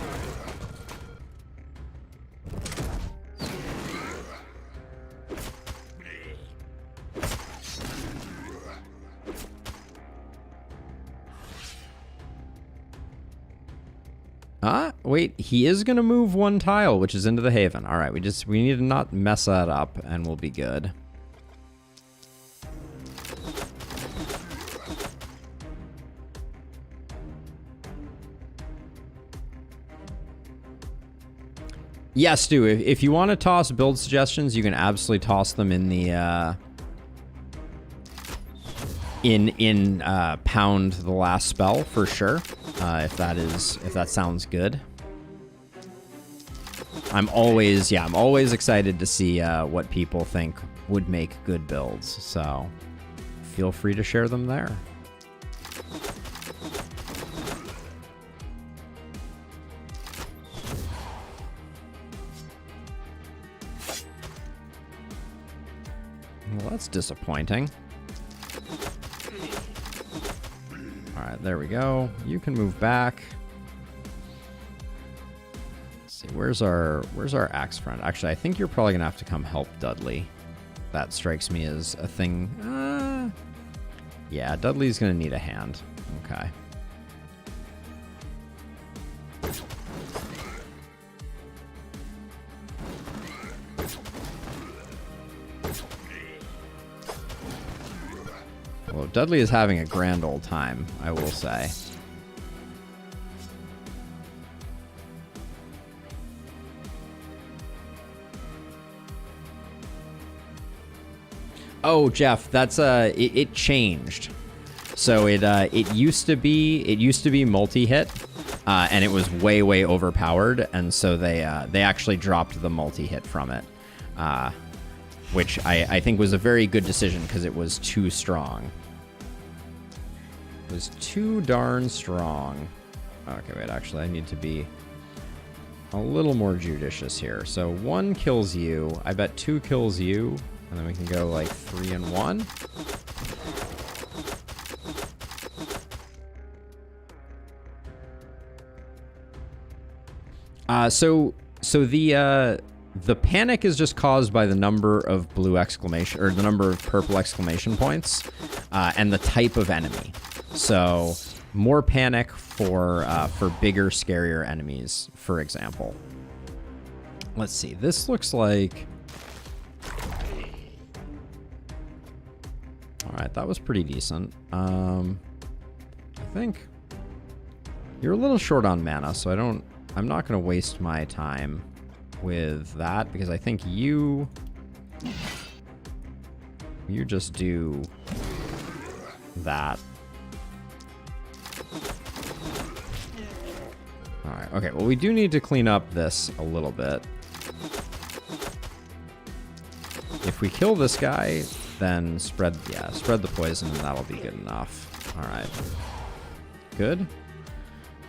Wait, he is going to move 1 tile, which is into the Haven. All right, we need to not mess that up, and we'll be good. Yeah, Stu, if you want to toss build suggestions, you can absolutely toss them in the pound the last spell for sure. If that sounds good. I'm always excited to see what people think would make good builds, so feel free to share them there. Well, that's disappointing. All right, there we go. You can move back. Where's our axe friend? Actually, I think you're probably gonna have to come help Dudley. That strikes me as a thing. Yeah, Dudley's gonna need a hand. Okay. Well, Dudley is having a grand old time, I will say. Oh, Jeff, that's it changed. So it used to be multi-hit, and it was way overpowered, and so they actually dropped the multi-hit from it, which I think was a very good decision because it was too strong. It was too darn strong. Okay, wait, actually, I need to be a little more judicious here. So 1 kills you. I bet 2 kills you. And then we can go like 3 and 1. So the panic is just caused by the number of blue exclamation or the number of purple exclamation points, and the type of enemy. So more panic for bigger, scarier enemies, for example. Let's see. This looks like. All right, that was pretty decent. I think you're a little short on mana, so I'm not going to waste my time with that because I think you just do that. Alright, okay, well we do need to clean up this a little bit. If we kill this guy, then spread the poison and that'll be good enough. Alright. Good.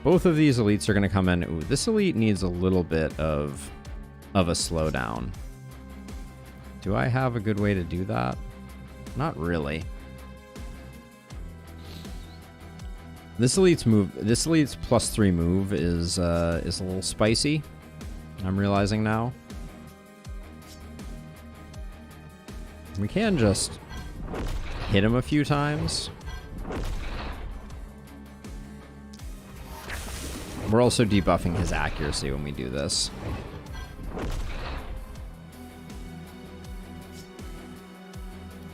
Both of these elites are going to come in. Ooh, this elite needs a little bit of a slowdown. Do I have a good way to do that? Not really. This elite's +3 move is a little spicy. I'm realizing now. We can just hit him a few times. We're also debuffing his accuracy when we do this.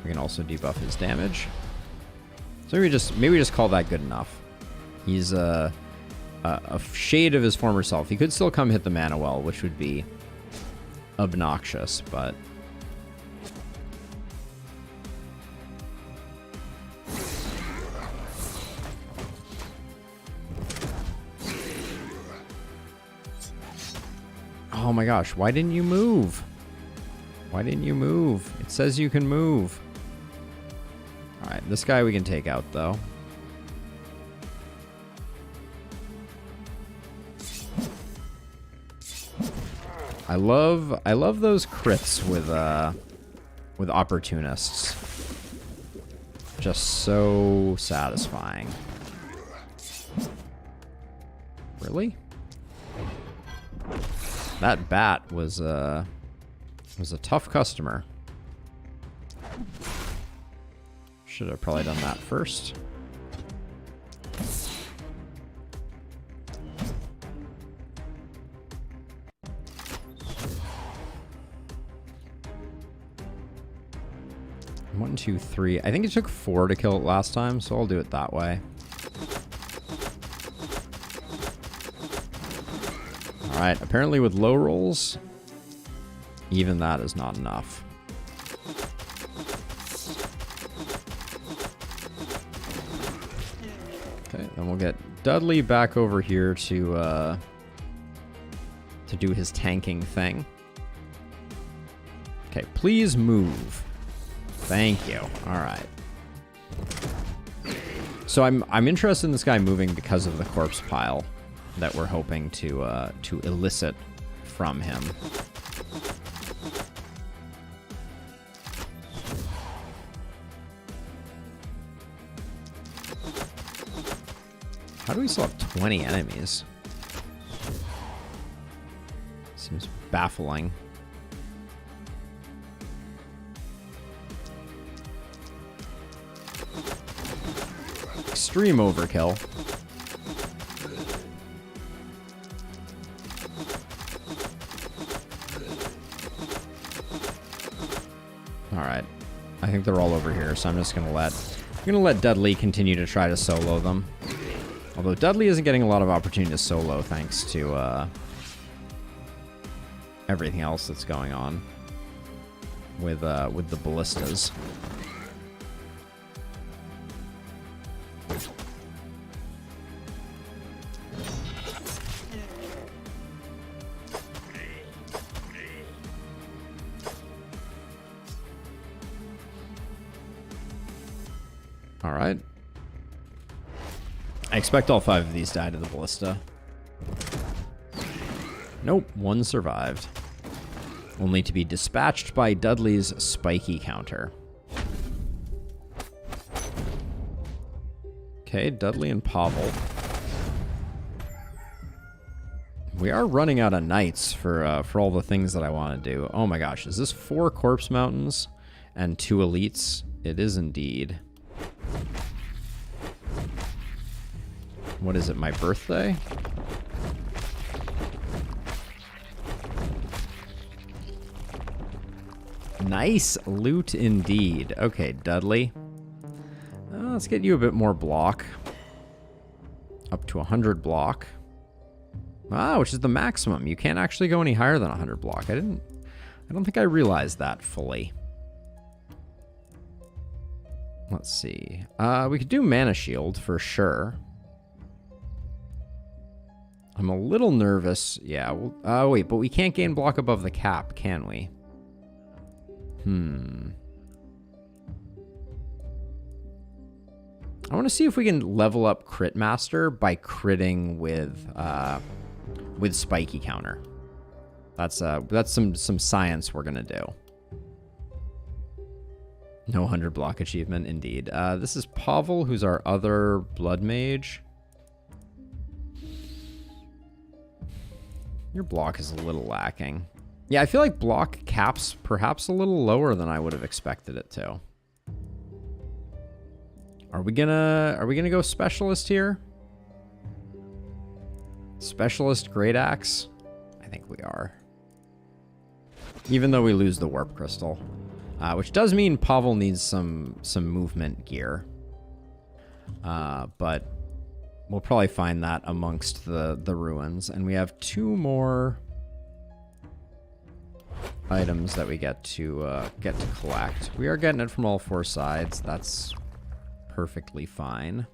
We can also debuff his damage. So maybe we just call that good enough. He's a shade of his former self. He could still come hit the mana well, which would be obnoxious, but oh my gosh, why didn't you move? Why didn't you move? It says you can move. Alright, this guy we can take out though. I love those crits with opportunists. Just so satisfying. Really? That bat was a tough customer. Should have probably done that first. One, two, three. I think it took 4 to kill it last time, so I'll do it that way. Alright, apparently with low rolls, even that is not enough. Okay, then we'll get Dudley back over here to do his tanking thing. Okay, please move. Thank you. Alright. So I'm interested in this guy moving because of the corpse pile that we're hoping to elicit from him. How do we still have 20 enemies? Seems baffling. Extreme overkill. Alright. I think they're all over here, so I'm just gonna let Dudley continue to try to solo them. Although Dudley isn't getting a lot of opportunity to solo thanks to everything else that's going on with the ballistas. All right. I expect all 5 of these die to the ballista. Nope, 1 survived. Only to be dispatched by Dudley's spiky counter. Okay, Dudley and Pavel. We are running out of knights for all the things that I want to do. Oh my gosh, is this 4 corpse mountains and 2 elites? It is indeed. What is it, my birthday? Nice loot indeed. Okay, Dudley. Let's get you a bit more block. Up to 100 block. Ah, which is the maximum. You can't actually go any higher than 100 block. I don't think I realized that fully. Let's see. We could do Mana Shield for sure. I'm a little nervous. Yeah. Oh, wait, but we can't gain block above the cap, can we? I want to see if we can level up Crit Master by critting with Spiky Counter. That's some science we're gonna do. No 100 block achievement, indeed. This is Pavel, who's our other Blood Mage. Your block is a little lacking. Yeah, I feel like block caps perhaps a little lower than I would have expected it to. Are we gonna go specialist here? Specialist Great Axe? I think we are. Even though we lose the Warp Crystal. Which does mean Pavel needs some movement gear. But we'll probably find that amongst the ruins. And we have 2 more items that we get to collect. We are getting it from all 4 sides. That's perfectly fine.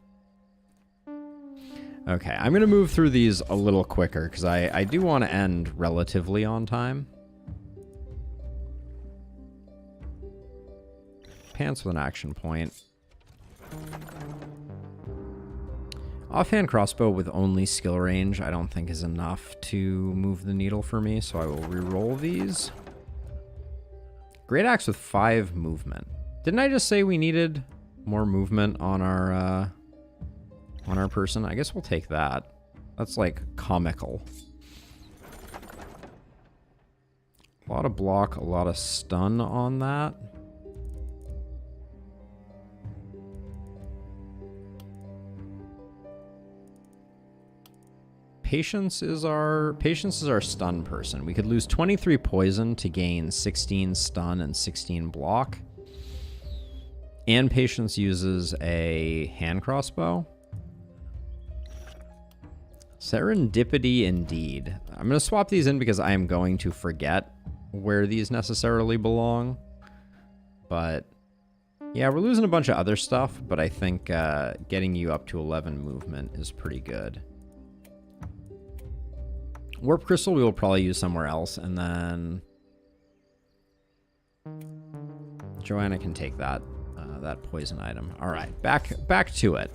Okay, I'm going to move through these a little quicker because I do want to end relatively on time. Pants with an action point. Offhand crossbow with only skill range I don't think is enough to move the needle for me, so I will re-roll these. Great axe with 5 movement. Didn't I just say we needed more movement on our person? I guess we'll take that. That's like comical. A lot of block, a lot of stun on that. Patience is our stun person. We could lose 23 poison to gain 16 stun and 16 block. And Patience uses a hand crossbow. Serendipity indeed. I'm going to swap these in because I am going to forget where these necessarily belong. But yeah, we're losing a bunch of other stuff, but I think getting you up to 11 movement is pretty good. Warp Crystal we will probably use somewhere else, and then Joanna can take that poison item. All right, back to it.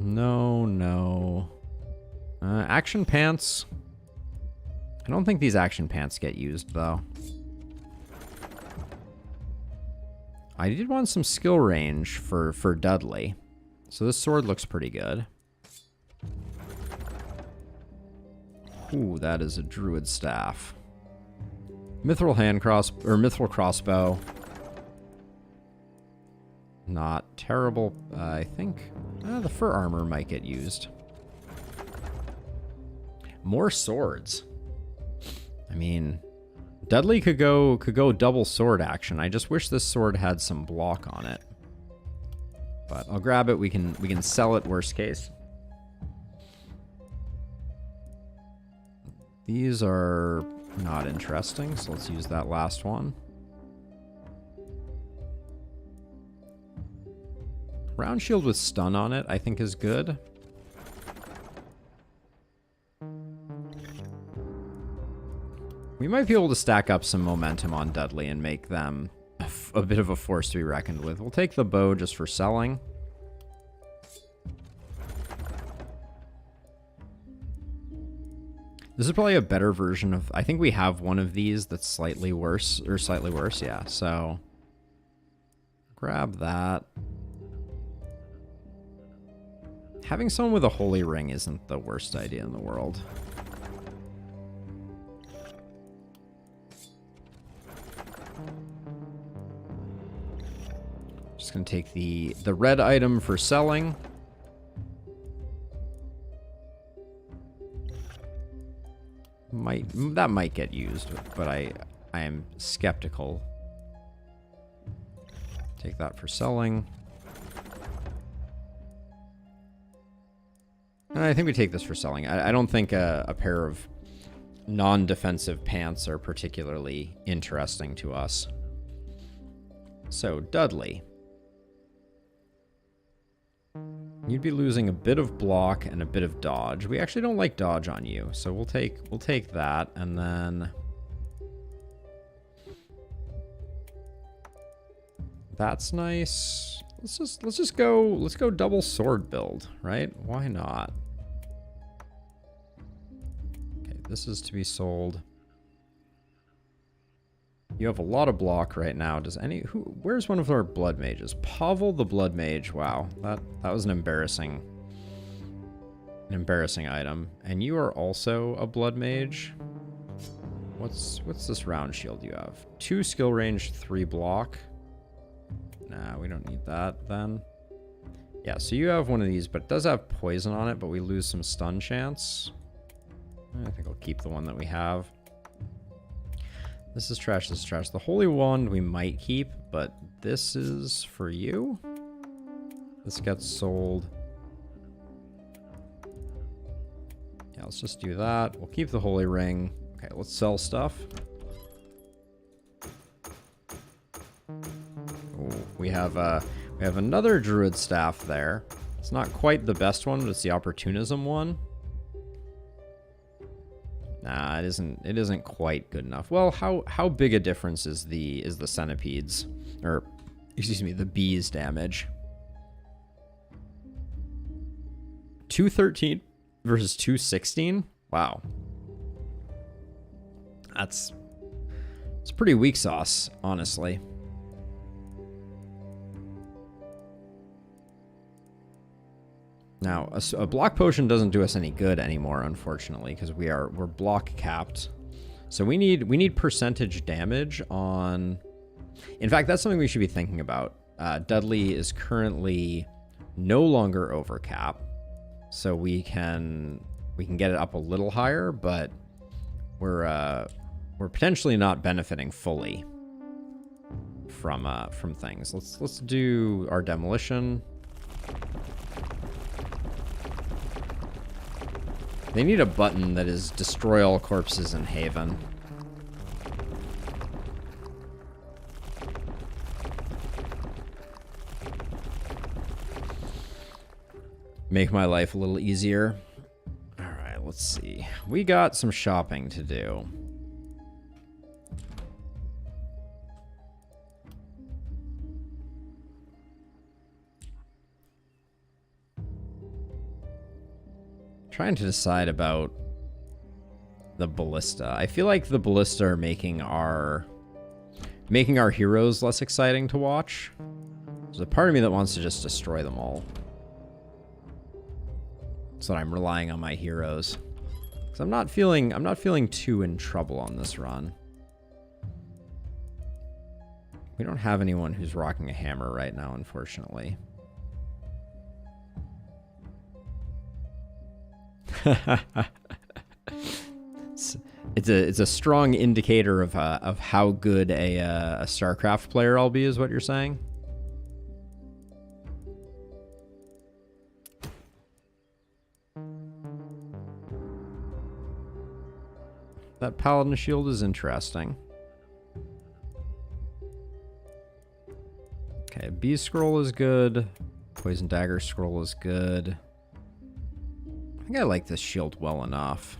No. Action pants. I don't think these action pants get used though. I did want some skill range for Dudley, so this sword looks pretty good. Ooh, that is a druid staff. Mithril mithril crossbow. Not terrible. I think the fur armor might get used. More swords. I mean, Dudley could go double sword action. I just wish this sword had some block on it. But I'll grab it. We can sell it worst case. These are not interesting, so let's use that last one. Round shield with stun on it, I think is good. We might be able to stack up some momentum on Dudley and make them a bit of a force to be reckoned with. We'll take the bow just for selling. This is probably a better version of... I think we have one of these that's slightly worse, yeah. So, grab that. Having someone with a holy ring isn't the worst idea in the world. Just gonna take the red item for selling. That might get used, but I am skeptical. Take that for selling. I think we take this for selling. I don't think a pair of non-defensive pants are particularly interesting to us. So, Dudley. You'd be losing a bit of block and a bit of dodge. We actually don't like dodge on you, so we'll take that, and then that's nice. Let's go double sword build, right? Why not? Okay, this is to be sold. You have a lot of block right now. Where's one of our blood mages? Pavel the blood mage. Wow, that was an embarrassing item. And you are also a blood mage. What's this round shield you have? 2 skill range, 3 block. Nah, we don't need that then. Yeah, so you have one of these, but it does have poison on it, but we lose some stun chance. I think I'll keep the one that we have. This is trash, this is trash. The Holy Wand we might keep, but this is for you. This gets sold. Yeah, let's just do that. We'll keep the Holy Ring. Okay, let's sell stuff. Ooh, we have another Druid Staff there. It's not quite the best one, but it's the Opportunism one. Nah, it isn't quite good enough. Well, how big a difference is the centipedes, or excuse me, the bees damage? 213 versus 216. Wow, it's pretty weak sauce, honestly. Now, a block potion doesn't do us any good anymore, unfortunately, because we're block capped. So we need percentage damage on. In fact, that's something we should be thinking about. Dudley is currently no longer over cap, so we can get it up a little higher, but we're potentially not benefiting fully from things. Let's do our demolition. They need a button that is destroy all corpses in Haven. Make my life a little easier. All right, let's see. We got some shopping to do. Trying to decide about the ballista. I feel like the ballista are making our heroes less exciting to watch. There's a part of me that wants to just destroy them all. So I'm relying on my heroes. Because I'm not feeling too in trouble on this run. We don't have anyone who's rocking a hammer right now, unfortunately. It's a strong indicator of how good a StarCraft player I'll be, is what you're saying. That Paladin shield is interesting. Okay, Bee Scroll is good. Poison Dagger Scroll is good. I think I like this shield well enough.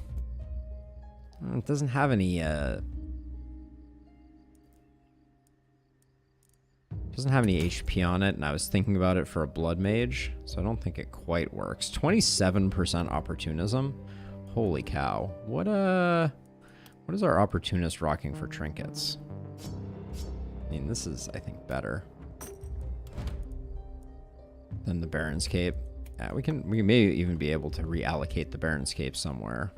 It doesn't have any HP on it, and I was thinking about it for a blood mage, so I don't think it quite works. 27% opportunism. Holy cow. What is our opportunist rocking for trinkets? I mean, this is, I think, better than the Baron's Cape. Yeah, we may even be able to reallocate the Baron's Cape somewhere.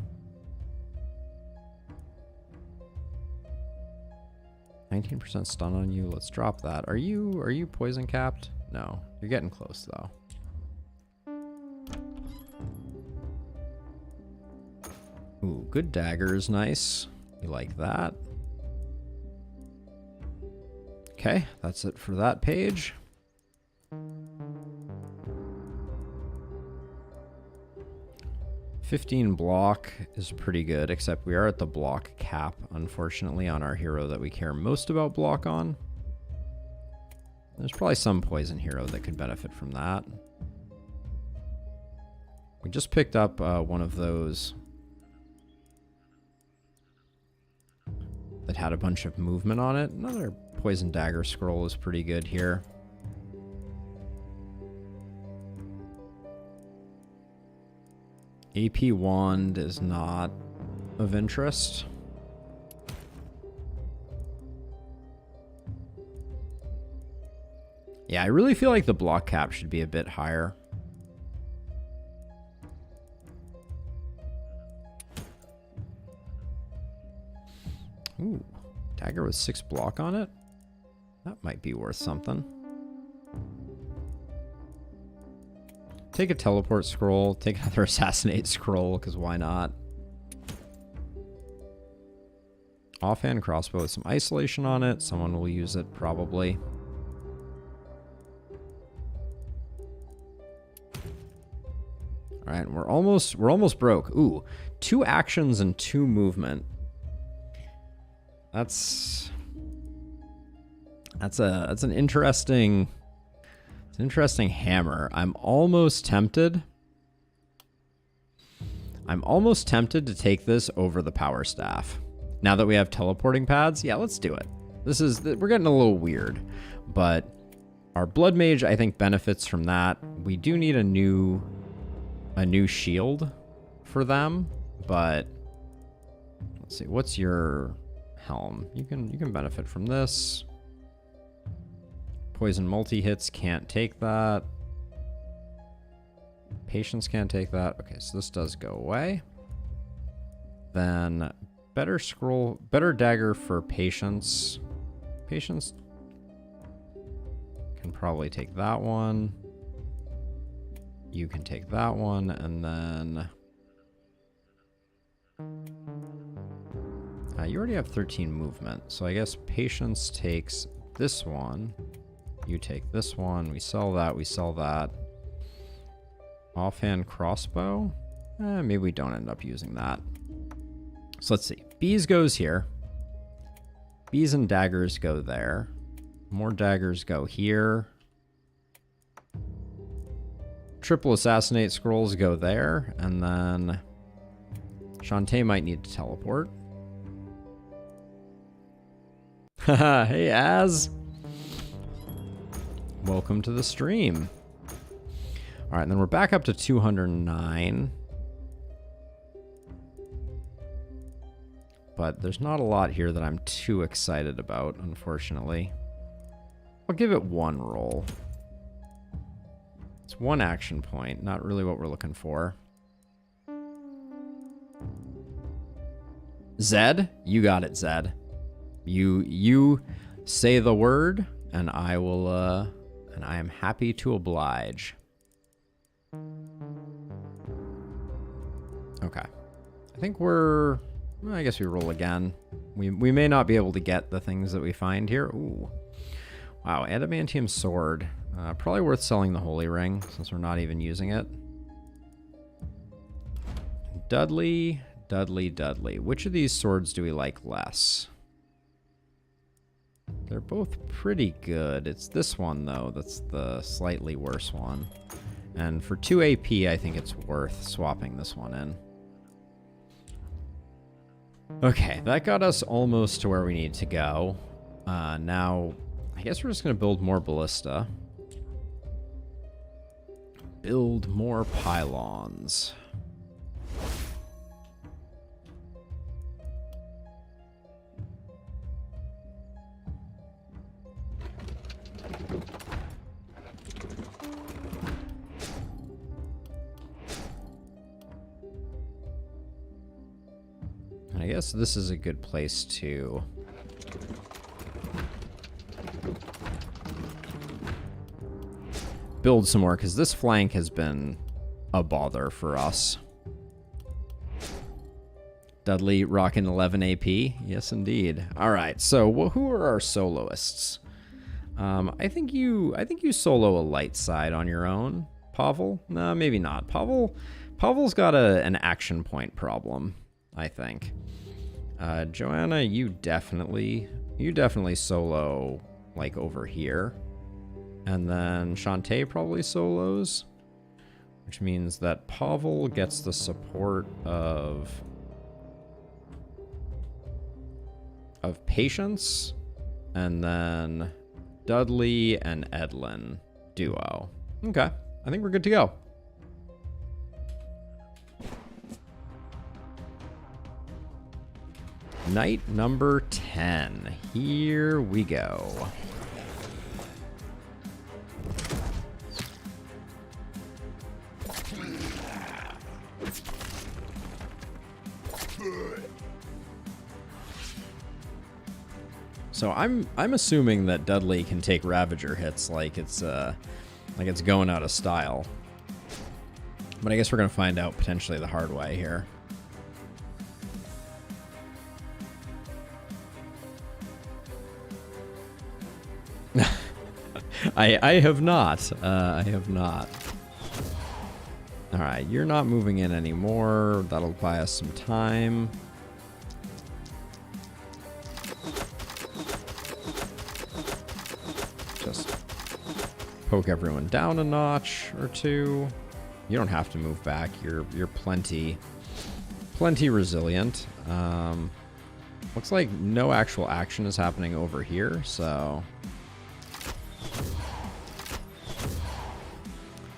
19% stun on you. Let's drop that. Are you poison capped? No. You're getting close though. Ooh, good dagger is nice. We like that. Okay, that's it for that page. $15 block is pretty good, except we are at the block cap, unfortunately, on our hero that we care most about block on. There's probably some poison hero that could benefit from that. We just picked up one of those that had a bunch of movement on it. Another poison dagger scroll is pretty good here. AP wand is not of interest. Yeah, I really feel like the block cap should be a bit higher. Ooh, dagger with 6 block on it? That might be worth something. Take a teleport scroll, take another assassinate scroll, because why not? Offhand crossbow with some isolation on it. Someone will use it, probably. Alright, we're almost broke. Ooh, 2 actions and 2 movement. That's an interesting hammer. I'm almost tempted to take this over the power staff. Now that we have teleporting pads, yeah, let's do it. We're getting a little weird, but our blood mage I think benefits from that. We do need a new shield for them, but let's see. What's your helm? You can benefit from this. Poison multi-hits can't take that. Patience can't take that. Okay, so this does go away. Then better dagger for patience. Patience can probably take that one. You can take that one, and then you already have 13 movement, so I guess patience takes this one. You take this one. We sell that. We sell that. Offhand crossbow. Maybe we don't end up using that. So let's see. Bees goes here. Bees and daggers go there. More daggers go here. Triple assassinate scrolls go there. And then Shantae might need to teleport. Haha, hey Az. Welcome to the stream. All right, and then we're back up to 209. But there's not a lot here that I'm too excited about, unfortunately. I'll give it 1 roll. It's 1 action point, not really what we're looking for. Zed, you got it, Zed. You say the word, and I will, and I am happy to oblige. Okay. I think well, I guess we roll again. We may not be able to get the things that we find here. Ooh. Wow, adamantium sword. Probably worth selling the holy ring, since we're not even using it. Dudley. Which of these swords do we like less? They're both pretty good. It's this one, though, that's the slightly worse one. And for 2 AP, I think it's worth swapping this one in. Okay, that got us almost to where we need to go. Now, I guess we're just going to build more ballista. Build more pylons. I guess this is a good place to build some more, because this flank has been a bother for us. Dudley rocking 11 AP. Yes, indeed. All right, so who are our soloists? I think you solo a light side on your own. Pavel? No, maybe not. Pavel's got an action point problem, I think. Joanna, you definitely solo like over here. And then Shantae probably solos, which means that Pavel gets the support of Patience, and then Dudley and Edlin duo. Okay, I think we're good to go. Night number 10. Here we go. So I'm assuming that Dudley can take Ravager hits like it's going out of style. But I guess we're gonna find out potentially the hard way here. I have not. I have not. All right, you're not moving in anymore. That'll buy us some time. Just poke everyone down a notch or two. You don't have to move back. You're plenty resilient. Looks like no actual action is happening over here, so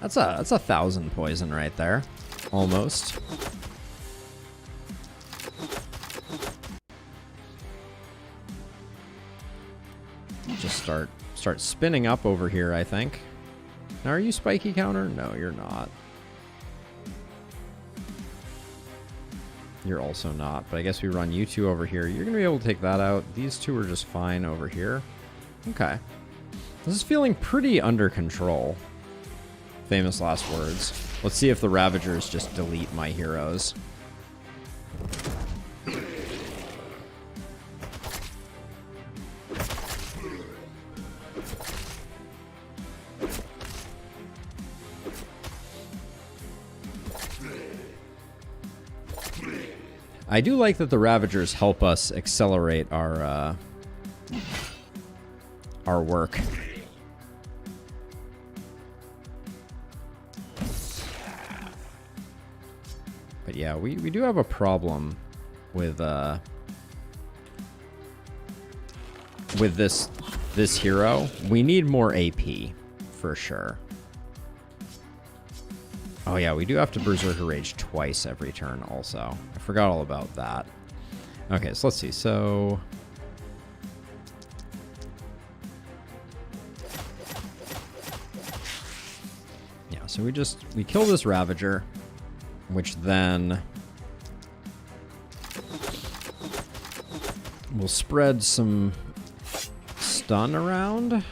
that's a 1,000 poison right there, almost. Just start spinning up over here, I think. Now, are you spiky counter? No, you're not. You're also not, but I guess we run you two over here. You're gonna be able to take that out. These two are just fine over here. Okay. This is feeling pretty under control. Famous last words. Let's see if the Ravagers just delete my heroes. I do like that the Ravagers help us accelerate our work. But yeah, we do have a problem with this hero. We need more AP for sure. Oh yeah, we do have to Berserker Rage twice every turn also. I forgot all about that. Okay, so let's see. So yeah, so we kill this Ravager, which then will spread some stun around.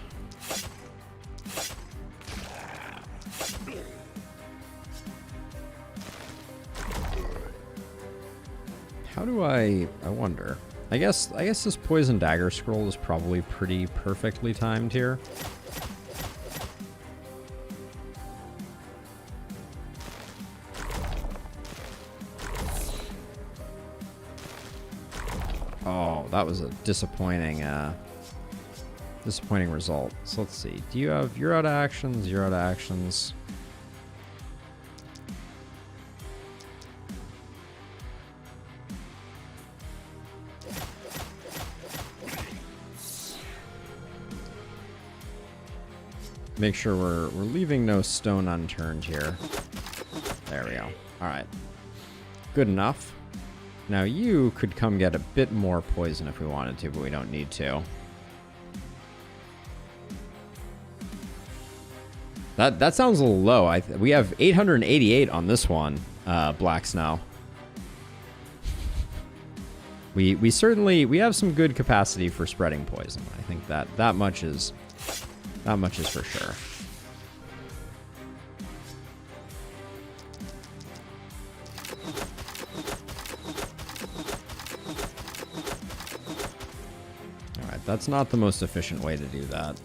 How do I wonder. I guess this Poison Dagger scroll is probably pretty perfectly timed here. Oh, that was a disappointing result. So let's see. Do you have you're out of actions? You're out of actions. Make sure we're leaving no stone unturned here. There we go. All right. Good enough. Now you could come get a bit more poison if we wanted to, but we don't need to. That sounds a little low. We have 888 on this one, Black Snow. We certainly have some good capacity for spreading poison. I think that much is for sure. All right, that's not the most efficient way to do that.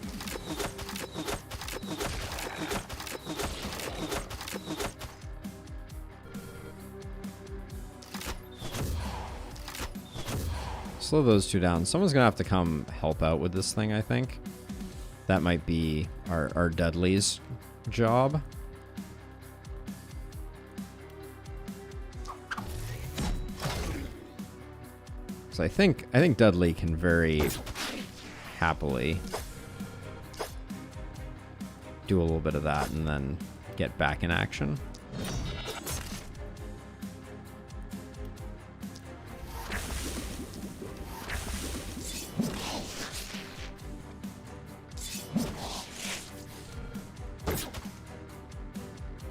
Slow those two down. Someone's gonna have to come help out with this thing, I think. that might be our Dudley's job. So I think Dudley can very happily do a little bit of that and then get back in action.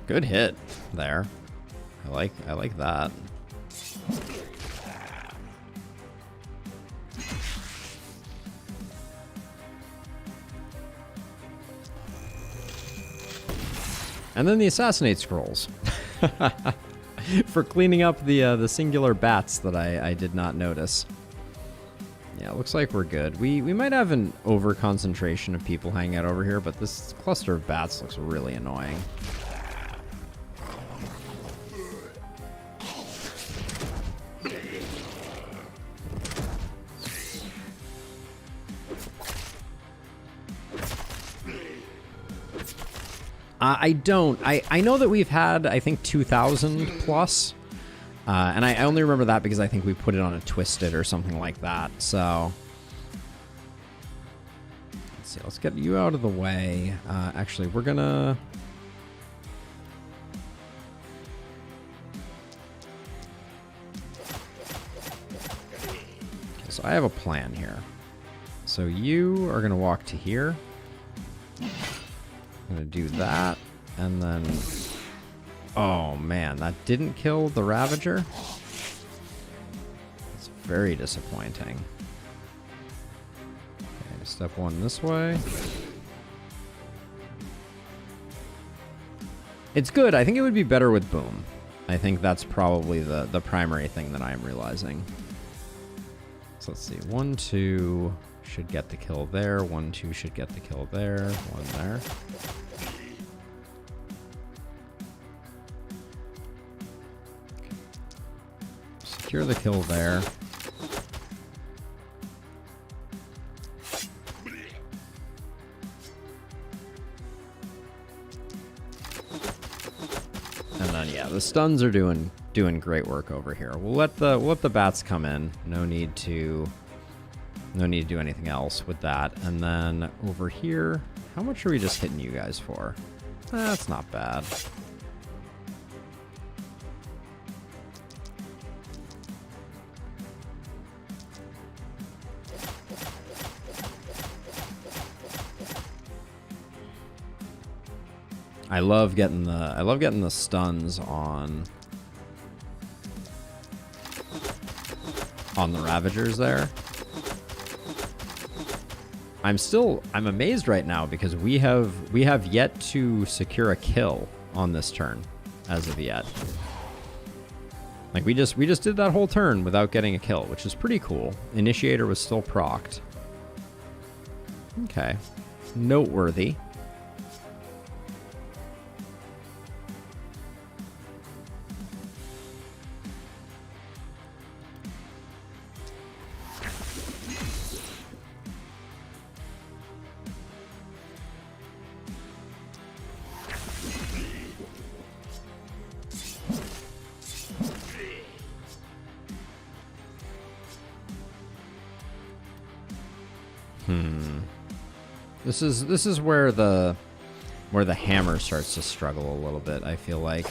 Good hit there. I like that. And then the Assassinate Scrolls for cleaning up the singular bats that I did not notice. Yeah, it looks like we're good. We might have an over concentration of people hanging out over here, but this cluster of bats looks really annoying. I don't. I know that we've had, I think, 2,000 plus. And I only remember that because I think we put it on a Twisted or something like that. So, let's see. Let's get you out of the way. Actually, we're going to... Okay, so I have a plan here. So you are going to walk to here. I'm gonna do that, and then... Oh man, that didn't kill the Ravager? It's very disappointing. Okay, step one this way. It's good. I think it would be better with Boom. I think that's probably the primary thing that I'm realizing. So let's see. 1, 2... should get the kill there. 1, 2 should get the kill there. 1 there. Secure the kill there. And then yeah, the stuns are doing great work over here. We'll let the bats come in. No need to do anything else with that. And then over here, how much are we just hitting you guys for? That's not bad. I love getting the stuns on the Ravagers there. I'm amazed right now because we have yet to secure a kill on this turn as of yet. Like we just did that whole turn without getting a kill, which is pretty cool. Initiator was still procced. Okay. Noteworthy. This is where the hammer starts to struggle a little bit, I feel like.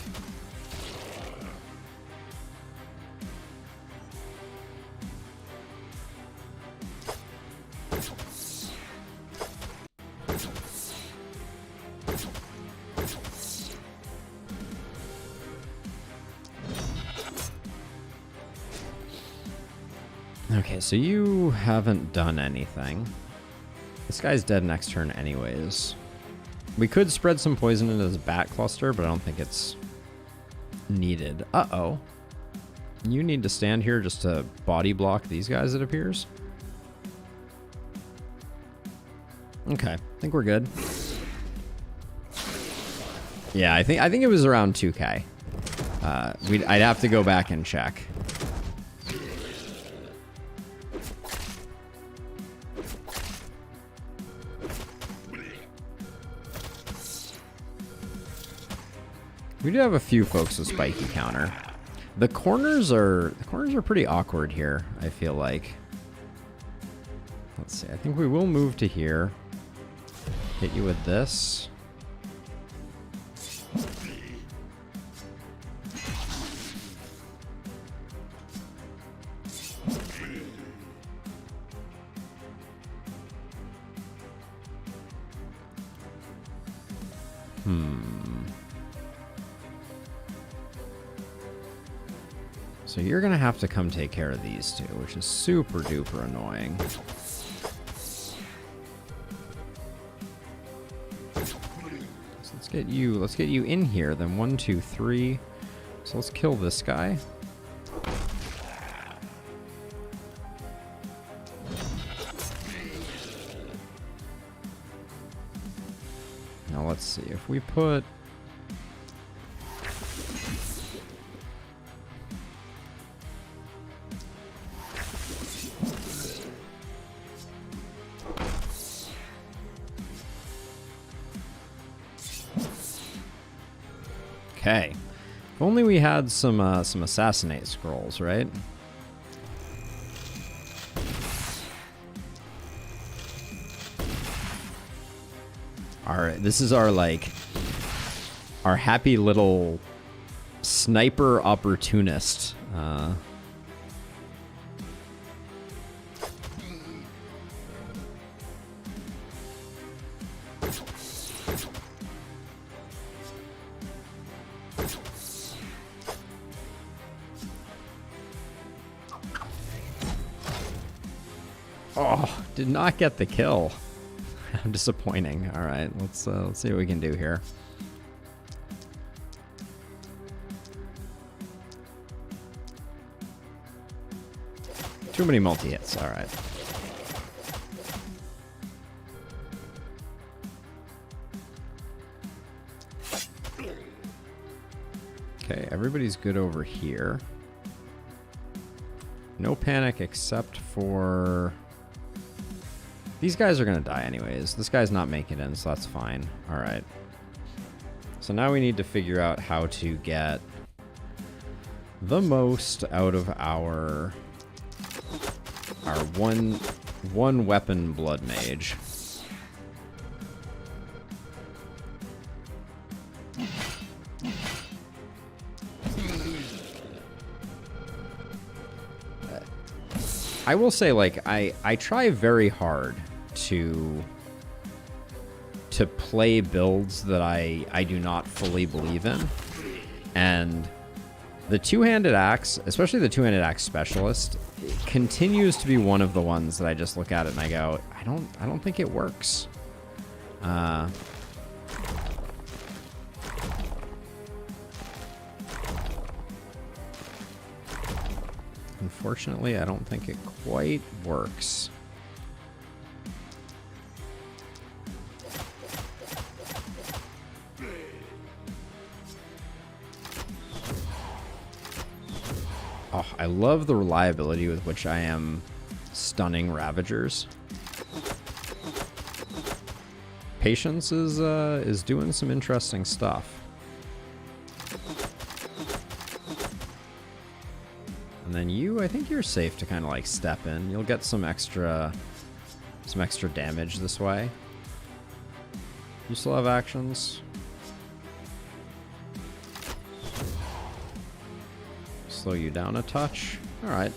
Okay, so you haven't done anything. This guy's dead next turn anyways. We could spread some poison into this bat cluster, but I don't think it's needed. Uh-oh. You need to stand here just to body block these guys, it appears. Okay, I think we're good. Yeah, I think it was around 2k. I'd have to go back and check. We do have a few folks with spiky counter. The corners are pretty awkward here, I feel like. Let's see. I think we will move to here. Hit you with this. So you're gonna have to come take care of these two, which is super duper annoying. So let's get you in here, then 1, 2, 3. So let's kill this guy. Now let's see, if we put... Okay. If only we had some assassinate scrolls, right? Alright, this is our, like, our happy little sniper opportunist. Oh, did not get the kill. Disappointing. All right, let's see what we can do here. Too many multi-hits. All right. Okay, everybody's good over here. No panic except for... These guys are going to die anyways. This guy's not making it in, so that's fine. All right. So now we need to figure out how to get the most out of our one weapon blood mage. I will say, like, I try very hard to play builds that I do not fully believe in. And the two-handed axe, especially the two-handed axe specialist, continues to be one of the ones that I just look at it and I go, I don't think it works. Unfortunately, I don't think it quite works. Oh, I love the reliability with which I am stunning Ravagers. Patience is doing some interesting stuff. And then you, I think you're safe to kind of like step in. You'll get some extra damage this way. You still have actions. Slow you down a touch. All right.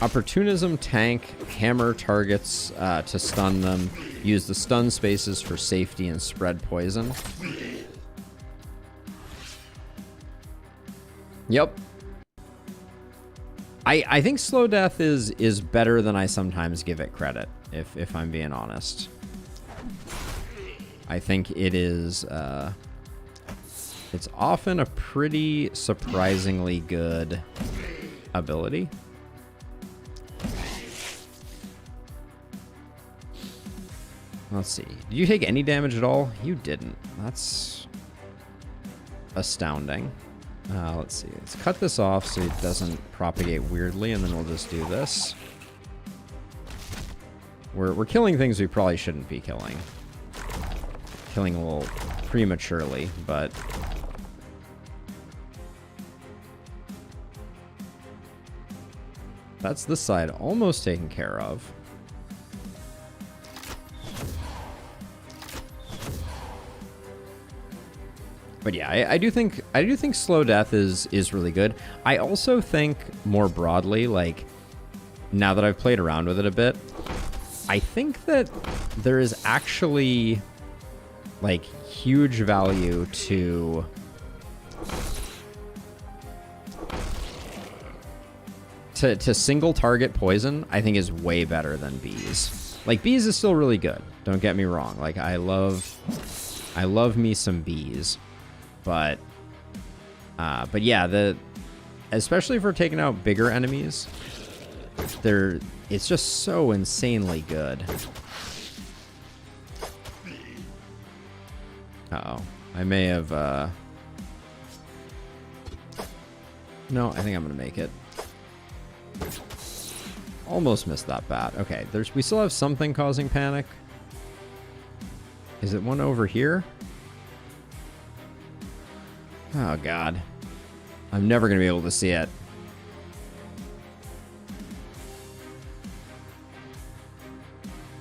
Opportunism tank, hammer targets to stun them. Use the stun spaces for safety and spread poison. Yep. I think slow death is better than I sometimes give it credit, if I'm being honest. I think it is it's often a pretty surprisingly good ability. Let's see. Did you take any damage at all? You didn't. That's astounding. Let's see. Let's cut this off so it doesn't propagate weirdly, and then we'll just do this. We're killing things we probably shouldn't be killing. Killing a little prematurely, but... That's this side almost taken care of. But yeah, I do think slow death is really good. I also think more broadly, like now that I've played around with it a bit, I think that there is actually like huge value to single target poison. I think is way better than bees. Like bees is still really good. Don't get me wrong. Like I love me some bees. But yeah, especially for taking out bigger enemies, it's just so insanely good. Uh-oh. I may have, no, I think I'm gonna make it. Almost missed that bat. Okay, we still have something causing panic. Is it one over here? Oh, God. I'm never going to be able to see it.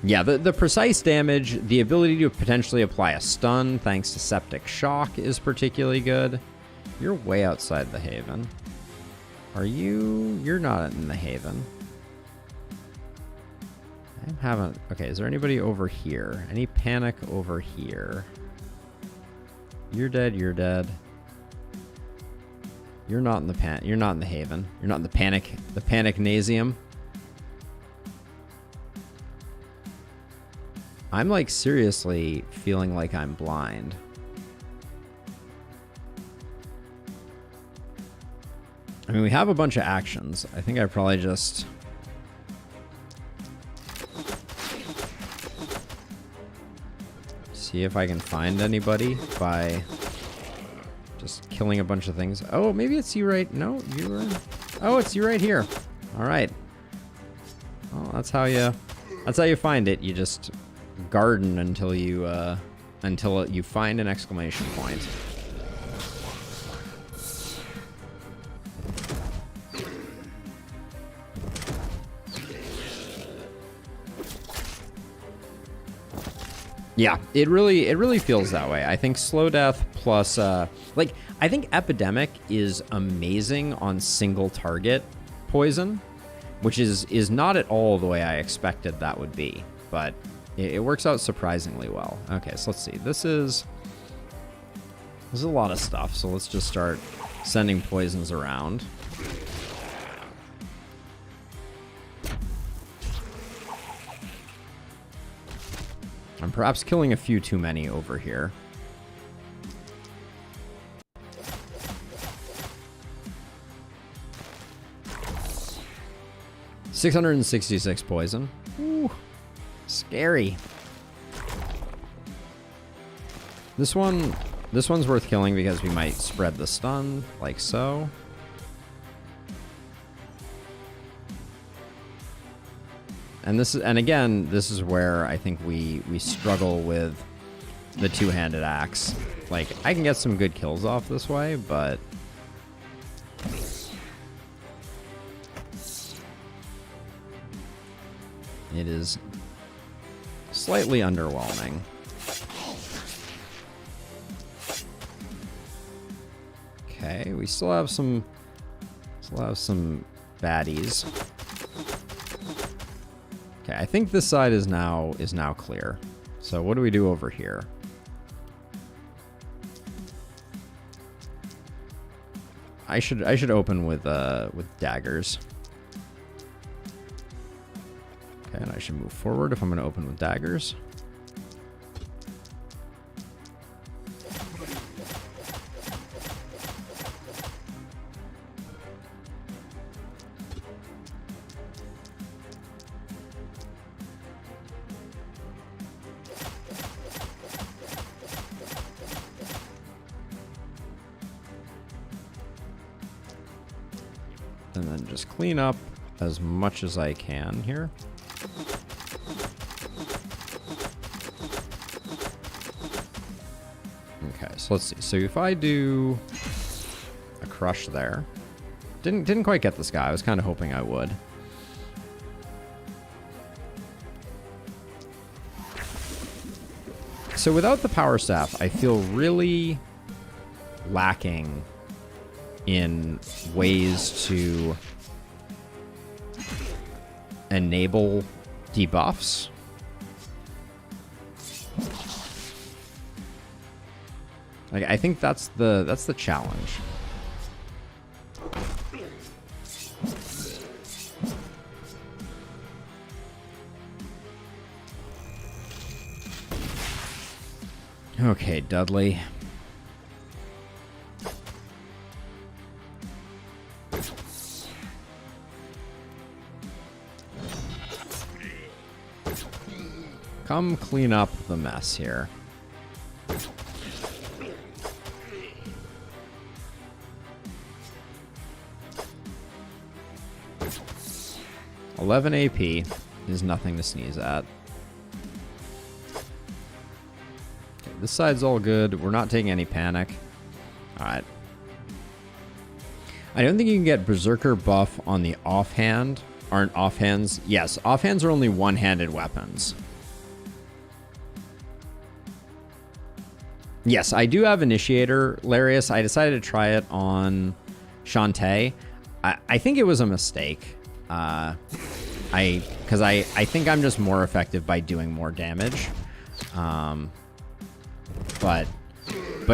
Yeah, the precise damage, the ability to potentially apply a stun thanks to Septic Shock is particularly good. You're way outside the Haven. Are you? You're not in the Haven. I haven't... Okay, is there anybody over here? Any panic over here? You're dead, you're dead. You're not in the You're not in the Haven. You're not in the Panicnasium. I'm like seriously feeling like I'm blind. I mean, we have a bunch of actions. I think I probably just... see if I can find anybody by... just killing a bunch of things. Oh, maybe it's you right... No, you were... Oh, it's you right here. All right. Well, that's how you find it. You just garden until you find an exclamation point. Yeah, it really feels that way. I think slow death plus like I think Epidemic is amazing on single target poison, which is not at all the way I expected that would be, but it works out surprisingly well. Okay, so let's see. There's a lot of stuff, so let's just start sending poisons around. I'm perhaps killing a few too many over here. $666 poison. Ooh, scary. This one's worth killing because we might spread the stun, like so. And again, this is where I think we struggle with the two-handed axe. Like, I can get some good kills off this way, but it is slightly underwhelming. Okay, we still have some baddies. Okay, I think this side is now clear. So what do we do over here? I should open with daggers. Okay, and I should move forward if I'm going to open with daggers. And then just clean up as much as I can here. Okay, so let's see. So if I do a crush there, didn't quite get this guy. I was kind of hoping I would. So without the power staff, I feel really lacking in ways to enable debuffs. Like, I think that's the challenge. Okay, Dudley. Come clean up the mess here. $11 AP is nothing to sneeze at. Okay, this side's all good. We're not taking any panic. Alright. I don't think you can get Berserker buff on the offhand. Aren't offhands? Yes, offhands are only one-handed weapons. Yes, I do have Initiator, Larius. I decided to try it on Shantae. I think it was a mistake. Because I think I'm just more effective by doing more damage. But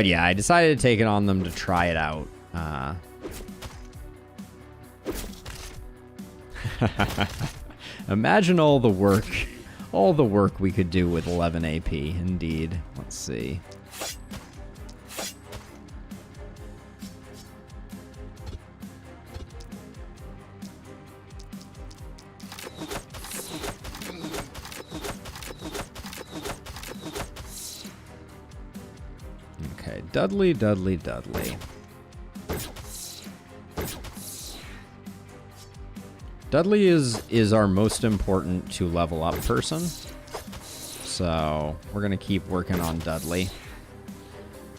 yeah, I decided to take it on them to try it out. Imagine all the work we could do with 11 AP. Indeed. Let's see. Okay, Dudley. Dudley is our most important to level up person. So we're going to keep working on Dudley.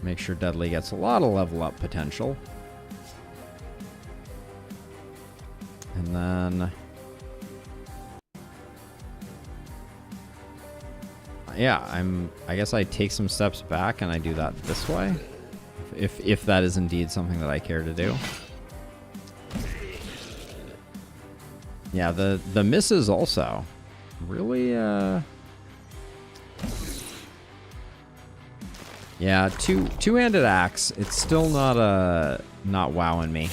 Make sure Dudley gets a lot of level up potential. And then... yeah, I guess I take some steps back and I do that this way. If that is indeed something that I care to do. Yeah, the misses also. Really, yeah, two-handed axe. It's still not wowing me.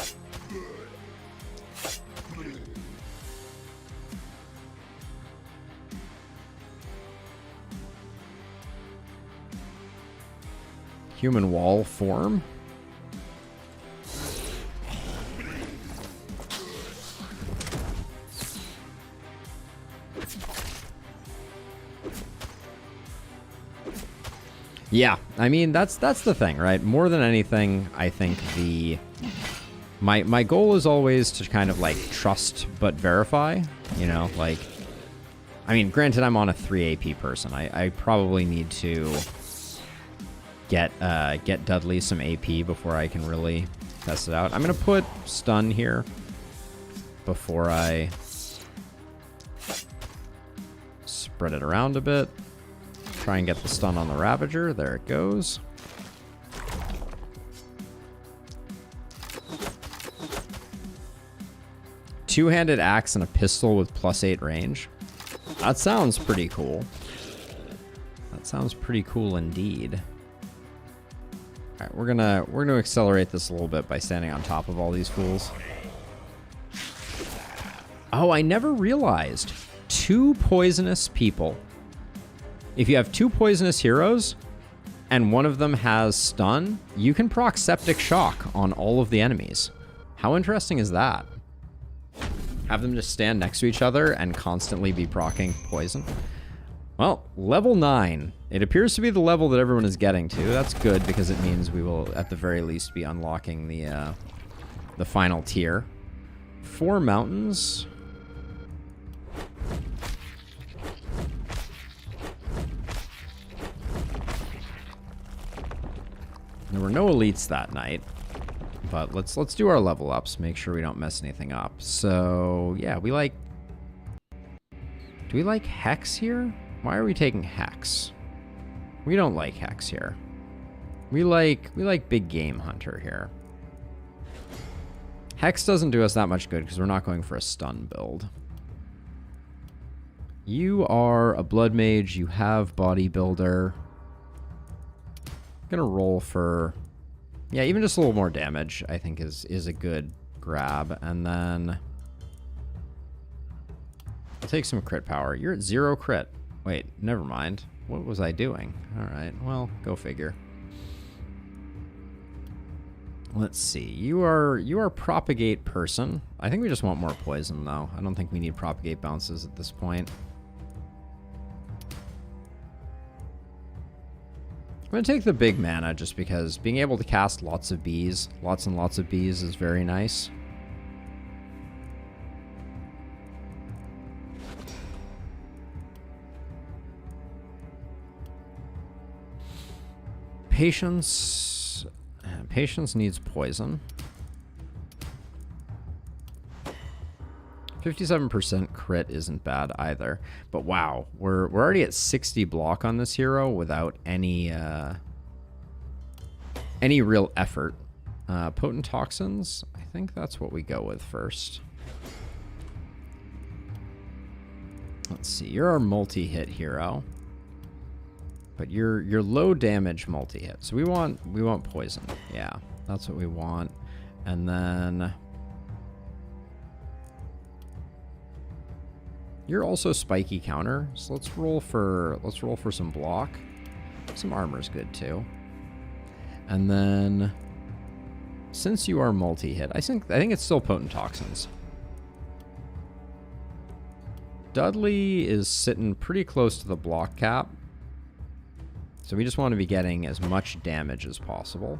Human wall form. Yeah, I mean that's the thing, right? More than anything, I think my goal is always to kind of like trust but verify, you know, like I mean, granted I'm on a 3 AP person. I probably need to get Dudley some AP before I can really test it out. I'm gonna put stun here before I spread it around a bit. Try and get the stun on the Ravager. There it goes. Two-handed axe and a pistol with +8 range. That sounds pretty cool. That sounds pretty cool indeed. All right, we're gonna accelerate this a little bit by standing on top of all these fools. Oh, I never realized 2 poisonous people. If you have 2 poisonous heroes and one of them has stun, you can proc Septic Shock on all of the enemies. How interesting is that? Have them just stand next to each other and constantly be proccing poison. Well, level 9. It appears to be the level that everyone is getting to. That's good because it means we will, at the very least, be unlocking the final tier. 4 mountains. There were no elites that night, but let's do our level ups. Make sure we don't mess anything up. So yeah, we like. Do we like Hex here? Why are we taking Hex? We don't like Hex here. We like Big Game Hunter here. Hex doesn't do us that much good because we're not going for a stun build. You are a blood mage. You have bodybuilder. Gonna roll for, yeah, even just a little more damage. I think is a good grab, and then I'll take some crit power. You're at 0 crit. Wait, never mind. What was I doing? All right, well, go figure. Let's see. You are propagate person. I think we just want more poison though. I don't think we need propagate bounces at this point. I'm going to take the big mana just because being able to cast lots of bees, lots and lots of bees is very nice. Patience needs poison. 57% crit isn't bad either. But wow, we're already at 60 block on this hero without any real effort. Potent toxins, I think that's what we go with first. Let's see, you're our multi-hit hero. But you're low damage multi-hit. So we want poison. Yeah, that's what we want. And then you're also spiky counter, so let's roll for some block. Some armor's good too. And then since you are multi-hit, I think it's still potent toxins. Dudley is sitting pretty close to the block cap. So we just want to be getting as much damage as possible.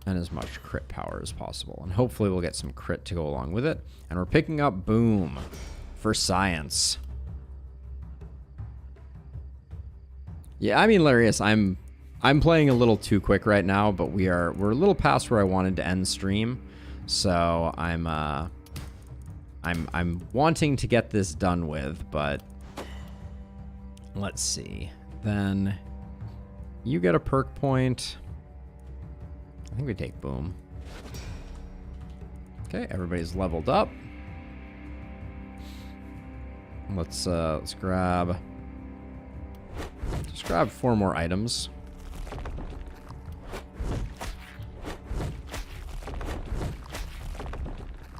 And as much crit power as possible. And hopefully we'll get some crit to go along with it. And we're picking up Boom for science. Yeah, I mean, Larius, I'm playing a little too quick right now, but we're a little past where I wanted to end stream. So I'm wanting to get this done with, but let's see. Then you get a perk point. I think we take Boom. Okay, everybody's leveled up. Let's grab. Just grab 4 more items.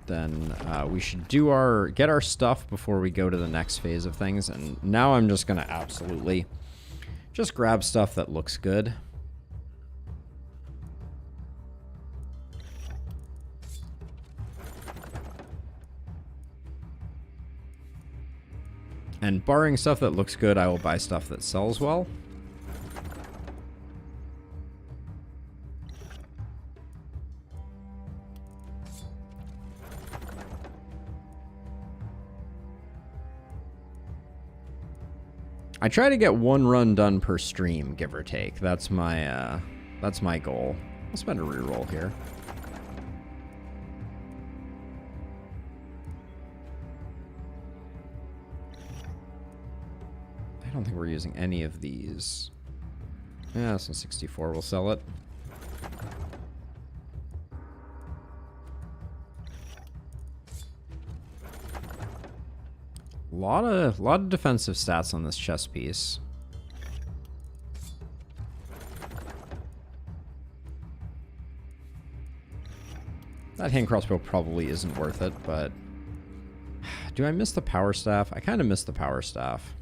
Then we should get our stuff before we go to the next phase of things. And now I'm just gonna absolutely just grab stuff that looks good. And barring stuff that looks good, I will buy stuff that sells well. I try to get 1 run done per stream, give or take. That's my goal. I'll spend a reroll here. I don't think we're using any of these. Yeah, so 64 will sell it. Lot of defensive stats on this chess piece. That hand crossbow probably isn't worth it, but do I miss the power staff? I kind of miss the power staff.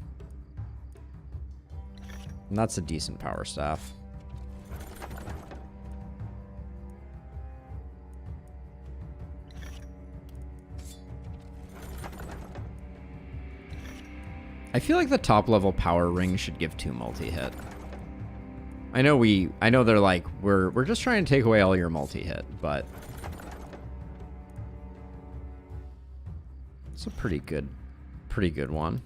And that's a decent power staff. I feel like the top level power ring should give 2 multi-hit. I know they're like, we're just trying to take away all your multi-hit, but it's a pretty good one.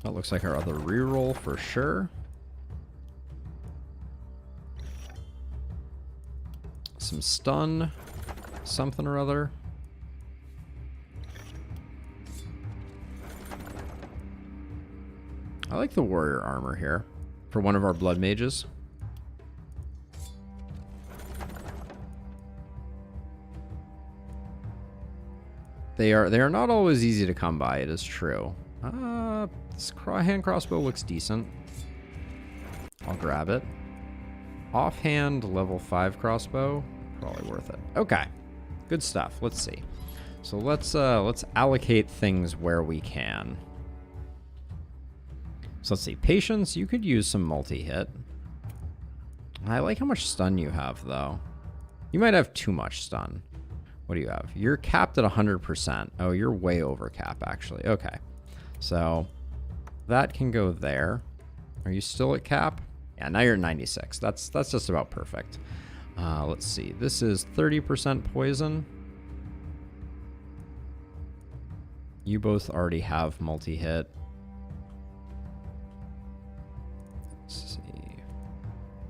That looks like our other reroll for sure. Some stun. Something or other. I like the warrior armor here for one of our blood mages. They are not always easy to come by, it is true. This hand crossbow looks decent. I'll grab it. Offhand level 5 crossbow, probably worth it. Okay, good stuff. Let's see. So let's allocate things where we can. So let's see. Patience, you could use some multi-hit. I like how much stun you have, though. You might have too much stun. What do you have? You're capped at 100%. Oh, you're way over cap, actually. Okay. So that can go there. Are you still at cap? Yeah, now you're at 96. That's just about perfect. Let's see. This is 30% poison. You both already have multi-hit. Let's see.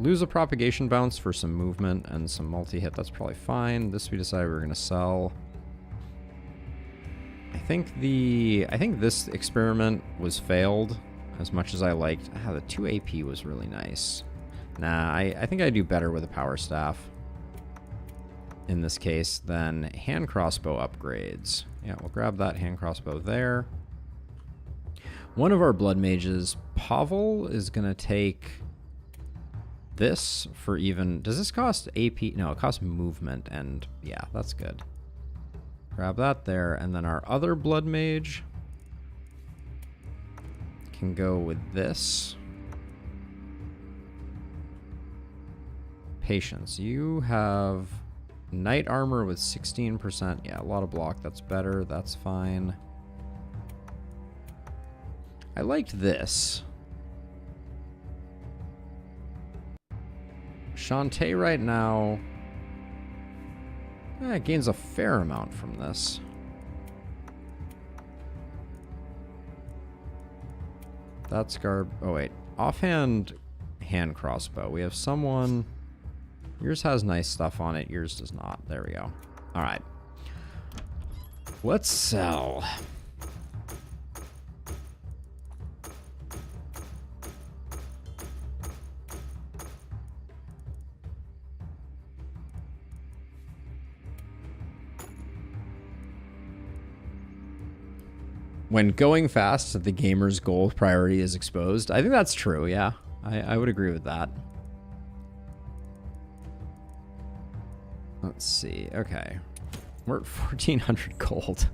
Lose a propagation bounce for some movement and some multi-hit. That's probably fine. This we decided we were going to sell. I think this experiment was failed as much as I liked. The 2 AP was really nice. Nah, I think I do better with a power staff in this case than hand crossbow upgrades. Yeah, we'll grab that hand crossbow there. One of our blood mages, Pavel, is going to take this for even... Does this cost AP? No, it costs movement, and yeah, that's good. Grab that there, and then our other blood mage can go with this. Patience. You have knight armor with 16%. Yeah, a lot of block. That's better. That's fine. I liked this. Shantae right now gains a fair amount from this. That's Garb. Oh, wait. Offhand hand crossbow. We have someone. Yours has nice stuff on it. Yours does not. There we go. All right. Let's sell. When going fast, the gamer's goal priority is exposed. I think that's true, yeah. I would agree with that. Let's see. Okay. We're at 1,400 gold.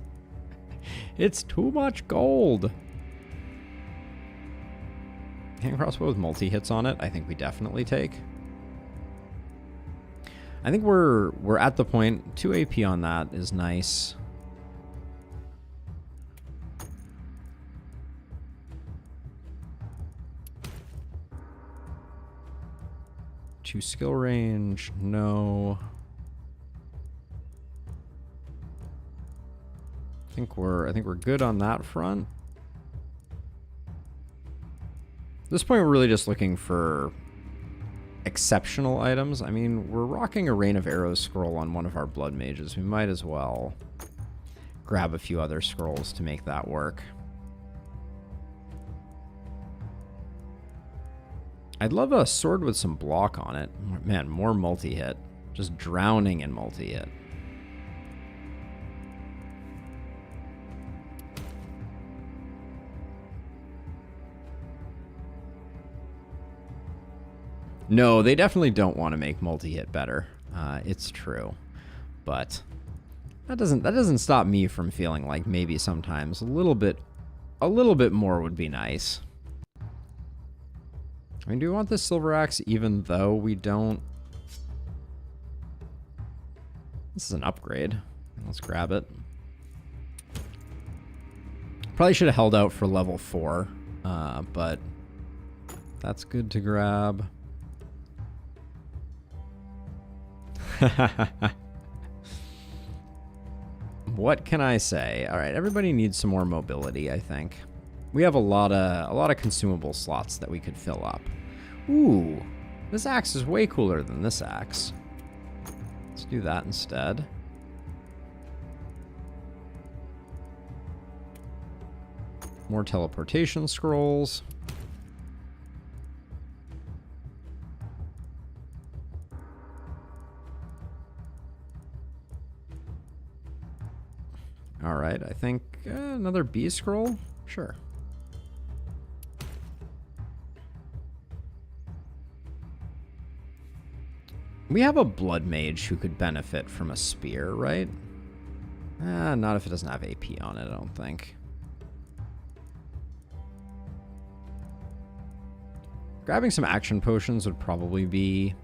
It's too much gold. Hand crossbow with multi-hits on it, I think we definitely take. I think we're at the point. 2 AP on that is nice. To skill range, no. I think we're good on that front. At this point, we're really just looking for exceptional items. I mean, we're rocking a Rain of Arrows scroll on one of our blood mages. We might as well grab a few other scrolls to make that work. I'd love a sword with some block on it. Man, more multi-hit. Just drowning in multi-hit. No, they definitely don't want to make multi-hit better. It's true. But that doesn't stop me from feeling like maybe sometimes a little bit more would be nice. I mean, do we want this silver axe even though we don't... This is an upgrade. Let's grab it. Probably should have held out for level 4, but that's good to grab. What can I say? All right, everybody needs some more mobility, I think. We have a lot of consumable slots that we could fill up. Ooh, this axe is way cooler than this axe. Let's do that instead. More teleportation scrolls. All right, I think another B scroll? Sure. We have a blood mage who could benefit from a spear, right? Not if it doesn't have AP on it, I don't think. Grabbing some action potions would probably be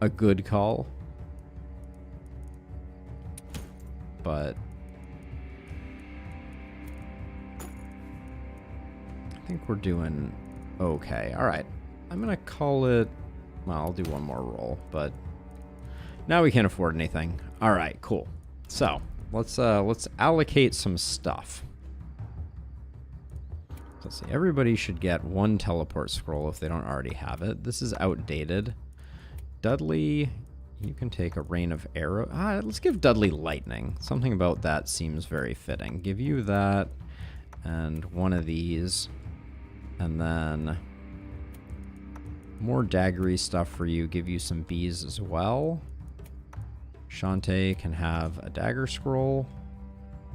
a good call. But I think we're doing okay. All right. I'm going to call it... Well, I'll do one more roll, but now we can't afford anything. All right, cool. So let's allocate some stuff. Let's see. Everybody should get one teleport scroll if they don't already have it. This is outdated. Dudley, you can take a rain of arrow. Let's give Dudley lightning. Something about that seems very fitting. Give you that and one of these, and then more daggery stuff for you. Give you some bees as well. Shantae can have a dagger scroll.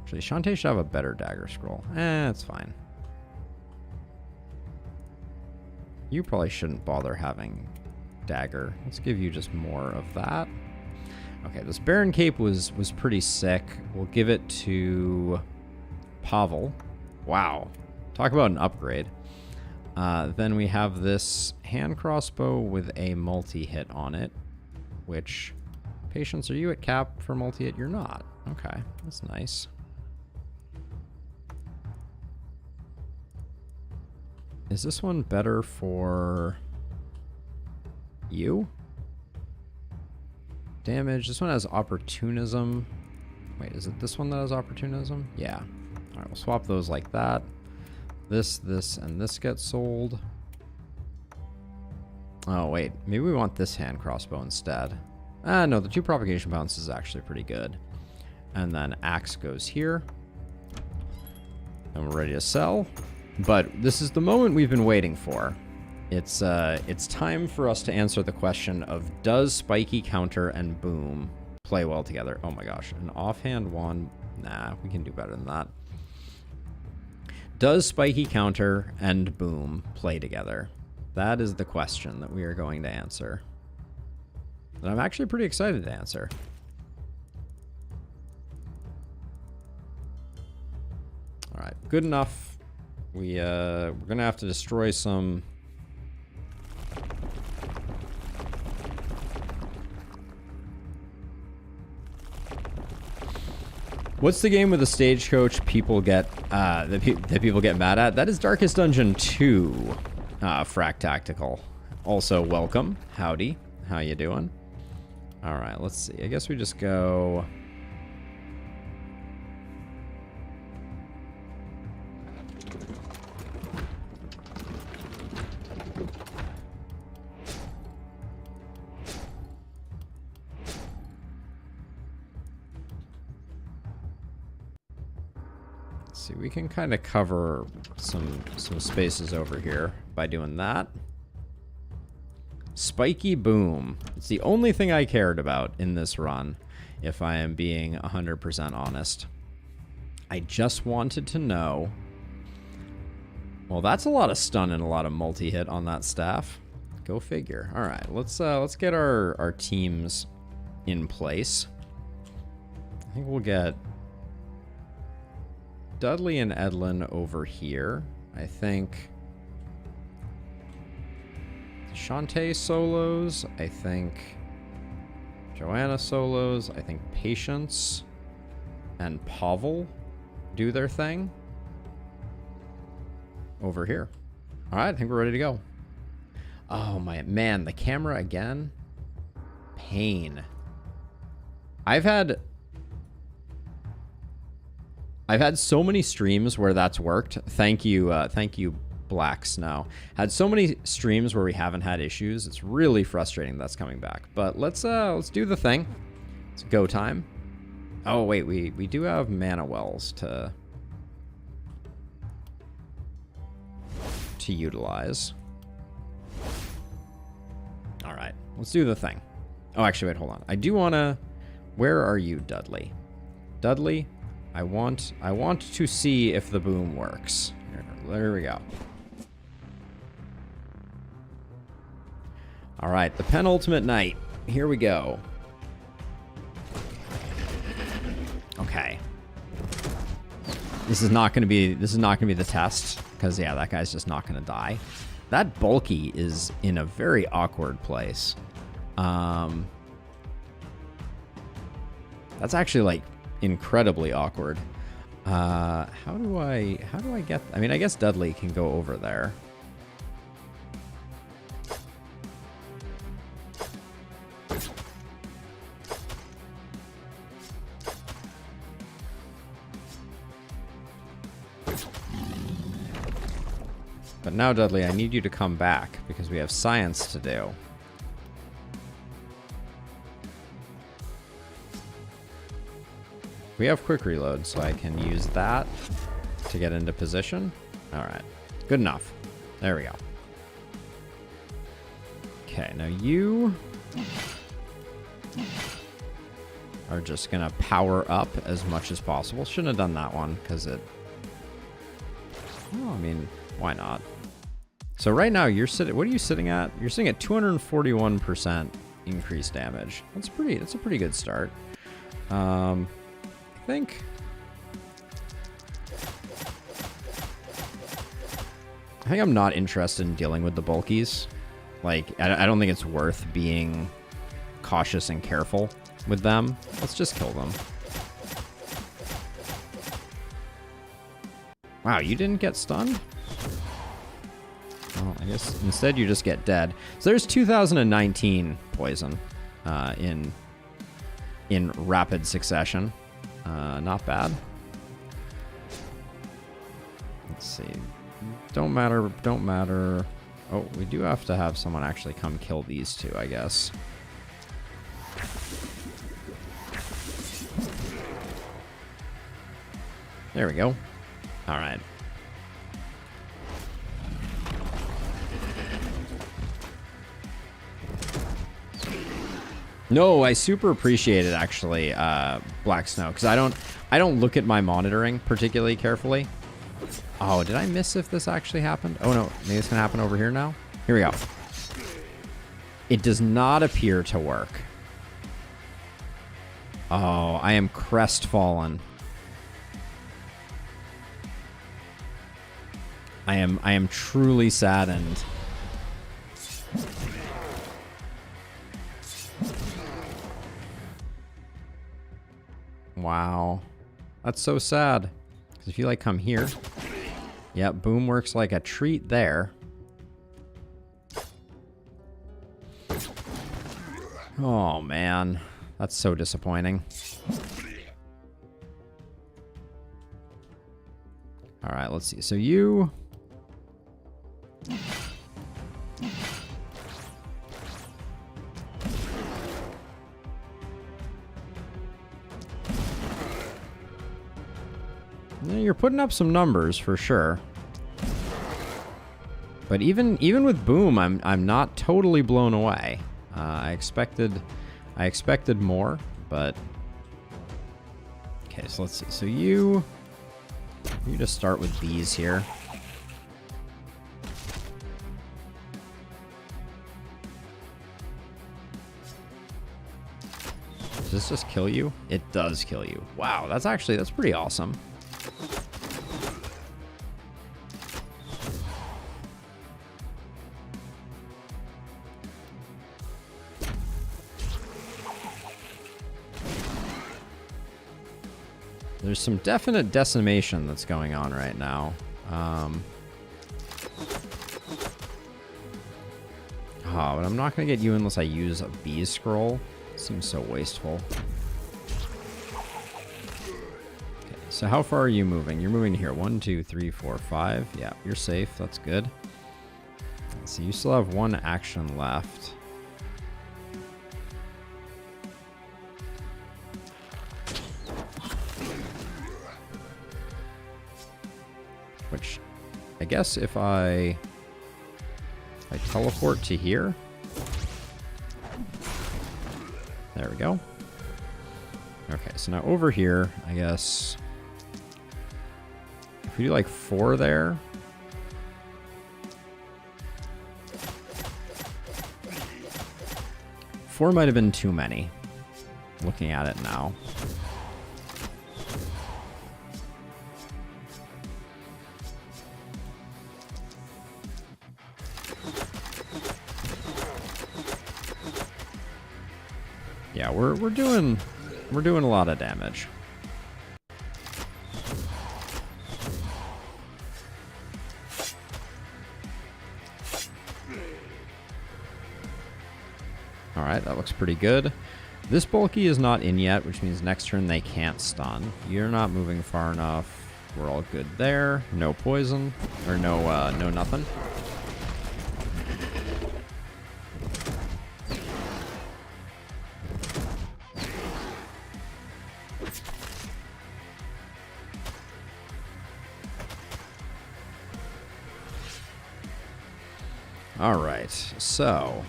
Actually, Shantae should have a better dagger scroll. It's fine. You probably shouldn't bother having dagger. Let's give you just more of that. Okay, this Baron Cape was pretty sick. We'll give it to Pavel. Wow. Talk about an upgrade. Then we have this hand crossbow with a multi-hit on it, which... Patience, are you at cap for multi-hit? You're not. Okay, that's nice. Is this one better for you? Damage. This one has opportunism. Wait, is it this one that has opportunism? Yeah. All right, we'll swap those like that. This, and this get sold. Oh, wait. Maybe we want this hand crossbow instead. No, the 2 propagation bounce is actually pretty good. And then axe goes here. And we're ready to sell. But this is the moment we've been waiting for. It's time for us to answer the question of, does spiky counter and boom play well together? Oh my gosh, an offhand one? Nah, we can do better than that. Does spiky counter and boom play together? That is the question that we are going to answer. And I'm actually pretty excited to answer. All right, good enough. We're gonna have to destroy some. What's the game with the stagecoach people get that people get mad at? That is Darkest Dungeon 2, Frack Tactical. Also, welcome. Howdy. How you doing? All right, let's see. I guess we just go. See, we can kind of cover some spaces over here by doing that. Spiky boom. It's the only thing I cared about in this run, if I am being 100% honest. I just wanted to know. Well, that's a lot of stun and a lot of multi-hit on that staff. Go figure. All right, let's get our teams in place. I think we'll get Dudley and Edlin over here. I think Shantae solos. I think Joanna solos. I think Patience and Pavel do their thing over here. All right, I think we're ready to go. Oh my man, the camera again. Pain. I've had I've had so many streams where that's worked. Thank you, Black Snow. Had so many streams where we haven't had issues. It's really frustrating that's coming back. But let's do the thing. It's go time. Oh wait, we do have mana wells to utilize. All right, let's do the thing. Oh, actually, wait, hold on. I do want to... Where are you, Dudley? Dudley, I want to see if the boom works. There we go. All right, the penultimate night. Here we go. Okay. This is not going to be the test because yeah, that guy's just not going to die. That bulky is in a very awkward place. That's actually like incredibly awkward. How do I get... I mean, I guess Dudley can go over there. But now, Dudley, I need you to come back because we have science to do. We have quick reload, so I can use that to get into position. All right, good enough. There we go. Okay, now you are just gonna power up as much as possible. Shouldn't have done that one because it... Oh, I mean, why not? So right now you're sitting... What are you sitting at? You're sitting at 241% increased damage. That's a pretty good start. I think I'm not interested in dealing with the bulkies. Like, I don't think it's worth being cautious and careful with them. Let's just kill them. Wow, you didn't get stunned? Well, I guess instead you just get dead. So there's 2019 poison in rapid succession. Not bad. Let's see. Don't matter. Oh, we do have to have someone actually come kill these two, I guess. There we go. All right. No, I super appreciate it, actually, Black Snow, because I don't look at my monitoring particularly carefully. Oh, did I miss if this actually happened? Oh no, maybe it's gonna happen over here now. Here we go. It does not appear to work. Oh, I am crestfallen. I am truly saddened. Wow. That's so sad. Because if you like come here. Yep, boom works like a treat there. Oh man. That's so disappointing. Alright, let's see. So you... You're putting up some numbers for sure. But even with boom, I'm not totally blown away. I expected more, but okay, so let's see. So you just start with these here. Does this just kill you? It does kill you. Wow, that's pretty awesome. There's some definite decimation that's going on right now. Oh, but I'm not going to get you unless I use a bee scroll. Seems so wasteful. Okay, So how far are you moving? You're moving here. 1, 2, 3, 4, 5. Yeah, you're safe. That's good. So you still have one action left. Which, I guess if I teleport to here. There we go. Okay, so now over here, I guess if we do like 4 there. Four might have been too many, looking at it now. Yeah, we're doing a lot of damage. Alright, that looks pretty good. This bulky is not in yet, which means next turn they can't stun. You're not moving far enough. We're all good there. No poison. Or no nothing. Alright, so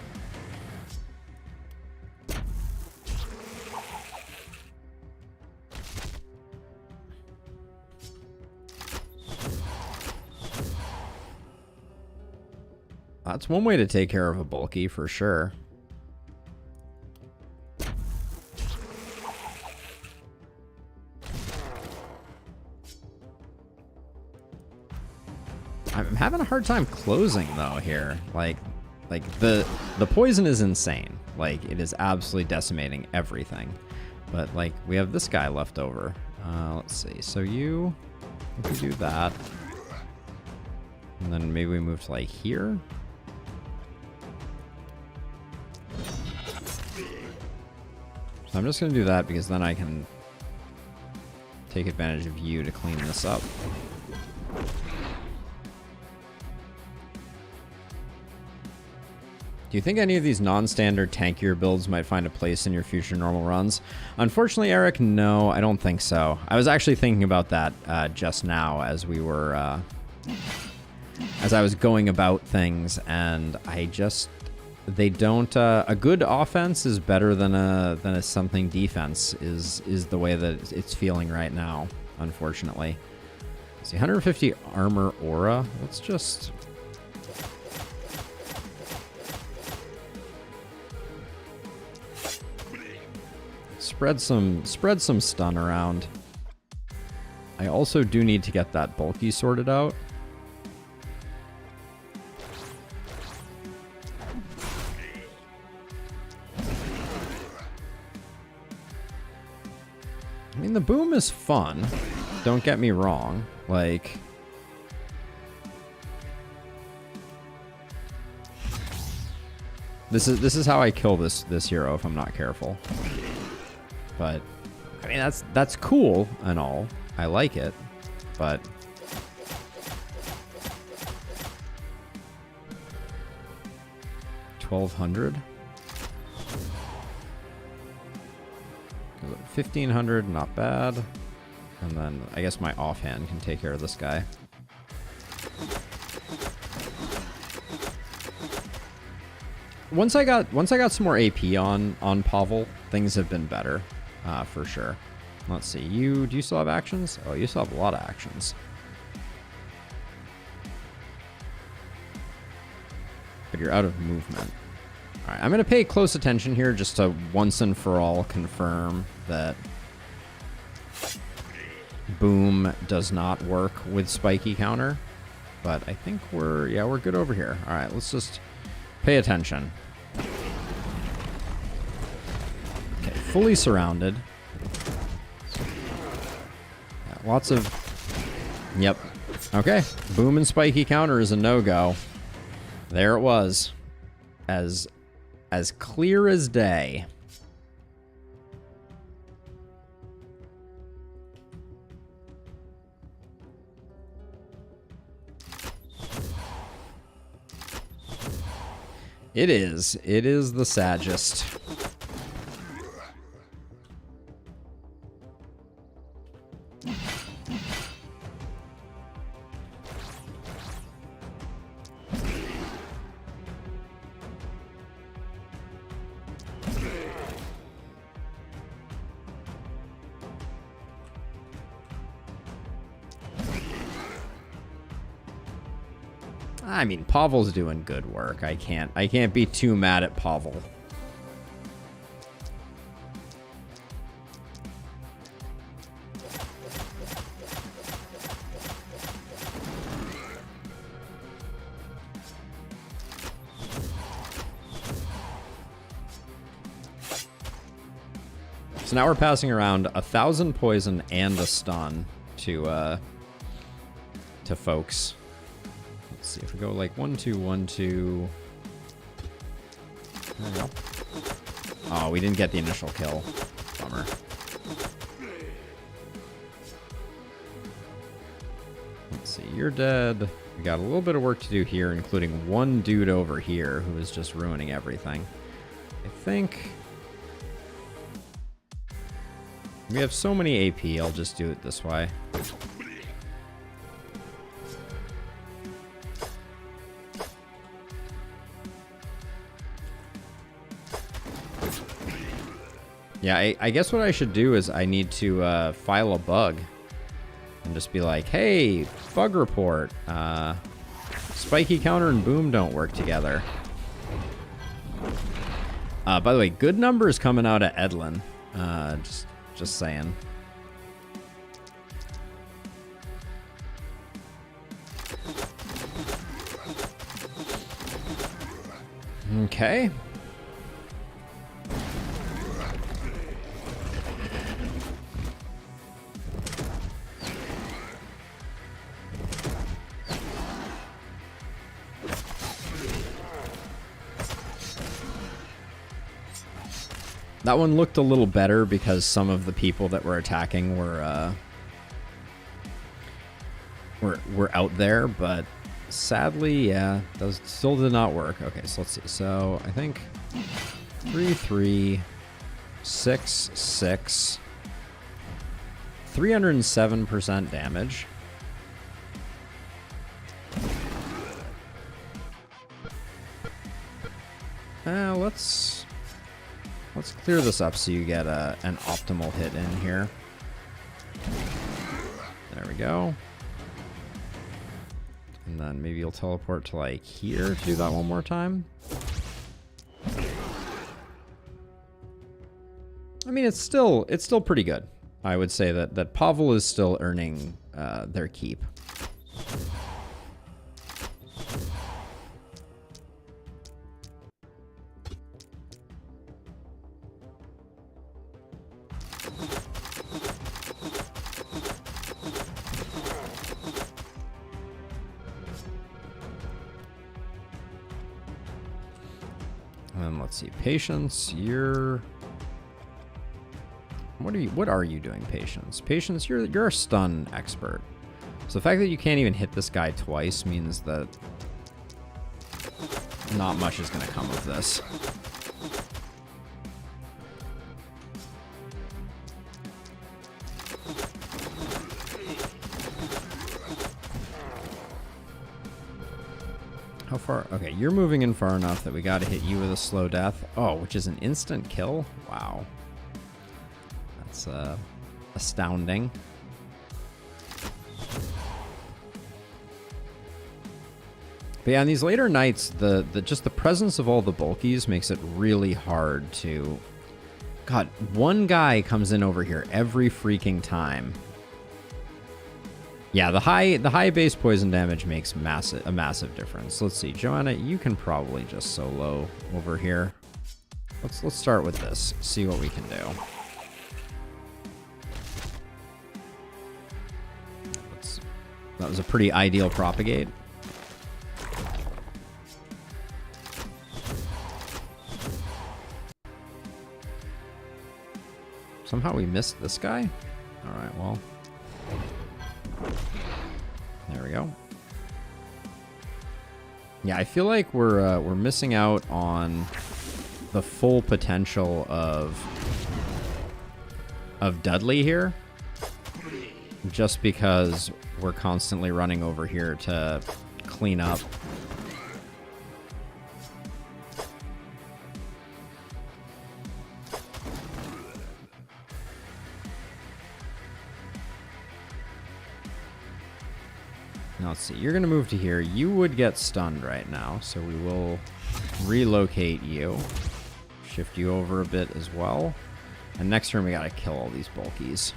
that's one way to take care of a bulky for sure. I'm having a hard time closing though here. Like the poison is insane. Like it is absolutely decimating everything. But like we have this guy left over. Let's see. So if you do that, and then maybe we move to like here. So I'm just gonna do that because then I can take advantage of you to clean this up. Do you think any of these non-standard tankier builds might find a place in your future normal runs? Unfortunately, Eric, no, I don't think so. I was actually thinking about that just now as we were, as I was going about things, and they don't. A good offense is better than a something defense is the way that it's feeling right now. Unfortunately, see 150 armor aura. Let's just. Spread some stun around. I also do need to get that bulky sorted out. I mean, the boom is fun. Don't get me wrong. Like, this is how I kill this hero if I'm not careful. But I mean, that's cool and all. I like it, but $1,200, 1,500, not bad. And then I guess my offhand can take care of this guy. Once I got some more AP on Pavel, things have been better. For sure. Let's see. Do you still have actions? Oh, you still have a lot of actions. But you're out of movement. All right, I'm going to pay close attention here just to once and for all confirm that boom does not work with spiky counter. But I think we're good over here. All right, let's just pay attention. Okay, fully surrounded. Lots of... Yep. Okay. Boom and spiky counter is a no-go. There it was. As clear as day. It is. It is the saddest. I mean, Pavel's doing good work. I can't be too mad at Pavel. So now we're passing around 1,000 poison and a stun to folks. Let's see if we go like 1 2 1 2. There we go. Oh, we didn't get the initial kill. Bummer. Let's see, you're dead. We got a little bit of work to do here, including one dude over here who is just ruining everything. I think we have so many AP, I'll just do it this way. Yeah, I guess what I should do is I need to file a bug and just be like, hey, bug report. Spiky counter and boom don't work together. By the way, good numbers coming out of Edlin. Just saying. Okay. That one looked a little better because some of the people that were attacking were out there, but sadly, yeah, those still did not work. Okay, so let's see. So I think 3 3 6 6 307% damage. Let's clear this up so you get an optimal hit in here. There we go. And then maybe you'll teleport to like here to do that one more time. I mean, it's still pretty good. I would say that Pavel is still earning their keep. And let's see, Patience, you're... What are you doing, Patience? Patience, you're a stun expert. So the fact that you can't even hit this guy twice means that not much is gonna come of this. How far? Okay, you're moving in far enough that we got to hit you with a slow death. Oh, which is an instant kill? Wow. That's astounding. But yeah, in these later nights, just the presence of all the bulkies makes it really hard to... God, one guy comes in over here every freaking time. Yeah, the high base poison damage makes a massive difference. Let's see, Joanna, you can probably just solo over here. Let's start with this. See what we can do. That was a pretty ideal propagate. Somehow we missed this guy? Alright, well. There we go. Yeah, I feel like we're missing out on the full potential of Dudley here, just because we're constantly running over here to clean up. Now, let's see. You're going to move to here. You would get stunned right now, so we will relocate you. Shift you over a bit as well. And next turn, we got to kill all these bulkies.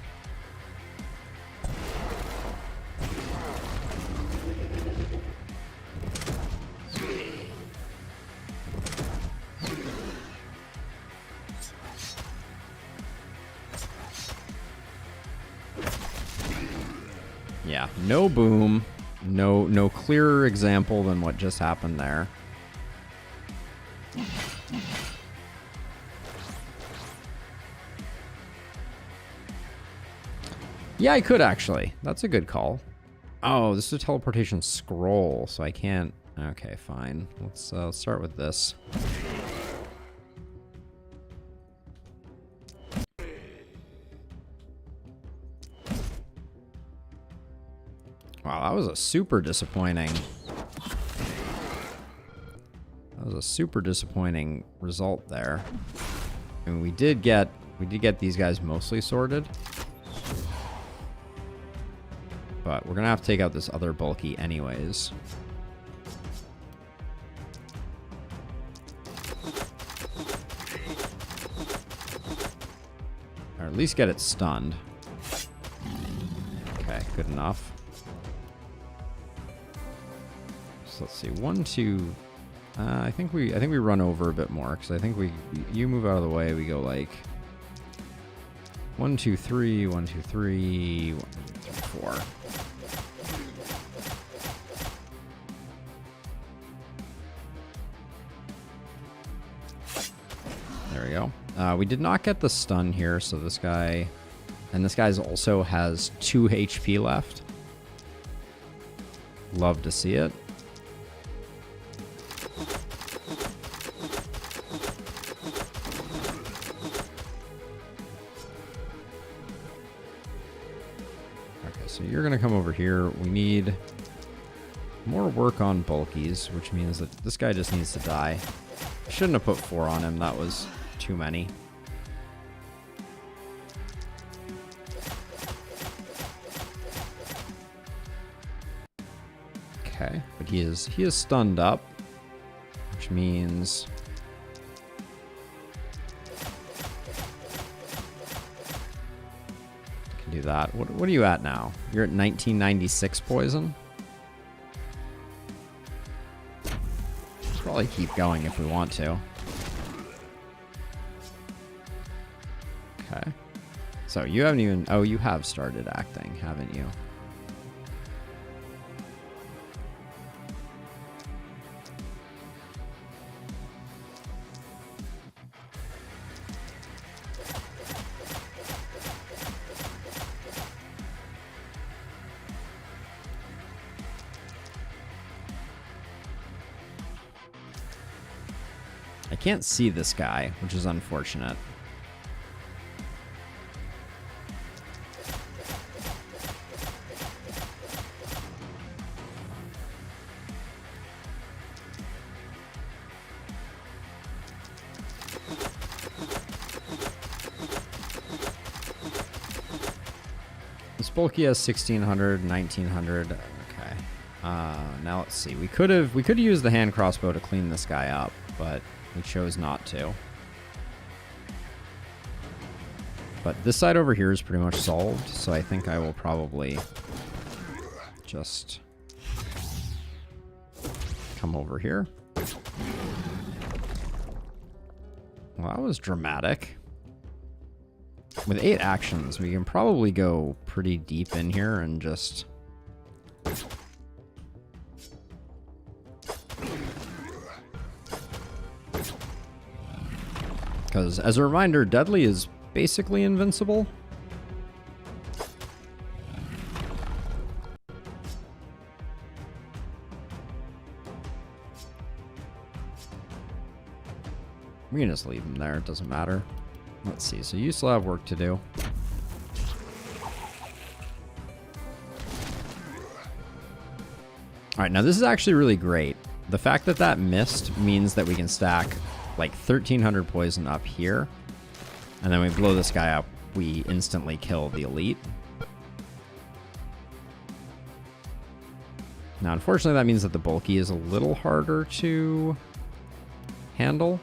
Yeah, no boom. No clearer example than what just happened there. Yeah, I could actually. That's a good call. Oh, this is a teleportation scroll, so I can't... Okay, fine. Let's start with this. Wow, that was a super disappointing... That was a super disappointing result there. I mean, we did get these guys mostly sorted. But we're gonna have to take out this other bulky anyways. Or at least get it stunned. Okay, good enough. So let's see, 1, 2. I think we run over a bit more because I think you move out of the way. We go like 1, 2, 3, 1, 2, 3, 1, 2, 3, 4. There we go. We did not get the stun here, so this guy... And this guy's also has 2 HP left. Love to see it. Okay, so you're going to come over here. We need more work on bulkies, which means that this guy just needs to die. I shouldn't have put 4 on him. That was too many. Okay, but he is stunned up, which means I can do that. What are you at now? You're at 1996 poison. Let's probably keep going if we want to. Okay. So you haven't even... Oh, you have started acting, haven't you? I can't see this guy, which is unfortunate. This bulky has 1600, 1900. Okay. Now let's see. We could have used the hand crossbow to clean this guy up, but we chose not to. But this side over here is pretty much solved, so I think I will probably just come over here. Well, that was dramatic. With 8 actions, we can probably go pretty deep in here and just... Because, as a reminder, Dudley is basically invincible. We can just leave him there. It doesn't matter. Let's see. So you still have work to do. All right, now this is actually really great. The fact that that missed means that we can stack like 1,300 poison up here. And then we blow this guy up. We instantly kill the elite. Now, unfortunately, that means that the bulky is a little harder to handle.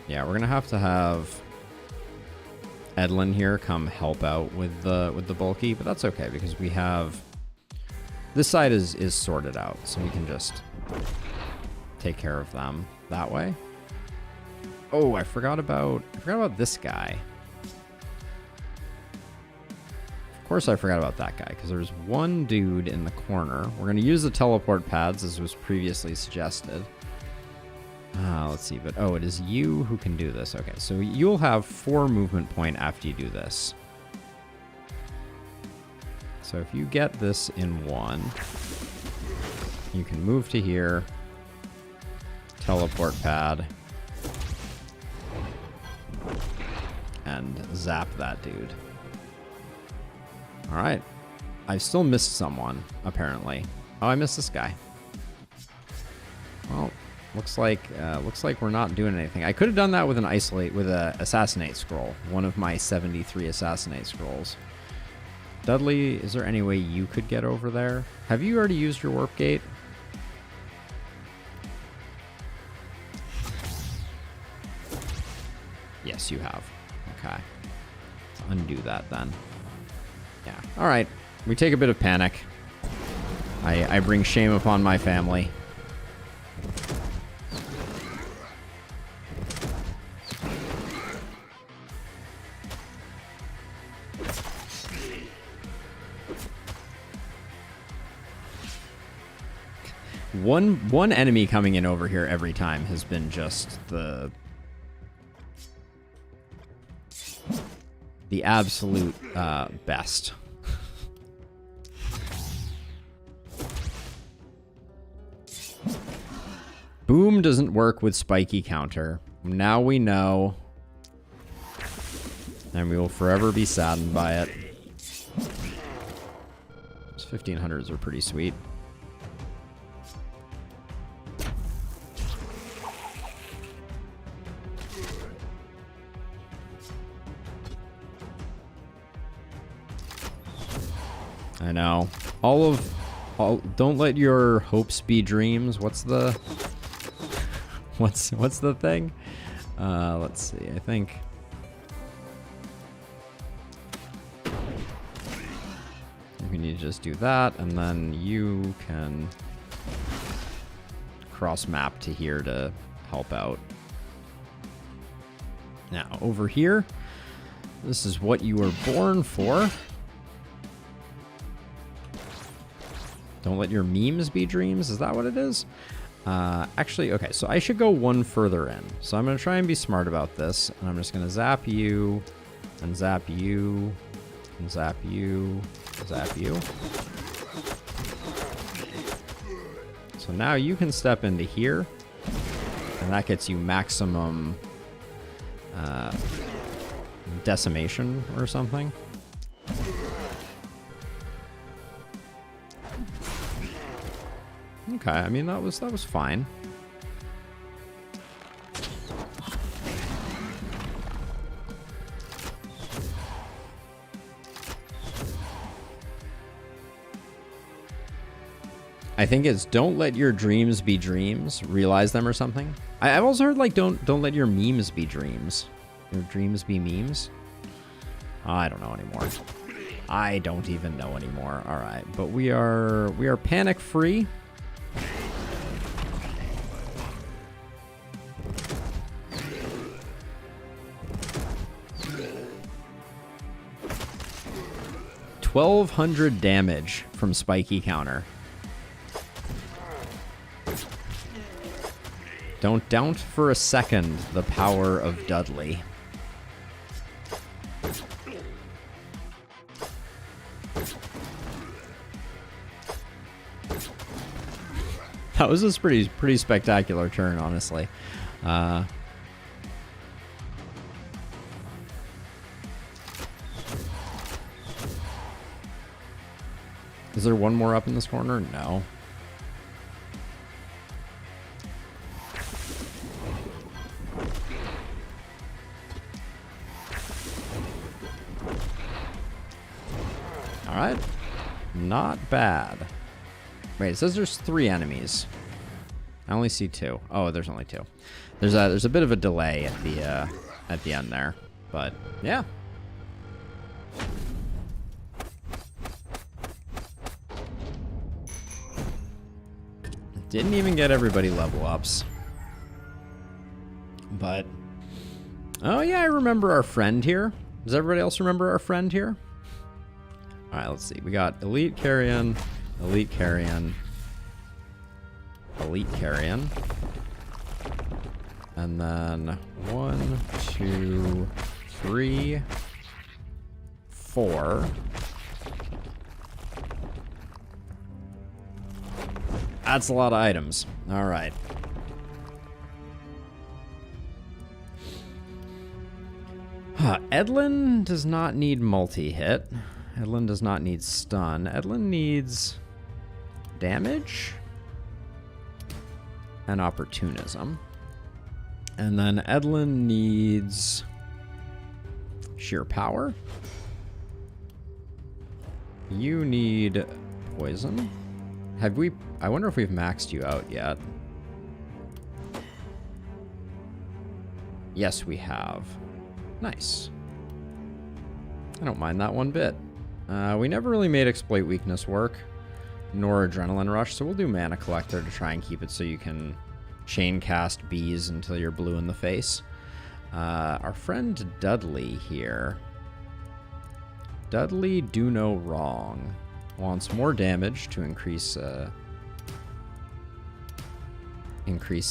Yeah, we're gonna have to have Edlin here come help out with the bulky, but that's okay because we have this side is sorted out, so we can just take care of them that way. Oh, I forgot about this guy. Of course I forgot about that guy, because there's one dude in the corner. We're going to use the teleport pads, as was previously suggested. Let's see, but oh, it is you who can do this. Okay, so you'll have 4 movement point after you do this. So if you get this in 1, you can move to here, teleport pad, and zap that dude. All right. I've still missed someone, apparently. Oh, I missed this guy. Well, looks like we're not doing anything. I could have done that with an assassinate scroll, one of my 73 assassinate scrolls. Dudley, is there any way you could get over there? Have you already used your warp gate? Yes, you have. Okay. Let's undo that then. Yeah. All right. We take a bit of panic. I bring shame upon my family. One enemy coming in over here every time has been just the absolute best. Boom doesn't work with spiky counter. Now we know. And we will forever be saddened by it. Those 1500s are pretty sweet. I know. Don't let your hopes be dreams. What's the thing? Let's see. I think we need to just do that, and then you can cross map to here to help out. Now, over here, this is what you were born for. Don't let your memes be dreams. Is that what it is? Actually, okay, so I should go one further in. So I'm going to try and be smart about this. And I'm just going to zap you, and zap you, and zap you, zap you. So now you can step into here. And that gets you maximum decimation or something. Okay, I mean that was fine. I think it's don't let your dreams be dreams, realize them or something. I've also heard like don't let your memes be dreams. Your dreams be memes? I don't know anymore. I don't even know anymore. All right, but we are panic free. $1,200 damage from spiky counter. Don't doubt for a second the power of Dudley. That was a pretty spectacular turn, honestly. Is there one more up in this corner? No. All right. Not bad. Wait, it says there's 3 enemies. I only see 2. Oh, there's only 2. There's a bit of a delay at the end there, but yeah. Didn't even get everybody level ups. But oh yeah, I remember our friend here. Does everybody else remember our friend here? All right, let's see. We got Elite Carrion, Elite Carrion, Elite Carrion. And then 1, 2, 3, 4. That's a lot of items. All right. Edlin does not need multi-hit. Edlin does not need stun. Edlin needs damage and opportunism. And then Edlin needs sheer power. You need poison. Have we... I wonder if we've maxed you out yet. Yes, we have. Nice. I don't mind that one bit. We never really made exploit weakness work, nor adrenaline rush, so we'll do mana collector to try and keep it so you can chain cast bees until you're blue in the face. Our friend Dudley here. Dudley do no wrong. Wants more damage to increase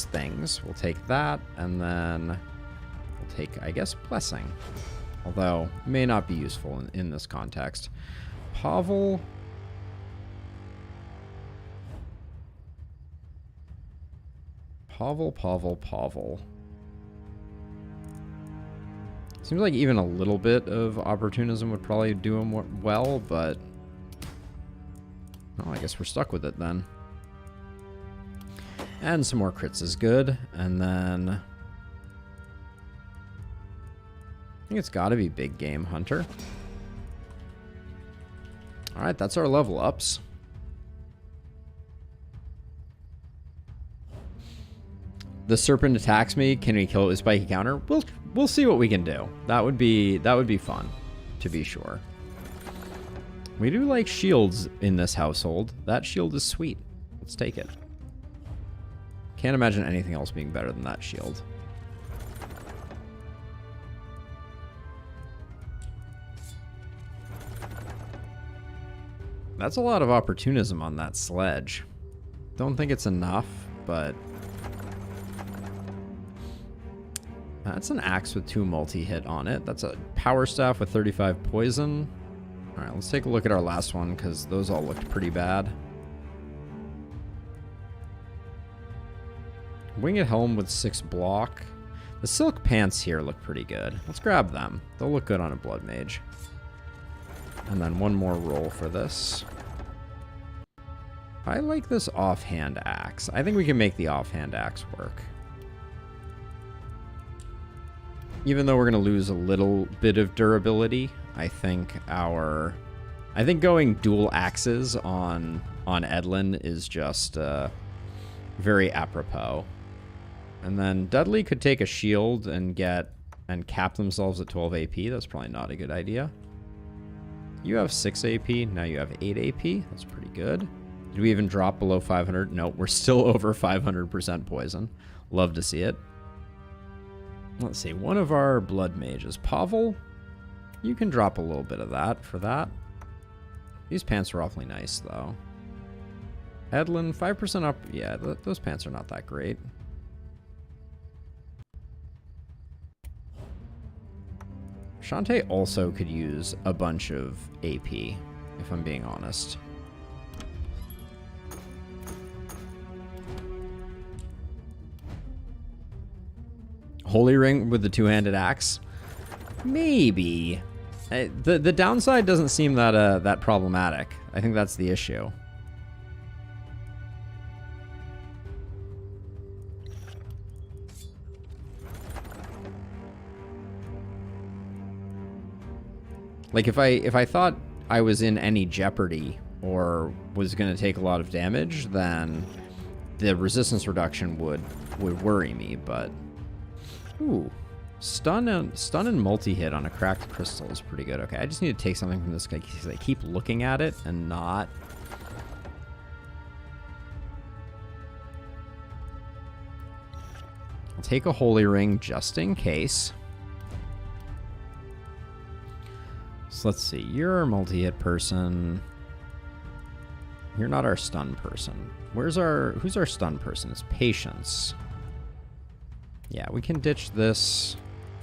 things. We'll take that, and then we'll take, I guess, Blessing. Although, may not be useful in this context. Pavel. Pavel. Seems like even a little bit of opportunism would probably do him well, but... oh, I guess we're stuck with it then. And some more crits is good. And then... I think it's got to be Big Game Hunter. Alright, that's our level ups. The serpent attacks me. Can we kill it with spiky counter? We'll see what we can do. That would be fun, to be sure. We do like shields in this household. That shield is sweet. Let's take it. Can't imagine anything else being better than that shield. That's a lot of opportunism on that sledge. Don't think it's enough, but... that's an axe with 2 multi-hit on it. That's a power staff with 35 poison. Alright, let's take a look at our last one, because those all looked pretty bad. Winged Helm with 6 block. The silk pants here look pretty good. Let's grab them. They'll look good on a blood mage. And then one more roll for this. I like this offhand axe. I think we can make the offhand axe work. Even though we're going to lose a little bit of durability, I think going dual axes on Edlin is just very apropos. And then Dudley could take a shield and cap themselves at 12 AP. That's probably not a good idea. You have 6 AP, now you have 8 AP. That's pretty good. Did we even drop below 500? Nope, we're still over 500% poison. Love to see it. Let's see, one of our blood mages. Pavel, you can drop a little bit of that for that. These pants are awfully nice, though. Edlin, 5% up. Yeah, those pants are not that great. Shantae also could use a bunch of AP, if I'm being honest. Holy Ring with the two-handed axe? Maybe. The downside doesn't seem that problematic. I think that's the issue. Like if I thought I was in any jeopardy or was going to take a lot of damage, then the resistance reduction would worry me, but ooh, stun and multi-hit on a cracked crystal is pretty good. Okay, I just need to take something from this guy because I keep looking at it and not. I'll take a holy ring just in case. So let's see, you're our multi-hit person. You're not our stun person. Who's our stun person? It's Patience. Yeah, we can ditch this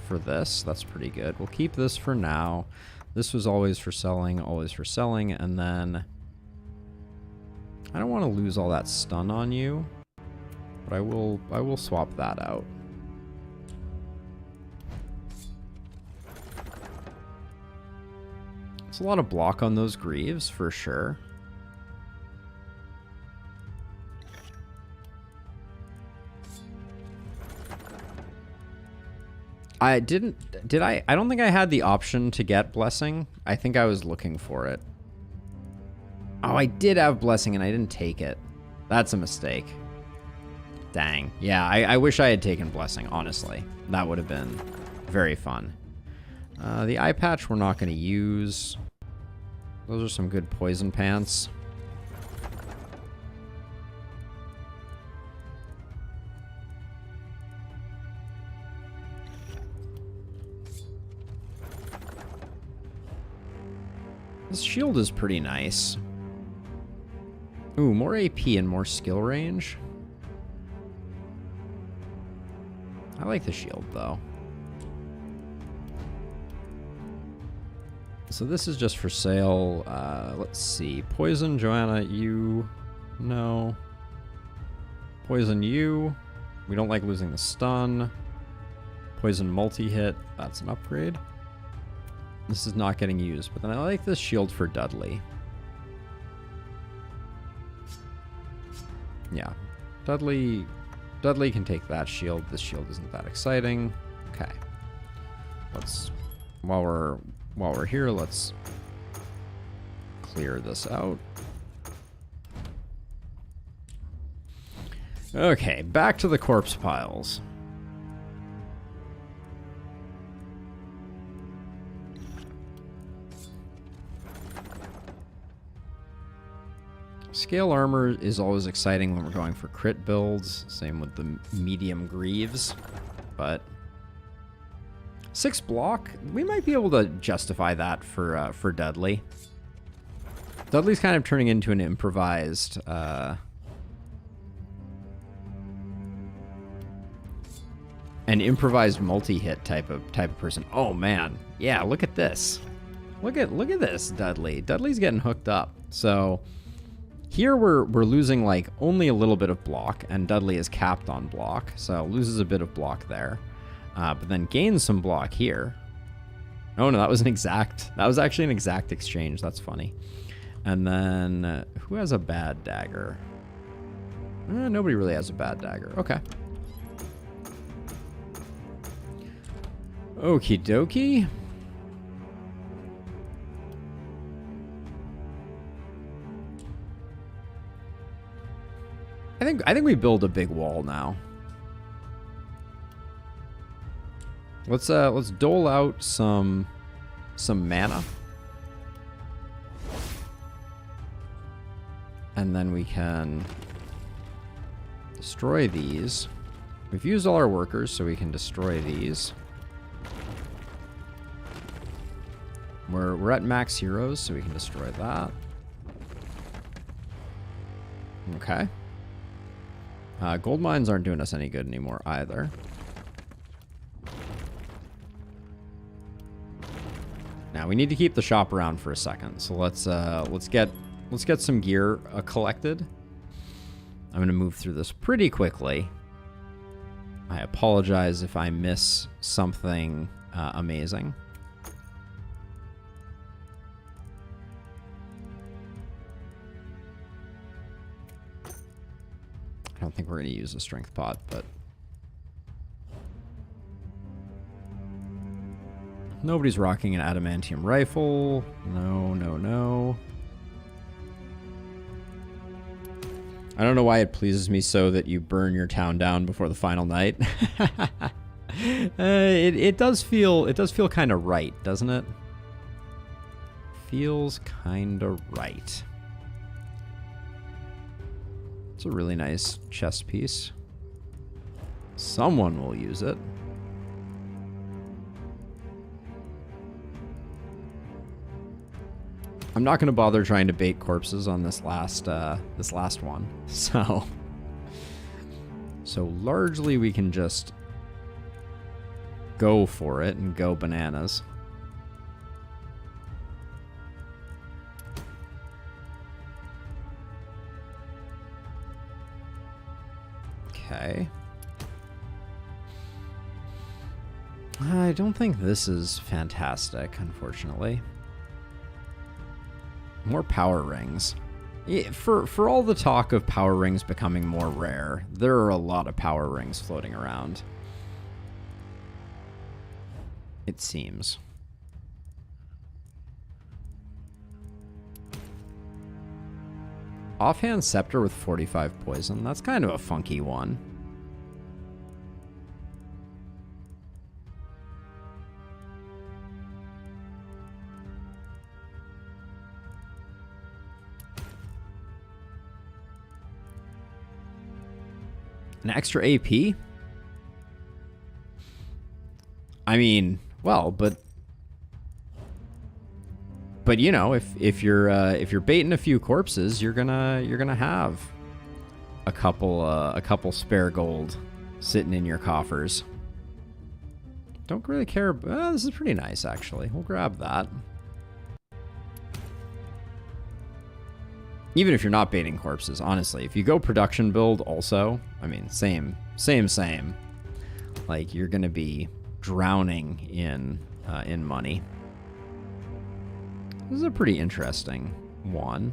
for this. That's pretty good. We'll keep this for now. This was always for selling, and then I don't want to lose all that stun on you, but I will swap that out. It's a lot of block on those Greaves, for sure. I don't think I had the option to get Blessing. I think I was looking for it. Oh, I did have Blessing and I didn't take it. That's a mistake. Dang. Yeah, I wish I had taken Blessing, honestly. That would have been very fun. The eye patch we're not going to use. Those are some good poison pants. This shield is pretty nice. Ooh, more AP and more skill range. I like the shield, though. So this is just for sale. Let's see. Poison, Joanna, you... No. Poison, you. We don't like losing the stun. Poison multi-hit. That's an upgrade. This is not getting used, but then I like this shield for Dudley. Yeah. Dudley can take that shield. This shield isn't that exciting. Okay. Let's... While we're here, let's clear this out. Okay, back to the corpse piles. Scale armor is always exciting when we're going for crit builds. Same with the medium Greaves, but 6 block, we might be able to justify that for Dudley. Dudley's kind of turning into an improvised multi-hit type of person. Oh man, yeah, look at this. Look at this, Dudley. Dudley's getting hooked up. So here we're losing like only a little bit of block, and Dudley is capped on block, so loses a bit of block there. But then gains some block here. Oh no, that was actually an exact exchange. That's funny. And then who has a bad dagger? Nobody really has a bad dagger. Okay. Okie dokie. I think we build a big wall now. Let's dole out some mana. And then we can destroy these. We've used all our workers, so we can destroy these. We're at max heroes, so we can destroy that. Okay. Gold mines aren't doing us any good anymore either. Now we need to keep the shop around for a second. So let's get some gear collected. I'm gonna move through this pretty quickly. I apologize if I miss something amazing. I don't think we're gonna use a strength pot, but nobody's rocking an adamantium rifle. No, no, no. I don't know why it pleases me so that you burn your town down before the final night. It does feel kind of right, doesn't it? Feels kind of right. It's a really nice chest piece. Someone will use it. I'm not going to bother trying to bait corpses on this last one. So largely we can just go for it and go bananas. Okay. I don't think this is fantastic, unfortunately. More power rings. Yeah, for all the talk of power rings becoming more rare, there are a lot of power rings floating around. It seems. Offhand scepter with 45 poison. That's kind of a funky one. An extra AP? I mean, well, but you know, if you're baiting a few corpses, you're gonna have a couple spare gold sitting in your coffers. Don't really care. This is pretty nice, actually. We'll grab that. Even if you're not baiting corpses, honestly, if you go production build also, I mean, same. Like, you're gonna be drowning in money. This is a pretty interesting one.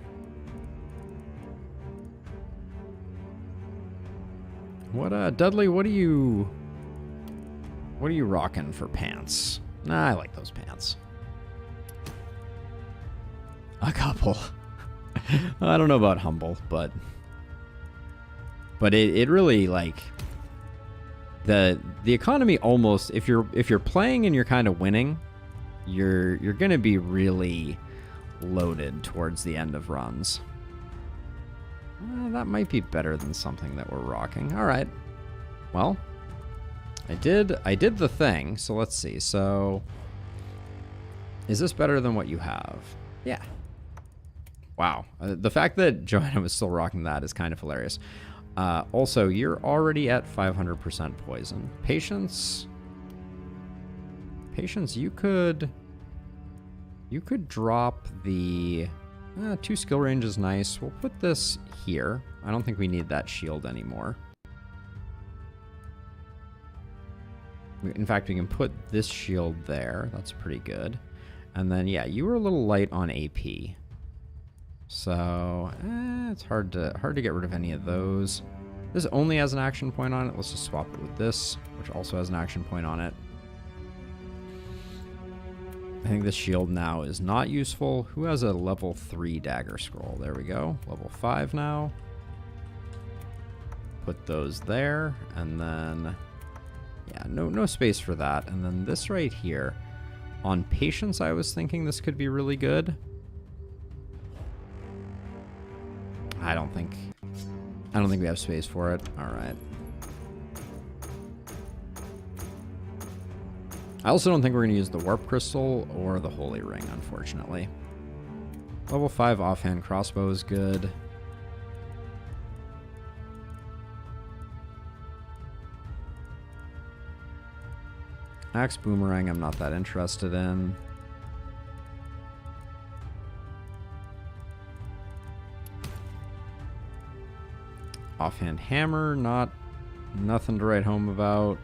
What, Dudley, what are you rocking for pants? Nah, I like those pants. A couple. I don't know about humble, but it really, like, the economy almost, if you're playing and you're kind of winning, you're gonna be really loaded towards the end of runs. That might be better than something that we're rocking. All right. Well, I did the thing. So let's see. So is this better than what you have? Yeah. Wow. The fact that Joanna was still rocking that is kind of hilarious. Also, you're already at 500% poison. Patience, you could drop the 2 skill range is nice. We'll put this here. I don't think we need that shield anymore. In fact, we can put this shield there. That's pretty good. And then, yeah, you were a little light on AP. So, it's hard to get rid of any of those. This only has an action point on it. Let's just swap it with this, which also has an action point on it. I think this shield now is not useful. Who has a level 3 dagger scroll? There we go. Level 5 now. Put those there, and then, yeah, no space for that. And then this right here. On patience, I was thinking this could be really good. I don't think we have space for it. All right. I also don't think we're going to use the warp crystal or the holy ring, unfortunately. Level 5 offhand crossbow is good. Axe boomerang I'm not that interested in. Offhand hammer, nothing to write home about.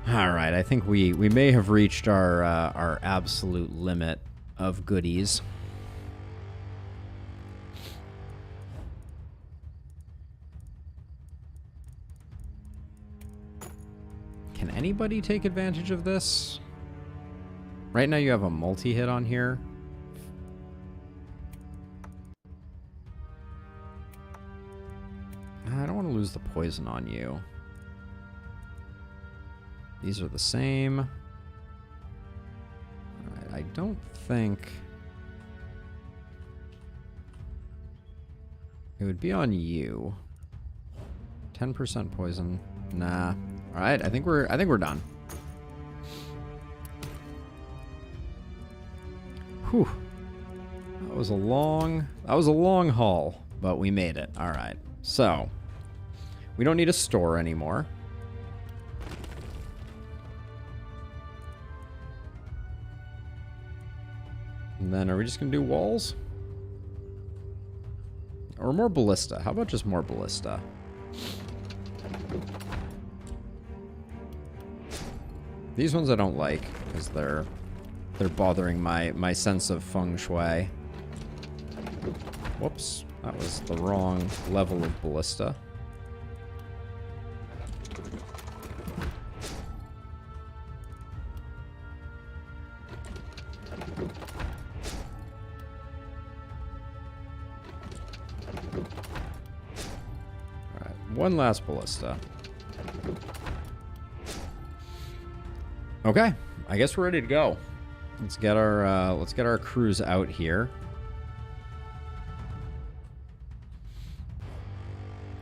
All right, I think we may have reached our absolute limit of goodies. Can anybody take advantage of this? Right now you have a multi-hit on here. I don't want to lose the poison on you. These are the same. All right, I don't think it would be on you. 10% poison. Nah. All right, I think we're done. Whew. That was a long haul, but we made it. All right. So, we don't need a store anymore. And then are we just going to do walls? Or more ballista? How about just more ballista? These ones I don't like because they're bothering my sense of feng shui. Whoops, that was the wrong level of ballista. Alright, one last ballista. Okay, I guess we're ready to go. Let's get our crews out here.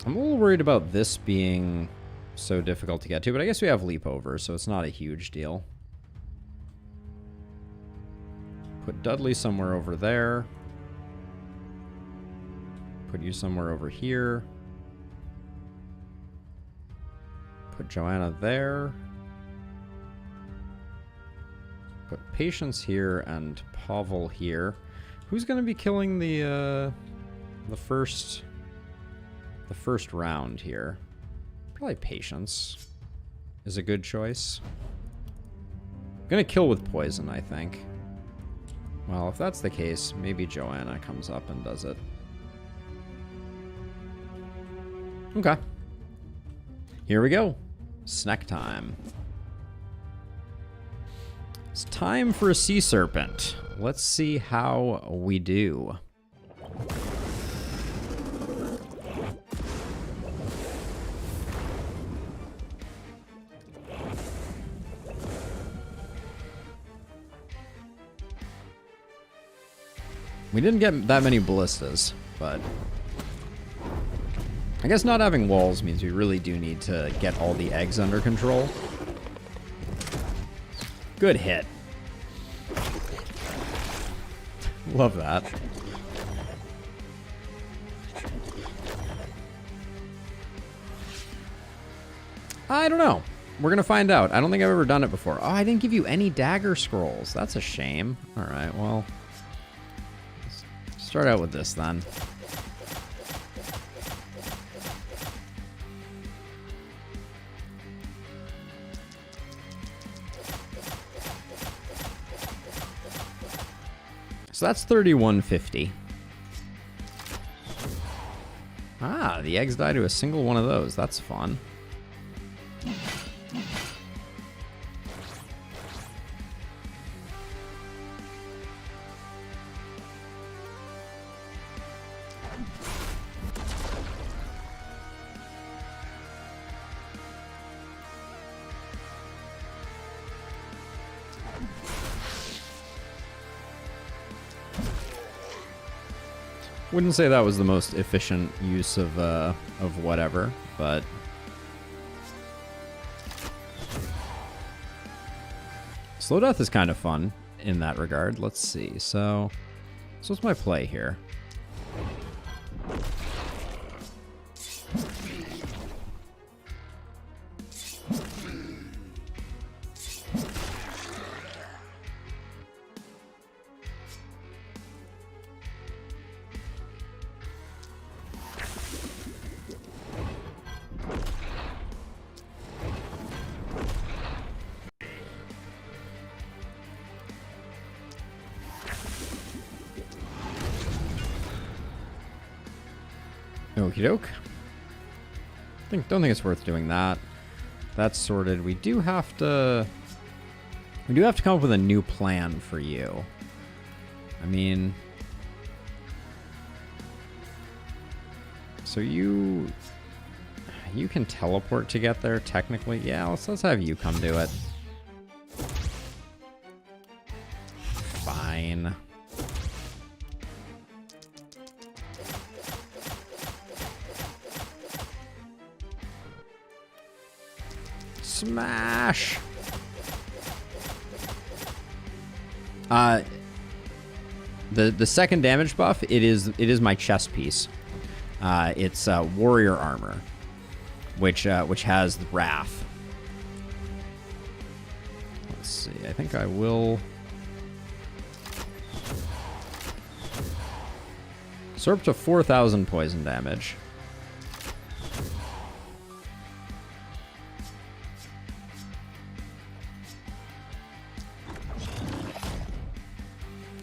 I'm a little worried about this being so difficult to get to, but I guess we have leap over, so it's not a huge deal. Put Dudley somewhere over there. Put you somewhere over here. Put Joanna there. Put Patience here and Pavel here. Who's going to be killing the first round here? Probably Patience is a good choice. I'm gonna kill with poison, I think. Well, if that's the case, maybe Joanna comes up and does it. Okay. Here we go. Snack time. It's time for a sea serpent. Let's see how we do. We didn't get that many ballistas, but I guess not having walls means we really do need to get all the eggs under control. Good hit. Love that. I don't know. We're gonna find out. I don't think I've ever done it before. Oh, I didn't give you any dagger scrolls. That's a shame. All right, well, let's start out with this then. So that's 3150. Ah, the eggs die to a single one of those. That's fun. Wouldn't say that was the most efficient use of whatever, but slow death is kind of fun in that regard. Let's see. So what's my play here? Okie doke. Don't think it's worth doing that. That's sorted. We do have to come up with a new plan for you. I mean, so you can teleport to get there technically. Yeah, let's have you come do it. Fine. Smash. The second damage buff, it is my chest piece. It's warrior armor, which has the wrath. Let's see. I think I will. So up to 4,000 poison damage.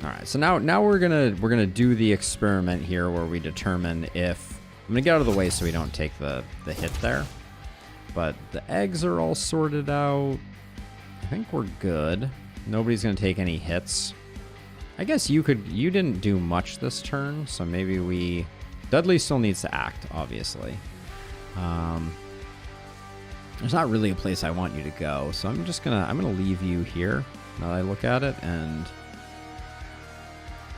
All right, so now we're gonna do the experiment here where we determine if I'm gonna get out of the way so we don't take the hit there. But the eggs are all sorted out. I think we're good. Nobody's gonna take any hits. I guess you didn't do much this turn, so maybe we... Dudley still needs to act, obviously. There's not really a place I want you to go, so I'm gonna leave you here now that I look at it. And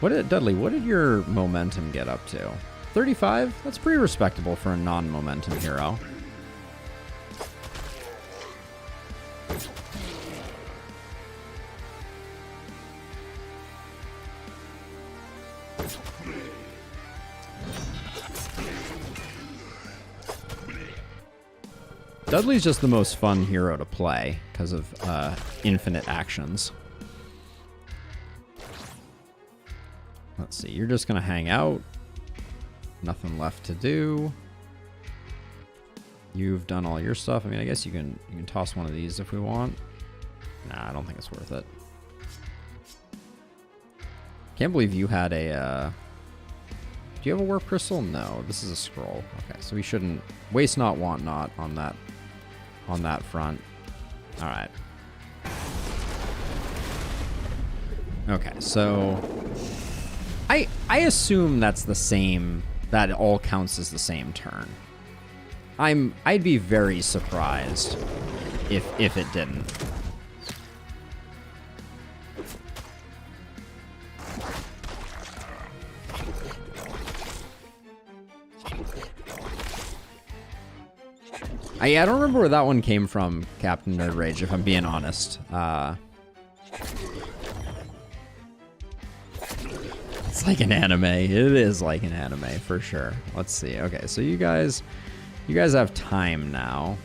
Dudley, what did your momentum get up to? 35? That's pretty respectable for a non-momentum hero. Dudley's just the most fun hero to play because of infinite actions. Let's see, you're just gonna hang out. Nothing left to do. You've done all your stuff. I mean, I guess you can toss one of these if we want. Nah, I don't think it's worth it. Can't believe you had a... Do you have a warp crystal? No, this is a scroll. Okay, so we shouldn't waste not, want not on that front. All right. Okay, so I assume that's the same. That all counts as the same turn. I'd be very surprised if it didn't. I don't remember where that one came from, Captain Nerd Rage, if I'm being honest. It's like an anime. It is like an anime, for sure. Let's see. Okay, so you guys have time now.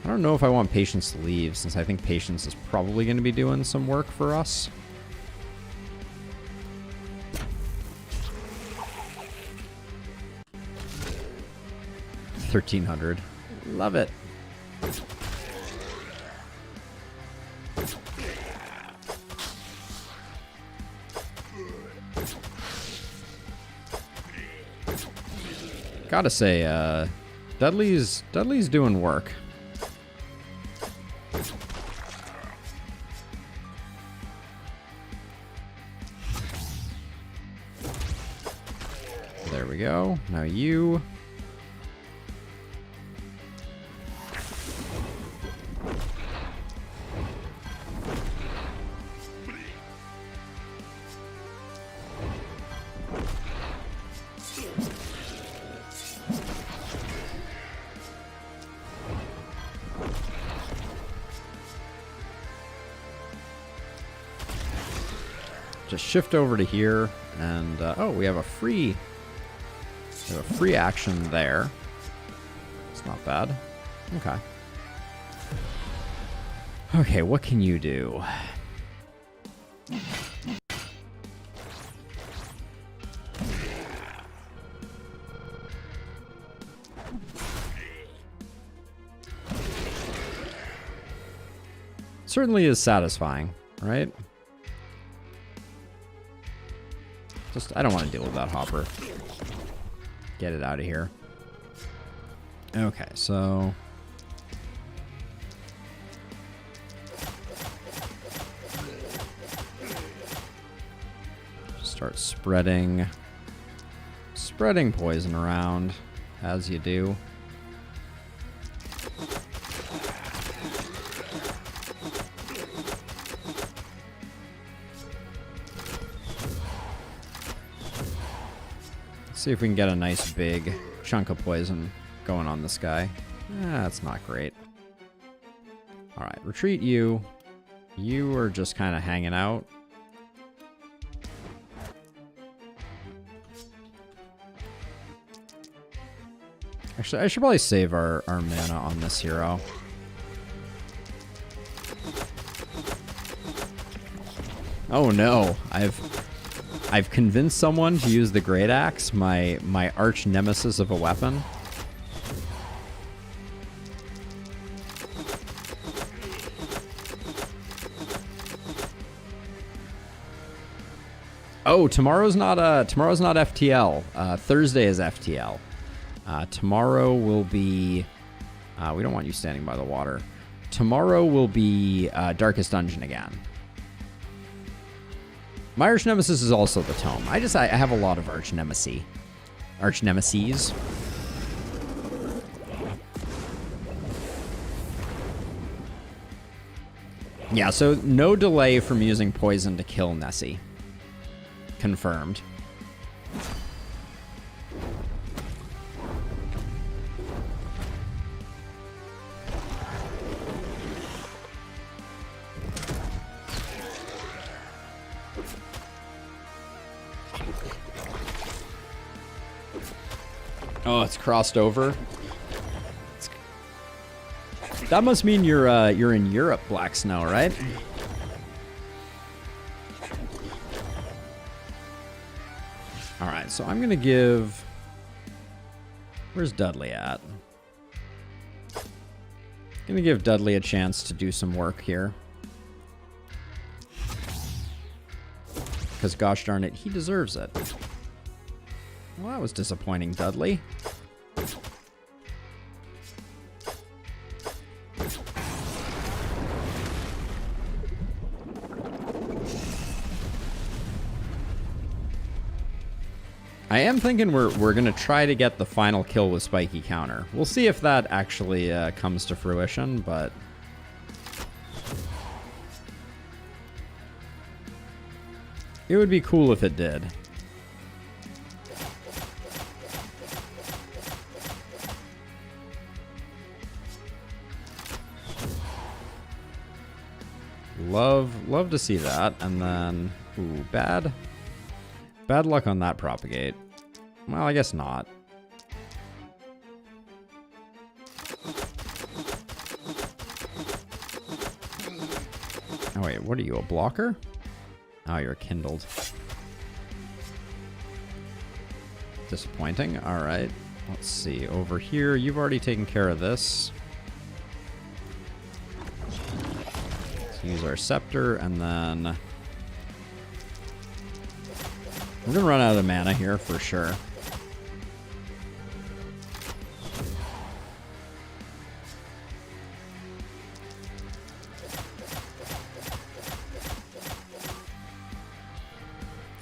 I don't know if I want Patience to leave, since I think Patience is probably going to be doing some work for us. $1,300. Love it. Gotta say, Dudley's doing work. There we go. Now you. Just shift over to here, and oh, we have a free action there. It's not bad. Okay. Okay, what can you do? Certainly is satisfying, right? I don't want to deal with that Hopper. Get it out of here. Okay, so... start spreading poison around, as you do. Let's see if we can get a nice big chunk of poison going on this guy. That's not great. Alright, retreat you. You are just kind of hanging out. Actually, I should probably save our mana on this hero. Oh no, I've convinced someone to use the Great Axe, my arch nemesis of a weapon. Oh, tomorrow's not FTL. Thursday is FTL. Tomorrow will be... we don't want you standing by the water. Tomorrow will be Darkest Dungeon again. My arch nemesis is also the tome. I have a lot of arch nemesis. Arch nemeses. Yeah, so no delay from using poison to kill Nessie. Confirmed. Oh, it's crossed over. That must mean you're in Europe, Black Snow, right? All right, so I'm gonna give. Where's Dudley at? Gonna give Dudley a chance to do some work here. Because gosh darn it, he deserves it. Well, that was disappointing, Dudley. I am thinking we're gonna try to get the final kill with Spiky Counter. We'll see if that actually comes to fruition, but it would be cool if it did. Love to see that. And then, ooh, bad luck on that propagate. Well, I guess not. Oh wait, what are you, a blocker? Oh, you're kindled. Disappointing. All right, let's see. Over here, you've already taken care of this. Use our scepter, and then we're gonna run out of mana here for sure.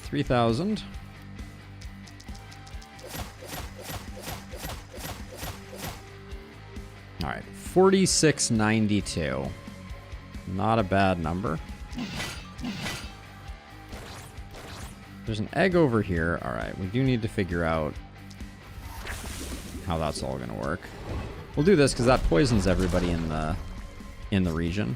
$3,000. All right, 4692. Not a bad number. There's an egg over here. All right, we do need to figure out how that's all going to work. We'll do this because that poisons everybody in the region.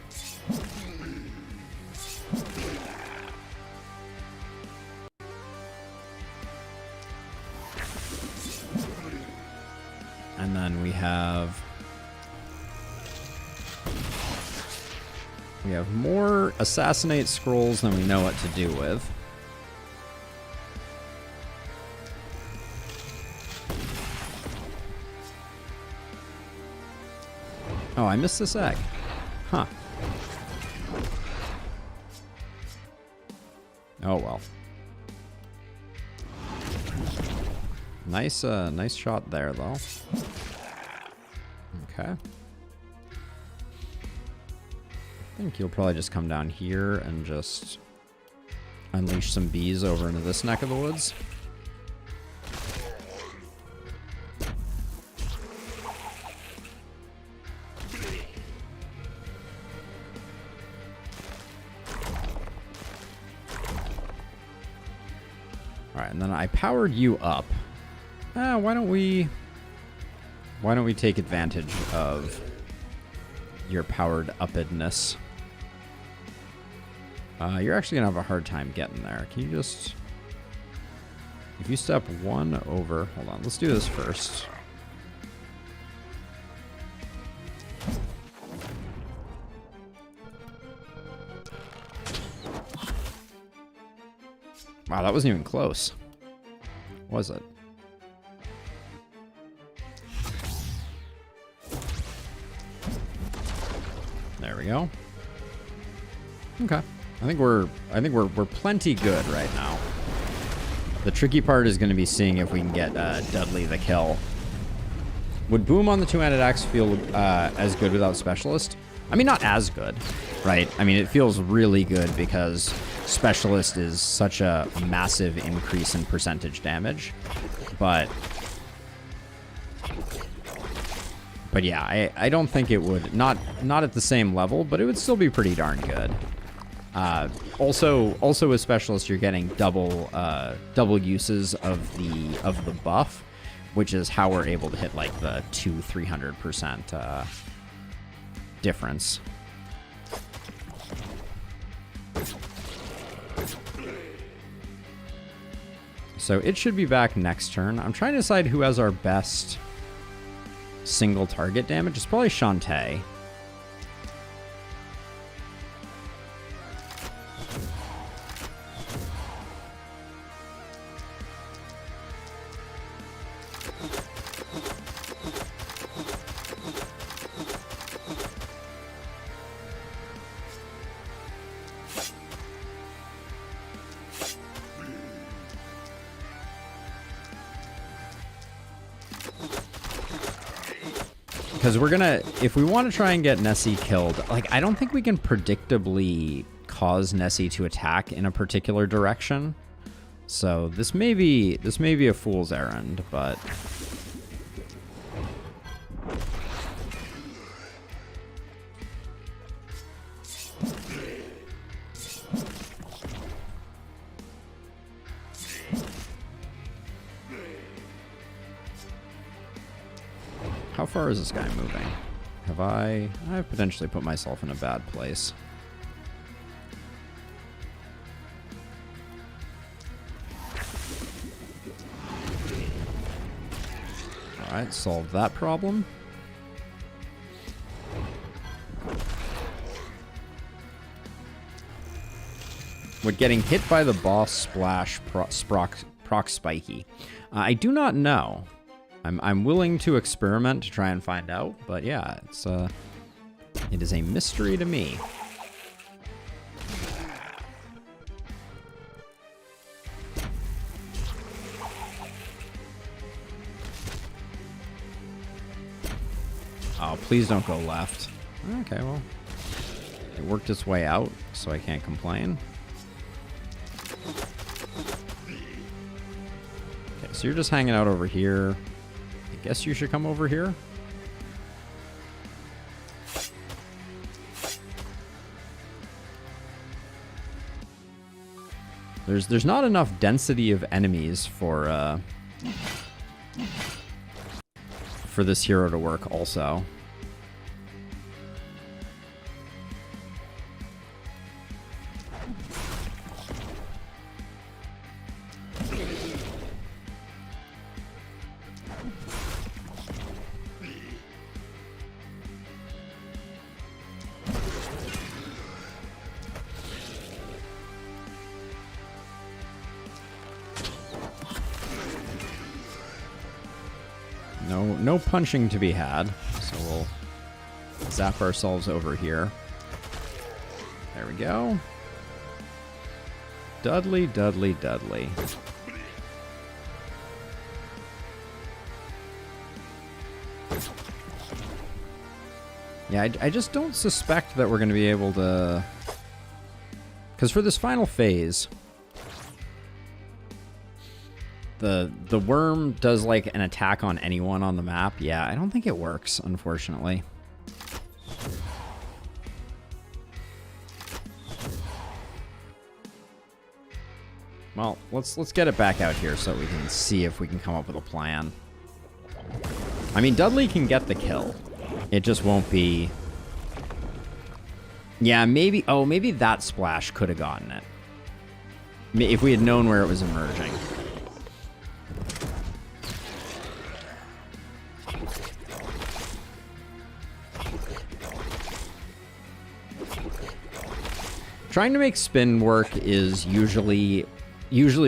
And then we have more assassinate scrolls than we know what to do with. Oh, I missed this egg. Huh. Oh well. Nice shot there, though. Okay. I think you'll probably just come down here and just unleash some bees over into this neck of the woods. Alright, and then I powered you up. Why don't we take advantage of your powered uppedness? You're actually gonna have a hard time getting there. Can you just... If you step one over... Hold on, let's do this first. Wow, that wasn't even close. Was it? There we go. Okay. I think we're plenty good right now. The tricky part is going to be seeing if we can get Dudley the kill. Would Boom on the two-handed axe feel as good without Specialist? I mean, not as good, right? I mean, it feels really good because Specialist is such a massive increase in percentage damage. But yeah, I don't think it would. Not at the same level, but it would still be pretty darn good. Also with Specialist, you're getting double uses of the buff, which is how we're able to hit like the 300% difference. So it should be back next turn. I'm trying to decide who has our best single target damage. It's probably Shantae. Because we're gonna, if we want to try and get Nessie killed, like, I don't think we can predictably cause Nessie to attack in a particular direction. So this may be a fool's errand, but how far is this guy moving? I've potentially put myself in a bad place. Alright, solve that problem. Would getting hit by the boss splash proc spiky? I do not know. I'm willing to experiment to try and find out, but yeah, it is a mystery to me. Oh, please don't go left. Okay, well, it worked its way out, so I can't complain. Okay, so you're just hanging out over here. I guess you should come over here. There's not enough density of enemies for this hero to work also. No punching to be had, so we'll zap ourselves over here. There we go. Dudley, Dudley, Dudley. Yeah, I just don't suspect that we're going to be able to... Because for this final phase, the worm does like an attack on anyone on the map. Yeah, I don't think it works, unfortunately. Well, let's get it back out here so we can see if we can come up with a plan. I mean, Dudley can get the kill. It just won't be... Yeah, maybe... Oh, maybe that splash could have gotten it. If we had known where it was emerging. Trying to make spin work is usually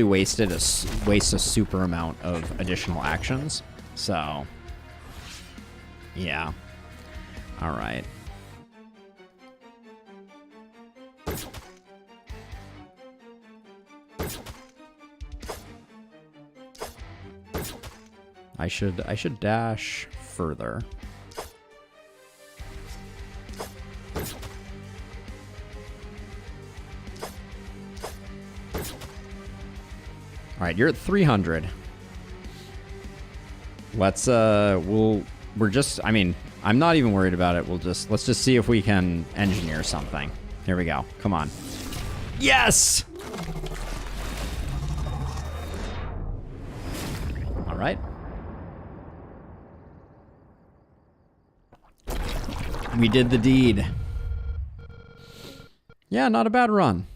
wastes a super amount of additional actions. So, yeah. All right. I should dash further. All right, you're at 300. Let's we're just, I mean, I'm not even worried about it. Let's just see if we can engineer something. Here we go. Come on. Yes! All right. We did the deed. Yeah, not a bad run.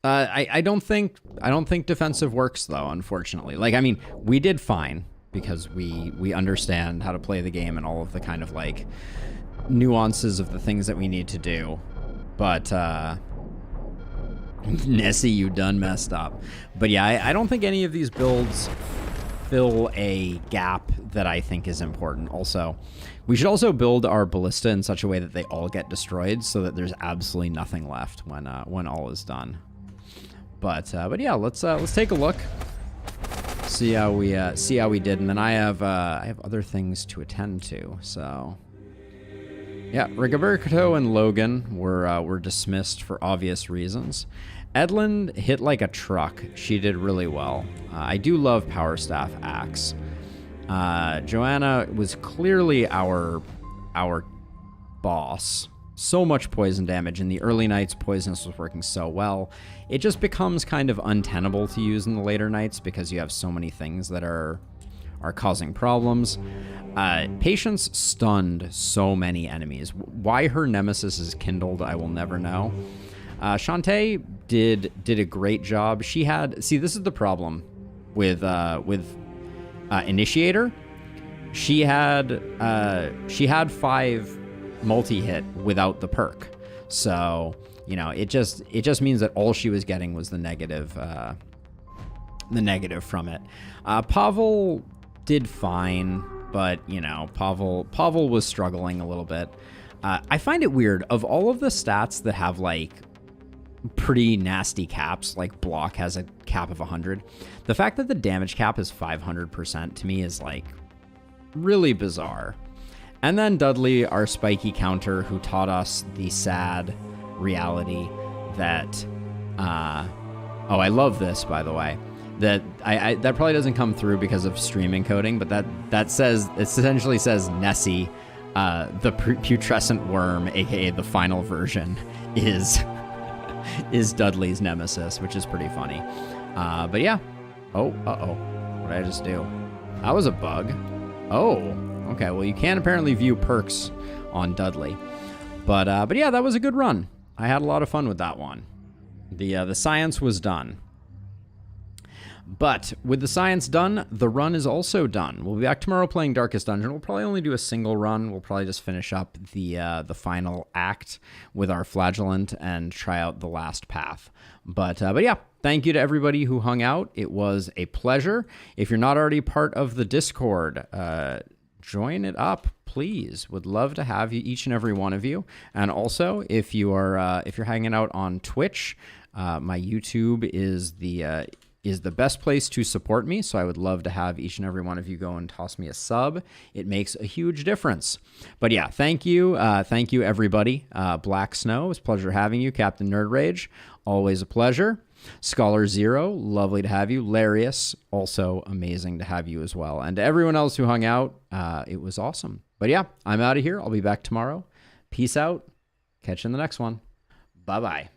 I don't think defensive works though, unfortunately. Like, I mean, we did fine because we understand how to play the game and all of the kind of like nuances of the things that we need to do. But Nessie, you done messed up. But yeah, I don't think any of these builds fill a gap that I think is important. Also, we should also build our ballista in such a way that they all get destroyed so that there's absolutely nothing left when all is done. But yeah, let's take a look, see how we did, and then I have other things to attend to. So yeah, Rigoberto and Logan were dismissed for obvious reasons. Edlin hit like a truck. She did really well. I do love Power Staff Axe. Joanna was clearly our boss. So much poison damage. In the early nights, Poisonous was working so well. It just becomes kind of untenable to use in the later nights because you have so many things that are causing problems. Patience stunned so many enemies. Why her nemesis is kindled, I will never know. Shantae did a great job. She had... See, this is the problem with Initiator. She had 5 multi-hit without the perk. So, you know, it just means that all she was getting was the negative from it. Pavel did fine, but, you know, Pavel was struggling a little bit. I find it weird, of all of the stats that have, like, pretty nasty caps, like block has a cap of 100, the fact that the damage cap is 500% to me is, like, really bizarre. And then Dudley, our spiky counter, who taught us the sad reality that, oh, I love this, by the way, that that probably doesn't come through because of stream encoding, but that says, it essentially says Nessie, the putrescent worm, aka the final version, is Dudley's nemesis, which is pretty funny. But yeah. Oh, what did I just do? That was a bug. Oh. Okay, well, you can apparently view perks on Dudley. But yeah, that was a good run. I had a lot of fun with that one. The science was done. But with the science done, the run is also done. We'll be back tomorrow playing Darkest Dungeon. We'll probably only do a single run. We'll probably just finish up the final act with our flagellant and try out the last path. But yeah, thank you to everybody who hung out. It was a pleasure. If you're not already part of the Discord, join it up, please. Would love to have you, each and every one of you. And also, if you're hanging out on Twitch, my YouTube is is the best place to support me. So I would love to have each and every one of you go and toss me a sub. It makes a huge difference. But yeah, thank you. Thank you, everybody. Black Snow, it was a pleasure having you. Captain Nerd Rage, always a pleasure. Scholar Zero, lovely to have you. Larius, also amazing to have you as well. And to everyone else who hung out, it was awesome. But yeah, I'm out of here. I'll be back tomorrow. Peace out. Catch you in the next one. Bye-bye.